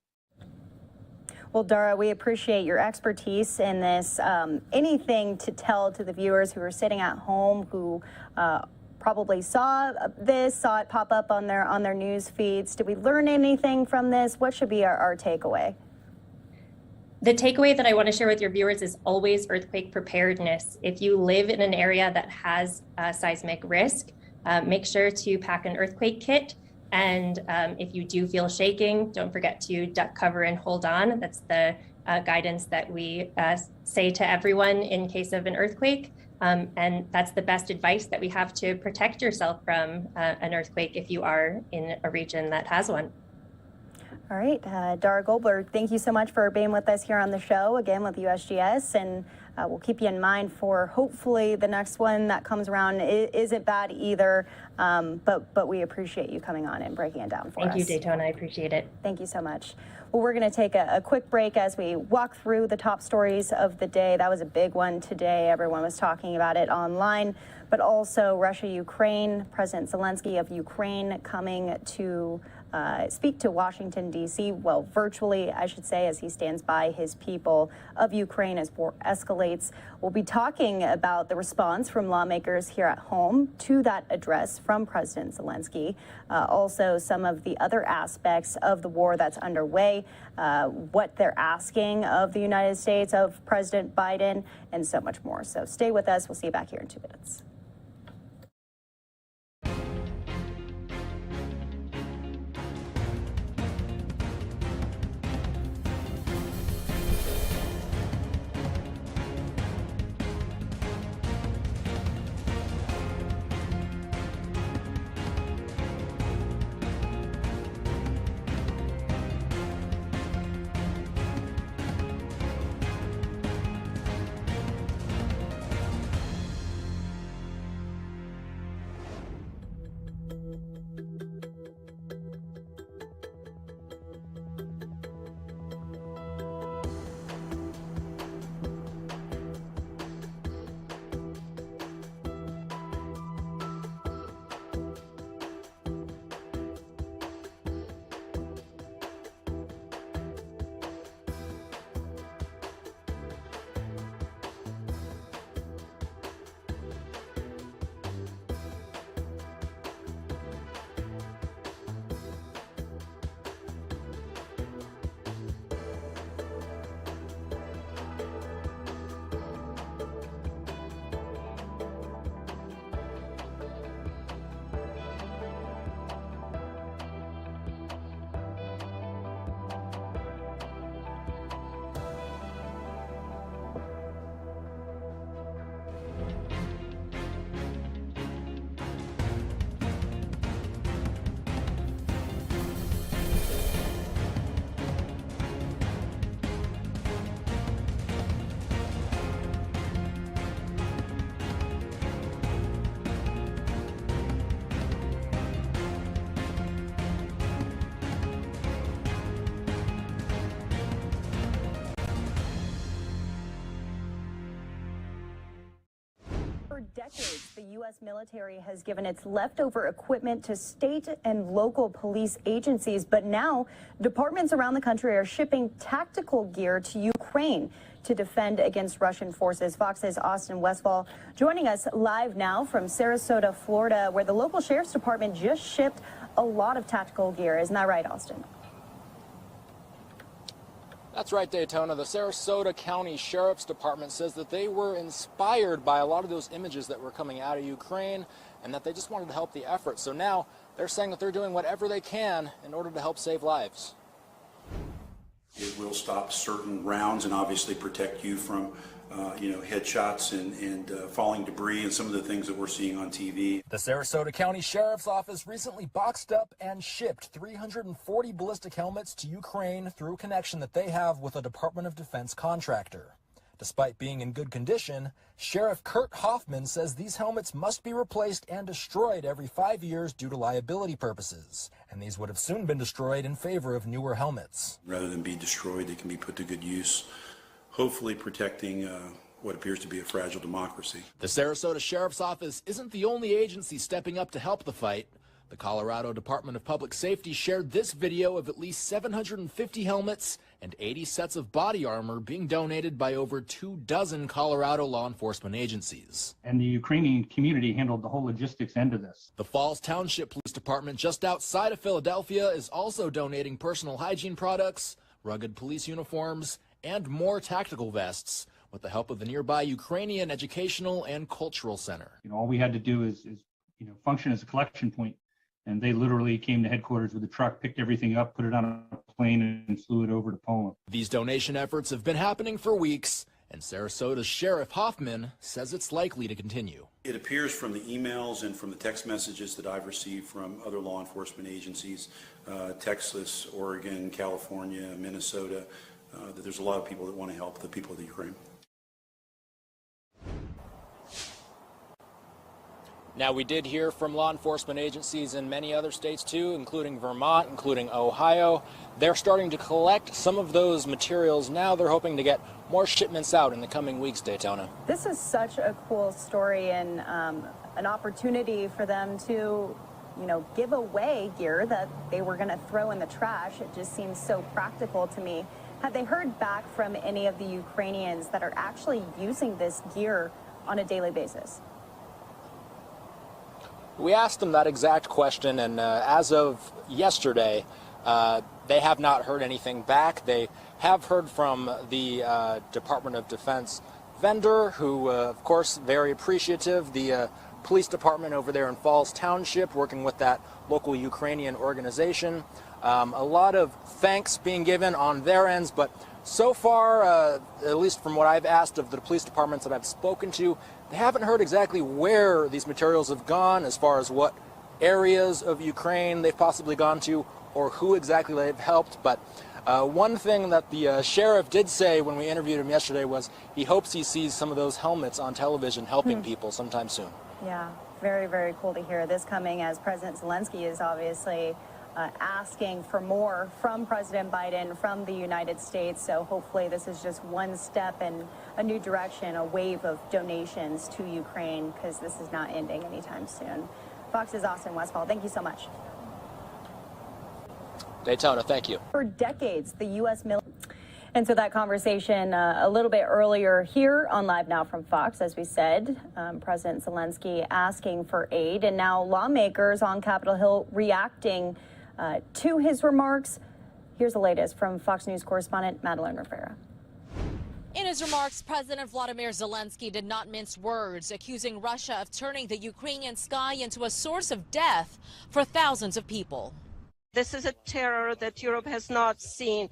Well, Well, Dara, we appreciate your expertise in this. Anything to tell to the viewers who are sitting at home who probably saw it pop up on their news feeds? Did we learn anything from this? What should be our takeaway? The takeaway that I want to share with your viewers is always earthquake preparedness. If you live in an area that has seismic risk, make sure to pack an earthquake kit. And if you do feel shaking, don't forget to duck, cover, and hold on. That's the guidance that we say to everyone in case of an earthquake. And that's the best advice that we have to protect yourself from an earthquake if you are in a region that has one. All right, Dara Goldberg, thank you so much for being with us here on the show, again with USGS, and we'll keep you in mind for hopefully the next one that comes around isn't bad either, but we appreciate you coming on and breaking it down for us. Thank you, Daytona, I appreciate it. Thank you so much. Well, we're going to take a quick break as we walk through the top stories of the day. That was a big one today. Everyone was talking about it online, but also Russia-Ukraine, President Zielinski of Ukraine coming to speak to Washington, D.C., well, virtually, I should say, as he stands by his people of Ukraine as war escalates. We'll be talking about the response from lawmakers here at home to that address from President Zielinski. Also, some of the other aspects of the war that's underway, what they're asking of the United States, of President Biden, and so much more. So stay with us. We'll see you back here in 2 minutes. For decades, the U.S. military has given its leftover equipment to state and local police agencies, but now departments around the country are shipping tactical gear to Ukraine to defend against Russian forces. Fox's Austin Westfall joining us live now from Sarasota, Florida, where the local sheriff's department just shipped a lot of tactical gear. Isn't that right, Austin? That's right, Daytona. The Sarasota County Sheriff's Department says that they were inspired by a lot of those images that were coming out of Ukraine and that they just wanted to help the effort. So now they're saying that they're doing whatever they can in order to help save lives. It will stop certain rounds and obviously protect you from headshots and falling debris and some of the things that we're seeing on TV. The Sarasota County Sheriff's Office recently boxed up and shipped 340 ballistic helmets to Ukraine through a connection that they have with a Department of Defense contractor. Despite being in good condition, Sheriff Kurt Hoffman says these helmets must be replaced and destroyed every 5 years due to liability purposes. And these would have soon been destroyed in favor of newer helmets. Rather than be destroyed, they can be put to good use, hopefully protecting what appears to be a fragile democracy. The Sarasota Sheriff's Office isn't the only agency stepping up to help the fight. The Colorado Department of Public Safety shared this video of at least 750 helmets and 80 sets of body armor being donated by over 24 Colorado law enforcement agencies. And the Ukrainian community handled the whole logistics end of this. The Falls Township Police Department just outside of Philadelphia is also donating personal hygiene products, rugged police uniforms, and more tactical vests with the help of the nearby Ukrainian Educational and Cultural Center. All we had to do is function as a collection point. And they literally came to headquarters with a truck, picked everything up, put it on a plane, and flew it over to Poland. These donation efforts have been happening for weeks, and Sarasota's Sheriff Hoffman says it's likely to continue. It appears from the emails and from the text messages that I've received from other law enforcement agencies, Texas, Oregon, California, Minnesota, that there's a lot of people that want to help the people of the Ukraine. Now, we did hear from law enforcement agencies in many other states, too, including Vermont, including Ohio. They're starting to collect some of those materials now. They're hoping to get more shipments out in the coming weeks, Daytona. This is such a cool story and an opportunity for them to, give away gear that they were going to throw in the trash. It just seems so practical to me. Have they heard back from any of the Ukrainians that are actually using this gear on a daily basis? We asked them that exact question, and as of yesterday, they have not heard anything back. They have heard from the Department of Defense vendor, who, of course, very appreciative. The police department over there in Falls Township, working with that local Ukrainian organization. A lot of thanks being given on their ends, but so far, at least from what I've asked of the police departments that I've spoken to, they haven't heard exactly where these materials have gone, as far as what areas of Ukraine they've possibly gone to or who exactly they've helped. But one thing that the sheriff did say when we interviewed him yesterday was he hopes he sees some of those helmets on television helping people sometime soon. Yeah, very, very cool to hear this coming as President Zielinski is obviously asking for more from President Biden, from the United States. So hopefully this is just one step in a new direction, a wave of donations to Ukraine, because this is not ending anytime soon. Fox's Austin Westfall, thank you so much. Daytona, thank you. For decades, the U.S. military. And so that conversation a little bit earlier here on Live Now from Fox, as we said, President Zielinski asking for aid, and now lawmakers on Capitol Hill reacting to his remarks. Here's the latest from Fox News correspondent Madeline Rivera. In his remarks, President Vladimir Zelensky did not mince words, accusing Russia of turning the Ukrainian sky into a source of death for thousands of people. This is a terror that Europe has not seen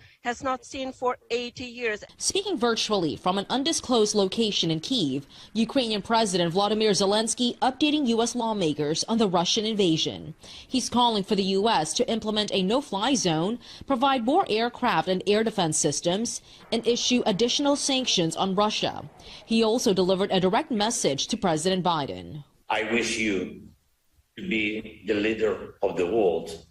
for 80 years. Speaking virtually from an undisclosed location in Kyiv, Ukrainian President Vladimir Zelensky updating U.S. lawmakers on the Russian invasion. He's calling for the U.S. to implement a no-fly zone, provide more aircraft and air defense systems, and issue additional sanctions on Russia. He also delivered a direct message to President Biden. I wish you to be the leader of the world.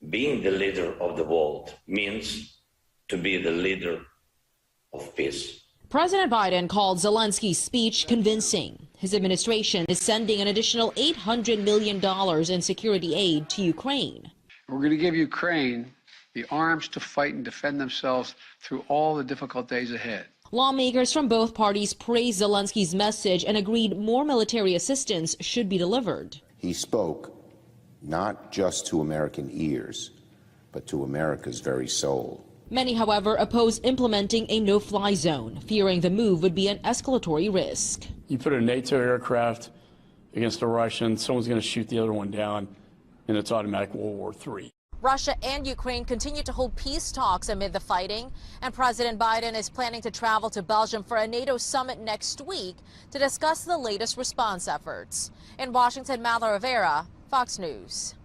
Being the leader of the world means to be the leader of peace. President Biden called Zelensky's speech convincing. His administration is sending an additional $800 million in security aid to Ukraine. We're going to give Ukraine the arms to fight and defend themselves through all the difficult days ahead. Lawmakers from both parties praised Zelensky's message and agreed more military assistance should be delivered. He spoke not just to American ears, but to America's very soul. Many, however, oppose implementing a no-fly zone, fearing the move would be an escalatory risk. You put a NATO aircraft against a Russian, someone's going to shoot the other one down, and it's automatic World War III. Russia and Ukraine continue to hold peace talks amid the fighting, and President Biden is planning to travel to Belgium for a NATO summit next week to discuss the latest response efforts. In Washington, Madeline Rivera, Fox News.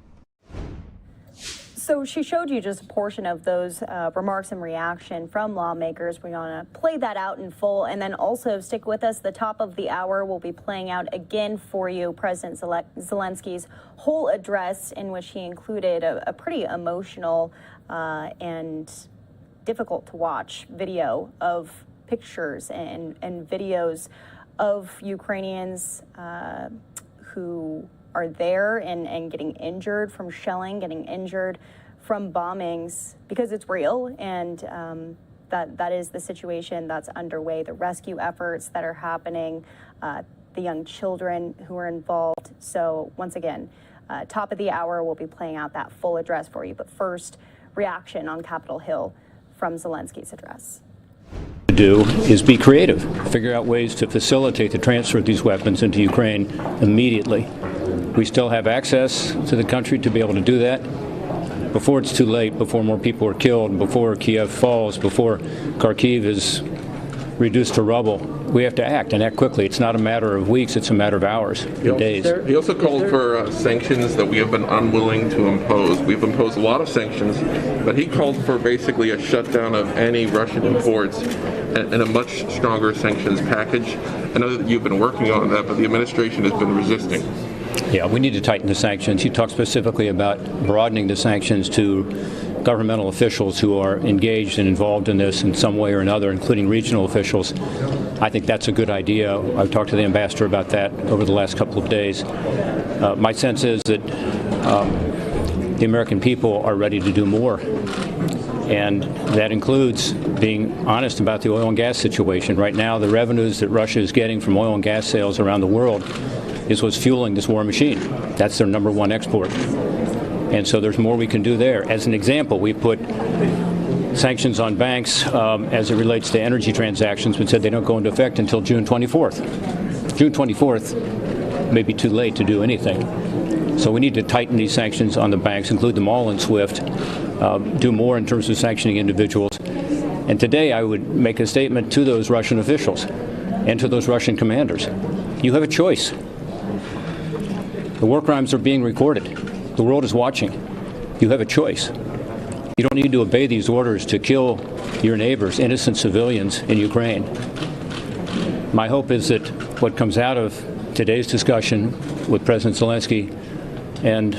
So she showed you just a portion of those remarks and reaction from lawmakers. We're going to play that out in full, and then also stick with us. The top of the hour will be playing out again for you President Zelensky's whole address, in which he included a pretty emotional and difficult to watch video of pictures and videos of Ukrainians who are there and getting injured from shelling, getting injured from bombings, because it's real, and that is the situation that's underway, the rescue efforts that are happening, the young children who are involved. So once again, top of the hour, we'll be playing out that full address for you. But first, reaction on Capitol Hill from Zielinski's address. To do is be creative, figure out ways to facilitate the transfer of these weapons into Ukraine immediately. We still have access to the country to be able to do that before it's too late, before more people are killed, before Kiev falls, before Kharkiv is reduced to rubble. We have to act, and act quickly. It's not a matter of weeks, it's a matter of hours, days. He also called for sanctions that we have been unwilling to impose. We've imposed a lot of sanctions, but he called for basically a shutdown of any Russian imports and a much stronger sanctions package. I know that you've been working on that, but the administration has been resisting. Yeah, we need to tighten the sanctions. He talked specifically about broadening the sanctions to governmental officials who are engaged and involved in this in some way or another, including regional officials. I think that's a good idea. I've talked to the ambassador about that over the last couple of days. My sense is that the American people are ready to do more, and that includes being honest about the oil and gas situation. Right now, the revenues that Russia is getting from oil and gas sales around the world is what's fueling this war machine. That's their number one export. And so there's more we can do there. As an example, we put sanctions on banks as it relates to energy transactions, but said they don't go into effect until June 24th. June 24th may be too late to do anything. So we need to tighten these sanctions on the banks, include them all in SWIFT, do more in terms of sanctioning individuals. And today I would make a statement to those Russian officials and to those Russian commanders. You have a choice. The war crimes are being recorded. The world is watching. You have a choice. You don't need to obey these orders to kill your neighbors, innocent civilians in Ukraine. My hope is that what comes out of today's discussion with President Zielinski and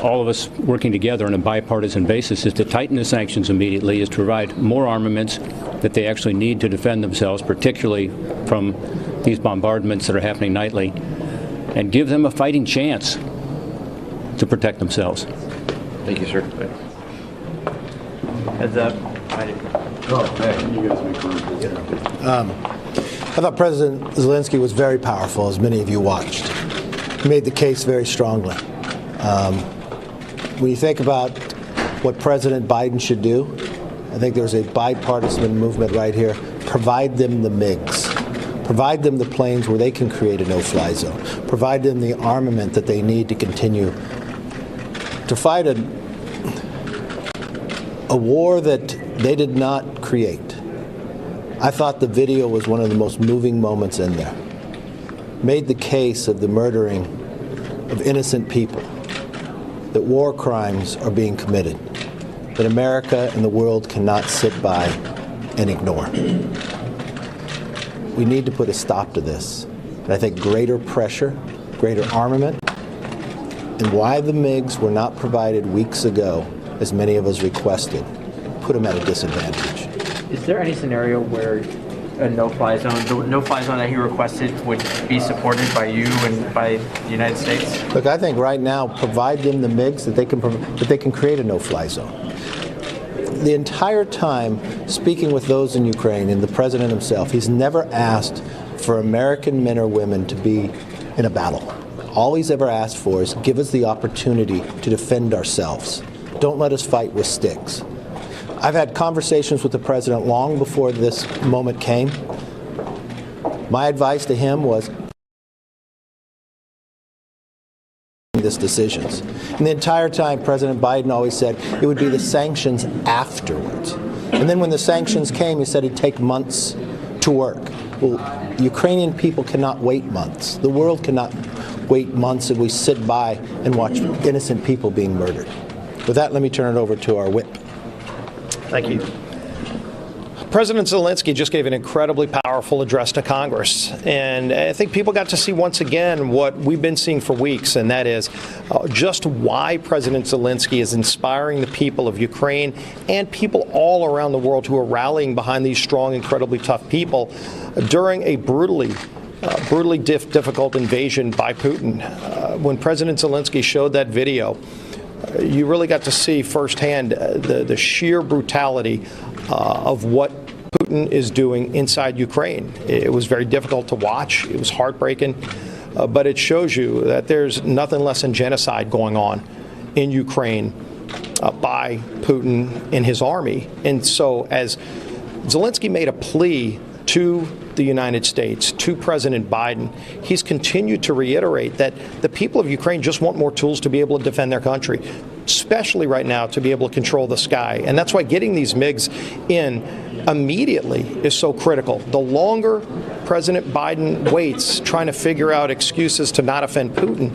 all of us working together on a bipartisan basis is to tighten the sanctions immediately, is to provide more armaments that they actually need to defend themselves, particularly from these bombardments that are happening nightly, and give them a fighting chance to protect themselves. Thank you, sir. Heads up. I thought President Zielinski was very powerful, as many of you watched. He made the case very strongly. When you think about what President Biden should do, I think there's a bipartisan movement right here. Provide them the MiGs. Provide them the planes where they can create a no-fly zone. Provide them the armament that they need to continue to fight a war that they did not create. I thought the video was one of the most moving moments in there. Made the case of the murdering of innocent people, that war crimes are being committed, that America and the world cannot sit by and ignore. We need to put a stop to this. And I think greater pressure, greater armament, and why the MiGs were not provided weeks ago, as many of us requested, put them at a disadvantage. Is there any scenario where a no-fly zone, the no-fly zone that he requested, would be supported by you and by the United States? Look, I think right now, provide them the MiGs that they can create a no-fly zone. The entire time speaking with those in Ukraine and the president himself, he's never asked for American men or women to be in a battle. All he's ever asked for is give us the opportunity to defend ourselves. Don't let us fight with sticks. I've had conversations with the president long before this moment came. My advice to him was this decisions. And the entire time, President Biden always said it would be the sanctions afterwards. And then when the sanctions came, he said it'd take months to work. Well, Ukrainian people cannot wait months. The world cannot wait months if we sit by and watch innocent people being murdered. With that, let me turn it over to our whip. Thank you. President Zielinski just gave an incredibly powerful address to Congress, and I think people got to see once again what we've been seeing for weeks, and that is just why President Zielinski is inspiring the people of Ukraine and people all around the world who are rallying behind these strong, incredibly tough people during a brutally brutally difficult invasion by Putin. When President Zielinski showed that video, you really got to see firsthand the sheer brutality of what Putin is doing inside Ukraine. It was very difficult to watch. It was heartbreaking. But it shows you that there's nothing less than genocide going on in Ukraine by Putin and his army. And so as Zielinski made a plea to the United States, to President Biden, he's continued to reiterate that the people of Ukraine just want more tools to be able to defend their country, especially right now to be able to control the sky. And that's why getting these MiGs in immediately is so critical. The longer President Biden waits trying to figure out excuses to not offend Putin,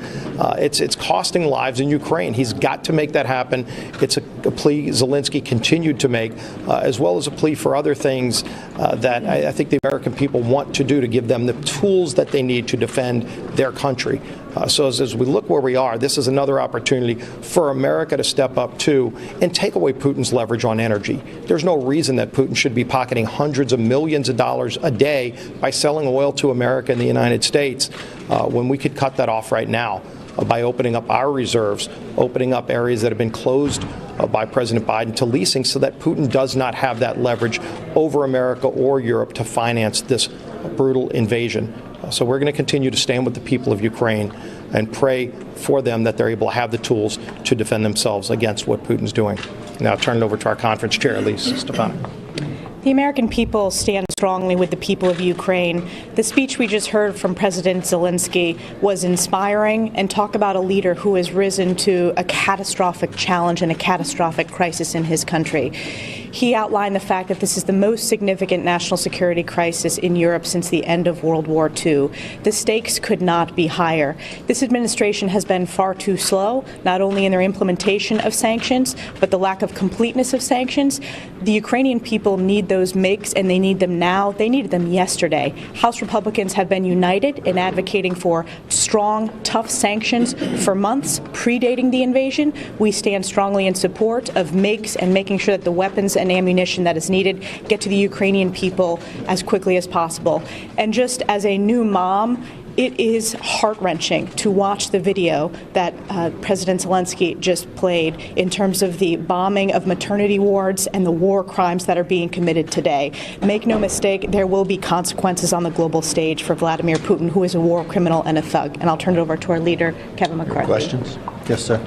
it's costing lives in Ukraine. He's got to make that happen. It's a plea Zielinski continued to make, as well as a plea for other things that I think the American people want to do to give them the tools that they need to defend their country. So as we look where we are, this is another opportunity for America to step up too and take away Putin's leverage on energy. There's no reason that Putin should be pocketing hundreds of millions of dollars a day by selling oil to America and the United States when we could cut that off right now by opening up our reserves, opening up areas that have been closed by President Biden to leasing so that Putin does not have that leverage over America or Europe to finance this brutal invasion. So we're going to continue to stand with the people of Ukraine and pray for them that they're able to have the tools to defend themselves against what Putin's doing. Now I'll turn it over to our conference chair, Elise Stefanik. The American people stand strongly with the people of Ukraine. The speech we just heard from President Zielinski was inspiring and talk about a leader who has risen to a catastrophic challenge and a catastrophic crisis in his country. He outlined the fact that this is the most significant national security crisis in Europe since the end of World War II. The stakes could not be higher. This administration has been far too slow, not only in their implementation of sanctions, but the lack of completeness of sanctions. The Ukrainian people need those MiGs, and they need them now. They needed them yesterday. House Republicans have been united in advocating for strong, tough sanctions for months predating the invasion. We stand strongly in support of MiGs and making sure that the weapons and ammunition that is needed get to the Ukrainian people as quickly as possible. And just as a new mom, it is heart-wrenching to watch the video that President Zielinski just played in terms of the bombing of maternity wards and the war crimes that are being committed today. Make no mistake, there will be consequences on the global stage for Vladimir Putin, who is a war criminal and a thug. And I'll turn it over to our leader, Kevin McCarthy. Questions? Yes, sir.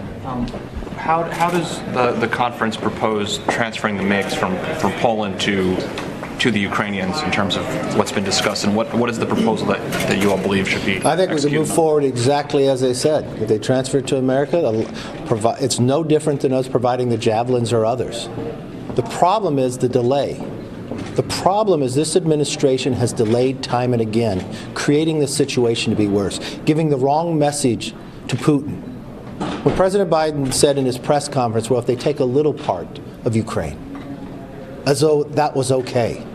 How does the conference propose transferring the MiGs from Poland to the Ukrainians in terms of what's been discussed, and what is the proposal that you all believe should be I think we can move forward exactly as they said. If they transfer it to America, it's no different than us providing the Javelins or others. The problem is the delay. The problem is this administration has delayed time and again, creating the situation to be worse, giving the wrong message to Putin. When President Biden said in his press conference, well, if they take a little part of Ukraine, as though that was okay.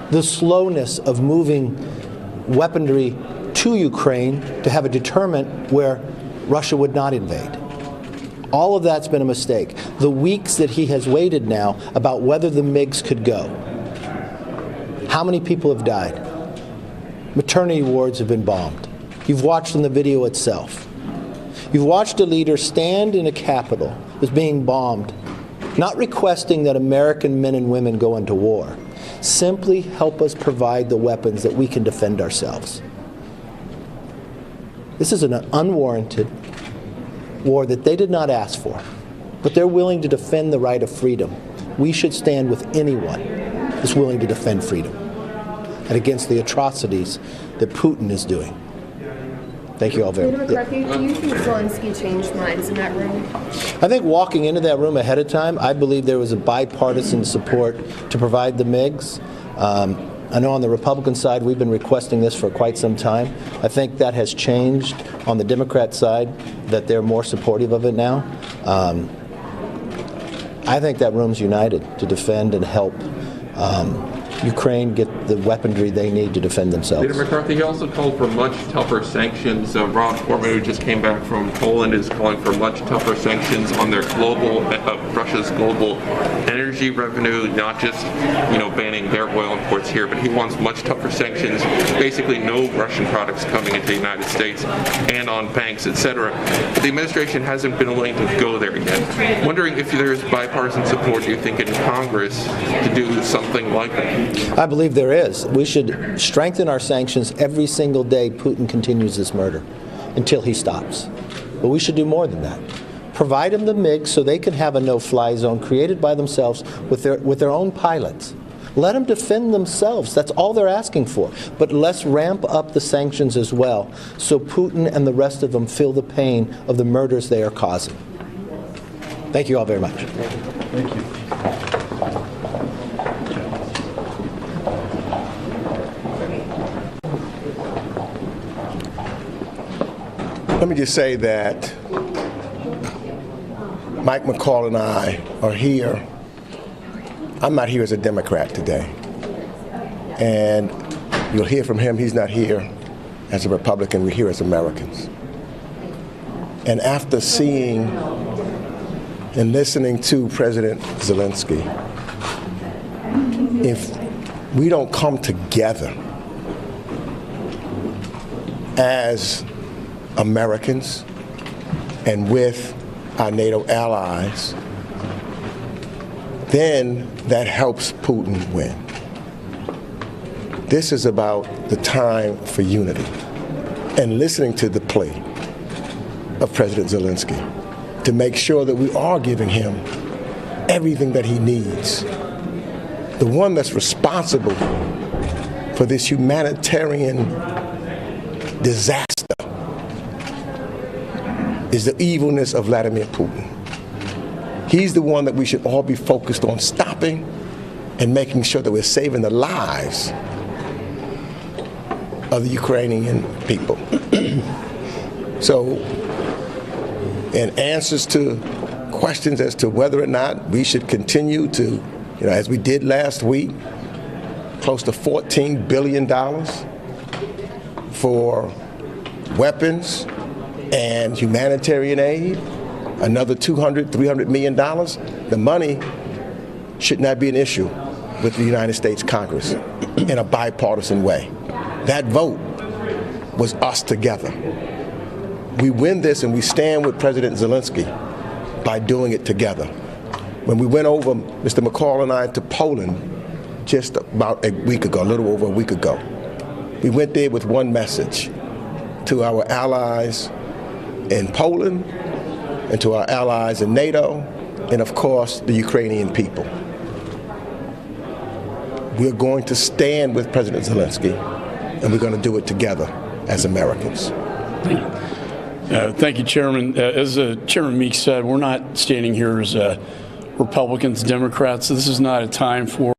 The slowness of moving weaponry to Ukraine to have a deterrent where Russia would not invade. All of that's been a mistake. The weeks that he has waited now about whether the MiGs could go. How many people have died? Maternity wards have been bombed. You've watched in the video itself. You've watched a leader stand in a capital that's being bombed, not requesting that American men and women go into war. Simply help us provide the weapons that we can defend ourselves. This is an unwarranted war that they did not ask for, but they're willing to defend the right of freedom. We should stand with anyone who's willing to defend freedom and against the atrocities that Putin is doing. Thank you all very much. McCarthy, do you think Zielinski changed minds in that room? I think walking into that room ahead of time, I believe there was a bipartisan support to provide the MiGs. I know on the Republican side, we've been requesting this for quite some time. I think that has changed on the Democrat side, that they're more supportive of it now. I think that room's united to defend and help Ukraine get the weaponry they need to defend themselves. Leader McCarthy, he also called for much tougher sanctions. Rob Portman, who just came back from Poland, is calling for much tougher sanctions on their Russia's global energy revenue, not just, banning their oil imports here, but he wants much tougher sanctions, basically no Russian products coming into the United States and on banks, etc. But the administration hasn't been willing to go there yet. Wondering if there's bipartisan support, do you think, in Congress to do something like that? I believe there is. We should strengthen our sanctions every single day Putin continues this murder until he stops. But we should do more than that. Provide them the MiGs so they can have a no-fly zone created by themselves with their own pilots. Let them defend themselves. That's all they're asking for. But let's ramp up the sanctions as well so Putin and the rest of them feel the pain of the murders they are causing. Thank you all very much. Thank you. Let me just say that Mike McCall and I are here. I'm not here as a Democrat today. And you'll hear from him, he's not here as a Republican, we're here as Americans. And after seeing and listening to President Zielinski, if we don't come together as Americans and with our NATO allies, then that helps Putin win. This is about the time for unity and listening to the plea of President Zielinski to make sure that we are giving him everything that he needs. The one that's responsible for this humanitarian disaster is the evilness of Vladimir Putin. He's the one that we should all be focused on stopping and making sure that we're saving the lives of the Ukrainian people. So, in answers to questions as to whether or not we should continue to, as we did last week, close to $14 billion for weapons and humanitarian aid, another $300 million, the money should not be an issue with the United States Congress in a bipartisan way. That vote was us together. We win this and we stand with President Zielinski by doing it together. When we went over, Mr. McCall and I, to Poland just about a week ago, a little over a week ago, we went there with one message to our allies in Poland and to our allies in NATO, and of course, the Ukrainian people. We're going to stand with President Zielinski, and we're going to do it together as Americans. Thank you, Chairman. As Chairman Meeks said, we're not standing here as Republicans, Democrats. This is not a time for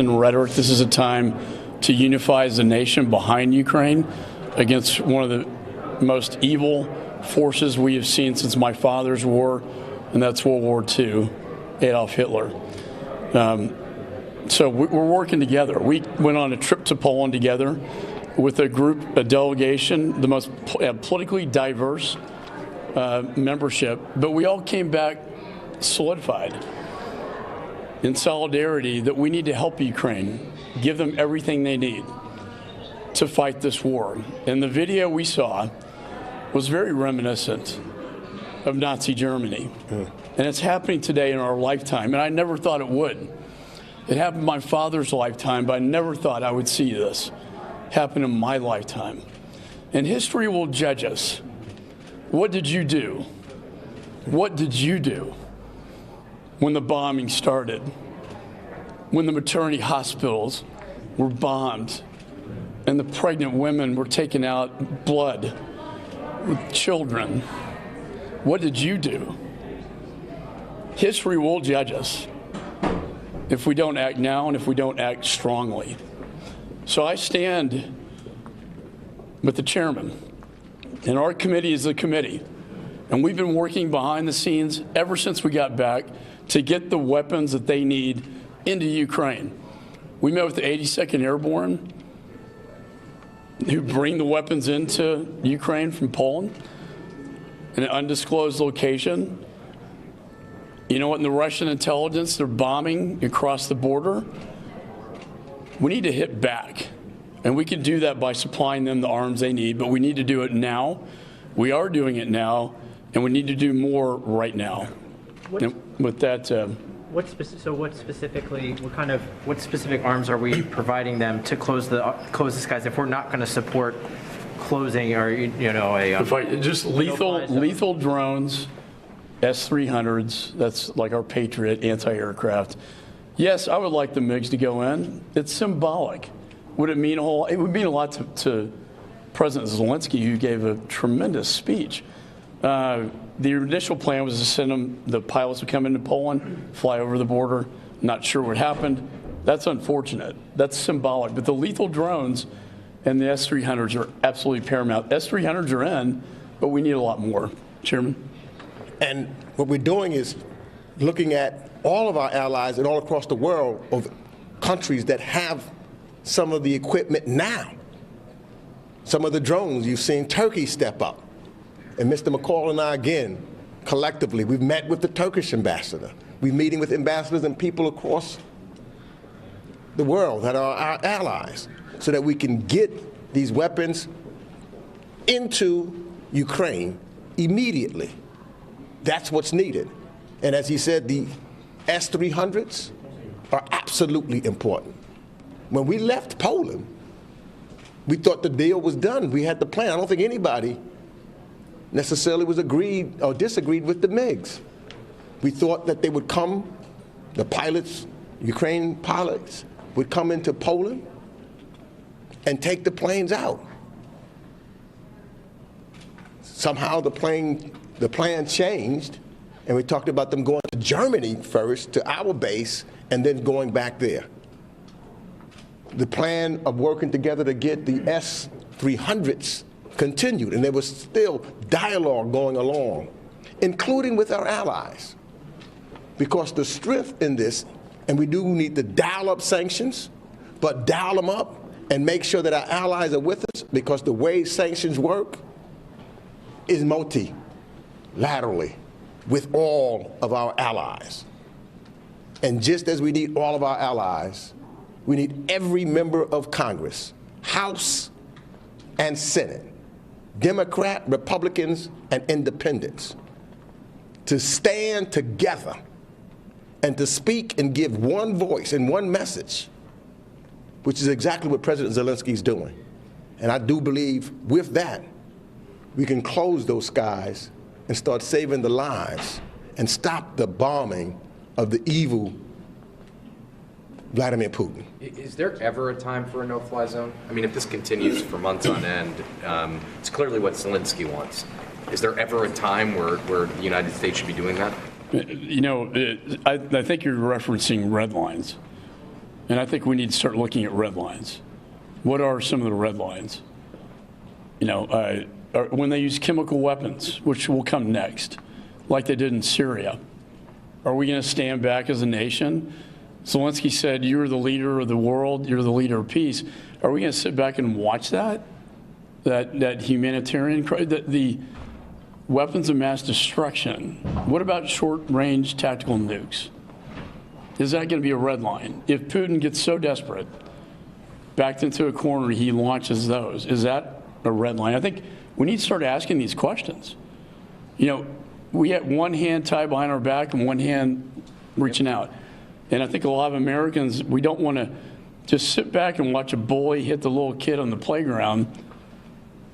rhetoric. This is a time to unify as a nation behind Ukraine against one of the most evil forces we have seen since my father's war, and that's World War II, Adolf Hitler. So we're working together. We went on a trip to Poland together with a group, a delegation, the most politically diverse membership, but we all came back solidified in solidarity that we need to help Ukraine, give them everything they need to fight this war. And the video we saw was very reminiscent of Nazi Germany. And it's happening today in our lifetime, and I never thought it would. It happened in my father's lifetime, but I never thought I would see this happen in my lifetime. And history will judge us. What did you do? What did you do when the bombing started? When the maternity hospitals were bombed and the pregnant women were taking out blood with children? What did you do? History will judge us if we don't act now and if we don't act strongly. So I stand with the chairman, and our committee is the committee. And we've been working behind the scenes ever since we got back to get the weapons that they need into Ukraine. We met with the 82nd Airborne, who bring the weapons into Ukraine from Poland in an undisclosed location. You know what, in the Russian intelligence, they're bombing across the border. We need to hit back, and we can do that by supplying them the arms they need, but we need to do it now. We are doing it now, and we need to do more right now. And with that, what specific arms are we providing them to close the skies if we're not going to support closing or just lethal drones, S-300s, that's like our Patriot anti-aircraft. Yes, I would like the MiGs to go in. It's symbolic. Would it mean a whole? It would mean a lot to President Zielinski, who gave a tremendous speech. The initial plan was to send them, the pilots would come into Poland, fly over the border. Not sure what happened. That's unfortunate. That's symbolic. But the lethal drones and the S-300s are absolutely paramount. S-300s are in, but we need a lot more. Chairman? And what we're doing is looking at all of our allies and all across the world of countries that have some of the equipment now. Some of the drones, you've seen Turkey step up. And Mr. McCall and I, again, collectively, we've met with the Turkish ambassador. We're meeting with ambassadors and people across the world that are our allies so that we can get these weapons into Ukraine immediately. That's what's needed. And as he said, the S-300s are absolutely important. When we left Poland, we thought the deal was done. We had the plan. I don't think anybody necessarily was agreed or disagreed with the MiGs. We thought that they would come, the pilots, Ukrainian pilots, would come into Poland and take the planes out. Somehow the plan changed, and we talked about them going to Germany first, to our base, and then going back there. The plan of working together to get the S-300s continued, and there was still dialogue going along, including with our allies. Because the strength in this, and we do need to dial up sanctions, but dial them up and make sure that our allies are with us, because the way sanctions work is multilaterally with all of our allies. And just as we need all of our allies, we need every member of Congress, House and Senate, Democrat, Republicans, and Independents, to stand together and to speak and give one voice and one message, which is exactly what President Zielinski is doing. And I do believe with that, we can close those skies and start saving the lives and stop the bombing of the evil Vladimir Putin. Is there ever a time for a no-fly zone? I mean, if this continues for months on end, it's clearly what Zielinski wants. Is there ever a time where the United States should be doing that? You know, I think you're referencing red lines. And I think we need to start looking at red lines. What are some of the red lines? You know, when they use chemical weapons, which will come next, like they did in Syria, are we going to stand back as a nation? Zielinski said, you're the leader of the world, you're the leader of peace. Are we going to sit back and watch that humanitarian, the weapons of mass destruction? What about short-range tactical nukes? Is that going to be a red line? If Putin gets so desperate, backed into a corner, he launches those. Is that a red line? I think we need to start asking these questions. You know, we have one hand tied behind our back and one hand reaching out. And I think a lot of Americans, we don't want to just sit back and watch a bully hit the little kid on the playground.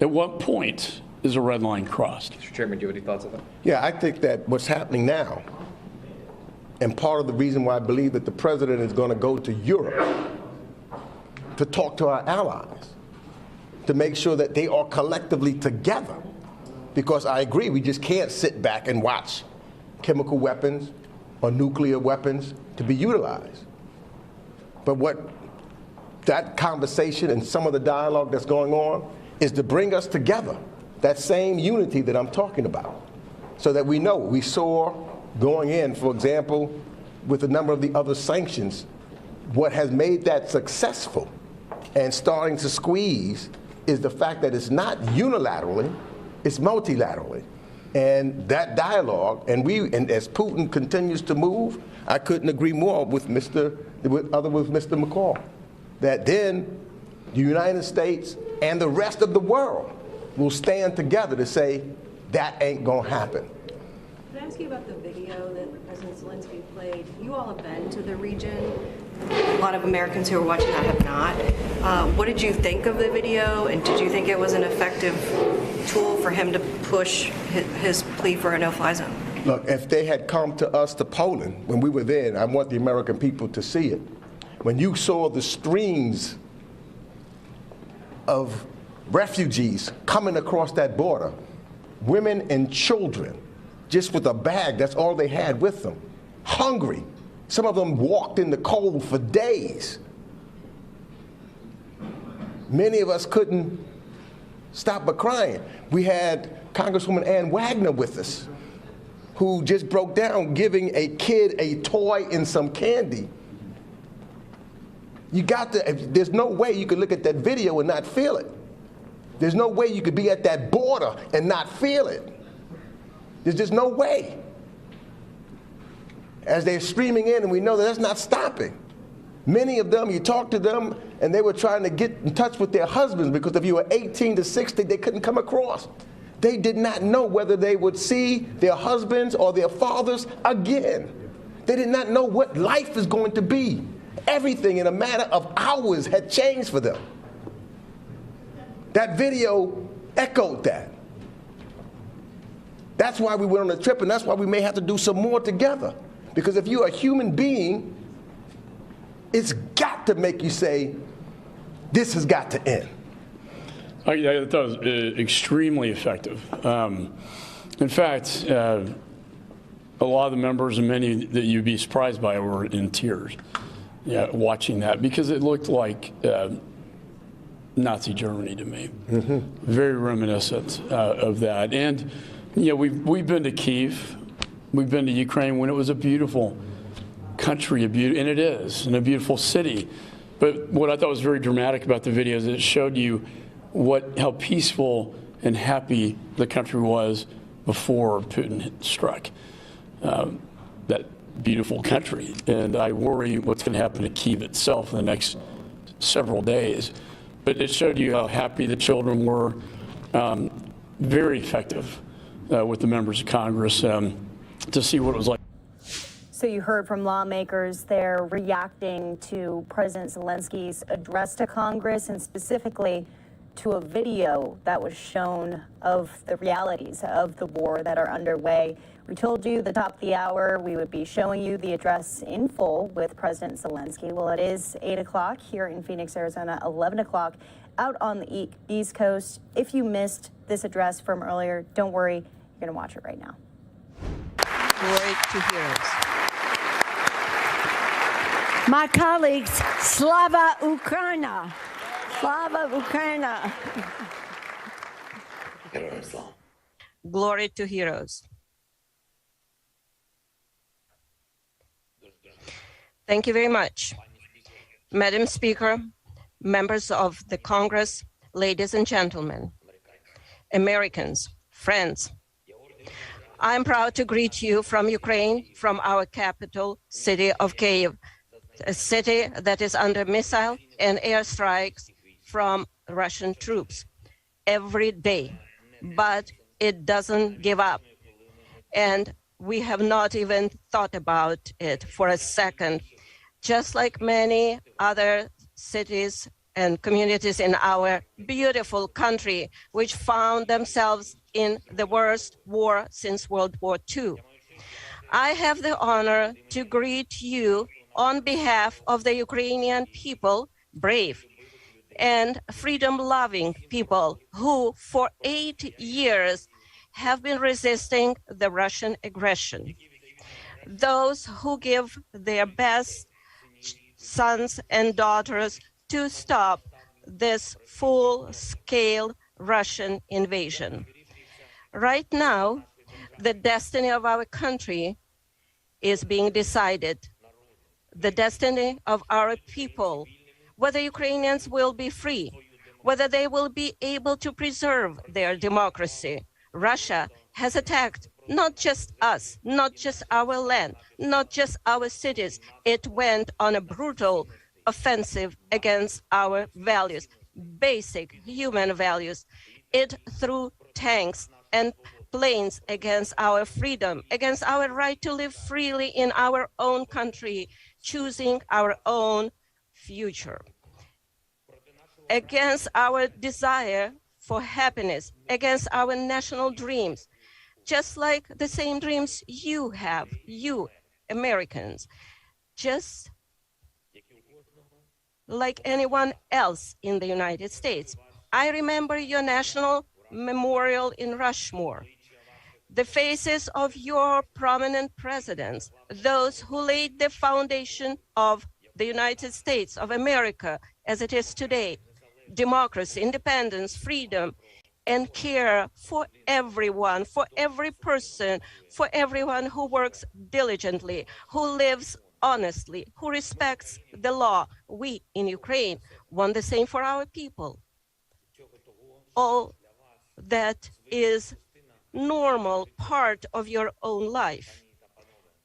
At what point is a red line crossed? Mr. Chairman, do you have any thoughts on that? Yeah, I think that what's happening now, and part of the reason why I believe that the president is going to go to Europe to talk to our allies, to make sure that they are collectively together. Because I agree, we just can't sit back and watch chemical weapons or nuclear weapons to be utilized. But what that conversation and some of the dialogue that's going on is to bring us together, that same unity that I'm talking about, so that we know. We saw going in, for example, with a number of the other sanctions, what has made that successful and starting to squeeze is the fact that it's not unilaterally, it's multilaterally. And that dialogue, and as Putin continues to move, I couldn't agree more with Mr. McCall, that then the United States and the rest of the world will stand together to say that ain't gonna happen. Can I ask you about the video that President Zielinski played? You all have been to the region. A lot of Americans who are watching that have not. What did you think of the video, and did you think it was an effective tool for him to push his plea for a no-fly zone? Look, if they had come to us to Poland when we were there, and I want the American people to see it, when you saw the streams of refugees coming across that border, women and children, just with a bag, that's all they had with them, hungry. Some of them walked in the cold for days. Many of us couldn't stop but crying. We had Congresswoman Ann Wagner with us, who just broke down giving a kid a toy and some candy. You got to, there's no way you could look at that video and not feel it. There's no way you could be at that border and not feel it. There's just no way. As they're streaming in, and we know that that's not stopping. Many of them, you talk to them, and they were trying to get in touch with their husbands, because if you were 18 to 60, they couldn't come across. They did not know whether they would see their husbands or their fathers again. They did not know what life is going to be. Everything in a matter of hours had changed for them. That video echoed that. That's why we went on the trip, and that's why we may have to do some more together. Because if you're a human being, it's got to make you say, this has got to end. I thought it was extremely effective. In fact, a lot of the members, and many that you'd be surprised by, were in tears watching that, because it looked like Nazi Germany to me. Mm-hmm. Very reminiscent of that. And we've been to Kyiv, we've been to Ukraine when it was a beautiful country, and it is, and a beautiful city. But what I thought was very dramatic about the video is it showed you how peaceful and happy the country was before Putin struck that beautiful country. And I worry what's going to happen to Kyiv itself in the next several days. But it showed you how happy the children were, very effective with the members of Congress to see what it was like. So you heard from lawmakers there reacting to President Zielinski's address to Congress, and specifically to a video that was shown of the realities of the war that are underway. We told you the top of the hour we would be showing you the address in full with President Zielinski. Well, it is 8 o'clock here in Phoenix, Arizona, 11 o'clock out on the East Coast. If you missed this address from earlier, don't worry, you're going to watch it right now. Great to hear. My colleagues, Slava Ukraina. Slava Ukraina. Glory to heroes. Thank you very much. Madam Speaker, members of the Congress, ladies and gentlemen, Americans, friends, I'm proud to greet you from Ukraine, from our capital city of Kyiv, a city that is under missile and airstrikes from Russian troops every day, but it doesn't give up. And we have not even thought about it for a second. Just like many other cities and communities in our beautiful country, which found themselves in the worst war since World War II. I have the honor to greet you on behalf of the Ukrainian people, brave and freedom-loving people who for 8 years have been resisting the Russian aggression. Those who give their best sons and daughters to stop this full-scale Russian invasion. Right now, the destiny of our country is being decided. The destiny of our people, whether Ukrainians will be free, whether they will be able to preserve their democracy. Russia has attacked not just us, not just our land, not just our cities. It went on a brutal offensive against our values, basic human values. It threw tanks and planes against our freedom, against our right to live freely in our own country, choosing our own future, against our desire for happiness, against our national dreams, just like the same dreams you have, you Americans, just like anyone else in the United States. I remember your national memorial in Rushmore, the faces of your prominent presidents, those who laid the foundation of the United States of America as it is today, democracy, independence, freedom, and care for everyone, for every person, for everyone who works diligently, who lives honestly, who respects the law. We in Ukraine want the same for our people. All that is normal part of your own life.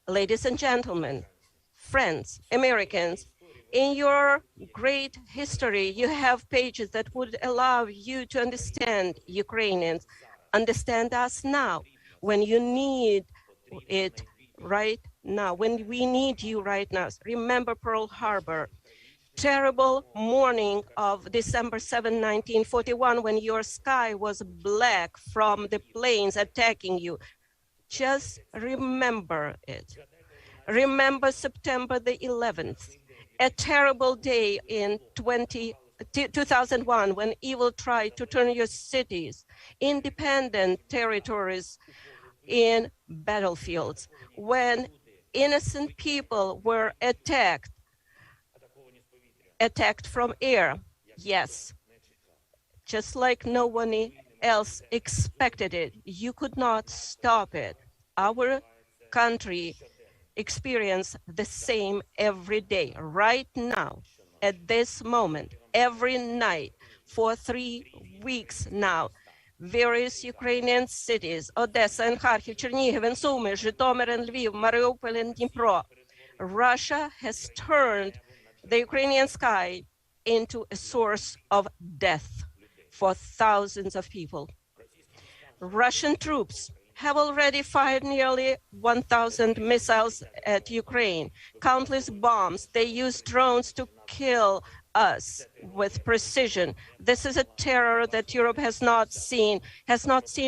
Ladies and gentlemen, friends, Americans, in your great history, you have pages that would allow you to understand Ukrainians, understand us now, when you need it right now, when we need you right now. Remember Pearl Harbor, terrible morning of December 7, 1941, when your sky was black from the planes attacking you. Just remember it. Remember September the 11th, a terrible day in 2001 when evil tried to turn your cities, independent territories, in battlefields, when innocent people were attacked from air. Yes, just like no one else expected it. You could not stop it. Our country experience the same every day, right now, at this moment, every night, for 3 weeks now. Various Ukrainian cities, Odessa and Kharkiv, Chernihiv and Sumy, Zhytomyr and Lviv, Mariupol and Dnipro. Russia has turned the Ukrainian sky into a source of death for thousands of people. Russian troops have already fired nearly 1,000 missiles at Ukraine, countless bombs. They use drones to kill us with precision. This is a terror that Europe has not seen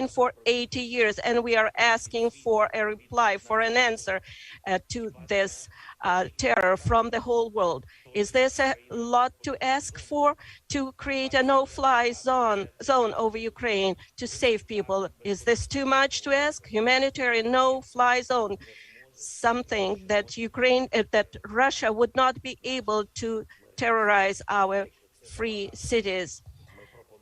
for 80 years, and we are asking for a reply, for an answer to this terror from the whole world. Is this a lot to ask for, to create a no-fly zone over Ukraine to save people? Is this too much to ask? Humanitarian no-fly zone. something that that Russia would not be able to terrorize our free cities.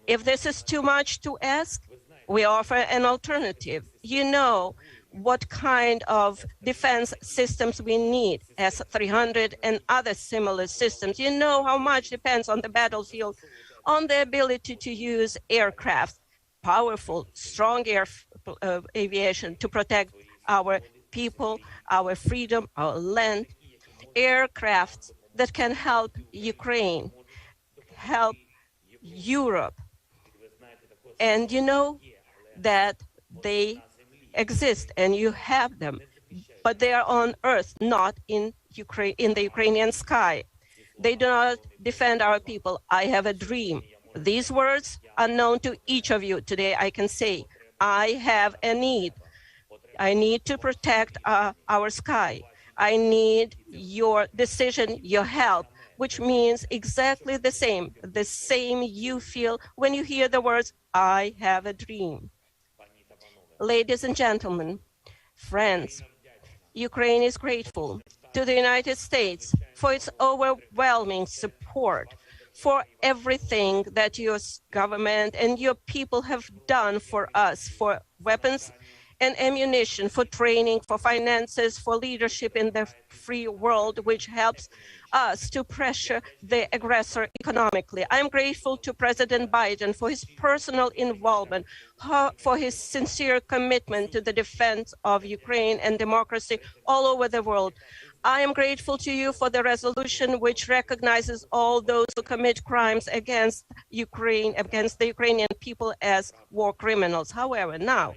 If this is too much to ask, we offer an alternative. You know what kind of defense systems we need, S-300 and other similar systems. You know how much depends on the battlefield, on the ability to use aircraft, powerful, strong air aviation to protect our people, our freedom, our land, aircraft that can help Ukraine, help Europe. And you know that they exist and you have them, but they are on earth, not in Ukraine, in the Ukrainian sky. They do not defend our people. I have a dream. These words are known to each of you. Today I can say, I have a need. I need to protect our sky. I need your decision, your help, which means exactly the same you feel when you hear the words, I have a dream. Ladies and gentlemen, friends, Ukraine is grateful to the United States for its overwhelming support, for everything that your government and your people have done for us, for weapons and ammunition, for training, for finances, for leadership in the free world, which helps us to pressure the aggressor economically. I'm grateful to President Biden for his personal involvement, for his sincere commitment to the defense of Ukraine and democracy all over the world. I am grateful to you for the resolution which recognizes all those who commit crimes against Ukraine, against the Ukrainian people as war criminals. However, now,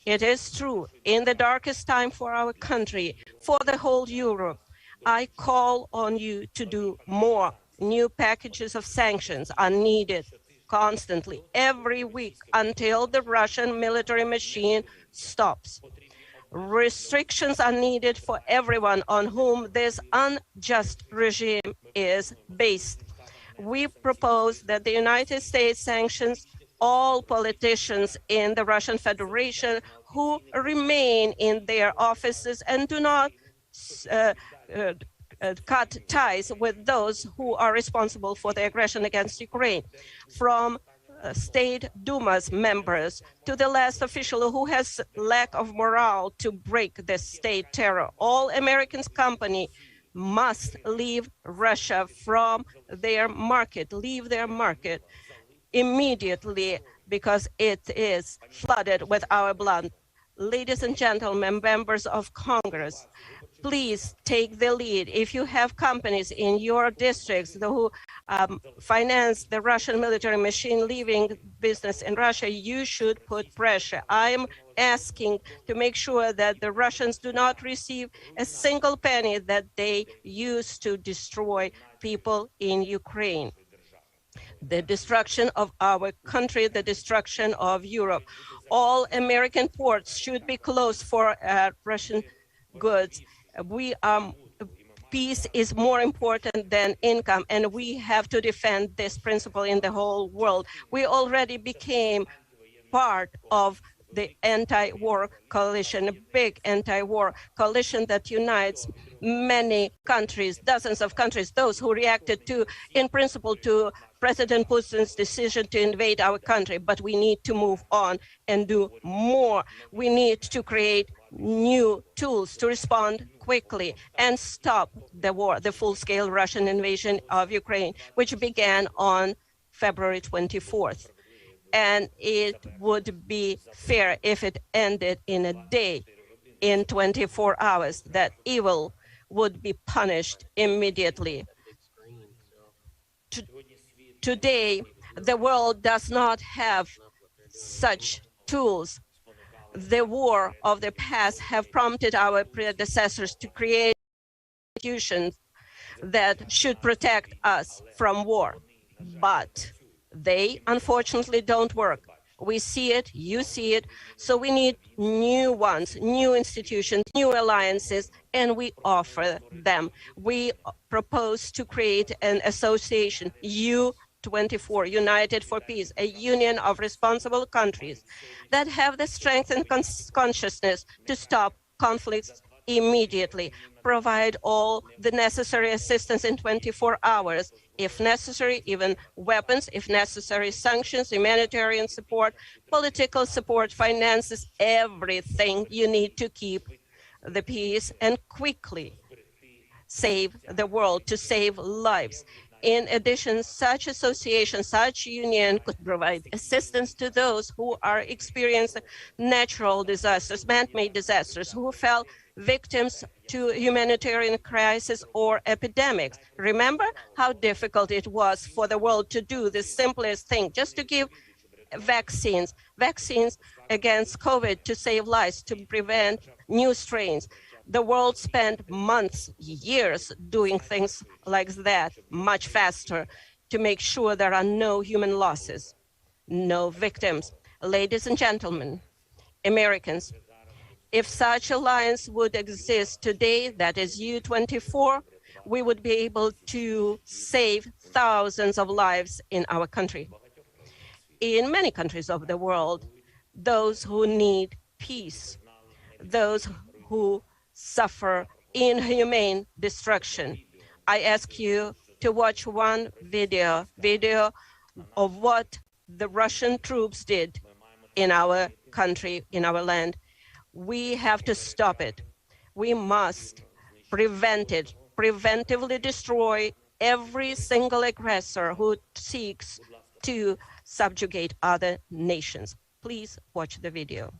it is true, in the darkest time for our country, for the whole Europe, I call on you to do more. New packages of sanctions are needed constantly, every week, until the Russian military machine stops. Restrictions are needed for everyone on whom this unjust regime is based. We propose that the United States sanctions all politicians in the Russian Federation who remain in their offices and do not cut ties with those who are responsible for the aggression against Ukraine, from State Duma's members to the last official who has lack of morale to break the state terror. All American companies must leave Russia from their market, leave their market immediately, because it is flooded with our blood. Ladies and gentlemen, members of Congress, please take the lead. If you have companies in your districts who finance the Russian military machine leaving business in Russia, you should put pressure. I am asking to make sure that the Russians do not receive a single penny that they use to destroy people in Ukraine. The destruction of our country, the destruction of Europe. All American ports should be closed for Russian goods. Peace is more important than income, and we have to defend this principle in the whole world. We already became part of the anti-war coalition, a big anti-war coalition that unites many countries, dozens of countries, those who reacted to, in principle, to President Putin's decision to invade our country. But we need to move on and do more. We need to create new tools to respond quickly and stop the war, the full-scale Russian invasion of Ukraine, which began on February 24th. And it would be fair if it ended in a day, in 24 hours, that evil would be punished immediately. Today, the world does not have such tools. The war of the past have prompted our predecessors to create institutions that should protect us from war. But they unfortunately don't work. We see it, you see it, so we need new ones, new institutions, new alliances, and we offer them. We propose to create an association, U24, United for Peace, a union of responsible countries that have the strength and consciousness to stop conflicts immediately, provide all the necessary assistance in 24 hours, if necessary, even weapons, if necessary, sanctions, humanitarian support, political support, finances, everything you need to keep the peace and quickly save the world, to save lives. In addition, such association, such union could provide assistance to those who are experiencing natural disasters, man-made disasters, who fell victims to humanitarian crisis or epidemics. Remember how difficult it was for the world to do the simplest thing, just to give vaccines against COVID to save lives, to prevent new strains. The world spent months, years doing things like that, much faster, to make sure there are no human losses, no victims. Ladies and gentlemen, Americans, if such alliance would exist today, that is U24, we would be able to save thousands of lives in our country. In many countries of the world, those who need peace, those who suffer inhumane destruction. I ask you to watch one video of what the Russian troops did in our country, in our land. We have to stop it. We must prevent it, preventively destroy every single aggressor who seeks to subjugate other nations. Please watch the video.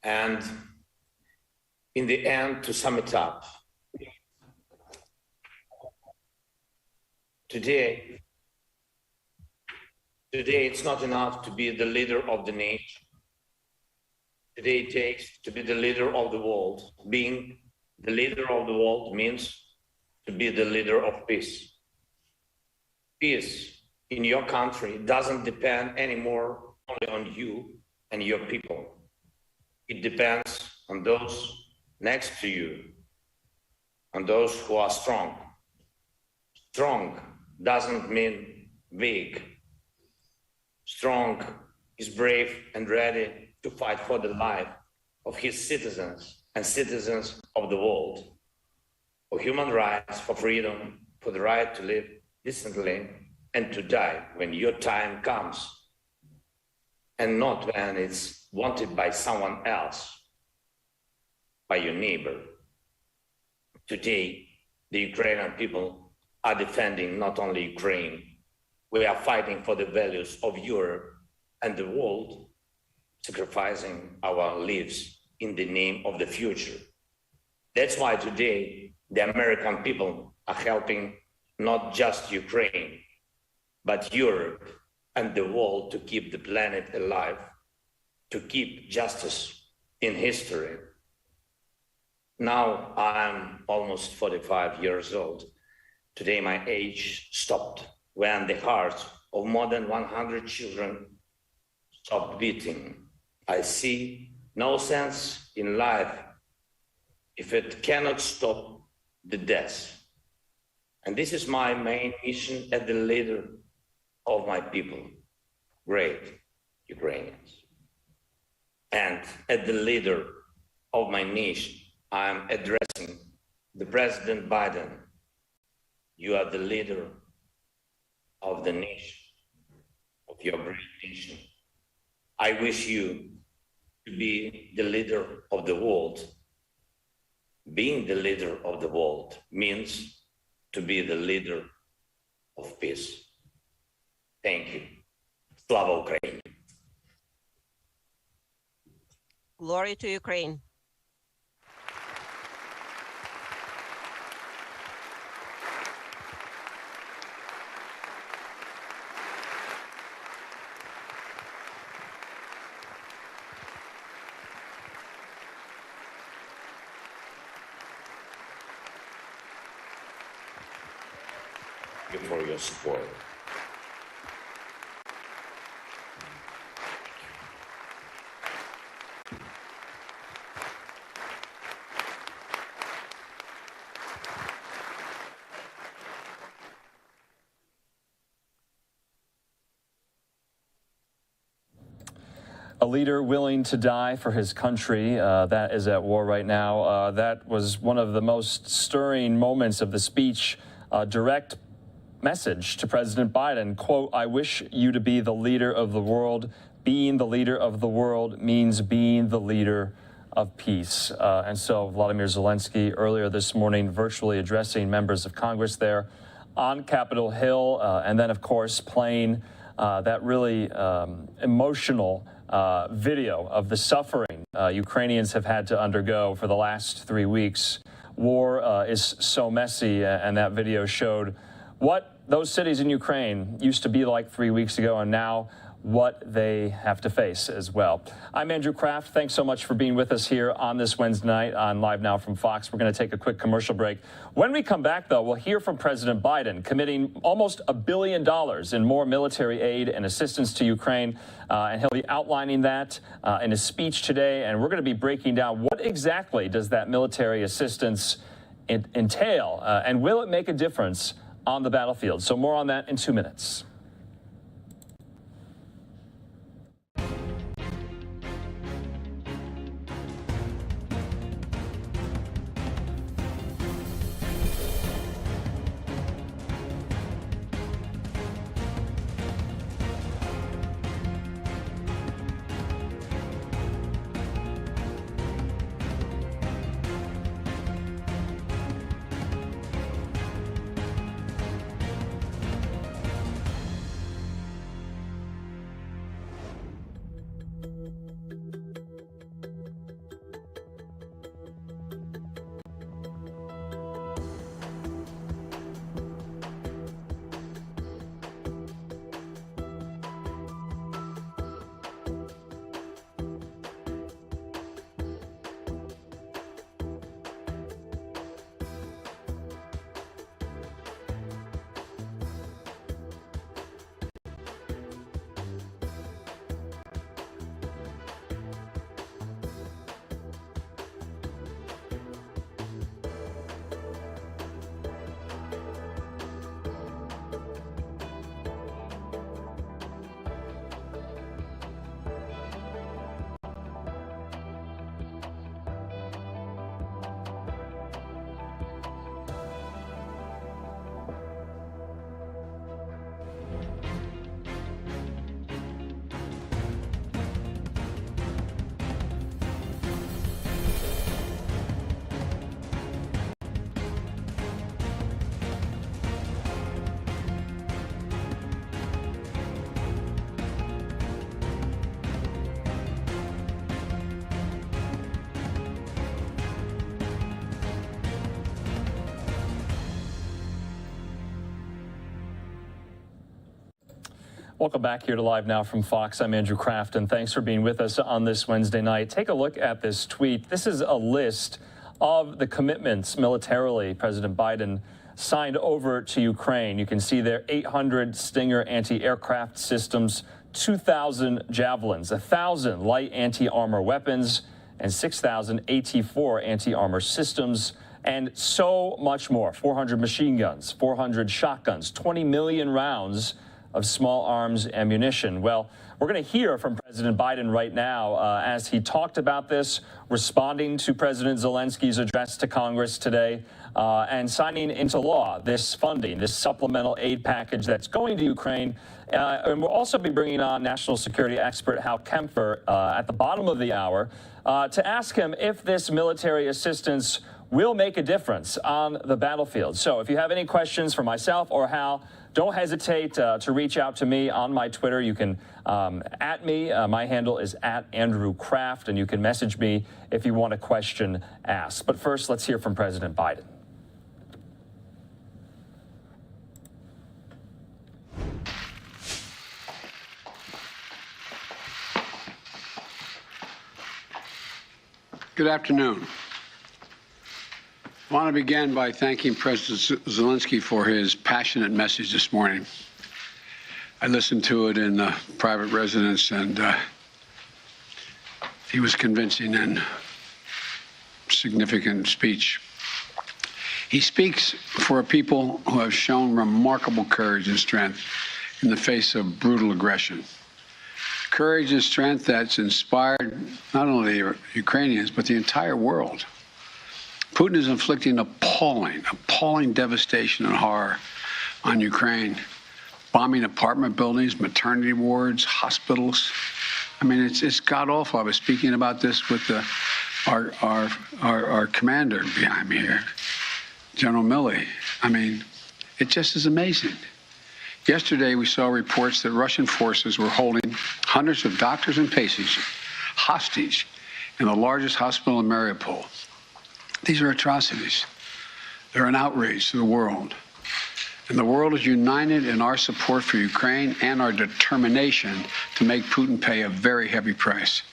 And in the end, to sum it up, today it's not enough to be the leader of the nation. Today it takes to be the leader of the world. Being the leader of the world means to be the leader of peace. Peace in your country doesn't depend anymore only on you and your people. It depends on those next to you, on those who are strong. Strong doesn't mean weak. Strong is brave and ready to fight for the life of his citizens and citizens of the world, for human rights, for freedom, for the right to live decently and to die when your time comes, and not when it's wanted by someone else, by your neighbor. Today, the Ukrainian people are defending not only Ukraine, we are fighting for the values of Europe and the world, sacrificing our lives in the name of the future. That's why today the American people are helping not just Ukraine, but Europe and the world to keep the planet alive, to keep justice in history. Now I'm almost 45 years old. Today my age stopped when the hearts of more than 100 children stopped beating. I see no sense in life if it cannot stop the death. And this is my main mission as the leader of my people, great Ukrainians. And as the leader of my nation, I am addressing the President Biden. You are the leader of the nation, of your great nation. I wish you to be the leader of the world. Being the leader of the world means to be the leader of peace. Thank you. Slava Ukraini. Glory to Ukraine. Thank you for your support. A leader willing to die for his country that is at war right now. That was one of the most stirring moments of the speech. Direct message to President Biden, quote, "I wish you to be the leader of the world. Being the leader of the world means being the leader of peace." And so Vladimir Zielinski earlier this morning virtually addressing members of Congress there on Capitol Hill, and then, of course, playing that really emotional video of the suffering Ukrainians have had to undergo for the last 3 weeks. War is so messy, and that video showed what those cities in Ukraine used to be like 3 weeks ago, and now what they have to face as well. I'm Andrew Kraft. Thanks so much for being with us here on this Wednesday night on Live Now from Fox. We're going to take a quick commercial break. When we come back, though, we'll hear from President Biden committing almost $1 billion in more military aid and assistance to Ukraine, and he'll be outlining that in his speech today, and we're going to be breaking down what exactly does that military assistance entail, and will it make a difference on the battlefield? So more on that in 2 minutes. Welcome back here to Live Now from Fox. I'm Andrew Kraft, and thanks for being with us on this Wednesday night. Take a look at this tweet. This is a list of the commitments militarily President Biden signed over to Ukraine. You can see there 800 Stinger anti-aircraft systems, 2,000 Javelins, 1,000 light anti-armor weapons, and 6,000 AT-4 anti-armor systems, and so much more. 400 machine guns, 400 shotguns, 20 million rounds of small arms ammunition. Well, we're going to hear from President Biden right now as he talked about this, responding to President Zelensky's address to Congress today, and signing into law this funding, this supplemental aid package that's going to Ukraine. And we'll also be bringing on national security expert Hal Kempfer at the bottom of the hour to ask him if this military assistance will make a difference on the battlefield. So if you have any questions for myself or Hal, don't hesitate to reach out to me on my Twitter. You can at me. My handle is @AndrewCraft, and you can message me if you want a question asked. But first, let's hear from President Biden. Good afternoon. I want to begin by thanking President Zelensky for his passionate message this morning. I listened to it in the private residence, and he was convincing and significant speech. He speaks for a people who have shown remarkable courage and strength in the face of brutal aggression. Courage and strength that's inspired not only the Ukrainians, but the entire world. Putin is inflicting appalling devastation and horror on Ukraine, bombing apartment buildings, maternity wards, hospitals. I mean, it's god-awful. I was speaking about this with our commander behind me here, General Milley. I mean, it just is amazing. Yesterday, we saw reports that Russian forces were holding hundreds of doctors and patients hostage in the largest hospital in Mariupol. These are atrocities. They're an outrage to the world. And the world is united in our support for Ukraine and our determination to make Putin pay a very heavy price.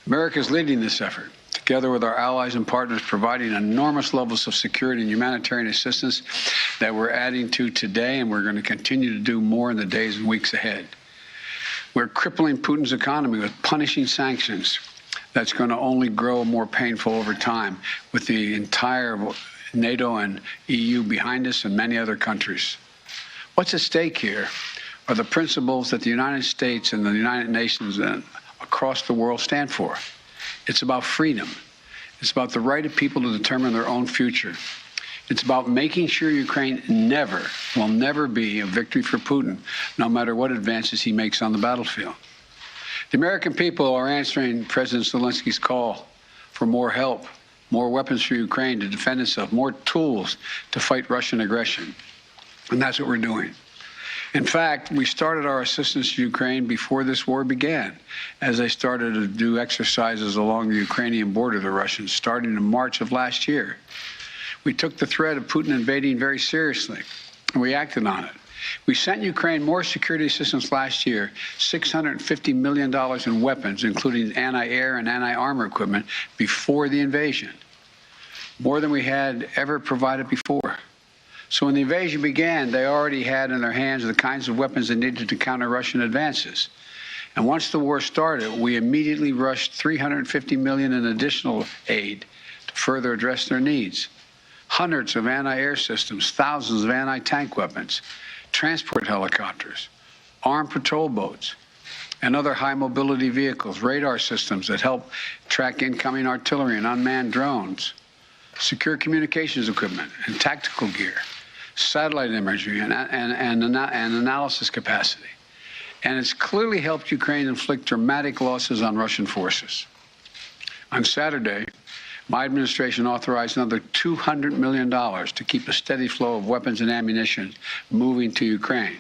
America is leading this effort, together with our allies and partners, providing enormous levels of security and humanitarian assistance that we're adding to today, and we're going to continue to do more in the days and weeks ahead. We're crippling Putin's economy with punishing sanctions that's going to only grow more painful over time, with the entire NATO and EU behind us and many other countries. What's at stake here are the principles that the United States and the United Nations and across the world stand for. It's about freedom. It's about the right of people to determine their own future. It's about making sure Ukraine will never be a victory for Putin, no matter what advances he makes on the battlefield. The American people are answering President Zelensky's call for more help, more weapons for Ukraine to defend itself, more tools to fight Russian aggression. And that's what we're doing. In fact, we started our assistance to Ukraine before this war began, as they started to do exercises along the Ukrainian border, the Russians, starting in March of last year. We took the threat of Putin invading very seriously, and we acted on it. We sent Ukraine more security assistance last year, $650 million in weapons, including anti-air and anti-armor equipment, before the invasion, more than we had ever provided before. So when the invasion began, they already had in their hands the kinds of weapons they needed to counter Russian advances. And once the war started, we immediately rushed $350 million in additional aid to further address their needs. Hundreds of anti-air systems, thousands of anti-tank weapons, transport helicopters, armed patrol boats, and other high-mobility vehicles, radar systems that help track incoming artillery and unmanned drones, secure communications equipment and tactical gear, satellite imagery and analysis capacity. And it's clearly helped Ukraine inflict dramatic losses on Russian forces. On Saturday, my administration authorized another $200 million to keep a steady flow of weapons and ammunition moving to Ukraine.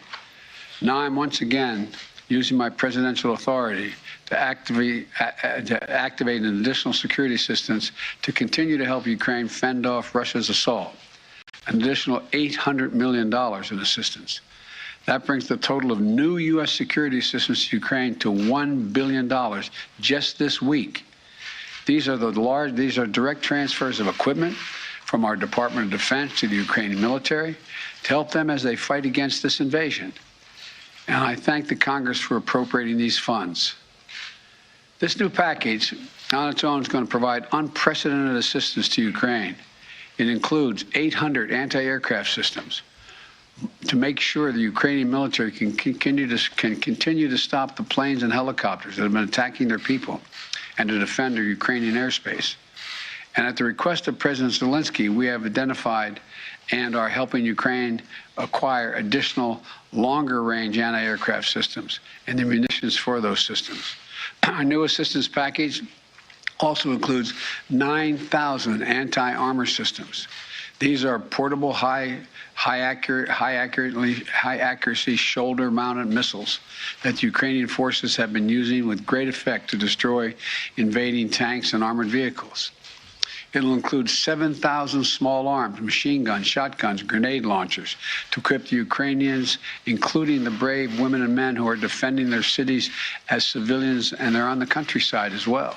Now I'm once again using my presidential authority to activate an additional security assistance to continue to help Ukraine fend off Russia's assault. An additional $800 million in assistance. That brings the total of new U.S. security assistance to Ukraine to $1 billion just this week. These are direct transfers of equipment from our Department of Defense to the Ukrainian military to help them as they fight against this invasion. And I thank the Congress for appropriating these funds. This new package on its own is going to provide unprecedented assistance to Ukraine. It includes 800 anti-aircraft systems to make sure the Ukrainian military can continue to stop the planes and helicopters that have been attacking their people and to defend their Ukrainian airspace. And at the request of President Zielinski, we have identified and are helping Ukraine acquire additional longer-range anti-aircraft systems and the munitions for those systems. Our new assistance package also includes 9,000 anti-armor systems. These are portable, high accuracy shoulder-mounted missiles that the Ukrainian forces have been using with great effect to destroy invading tanks and armored vehicles. It'll include 7,000 small arms, machine guns, shotguns, grenade launchers to equip the Ukrainians, including the brave women and men who are defending their cities as civilians, and they're on the countryside as well.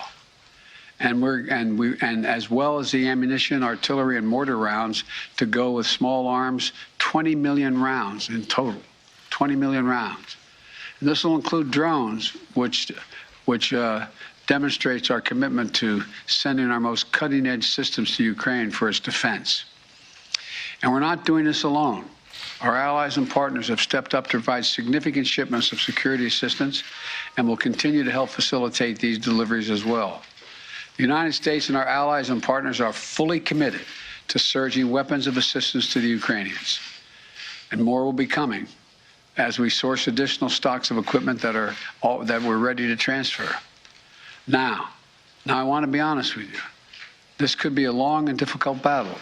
And as well as the ammunition, artillery, and mortar rounds to go with small arms, 20 million rounds in total, 20 million rounds. And this will include drones, which demonstrates our commitment to sending our most cutting-edge systems to Ukraine for its defense. And we're not doing this alone. Our allies and partners have stepped up to provide significant shipments of security assistance and will continue to help facilitate these deliveries as well. The United States and our allies and partners are fully committed to surging weapons of assistance to the Ukrainians. And more will be coming as we source additional stocks of equipment that we're ready to transfer. Now I want to be honest with you. This could be a long and difficult battle,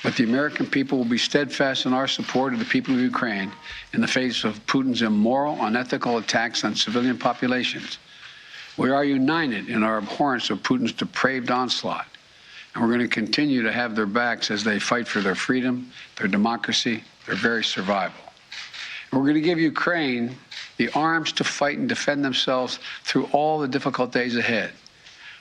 but the American people will be steadfast in our support of the people of Ukraine in the face of Putin's immoral, unethical attacks on civilian populations. We are united in our abhorrence of Putin's depraved onslaught, and we're going to continue to have their backs as they fight for their freedom, their democracy, their very survival. And we're going to give Ukraine the arms to fight and defend themselves through all the difficult days ahead.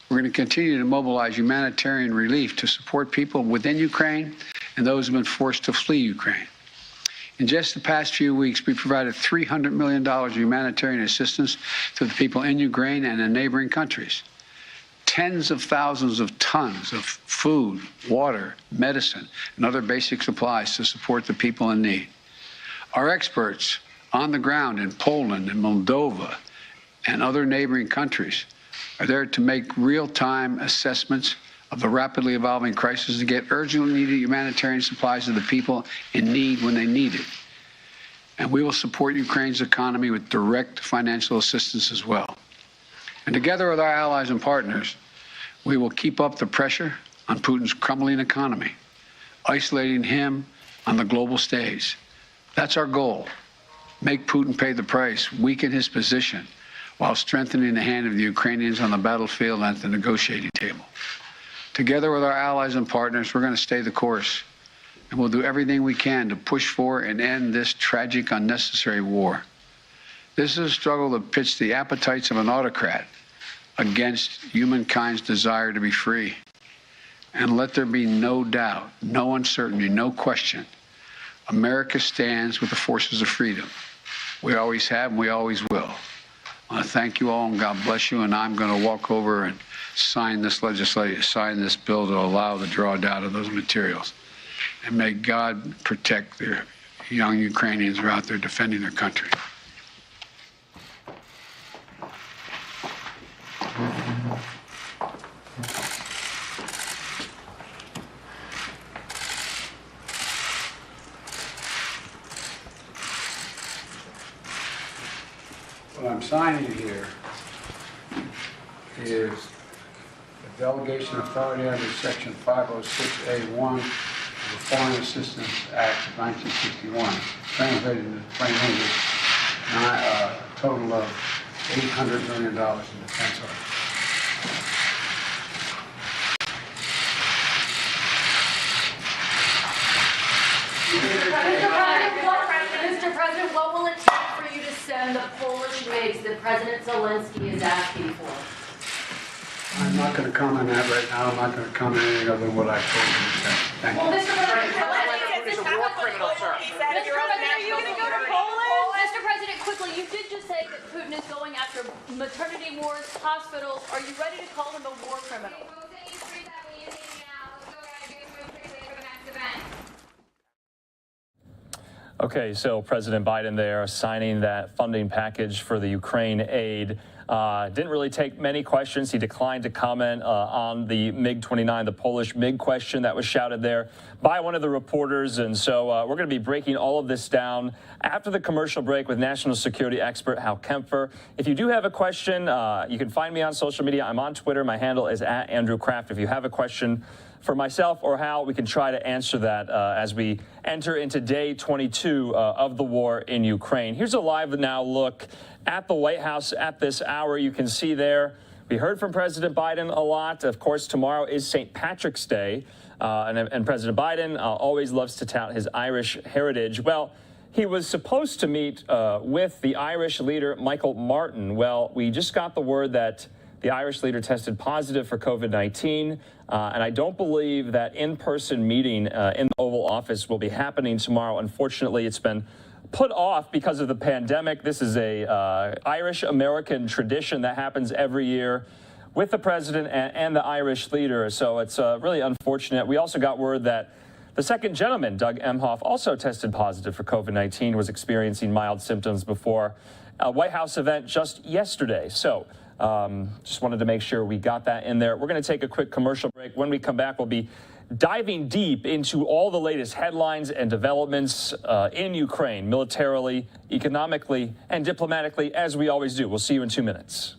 We're going to continue to mobilize humanitarian relief to support people within Ukraine and those who have been forced to flee Ukraine. In just the past few weeks, we provided $300 million of humanitarian assistance to the people in Ukraine and in neighboring countries. Tens of thousands of tons of food, water, medicine, and other basic supplies to support the people in need. Our experts on the ground in Poland and Moldova and other neighboring countries are there to make real-time assessments of the rapidly evolving crisis to get urgently needed humanitarian supplies to the people in need when they need it. And we will support Ukraine's economy with direct financial assistance as well. And together with our allies and partners, we will keep up the pressure on Putin's crumbling economy, isolating him on the global stage. That's our goal. Make Putin pay the price, weaken his position, while strengthening the hand of the Ukrainians on the battlefield and at the negotiating table. Together with our allies and partners, we're going to stay the course, and we'll do everything we can to push for and end this tragic, unnecessary war. This is a struggle that pits the appetites of an autocrat against humankind's desire to be free. And let there be no doubt, no uncertainty, no question. America stands with the forces of freedom. We always have and we always will. I want to thank you all and God bless you. And I'm going to walk over and sign this legislation, sign this bill to allow the drawdown of those materials. And may God protect the young Ukrainians who are out there defending their country. What I'm signing here is the delegation authority under Section 506A1 of the Foreign Assistance Act of 1961, translated into plain English, a total of $800 million in defense arms. Mr. President, President, what will it take for you to send the Polish MiGs that President Zielinski is asking for? I'm not going to comment on that right now. I'm not going to comment on anything other than what I told you to say. Thank you. Well, Mr. President, He's a war criminal, sir. Mr. President, are you going to go to Poland? Mr. President, quickly, you did just say that Putin is going after maternity wards, hospitals. Are you ready to call him a war criminal? Okay, so President Biden there signing that funding package for the Ukraine aid. Didn't really take many questions. He declined to comment on the MiG-29, the Polish MiG question that was shouted there by one of the reporters. And so we're going to be breaking all of this down after the commercial break with national security expert Hal Kempfer. If you do have a question, you can find me on social media. I'm on Twitter. My handle is @AndrewCraft. If you have a question for myself or Hal, we can try to answer that as we enter into day 22 of the war in Ukraine. Here's a LiveNOW look at the White House at this hour. You can see there, we heard from President Biden a lot. Of course, tomorrow is St. Patrick's Day, and President Biden always loves to tout his Irish heritage. Well, he was supposed to meet with the Irish leader, Michael Martin. Well, we just got the word that the Irish leader tested positive for COVID-19, and I don't believe that in-person meeting in the Oval Office will be happening tomorrow. Unfortunately, it's been put off because of the pandemic. This is a Irish-American tradition that happens every year with the president and the Irish leader, so it's really unfortunate. We also got word that the second gentleman, Doug Emhoff, also tested positive for COVID-19, was experiencing mild symptoms before a White House event just yesterday. So just wanted to make sure we got that in there. We're going to take a quick commercial break. When we come back, we'll be diving deep into all the latest headlines and developments in Ukraine, militarily, economically, and diplomatically, as we always do. We'll see you in 2 minutes.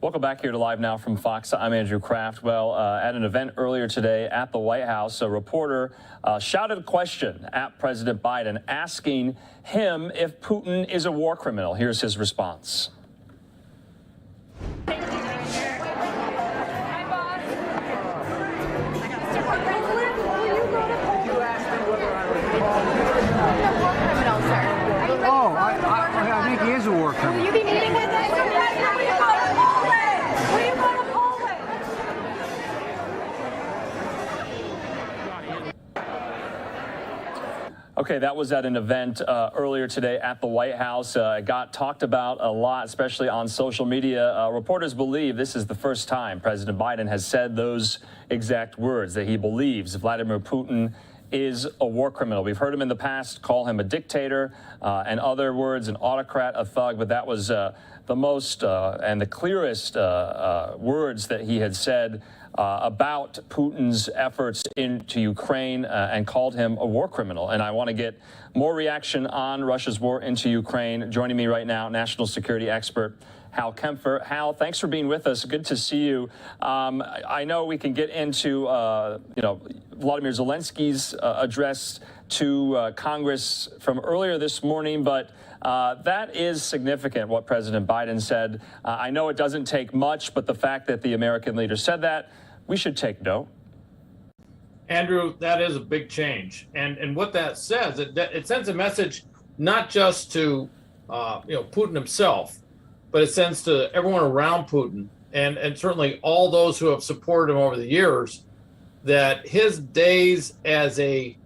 Welcome back here to Live Now from Fox. I'm Andrew Kraft. Well, at an event earlier today at the White House, a reporter shouted a question at President Biden, asking him if Putin is a war criminal. Here's his response. Oh, I think he is a war criminal. Will you be meeting with us? Will you go to Poland? Okay, that was at an event earlier today at the White House. It got talked about a lot, especially on social media. Reporters believe this is the first time President Biden has said those exact words, that he believes Vladimir Putin is a war criminal. We've heard him in the past call him a dictator and other words, an autocrat, a thug, but that was the most and the clearest words that he had said about Putin's efforts into Ukraine and called him a war criminal. And I want to get more reaction on Russia's war into Ukraine. Joining me right now, national security expert Hal Kempfer. Hal, thanks for being with us. Good to see you. I know we can get into, Vladimir Zielinski's address to Congress from earlier this morning, but that is significant, what President Biden said. I know it doesn't take much, but the fact that the American leader said that, we should take note. Andrew, that is a big change. And what that says, it sends a message not just to Putin himself, but it sends to everyone around Putin and certainly all those who have supported him over the years, that his days as a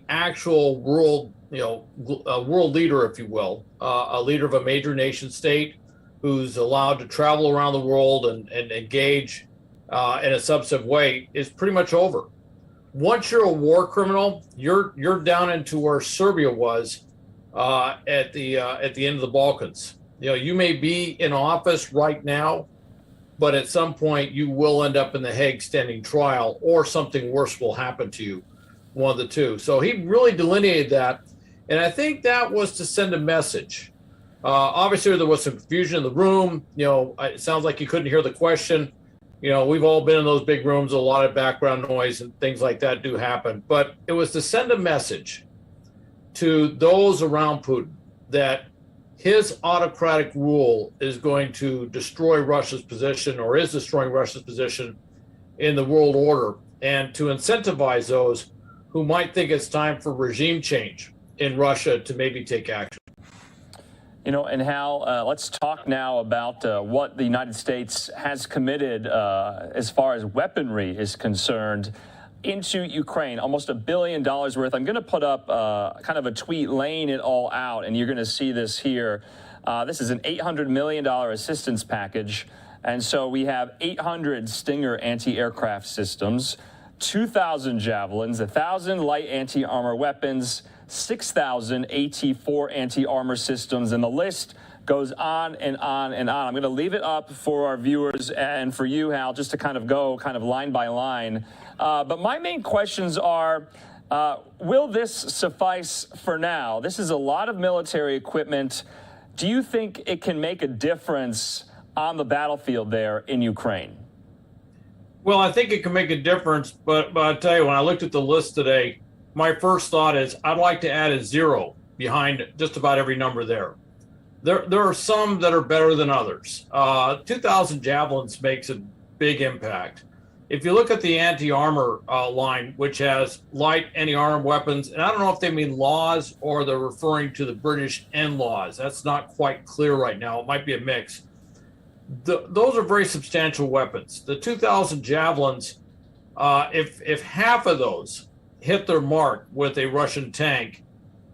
actual world leader, if you will, a leader of a major nation state who's allowed to travel around the world and engage in a substantive way, is pretty much over. Once you're a war criminal, you're down into where Serbia was at the end of the Balkans. You may be in office right now, but at some point you will end up in the Hague standing trial, or something worse will happen to you, one of the two. So he really delineated that, and I think that was to send a message. Obviously, there was some confusion in the room. It sounds like you couldn't hear the question. We've all been in those big rooms, a lot of background noise and things like that do happen. But it was to send a message to those around Putin that his autocratic rule is going to destroy Russia's position, or is destroying Russia's position in the world order, and to incentivize those who might think it's time for regime change in Russia to maybe take action. And Hal, let's talk now about what the United States has committed as far as weaponry is concerned into Ukraine, almost $1 billion worth. I'm going to put up kind of a tweet laying it all out, and you're going to see this here. This is an $800 million assistance package. And so we have 800 Stinger anti-aircraft systems, 2,000 Javelins, 1,000 light anti-armor weapons, 6,000 AT-4 anti-armor systems, and the list goes on and on and on. I'm going to leave it up for our viewers and for you, Hal, just to kind of go line by line. But my main questions are, will this suffice for now? This is a lot of military equipment. Do you think it can make a difference on the battlefield there in Ukraine? Well, I think it can make a difference, but I'll tell you, when I looked at the list today, my first thought is I'd like to add a zero behind just about every number there. There are some that are better than others. 2,000 Javelins makes a big impact. If you look at the anti-armor line, which has light anti-armor weapons, and I don't know if they mean laws or they're referring to the British NLAWs. That's not quite clear right now. It might be a mix. Those are very substantial weapons. The 2,000 Javelins, if half of those hit their mark with a Russian tank,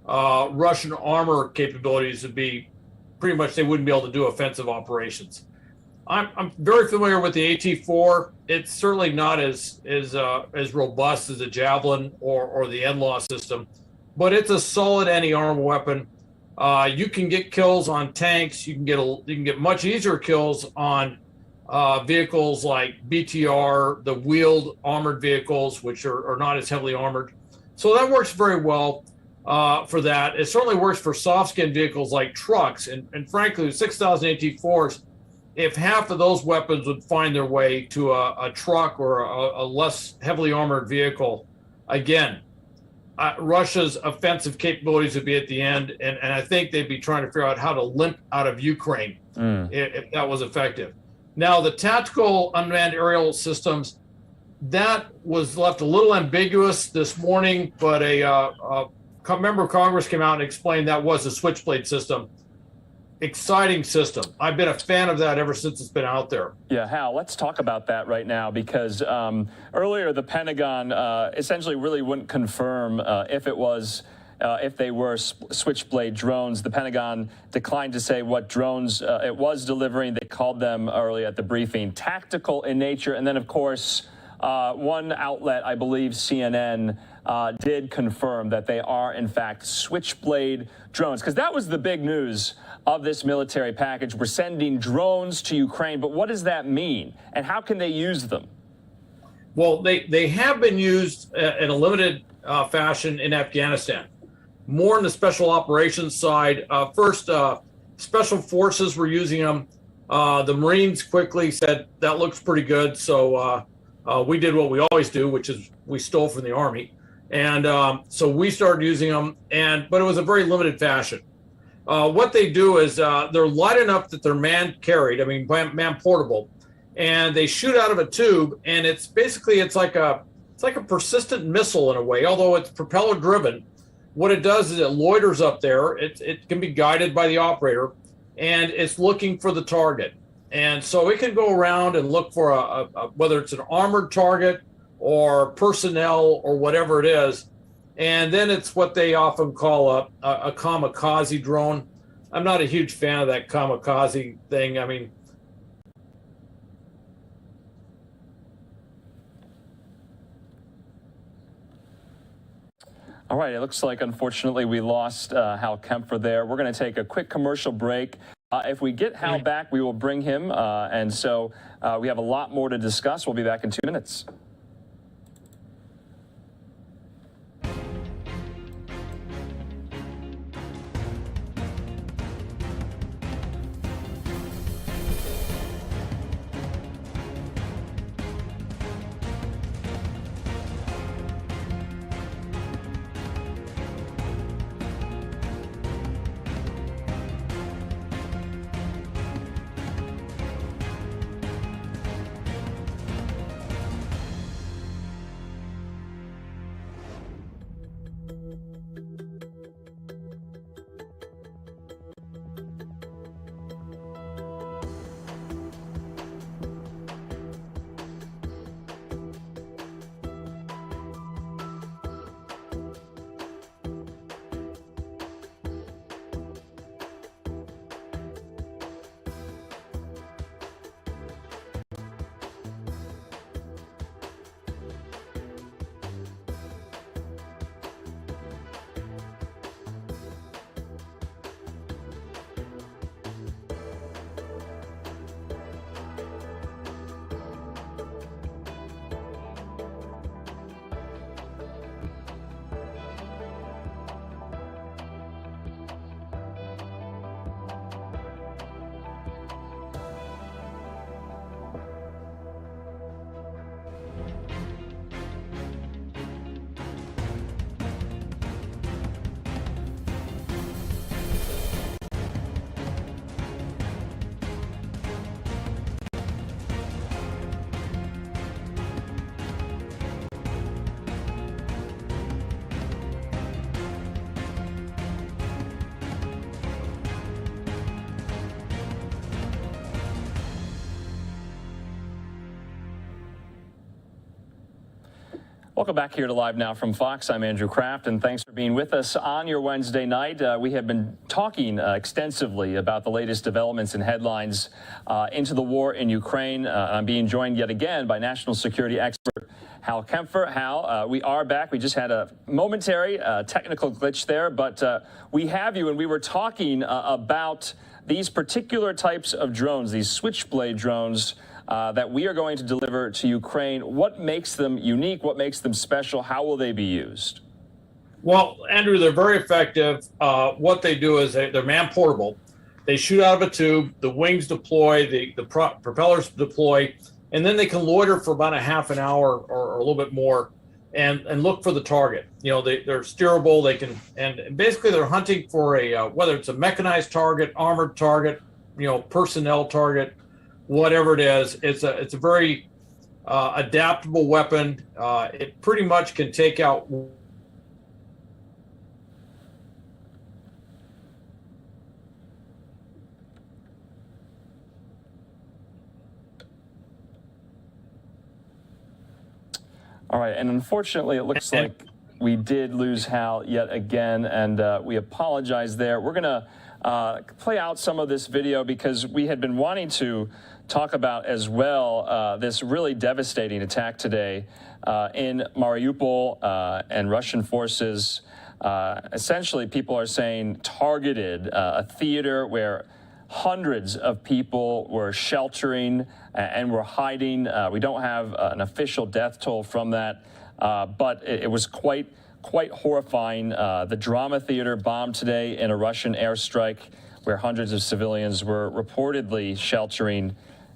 Russian armor capabilities would be pretty much, they wouldn't be able to do offensive operations. I'm very familiar with the AT-4. It's certainly not as robust as a Javelin or the NLAW system, but it's a solid anti-armor weapon. You can get kills on tanks. You can get much easier kills on vehicles like BTR, the wheeled armored vehicles, which are not as heavily armored. So that works very well for that. It certainly works for soft-skin vehicles like trucks. And frankly, 6,000 AT-4s, if half of those weapons would find their way to a truck or a less heavily armored vehicle, again, Russia's offensive capabilities would be at the end, and I think they'd be trying to figure out how to limp out of Ukraine if that was effective. Now, the tactical unmanned aerial systems, that was left a little ambiguous this morning, but a member of Congress came out and explained that was a Switchblade system. Exciting system. I've been a fan of that ever since it's been out there. Yeah, Hal, let's talk about that right now, because earlier the Pentagon essentially really wouldn't confirm if they were Switchblade drones. The Pentagon declined to say what drones it was delivering. They called them early at the briefing tactical in nature. And then, of course, one outlet, I believe CNN, did confirm that they are, in fact, Switchblade drones, because that was the big news of this military package. We're sending drones to Ukraine, but what does that mean, and how can they use them? Well, they have been used in a limited fashion in Afghanistan, more on the special operations side. First, special forces were using them. The Marines quickly said, that looks pretty good, so we did what we always do, which is we stole from the Army. And so we started using them, but it was a very limited fashion. What they do is they're light enough that they're man-carried, I mean, man-portable, and they shoot out of a tube, and it's like a persistent missile in a way, although it's propeller-driven. What it does is it loiters up there. It can be guided by the operator, and it's looking for the target. And so it can go around and look for whether it's an armored target or personnel or whatever it is. And then it's what they often call a kamikaze drone. I'm not a huge fan of that kamikaze thing. I mean, all right, it looks like, unfortunately, we lost Hal Kempfer there. We're going to take a quick commercial break. If we get Hal back, we will bring him. And so we have a lot more to discuss. We'll be back in 2 minutes. Welcome back here to Live Now from Fox. I'm Andrew Kraft, and thanks for being with us on your Wednesday night. We have been talking extensively about the latest developments and headlines into the war in Ukraine. I'm being joined yet again by national security expert Hal Kempfer. Hal, we are back. We just had a momentary technical glitch there, but we have you, and we were talking about these particular types of drones, these Switchblade drones, that we are going to deliver to Ukraine. What makes them unique? What makes them special? How will they be used? Well, Andrew, they're very effective. What they do is they're man-portable. They shoot out of a tube, the wings deploy, the propellers deploy, and then they can loiter for about a half an hour or a little bit more and look for the target. You know, they're steerable. They can, and basically they're hunting for whether it's a mechanized target, armored target, you know, personnel target, whatever it is. It's a very adaptable weapon. It pretty much can take out. All right, and unfortunately, it looks like we did lose Hal yet again, and we apologize there. We're going to play out some of this video because we had been wanting to talk about as well this really devastating attack today in Mariupol, and Russian forces, essentially people are saying, targeted a theater where hundreds of people were sheltering and were hiding. We don't have an official death toll from that, but it was quite horrifying. The drama theater bombed today in a Russian airstrike where hundreds of civilians were reportedly sheltering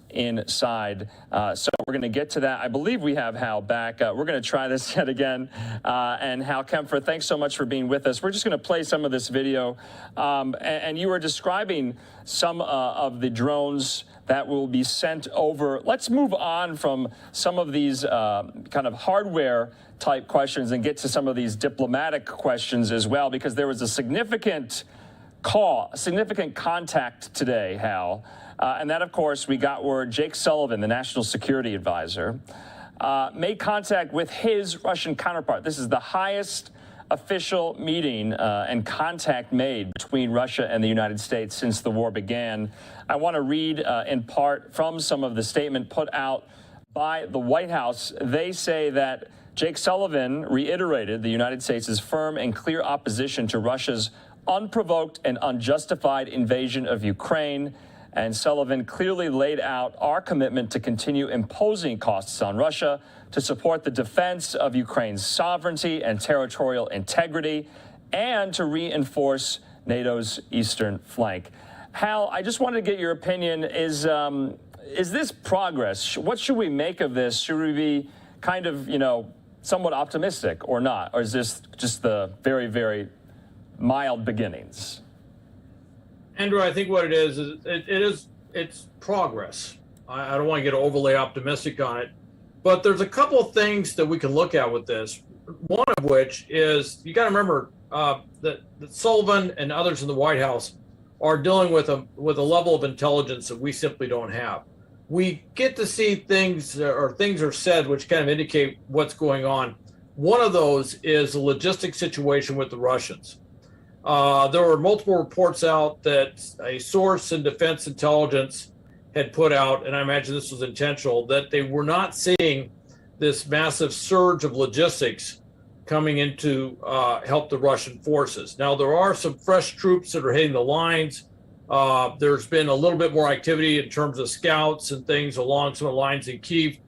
inside. So we're going to get to that. I believe we have Hal back. We're going to try this yet again. And Hal Kempfer, thanks so much for being with us. We're just going to play some of this video. And you were describing some of the drones that will be sent over. Let's move on from some of these kind of hardware type questions and get to some of these diplomatic questions as well, because there was a significant contact today, Hal. And that, of course, we got word Jake Sullivan, the national security advisor, made contact with his Russian counterpart. This is the highest official meeting and contact made between Russia and the United States since the war began. I want to read in part from some of the statement put out by the White House. They say that Jake Sullivan reiterated the United States' firm and clear opposition to Russia's unprovoked and unjustified invasion of Ukraine. And Sullivan clearly laid out our commitment to continue imposing costs on Russia to support the defense of Ukraine's sovereignty and territorial integrity, and to reinforce NATO's eastern flank. Hal, I just wanted to get your opinion. Is this progress? What should we make of this? Should we be kind of, somewhat optimistic or not? Or is this just the very, very mild beginnings? Andrew, I think what it is it's progress. I don't want to get overly optimistic on it, but there's a couple of things that we can look at with this. One of which is, you got to remember that Sullivan and others in the White House are dealing with a level of intelligence that we simply don't have. We get to see things, or things are said, which kind of indicate what's going on. One of those is the logistic situation with the Russians. There were multiple reports out that a source in defense intelligence had put out, and I imagine this was intentional, that they were not seeing this massive surge of logistics coming in to help the Russian forces. Now, there are some fresh troops that are hitting the lines. There's been a little bit more activity in terms of scouts and things along some of the lines in Kyiv,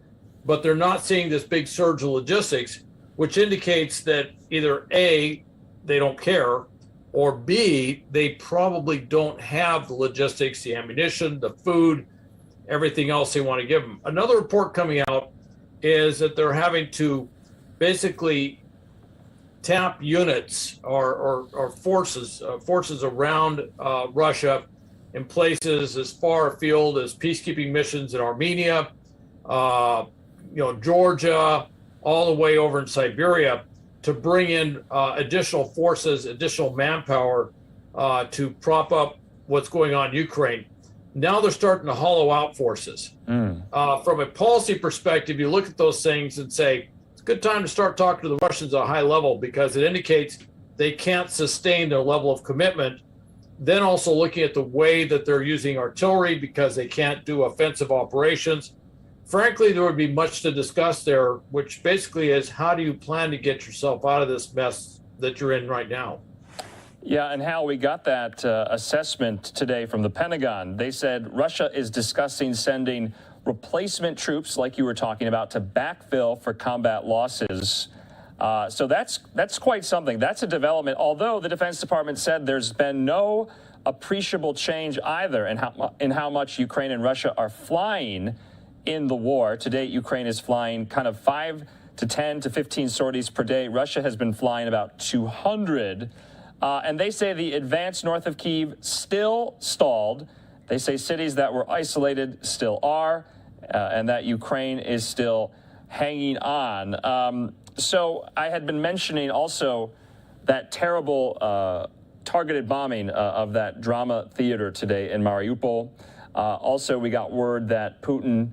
but they're not seeing this big surge of logistics, which indicates that either A, they don't care, or B, they probably don't have the logistics, the ammunition, the food, everything else they want to give them. Another report coming out is that they're having to basically tap units or forces around Russia in places as far afield as peacekeeping missions in Armenia, Georgia, all the way over in Siberia, to bring in additional forces, additional manpower to prop up what's going on in Ukraine. Now they're starting to hollow out forces. From a policy perspective, you look at those things and say, it's a good time to start talking to the Russians at a high level, because it indicates they can't sustain their level of commitment. Then also looking at the way that they're using artillery, because they can't do offensive operations. Frankly, there would be much to discuss there, which basically is, how do you plan to get yourself out of this mess that you're in right now? Yeah, and Hal, we got that assessment today from the Pentagon. They said Russia is discussing sending replacement troops, like you were talking about, to backfill for combat losses. So that's quite something. That's a development, although the Defense Department said there's been no appreciable change either in how much Ukraine and Russia are flying in the war. To date, Ukraine is flying kind of 5 to 10 to 15 sorties per day. Russia has been flying about 200. And they say the advance north of Kyiv still stalled. They say cities that were isolated still are, and that Ukraine is still hanging on. So I had been mentioning also that terrible targeted bombing of that drama theater today in Mariupol. Also, we got word that Putin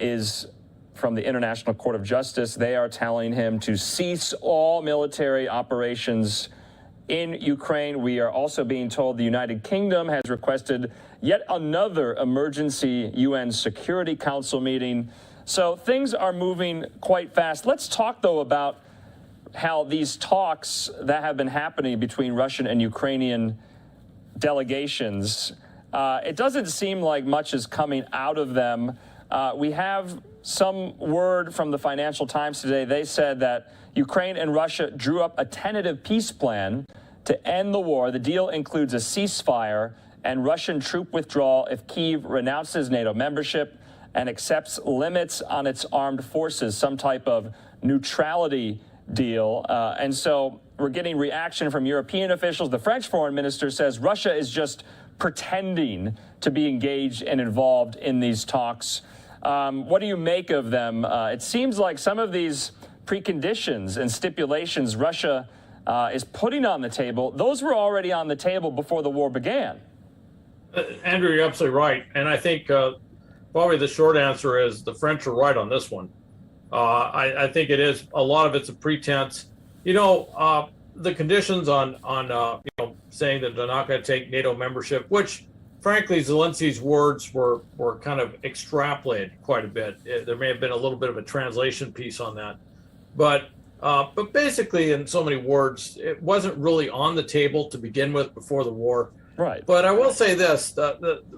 is from the International Court of Justice. They are telling him to cease all military operations in Ukraine. We are also being told the United Kingdom has requested yet another emergency UN Security Council meeting. So things are moving quite fast. Let's talk, though, about how these talks that have been happening between Russian and Ukrainian delegations, it doesn't seem like much is coming out of them. We have some word from the Financial Times today. They said that Ukraine and Russia drew up a tentative peace plan to end the war. The deal includes a ceasefire and Russian troop withdrawal if Kyiv renounces NATO membership and accepts limits on its armed forces, some type of neutrality deal. And so we're getting reaction from European officials. The French foreign minister says Russia is just pretending to be engaged and involved in these talks. What do you make of them? It seems like some of these preconditions and stipulations Russia is putting on the table, those were already on the table before the war began. Andrew, you're absolutely right. And I think probably the short answer is the French are right on this one. I think it is, a lot of it's a pretense. You know, the conditions on saying that they're not going to take NATO membership, which frankly, Zielinski's words were kind of extrapolated quite a bit. There may have been a little bit of a translation piece on that. But basically, in so many words, it wasn't really on the table to begin with before the war. Right. But I will say this, the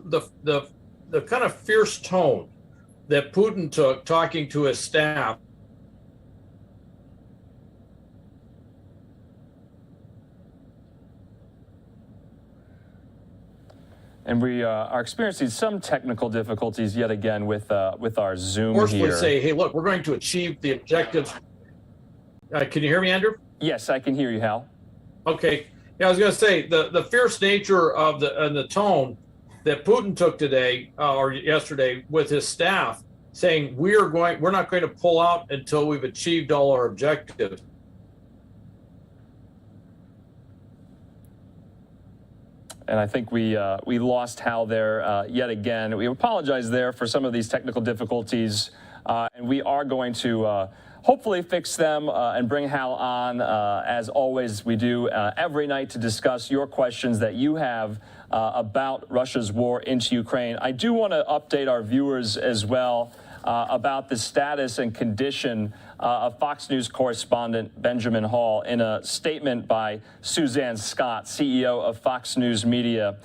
kind of fierce tone that Putin took talking to his staff and we are experiencing some technical difficulties yet again with our Zoom forcefully here. say, hey, look, we're going to achieve the objectives. Can you hear me, Andrew? Yes, I can hear you, Hal. Okay. Yeah, I was going to say the fierce nature of the tone that Putin took today or yesterday with his staff, saying we're not going to pull out until we've achieved all our objectives. And I think we lost Hal there yet again. We apologize there for some of these technical difficulties, and we are going to hopefully fix them and bring Hal on, as always we do every night, to discuss your questions that you have about Russia's war into Ukraine. I do want to update our viewers as well about the status and condition of Fox News correspondent Benjamin Hall. In a statement by Suzanne Scott, CEO of Fox News Media,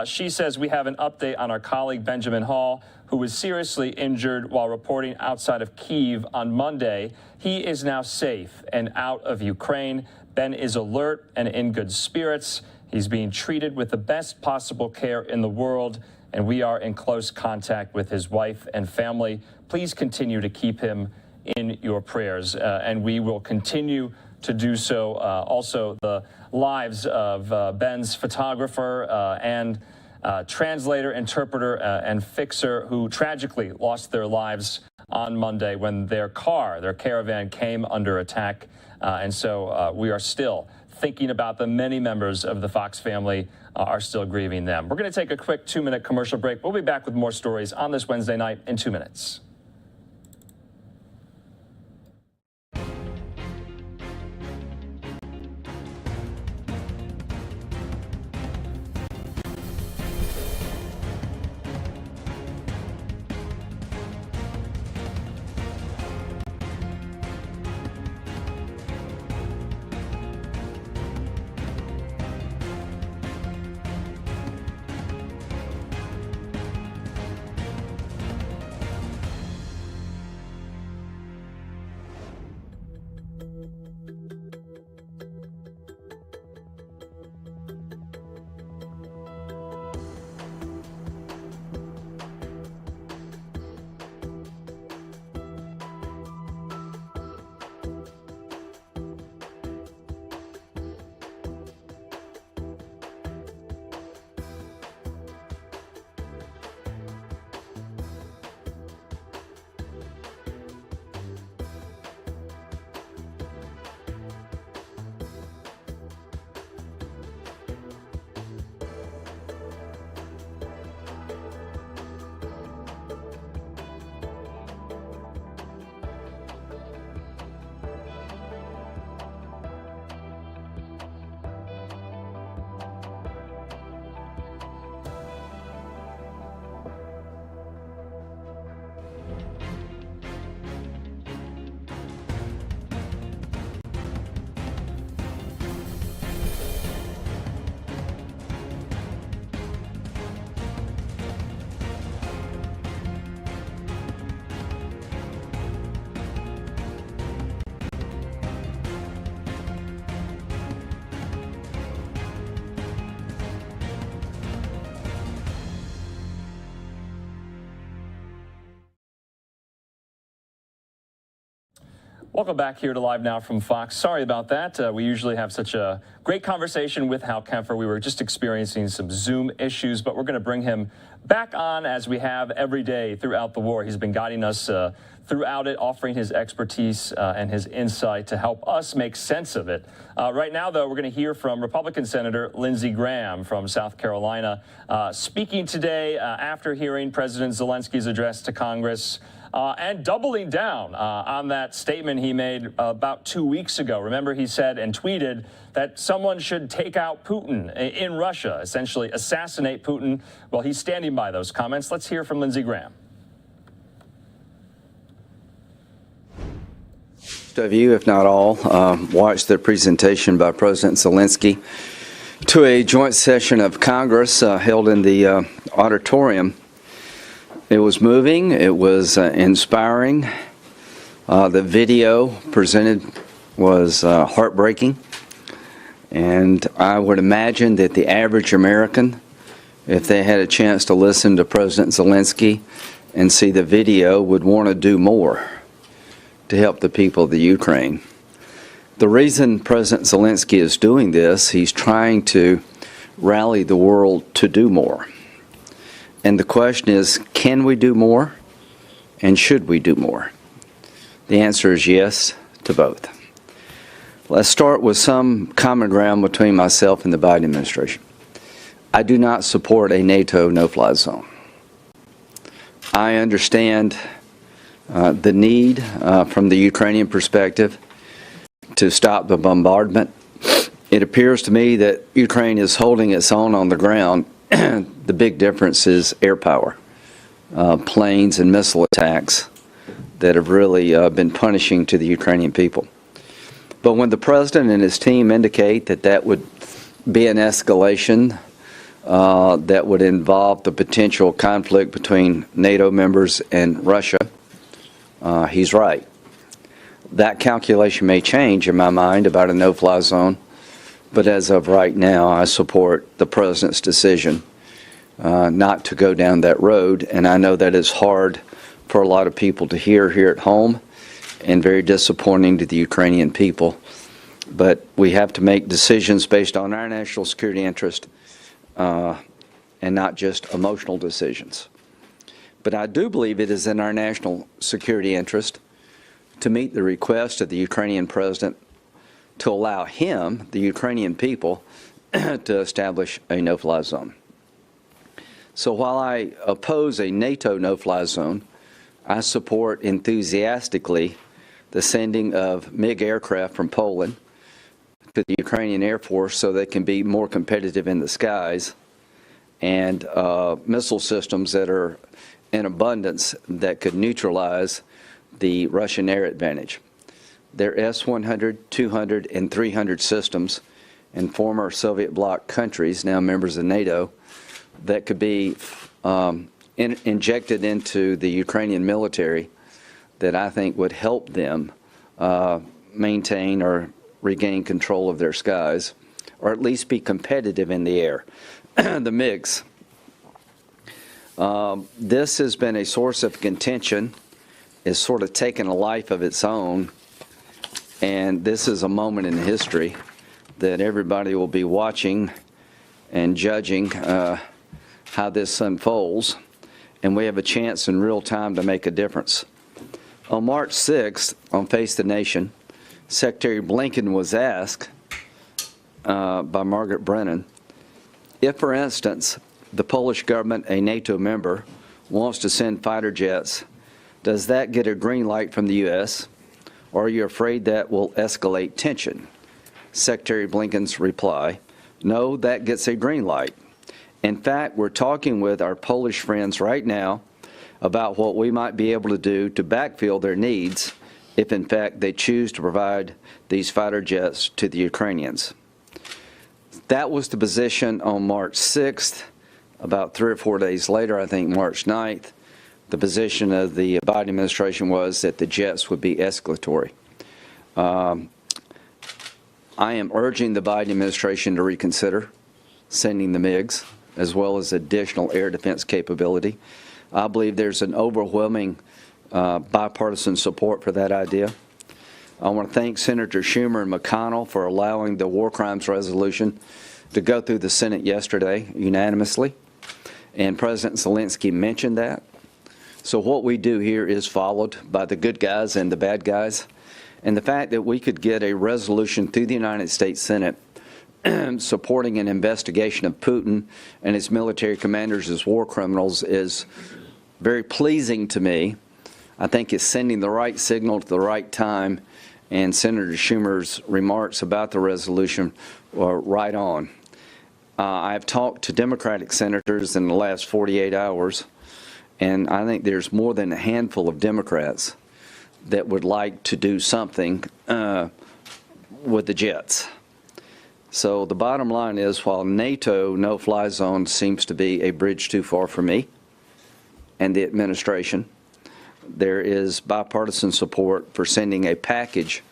she says, we have an update on our colleague Benjamin Hall, who was seriously injured while reporting outside of Kyiv on Monday. He is now safe and out of Ukraine. Ben is alert and in good spirits. He's being treated with the best possible care in the world, and we are in close contact with his wife and family. Please continue to keep him in your prayers, and we will continue to do so. Also, the lives of Ben's photographer and translator, interpreter, and fixer, who tragically lost their lives on Monday when their caravan, came under attack. And so we are still thinking about them. Many members of the Fox family are still grieving them. We're going to take a quick 2-minute commercial break. We'll be back with more stories on this Wednesday night in 2 minutes. Welcome back here to Live Now from Fox. Sorry about that. We usually have such a great conversation with Hal Kempfer. We were just experiencing some Zoom issues, but we're going to bring him back on as we have every day throughout the war. He's been guiding us throughout it, offering his expertise and his insight to help us make sense of it. Right now, though, we're going to hear from Republican Senator Lindsey Graham from South Carolina, speaking today after hearing President Zelensky's address to Congress. And doubling down on that statement he made about 2 weeks ago. Remember, he said and tweeted that someone should take out Putin in Russia, essentially assassinate Putin. Well, he's standing by those comments. Let's hear from Lindsey Graham. Most of you, if not all, watched the presentation by President Zelensky to a joint session of Congress held in the auditorium. It was moving. It was inspiring. The video presented was heartbreaking. And I would imagine that the average American, if they had a chance to listen to President Zelensky and see the video, would want to do more to help the people of the Ukraine. The reason President Zelensky is doing this, he's trying to rally the world to do more. And the question is, can we do more, and should we do more? The answer is yes to both. Let's start with some common ground between myself and the Biden administration. I do not support a NATO no-fly zone. I understand the need from the Ukrainian perspective to stop the bombardment. It appears to me that Ukraine is holding its own on the ground. The big difference is air power, planes and missile attacks that have really been punishing to the Ukrainian people. But when the president and his team indicate that that would be an escalation that would involve the potential conflict between NATO members and Russia, he's right. That calculation may change in my mind about a no-fly zone. But as of right now, I support the president's decision not to go down that road. And I know that is hard for a lot of people to hear here at home and very disappointing to the Ukrainian people. But we have to make decisions based on our national security interest and not just emotional decisions. But I do believe it is in our national security interest to meet the request of the Ukrainian president to allow him, the Ukrainian people, to establish a no-fly zone. So while I oppose a NATO no-fly zone, I support enthusiastically the sending of MiG aircraft from Poland to the Ukrainian Air Force so they can be more competitive in the skies, and missile systems that are in abundance that could neutralize the Russian air advantage. They're S-100, 200, and 300 systems in former Soviet bloc countries, now members of NATO, that could be injected into the Ukrainian military that I think would help them maintain or regain control of their skies, or at least be competitive in the air. The MiGs. This has been a source of contention. It's sort of taken a life of its own. And this is a moment in history that everybody will be watching and judging how this unfolds. And we have a chance in real time to make a difference. On March 6th, on Face the Nation, Secretary Blinken was asked by Margaret Brennan, if, for instance, the Polish government, a NATO member, wants to send fighter jets, does that get a green light from the U.S., or are you afraid that will escalate tension? Secretary Blinken's reply, no, that gets a green light. In fact, we're talking with our Polish friends right now about what we might be able to do to backfill their needs if, in fact, they choose to provide these fighter jets to the Ukrainians. That was the position on March 6th. About 3 or 4 days later, I think March 9th, the position of the Biden administration was that the jets would be escalatory. I am urging the Biden administration to reconsider sending the MiGs, as well as additional air defense capability. I believe there's an overwhelming bipartisan support for that idea. I want to thank Senator Schumer and McConnell for allowing the war crimes resolution to go through the Senate yesterday unanimously. And President Zielinski mentioned that. So what we do here is followed by the good guys and the bad guys. And the fact that we could get a resolution through the United States Senate supporting an investigation of Putin and his military commanders as war criminals is very pleasing to me. I think it's sending the right signal at the right time, and Senator Schumer's remarks about the resolution were right on. I've talked to Democratic senators in the last 48 hours, and I think there's more than a handful of Democrats that would like to do something with the jets. So the bottom line is, while NATO no-fly zone seems to be a bridge too far for me and the administration, there is bipartisan support for sending a package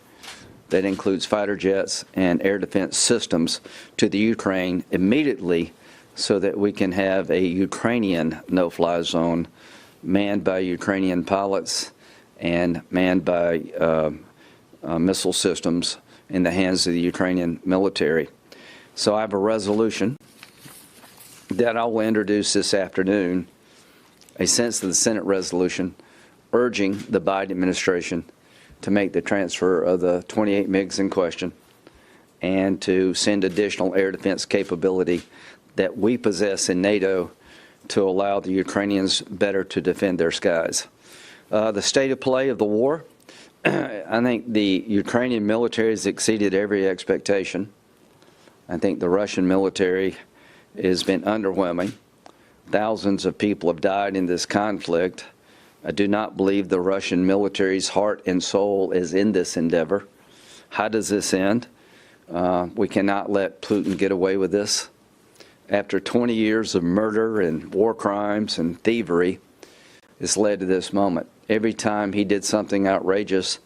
that includes fighter jets and air defense systems to the Ukraine immediately so that we can have a Ukrainian no-fly zone manned by Ukrainian pilots and manned by missile systems in the hands of the Ukrainian military. So I have a resolution that I will introduce this afternoon, a sense of the Senate resolution urging the Biden administration to make the transfer of the 28 MiGs in question and to send additional air defense capability that we possess in NATO to allow the Ukrainians better to defend their skies. The state of play of the war, I think the Ukrainian military has exceeded every expectation. I think the Russian military has been underwhelming. Thousands of people have died in this conflict. I do not believe the Russian military's heart and soul is in this endeavor. How does this end? We cannot let Putin get away with this. After 20 years of murder and war crimes and thievery, it's led to this moment. Every time he did something outrageous,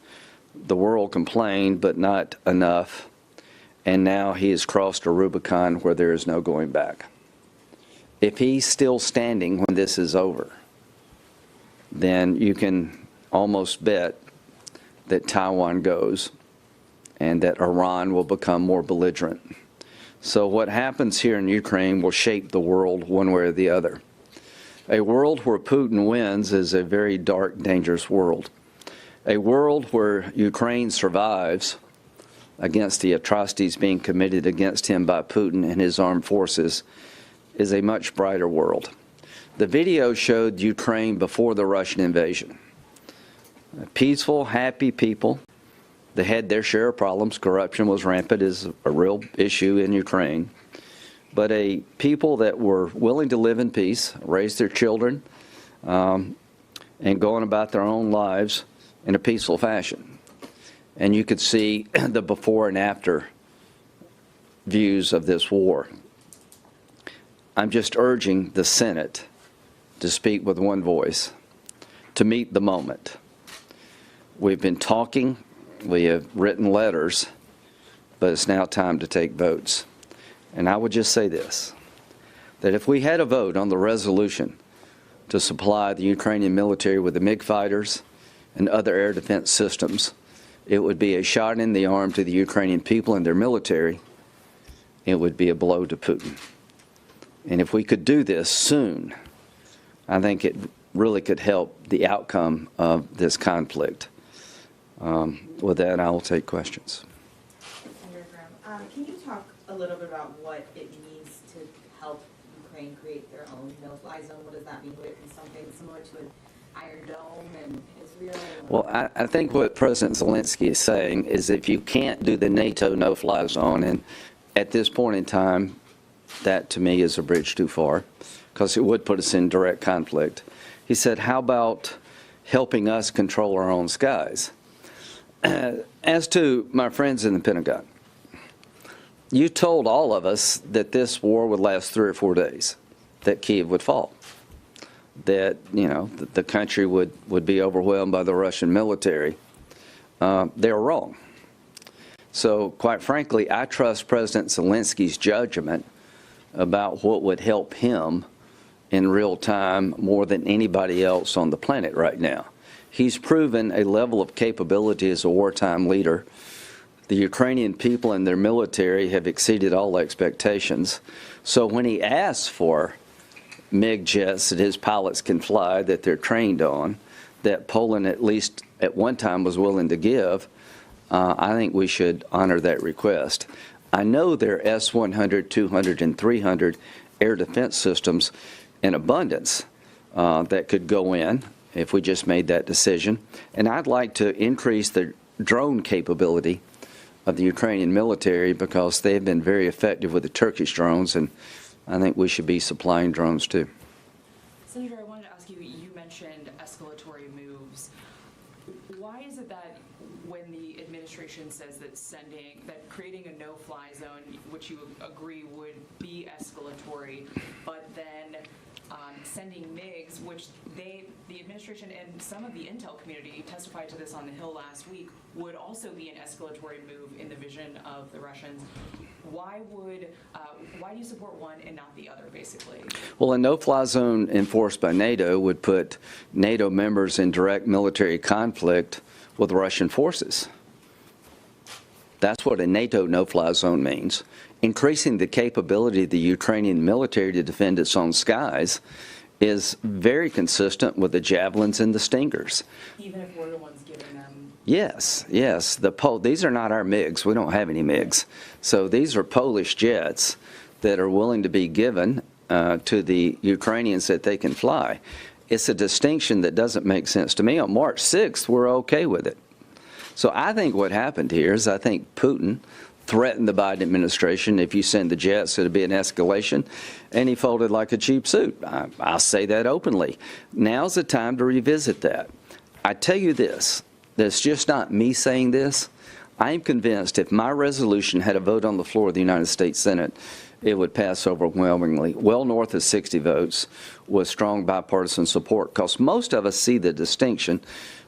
the world complained, but not enough. And now he has crossed a Rubicon where there is no going back. If he's still standing when this is over, then you can almost bet that Taiwan goes and that Iran will become more belligerent. So what happens here in Ukraine will shape the world one way or the other. A world where Putin wins is a very dark, dangerous world. A world where Ukraine survives against the atrocities being committed against him by Putin and his armed forces is a much brighter world. The video showed Ukraine before the Russian invasion. Peaceful, happy people. They had their share of problems. Corruption was rampant, is a real issue in Ukraine. But a people that were willing to live in peace, raise their children, and go on about their own lives in a peaceful fashion. And you could see the before and after views of this war. I'm just urging the Senate to speak with one voice, to meet the moment. We've been talking, we have written letters, but it's now time to take votes. And I would just say this, that if we had a vote on the resolution to supply the Ukrainian military with the MiG fighters and other air defense systems, it would be a shot in the arm to the Ukrainian people and their military. It would be a blow to Putin. And if we could do this soon, I think it really could help the outcome of this conflict. With that, I will take questions. Senator Graham, can you talk a little bit about what it means to help Ukraine create their own no-fly zone? What does that mean? Would it be something similar to an Iron Dome in Israel? Well, I think what President Zielinski is saying is if you can't do the NATO no-fly zone, and at this point in time, that to me is a bridge too far, because it would put us in direct conflict. He said, how about helping us control our own skies? As to my friends in the Pentagon, you told all of us that this war would last 3 or 4 days, that Kyiv would fall, that, you know, the country would be overwhelmed by the Russian military. They were wrong. So, quite frankly, I trust President Zielinski's judgment about what would help him in real time more than anybody else on the planet right now. He's proven a level of capability as a wartime leader. The Ukrainian people and their military have exceeded all expectations. So when he asks for MiG jets that his pilots can fly, that they're trained on, that Poland at least at one time was willing to give, I think we should honor that request. I know there are S-100, 200, and 300 air defense systems in abundance that could go in if we just made that decision. And I'd like to increase the drone capability of the Ukrainian military because they've been very effective with the Turkish drones, and I think we should be supplying drones too. Senator, I wanted to ask you, you mentioned escalatory moves. Why is it that when the administration says that creating a no-fly zone, which you agree would be escalatory, but then sending MiGs, which the administration and some of the intel community testified to this on the Hill last week, would also be an escalatory move in the vision of the Russians? Why do you support one and not the other, basically? Well, a no-fly zone enforced by NATO would put NATO members in direct military conflict with Russian forces. That's what a NATO no-fly zone means. Increasing the capability of the Ukrainian military to defend its own skies is very consistent with the Javelins and the Stingers. Even if we're the ones giving them? Yes, yes. These are not our MiGs. We don't have any MiGs. So these are Polish jets that are willing to be given to the Ukrainians that they can fly. It's a distinction that doesn't make sense to me. On March 6th, we're okay with it. So I think what happened here is I think Putin threatened the Biden administration, if you send the jets, it'll be an escalation, and he folded like a cheap suit. I'll say that openly. Now's the time to revisit that. I tell you this, that's just not me saying this. I am convinced if my resolution had a vote on the floor of the United States Senate, it would pass overwhelmingly, well north of 60 votes, with strong bipartisan support, because most of us see the distinction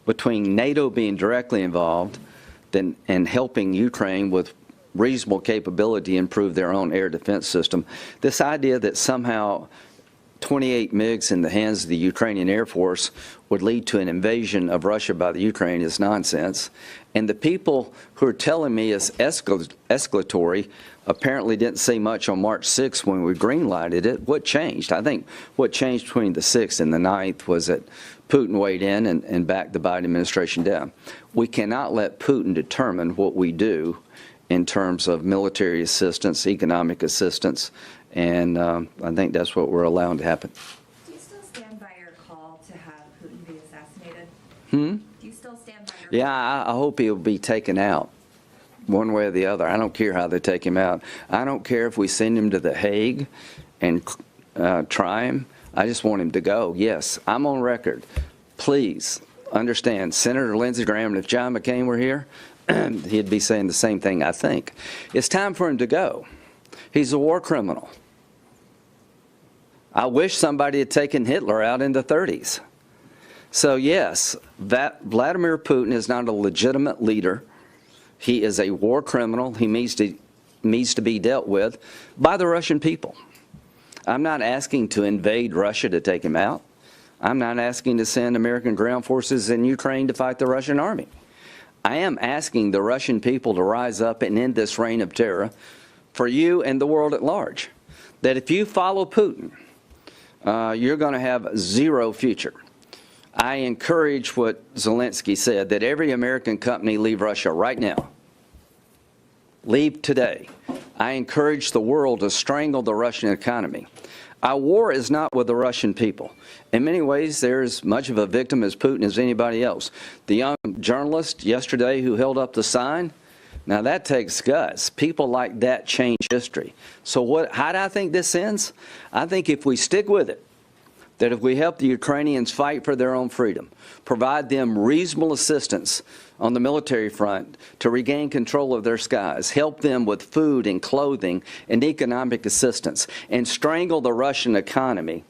between NATO being directly involved and helping Ukraine with reasonable capability improve their own air defense system. This idea that somehow 28 MiGs in the hands of the Ukrainian Air Force would lead to an invasion of Russia by the Ukraine is nonsense. And the people who are telling me it's escalatory apparently didn't say much on March 6th when we green-lighted it. What changed? I think what changed between the 6th and the 9th was that Putin weighed in and backed the Biden administration down. We cannot let Putin determine what we do in terms of military assistance, economic assistance, and I think that's what we're allowing to happen. Do you still stand by your call to have Putin be assassinated? Do you still stand by your Yeah, I hope he'll be taken out one way or the other. I don't care how they take him out. I don't care if we send him to The Hague and try him. I just want him to go. Yes, I'm on record. Please understand, Senator Lindsey Graham, if John McCain were here, he'd be saying the same thing, I think. It's time for him to go. He's a war criminal. I wish somebody had taken Hitler out in the 30s. So yes, Vladimir Putin is not a legitimate leader. He is a war criminal. He needs to be dealt with by the Russian people. I'm not asking to invade Russia to take him out. I'm not asking to send American ground forces in Ukraine to fight the Russian army. I am asking the Russian people to rise up and end this reign of terror for you and the world at large. That if you follow Putin, you're going to have zero future. I encourage what Zielinski said, that every American company leave Russia right now. Leave today. I encourage the world to strangle the Russian economy. Our war is not with the Russian people. In many ways, they're as much of a victim as Putin as anybody else. The young journalist yesterday who held up the sign, now that takes guts. People like that change history. So how do I think this ends? I think if we stick with it, that if we help the Ukrainians fight for their own freedom, provide them reasonable assistance on the military front to regain control of their skies, help them with food and clothing and economic assistance, and strangle the Russian economy,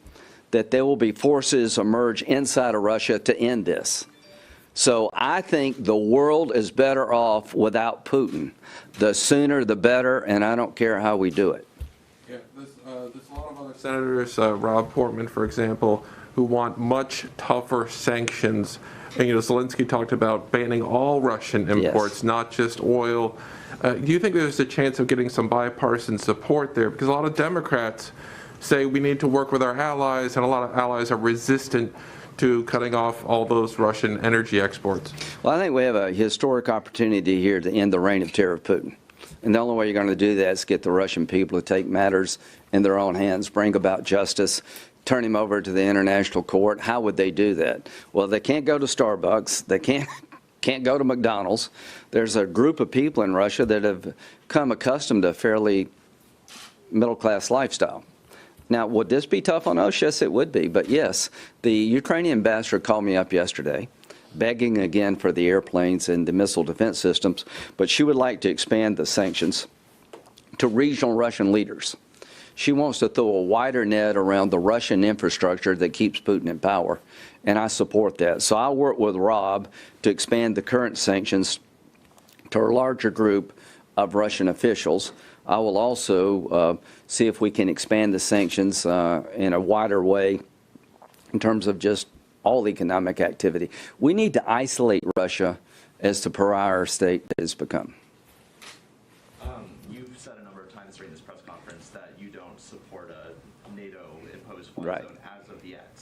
that there will be forces emerge inside of Russia to end this. So I think the world is better off without Putin. The sooner the better, and I don't care how we do it. Yeah, there's a lot of other senators, Rob Portman, for example, who want much tougher sanctions. And, Zielinski talked about banning all Russian imports, not just oil. Do you think there's a chance of getting some bipartisan support there? Because a lot of Democrats say we need to work with our allies, and a lot of allies are resistant to cutting off all those Russian energy exports. Well, I think we have a historic opportunity here to end the reign of terror of Putin. And the only way you're going to do that is get the Russian people to take matters in their own hands, bring about justice, turn him over to the international court. How would they do that? Well, they can't go to Starbucks. They can't go to McDonald's. There's a group of people in Russia that have come accustomed to a fairly middle-class lifestyle. Now, would this be tough on us? Yes, it would be. But yes, the Ukrainian ambassador called me up yesterday, begging again for the airplanes and the missile defense systems, but she would like to expand the sanctions to regional Russian leaders. She wants to throw a wider net around the Russian infrastructure that keeps Putin in power, and I support that. So I'll work with Rob to expand the current sanctions to a larger group of Russian officials. I will also see if we can expand the sanctions in a wider way in terms of just all economic activity. We need to isolate Russia as the pariah state that it's become. You've said a number of times during this press conference that you don't support a NATO-imposed fly zone as of yet.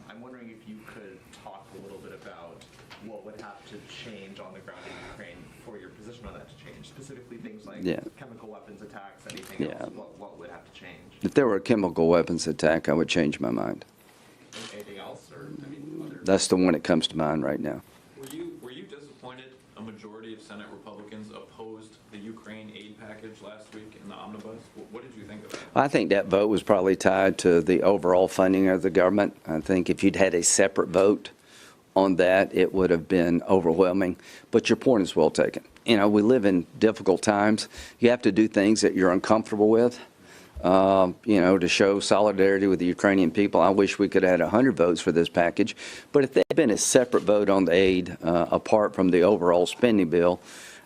I'm wondering if you could talk a little bit about what would have to change on the ground in Ukraine for your position on that to change, specifically things like chemical weapons attacks, anything else, what would have to change? If there were a chemical weapons attack, I would change my mind. Anything else? Or, That's the one that comes to mind right now. Were you disappointed a majority of Senate Republicans opposed the Ukraine aid package last week in the omnibus? What did you think of that? I think that vote was probably tied to the overall funding of the government. I think if you'd had a separate vote on that, it would have been overwhelming. But your point is well taken. We live in difficult times. You have to do things that you're uncomfortable with. To show solidarity with the Ukrainian people. I wish we could have had 100 votes for this package. But if there had been a separate vote on the aid apart from the overall spending bill,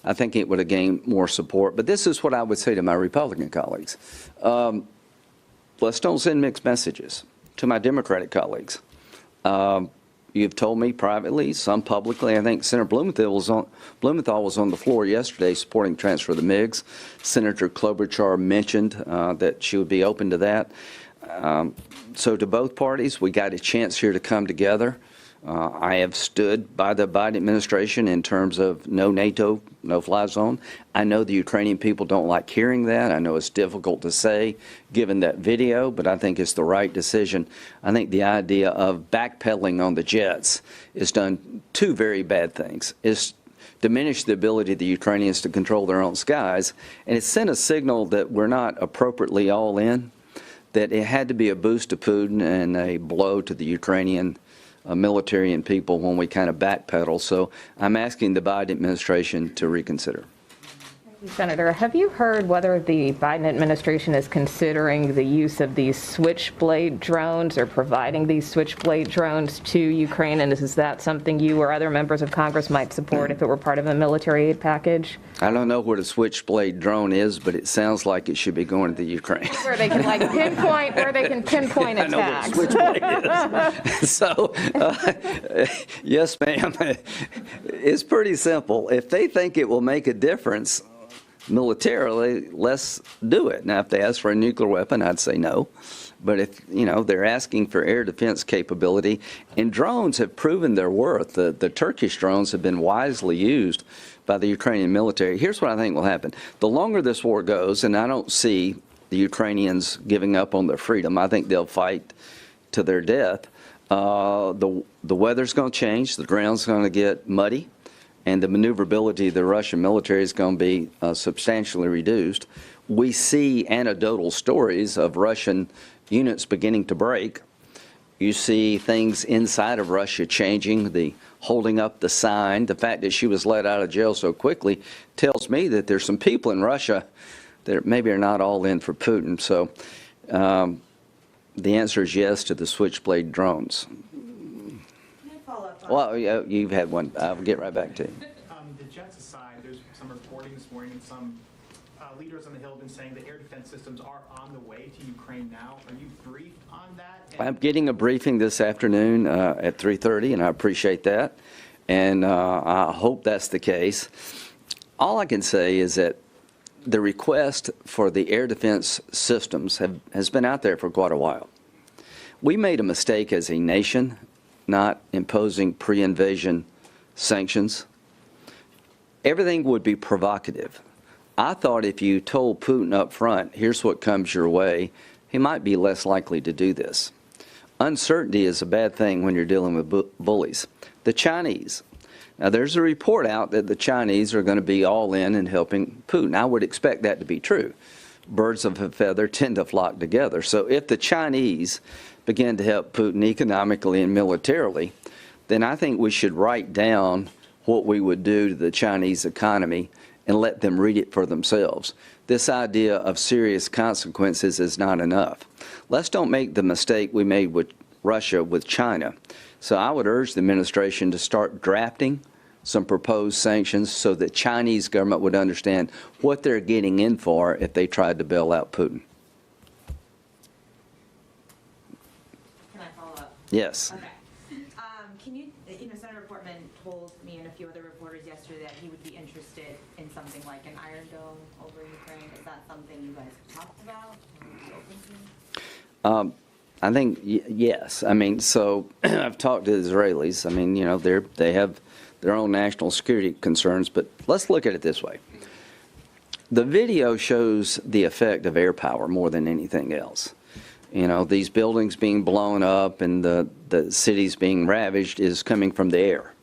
I think it would have gained more support. But this is what I would say to my Republican colleagues. Let's don't send mixed messages. To my Democratic colleagues, you've told me privately, some publicly. I think Senator Blumenthal was on the floor yesterday supporting transfer of the MiGs. Senator Klobuchar mentioned that she would be open to that. So to both parties, we got a chance here to come together. I have stood by the Biden administration in terms of no NATO, no-fly zone. I know the Ukrainian people don't like hearing that. I know it's difficult to say given that video, but I think it's the right decision. I think the idea of backpedaling on the jets has done two very bad things. It's diminished the ability of the Ukrainians to control their own skies, and it's sent a signal that we're not appropriately all in, that it had to be a boost to Putin and a blow to the Ukrainian military and people when we kind of backpedal. So I'm asking the Biden administration to reconsider. Senator, have you heard whether the Biden administration is considering the use of these Switchblade drones or providing these Switchblade drones to Ukraine? And is that something you or other members of Congress might support if it were part of a military aid package? I don't know what a Switchblade drone is, but it sounds like it should be going to the Ukraine. Where they can pinpoint attacks. I know what a Switchblade is. So, yes, ma'am. It's pretty simple. If they think it will make a difference militarily, let's do it. Now, if they ask for a nuclear weapon, I'd say no. But if, they're asking for air defense capability, and drones have proven their worth. The Turkish drones have been wisely used by the Ukrainian military. Here's what I think will happen. The longer this war goes, and I don't see the Ukrainians giving up on their freedom, I think they'll fight to their death. The weather's going to change. The ground's going to get muddy. And the maneuverability of the Russian military is going to be substantially reduced. We see anecdotal stories of Russian units beginning to break. You see things inside of Russia changing, the holding up the sign. The fact that she was let out of jail so quickly tells me that there's some people in Russia that maybe are not all in for Putin. So the answer is yes to the Switchblade drones. Well, you've had one. I'll get right back to you. The jets aside, there's some reporting this morning and some leaders on the Hill have been saying that air defense systems are on the way to Ukraine now. Are you briefed on that? I'm getting a briefing this afternoon at 3:30, and I appreciate that. And I hope that's the case. All I can say is that the request for the air defense systems has been out there for quite a while. We made a mistake as a nation not imposing pre-invasion sanctions. Everything would be provocative. I thought if you told Putin up front, here's what comes your way, he might be less likely to do this. Uncertainty is a bad thing when you're dealing with bullies. The Chinese. Now, there's a report out that the Chinese are going to be all in and helping Putin. I would expect that to be true. Birds of a feather tend to flock together. So if the Chinese begin to help Putin economically and militarily, then I think we should write down what we would do to the Chinese economy and let them read it for themselves. This idea of serious consequences is not enough. Let's don't make the mistake we made with Russia with China. So I would urge the administration to start drafting some proposed sanctions so the Chinese government would understand what they're getting in for if they tried to bail out Putin. Can I follow up? Yes. Okay. Can you know, Senator Portman told me and a few other reporters yesterday that he would be interested in something like an Iron Dome over Ukraine. Is that something you guys talked about? I think yes. I mean, so I've talked to the Israelis. I mean, you know, they have their own national security concerns, but let's look at it this way. The video shows the effect of air power more than anything else. You know, these buildings being blown up and the cities being ravaged is coming from the air.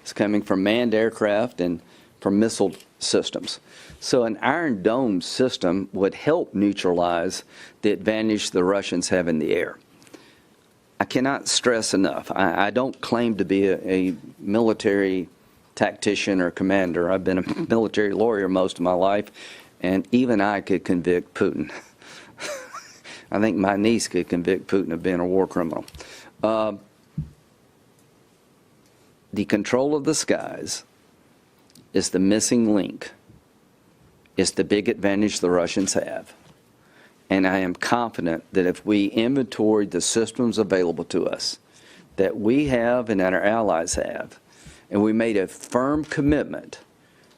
It's coming from manned aircraft and from missile systems. So an Iron Dome system would help neutralize the advantage the Russians have in the air. I cannot stress enough, I don't claim to be a military tactician or commander. I've been a military lawyer most of my life, and even I could convict Putin. I think my niece could convict Putin of being a war criminal. The control of the skies is the missing link. It's the big advantage the Russians have. And I am confident that if we inventoried the systems available to us, that we have and that our allies have, and we made a firm commitment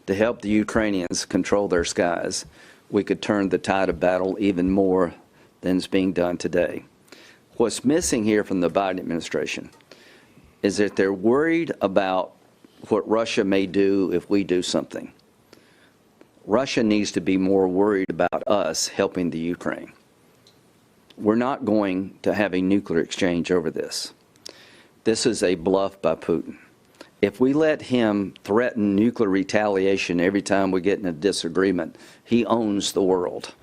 to help the Ukrainians control their skies, we could turn the tide of battle even more than is being done today. What's missing here from the Biden administration is that they're worried about what Russia may do if we do something. Russia needs to be more worried about us helping the Ukraine. We're not going to have a nuclear exchange over this. This is a bluff by Putin. If we let him threaten nuclear retaliation every time we get in a disagreement, he owns the world.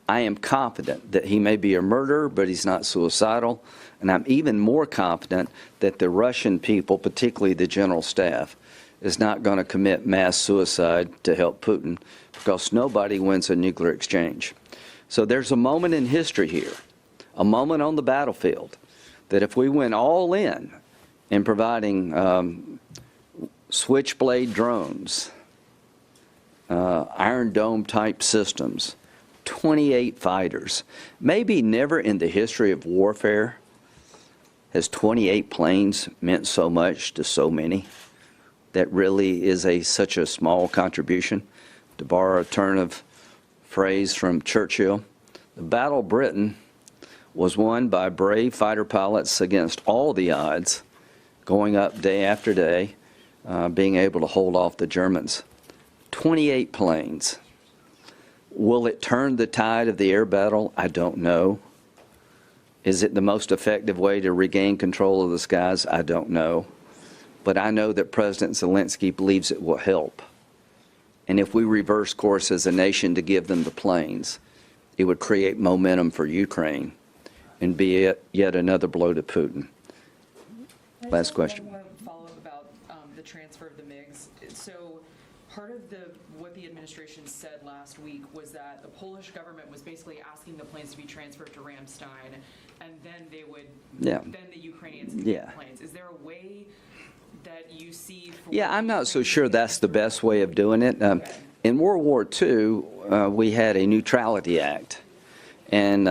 I am confident that he may be a murderer, but he's not suicidal. And I'm even more confident that the Russian people, particularly the general staff, is not going to commit mass suicide to help Putin, because nobody wins a nuclear exchange. So there's a moment in history here, a moment on the battlefield, that if we went all in providing switchblade drones, Iron Dome type systems, 28 fighters, maybe never in the history of warfare has 28 planes meant so much to so many. That really is such a small contribution. To borrow a turn of phrase from Churchill, the Battle of Britain was won by brave fighter pilots against all the odds, going up day after day, being able to hold off the Germans. 28 planes. Will it turn the tide of the air battle? I don't know. Is it the most effective way to regain control of the skies? I don't know. But I know that President Zielinski believes it will help. And if we reverse course as a nation to give them the planes, it would create momentum for Ukraine and be yet another blow to Putin. Last question. One more follow-up about the transfer of the MiGs. So part of what the administration said last week was that the Polish government was basically asking the planes to be transferred to Ramstein, and then they would, then the Ukrainians could get the planes. Is there a way that you see? Yeah, I'm not so sure that's the best way of doing it. In World War II, we had a Neutrality Act, and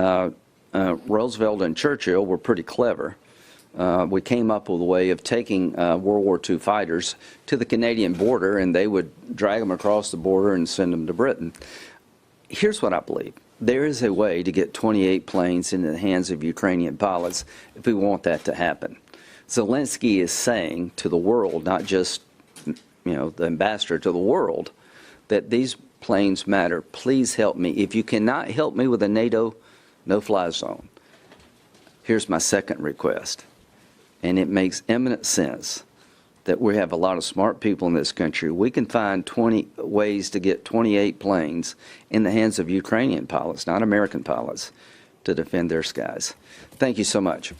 Roosevelt and Churchill were pretty clever. We came up with a way of taking World War II fighters to the Canadian border, and they would drag them across the border and send them to Britain. Here's what I believe. There is a way to get 28 planes into the hands of Ukrainian pilots if we want that to happen. Zielinski is saying to the world, not just the ambassador to the world, that these planes matter. Please help me. If you cannot help me with a NATO no-fly zone, here's my second request. And it makes eminent sense that we have a lot of smart people in this country. We can find 20 ways to get 28 planes in the hands of Ukrainian pilots, not American pilots, to defend their skies. Thank you so much.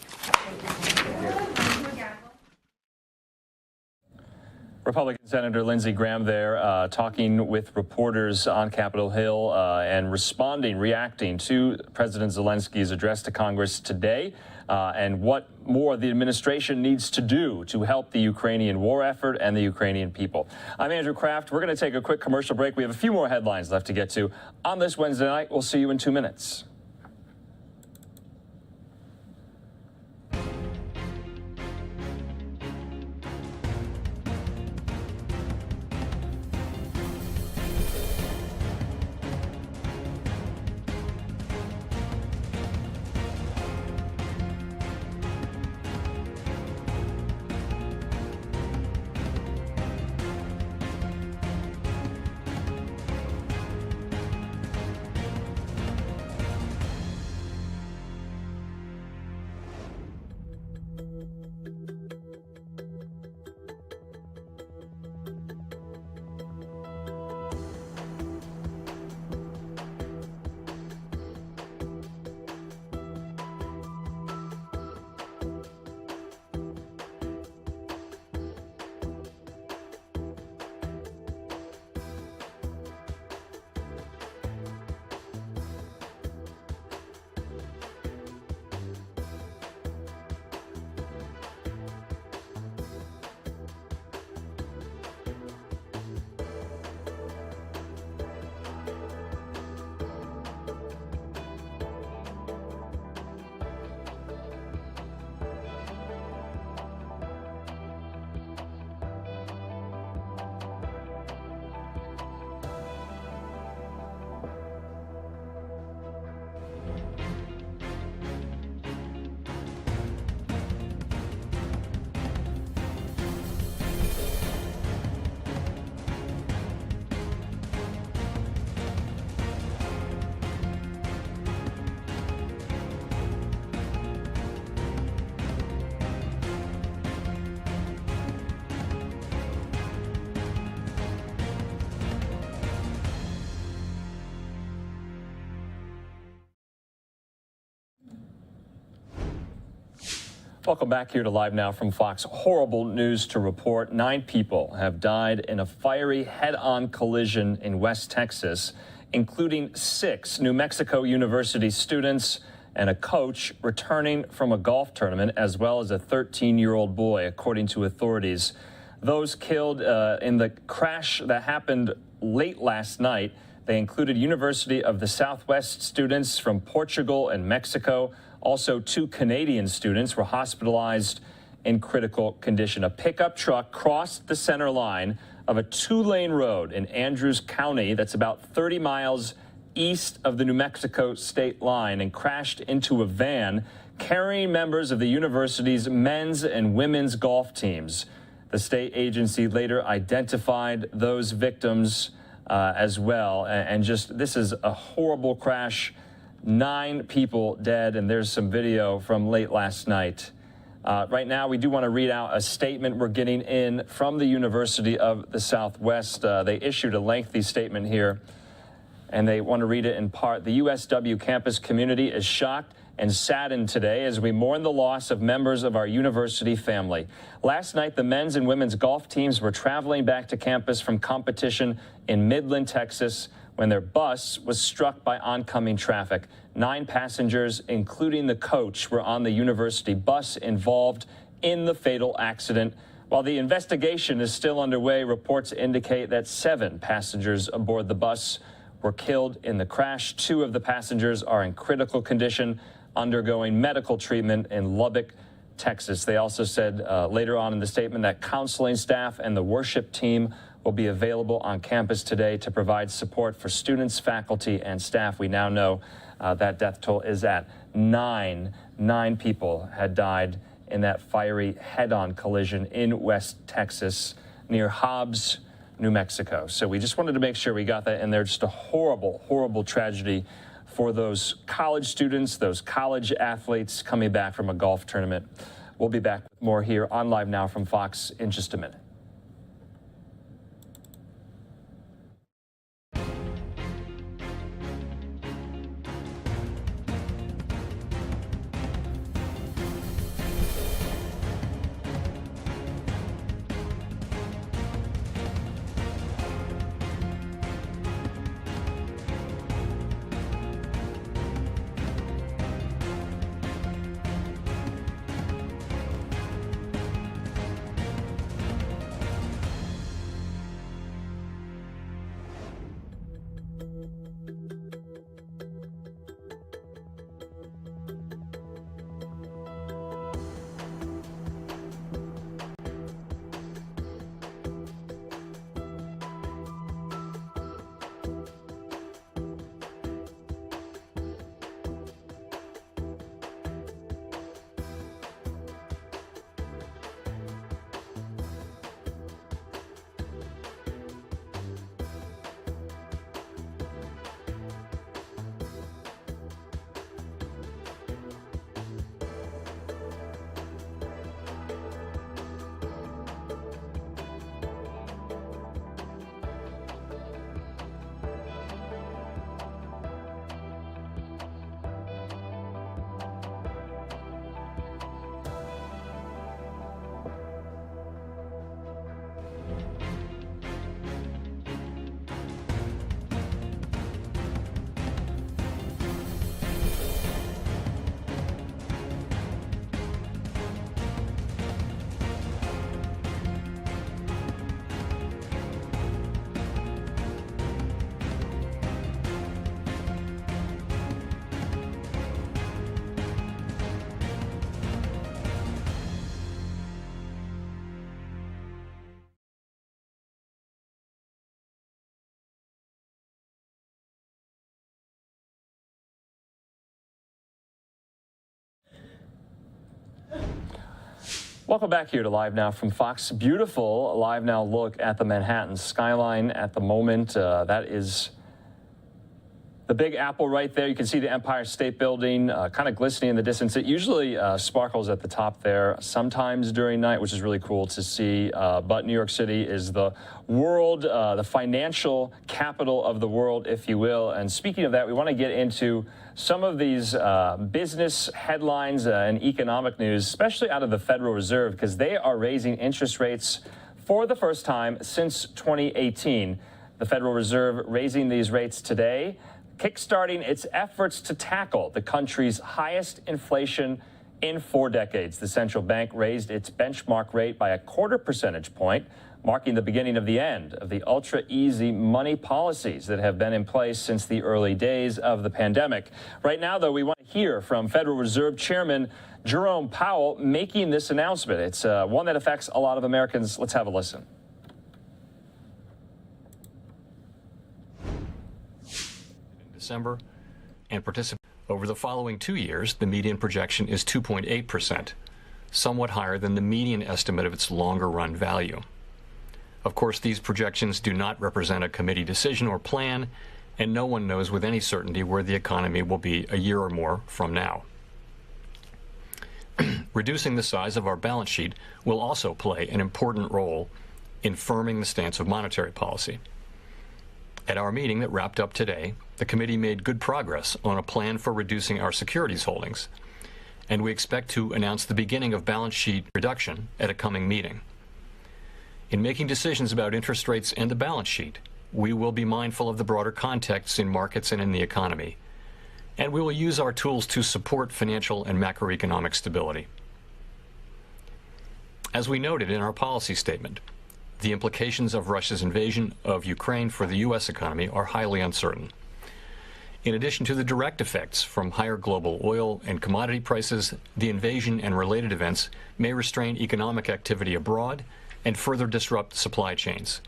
Republican Senator Lindsey Graham there talking with reporters on Capitol Hill and reacting to President Zelensky's address to Congress today and what more the administration needs to do to help the Ukrainian war effort and the Ukrainian people. I'm Andrew Kraft. We're going to take a quick commercial break. We have a few more headlines left to get to on this Wednesday night. We'll see you in 2 minutes. Welcome back here to Live Now from Fox. Horrible news to report. 9 people have died in a fiery head-on collision in West Texas, including 6 New Mexico University students and a coach returning from a golf tournament, as well as a 13-year-old boy, according to authorities. Those killed in the crash that happened late last night, they included University of the Southwest students from Portugal and Mexico. Also, 2 Canadian students were hospitalized in critical condition. A pickup truck crossed the center line of a 2-lane road in Andrews County that's about 30 miles east of the New Mexico state line and crashed into a van carrying members of the university's men's and women's golf teams. The state agency later identified those victims as well. And just, this is a horrible crash. 9 people dead, and there's some video from late last night. Right now, we do want to read out a statement we're getting in from the University of the Southwest. They issued a lengthy statement here, and they want to read it in part. The USW campus community is shocked and saddened today as we mourn the loss of members of our university family. Last night, the men's and women's golf teams were traveling back to campus from competition in Midland, Texas, when their bus was struck by oncoming traffic. 9 passengers, including the coach, were on the university bus involved in the fatal accident. While the investigation is still underway, reports indicate that 7 passengers aboard the bus were killed in the crash. 2 of the passengers are in critical condition, undergoing medical treatment in Lubbock, Texas. They also said later on in the statement that counseling staff and the worship team will be available on campus today to provide support for students, faculty, and staff. We now know that death toll is at 9. 9 people had died in that fiery head-on collision in West Texas near Hobbs, New Mexico. So we just wanted to make sure we got that in there. Just a horrible, horrible tragedy for those college students, those college athletes coming back from a golf tournament. We'll be back with more here on Live Now from Fox in just a minute. Welcome back here to Live Now from Fox. Beautiful Live Now look at the Manhattan skyline at the moment. That is the Big Apple right there. You can see the Empire State Building kind of glistening in the distance. It usually sparkles at the top there sometimes during night, which is really cool to see. But New York City is the world, the financial capital of the world, if you will. And speaking of that, we want to get into some of these business headlines and economic news, especially out of the Federal Reserve, because they are raising interest rates for the first time since 2018. The Federal Reserve raising these rates today, kickstarting its efforts to tackle the country's highest inflation in 4 decades. The central bank raised its benchmark rate by a 1/4 percentage point, marking the beginning of the end of the ultra-easy money policies that have been in place since the early days of the pandemic. Right now, though, we want to hear from Federal Reserve Chairman Jerome Powell making this announcement. It's one that affects a lot of Americans. Let's have a listen. December and participate. Over the following 2 years, the median projection is 2.8%, somewhat higher than the median estimate of its longer run value. Of course, these projections do not represent a committee decision or plan, and no one knows with any certainty where the economy will be a year or more from now. Reducing the size of our balance sheet will also play an important role in firming the stance of monetary policy. At our meeting that wrapped up today, the committee made good progress on a plan for reducing our securities holdings, and we expect to announce the beginning of balance sheet reduction at a coming meeting. In making decisions about interest rates and the balance sheet, we will be mindful of the broader context in markets and in the economy, and we will use our tools to support financial and macroeconomic stability. As we noted in our policy statement, the implications of Russia's invasion of Ukraine for the U.S. economy are highly uncertain. In addition to the direct effects from higher global oil and commodity prices, the invasion and related events may restrain economic activity abroad and further disrupt supply chains,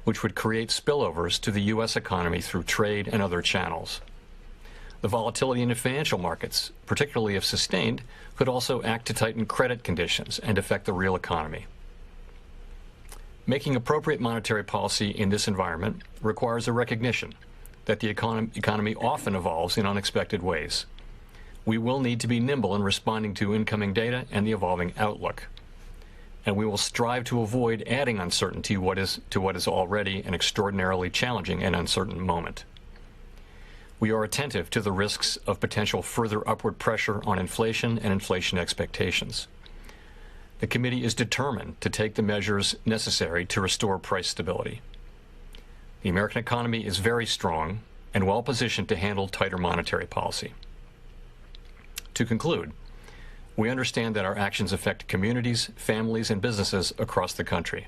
which would create spillovers to the U.S. economy through trade and other channels. The volatility in the financial markets, particularly if sustained, could also act to tighten credit conditions and affect the real economy. Making appropriate monetary policy in this environment requires a recognition that the economy often evolves in unexpected ways. We will need to be nimble in responding to incoming data and the evolving outlook. And we will strive to avoid adding uncertainty to what is already an extraordinarily challenging and uncertain moment. We are attentive to the risks of potential further upward pressure on inflation and inflation expectations. The committee is determined to take the measures necessary to restore price stability. The American economy is very strong and well positioned to handle tighter monetary policy. To conclude, we understand that our actions affect communities, families, and businesses across the country.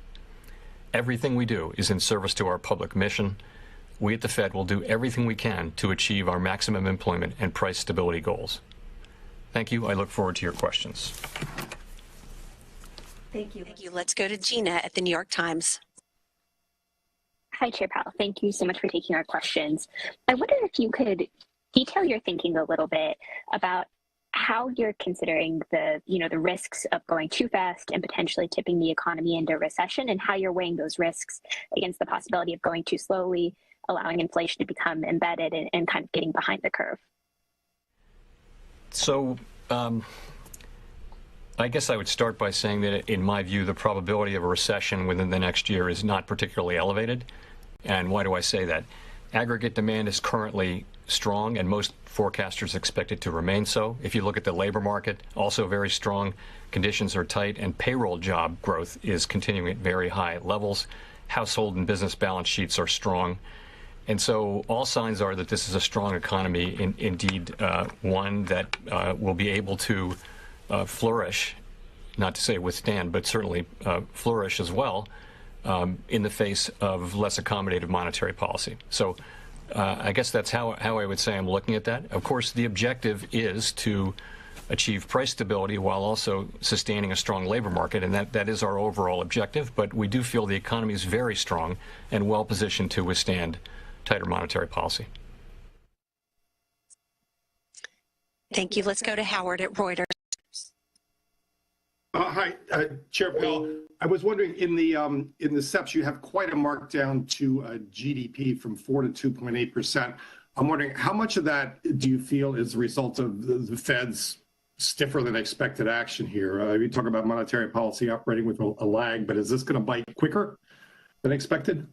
Everything we do is in service to our public mission. We at the Fed will do everything we can to achieve our maximum employment and price stability goals. Thank you. I look forward to your questions. Thank you. Let's go to Gina at the New York Times. Hi, Chair Powell. Thank you so much for taking our questions. I wonder if you could detail your thinking a little bit about how you're considering the risks of going too fast and potentially tipping the economy into recession, and how you're weighing those risks against the possibility of going too slowly, allowing inflation to become embedded and kind of getting behind the curve. So I guess I would start by saying that, in my view, the probability of a recession within the next year is not particularly elevated. And why do I say that? Aggregate demand is currently strong, and most forecasters expect it to remain so. If you look at the labor market, also very strong. Conditions are tight, and payroll job growth is continuing at very high levels. Household and business balance sheets are strong. And so all signs are that this is a strong economy, indeed one that will be able to flourish, not to say withstand, but certainly flourish as well in the face of less accommodative monetary policy. So I guess that's how I would say I'm looking at that. Of course, the objective is to achieve price stability while also sustaining a strong labor market, and that is our overall objective. But we do feel the economy is very strong and well positioned to withstand tighter monetary policy. Thank you. Let's go to Howard at Reuters. Hi, Chair Powell. I was wondering, in the SEPs, you have quite a markdown to GDP from 4 to 2.8%. I'm wondering, how much of that do you feel is a result of the Fed's stiffer than expected action here? You talk about monetary policy operating with a lag, but is this going to bite quicker than expected?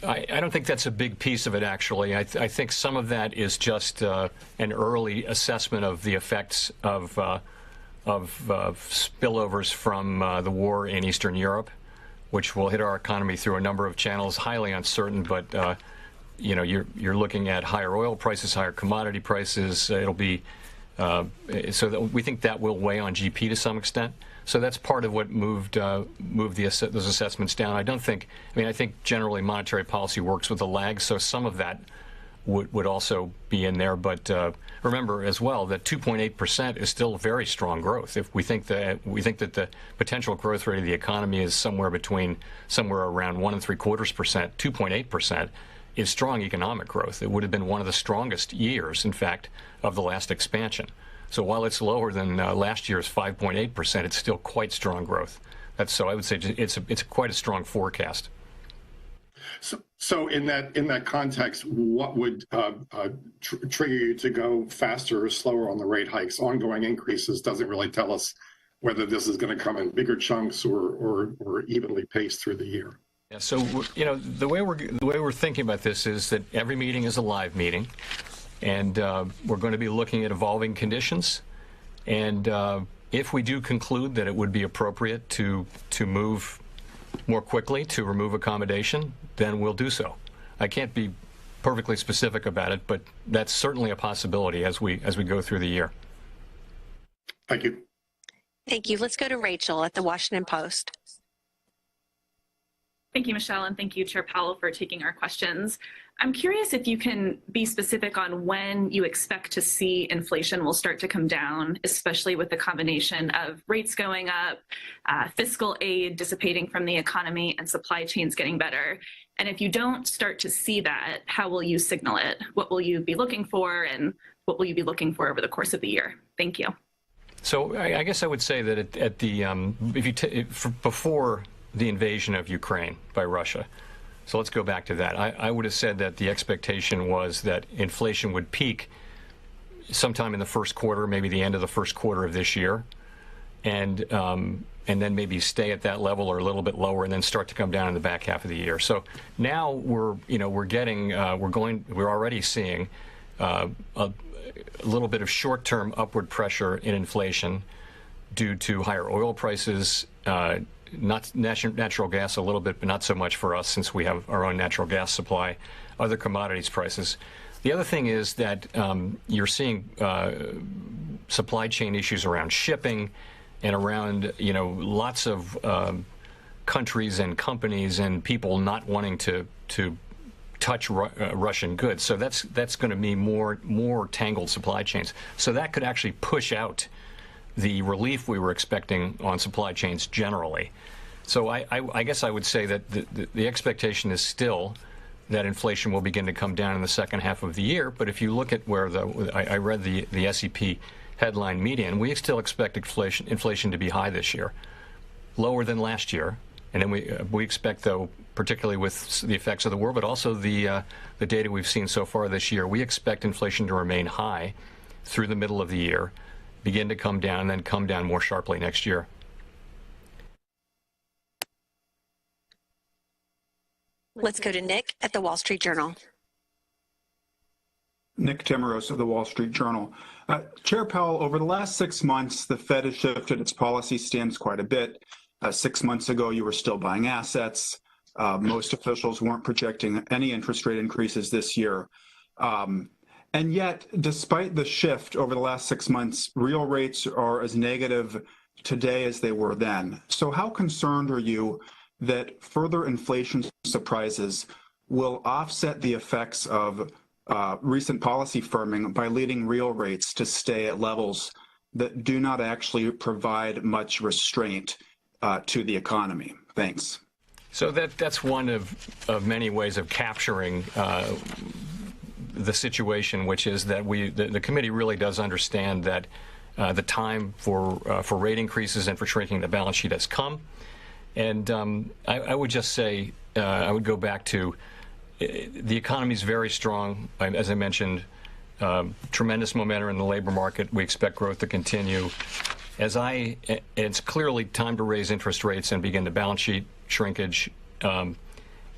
I don't think that's a big piece of it, actually. I think some of that is just an early assessment of the effects of spillovers from the war in Eastern Europe, which will hit our economy through a number of channels, highly uncertain. But you're looking at higher oil prices, higher commodity prices. It'll be so that we think that will weigh on GP to some extent. So that's part of what moved those assessments down. I think generally monetary policy works with a lag, so some of that would also be in there. But remember as well that 2.8% is still very strong growth. If we think that the potential growth rate of the economy is somewhere around 1.75%, 2.8% is strong economic growth. It would have been one of the strongest years, in fact, of the last expansion. So while it's lower than last year's 5.8%, it's still quite strong growth. So I would say it's quite a strong forecast. So in that context, what would trigger you to go faster or slower on the rate hikes? Ongoing increases doesn't really tell us whether this is going to come in bigger chunks or evenly paced through the year. Yeah. So the way we're thinking about this is that every meeting is a live meeting, and we're going to be looking at evolving conditions. And if we do conclude that it would be appropriate to move more quickly to remove accommodation, then we'll do so. I can't be perfectly specific about it, but that's certainly a possibility as we go through the year. Thank you. Thank you. Let's go to Rachel at the Washington Post. Thank you, Michelle, and thank you, Chair Powell, for taking our questions. I'm curious if you can be specific on when you expect to see inflation will start to come down, especially with the combination of rates going up, fiscal aid dissipating from the economy, and supply chains getting better. And if you don't start to see that, how will you signal it? What will you be looking for, and what will you be looking for over the course of the year? Thank you. So I guess I would say that at the before the invasion of Ukraine by Russia. So let's go back to that. I would have said that the expectation was that inflation would peak sometime in the first quarter, maybe the end of the first quarter of this year, and then maybe stay at that level or a little bit lower, and then start to come down in the back half of the year. So now we're already seeing a little bit of short-term upward pressure in inflation due to higher oil prices. Not natural gas a little bit, but not so much for us since we have our own natural gas supply, other commodities prices. The other thing is that you're seeing supply chain issues around shipping and around, lots of countries and companies and people not wanting to touch Russian goods. So that's going to be more tangled supply chains. So that could actually push out the relief we were expecting on supply chains generally. So I guess I would say that the expectation is still that inflation will begin to come down in the second half of the year. But if you look at where I read the SEP headline median, we still expect inflation to be high this year, lower than last year. And then we expect, though, particularly with the effects of the war, but also the data we've seen so far this year, we expect inflation to remain high through the middle of the year, begin to come down, and then come down more sharply next year. Let's go to Nick at the Wall Street Journal. Nick Timmeros of the Wall Street Journal. Chair Powell, over the last 6 months, the Fed has shifted its policy stance quite a bit. 6 months ago, you were still buying assets. Most officials weren't projecting any interest rate increases this year. And yet, despite the shift over the last 6 months, real rates are as negative today as they were then. So how concerned are you that further inflation surprises will offset the effects of recent policy firming by leading real rates to stay at levels that do not actually provide much restraint to the economy? Thanks. So that's one of many ways of capturing the situation, which is that the committee really does understand that the time for rate increases and for shrinking the balance sheet has come. And I would just say, I would go back to the economy is very strong. As I mentioned, tremendous momentum in the labor market. We expect growth to continue. It's clearly time to raise interest rates and begin the balance sheet shrinkage. And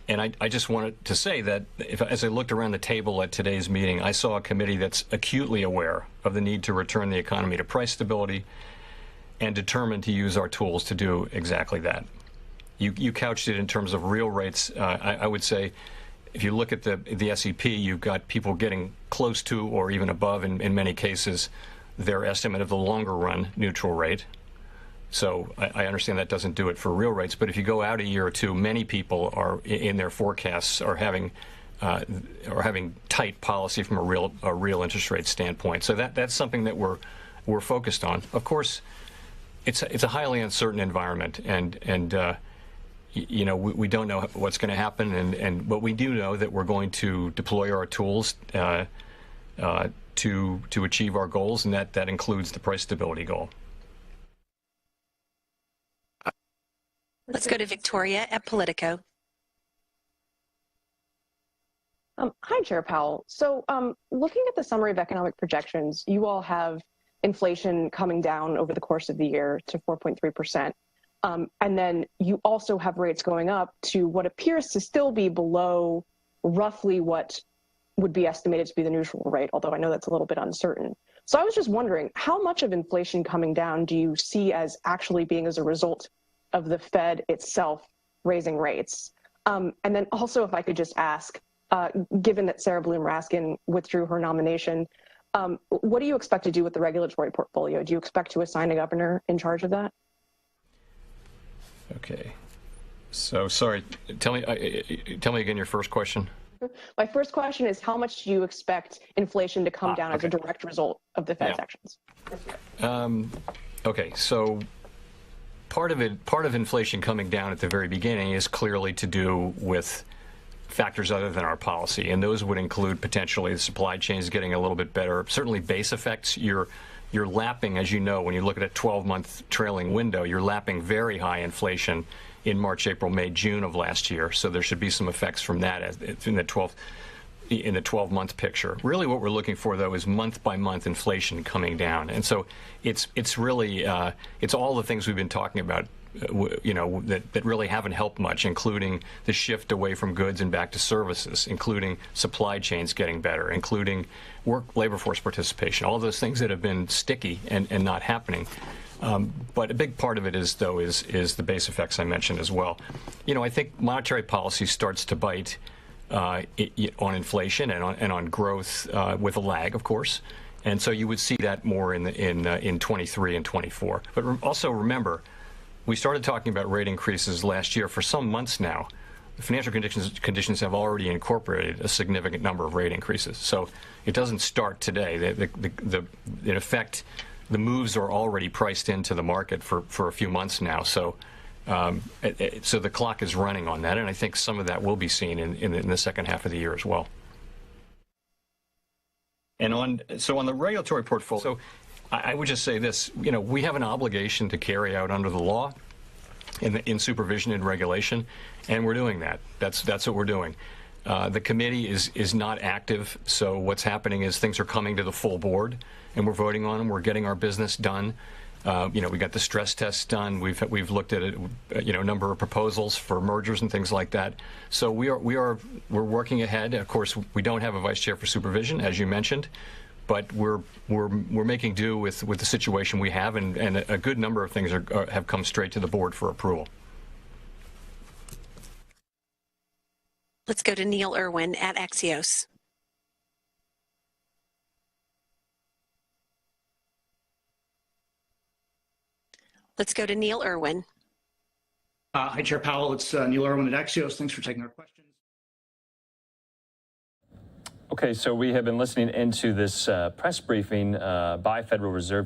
I just wanted to say that as I looked around the table at today's meeting, I saw a committee that's acutely aware of the need to return the economy to price stability and determined to use our tools to do exactly that. You couched it in terms of real rates. I would say if you look at the SEP, you've got people getting close to or even above, in many cases, their estimate of the longer run neutral rate. So I understand that doesn't do it for real rates, but if you go out a year or two, many people are in their forecasts are having tight policy from a real interest rate standpoint. So that's something that we're focused on. Of course, it's a highly uncertain environment, and we don't know what's going to happen, but we do know that we're going to deploy our tools to achieve our goals, and that includes the price stability goal. Let's go to Victoria at Politico. Hi, Chair Powell. So looking at the summary of economic projections, you all have inflation coming down over the course of the year to 4.3%. And then you also have rates going up to what appears to still be below roughly what would be estimated to be the neutral rate, although I know that's a little bit uncertain. So I was just wondering, how much of inflation coming down do you see as actually being as a result of the Fed itself raising rates? And then also, if I could just ask, given that Sarah Bloom Raskin withdrew her nomination, What do you expect to do with the regulatory portfolio? Do you expect to assign a governor in charge of that? Okay. So sorry, tell me again your first question. My first question is, how much do you expect inflation to come down as a direct result of the Fed's actions? Okay, so part of inflation coming down at the very beginning is clearly to do with factors other than our policy, and those would include potentially the supply chains getting a little bit better. Certainly base effects. You're lapping, as you know, when you look at a 12-month trailing window, you're lapping very high inflation in March, April, May, June of last year. So there should be some effects from that in the 12-month picture. Really what we're looking for, though, is month-by-month inflation coming down. And so it's really, it's all the things we've been talking about, that really haven't helped much, including the shift away from goods and back to services, including supply chains getting better, including labor force participation, all those things that have been sticky and not happening. But a big part of it is the base effects I mentioned as well. I think monetary policy starts to bite on inflation and on growth with a lag, of course. And so you would see that more in 23 and 24. But also remember, we started talking about rate increases last year. For some months now, the financial conditions have already incorporated a significant number of rate increases. So it doesn't start today. In effect, the moves are already priced into the market for a few months now. So so the clock is running on that, and I think some of that will be seen in the second half of the year as well. And on the regulatory portfolio, so I would just say this: we have an obligation to carry out under the law, in supervision and regulation, and we're doing that. That's what we're doing. The committee is not active, so what's happening is things are coming to the full board, and we're voting on them. We're getting our business done. We got the stress tests done. We've looked at a number of proposals for mergers and things like that. So we're working ahead. Of course, we don't have a vice chair for supervision, as you mentioned, but we're making do with the situation we have, and a good number of things have come straight to the board for approval. Let's go to Neil Irwin at Axios. Let's go to Neil Irwin. Hi, Chair Powell. It's Neil Irwin at Axios. Thanks for taking our questions. Okay, so we have been listening into this press briefing by Federal Reserve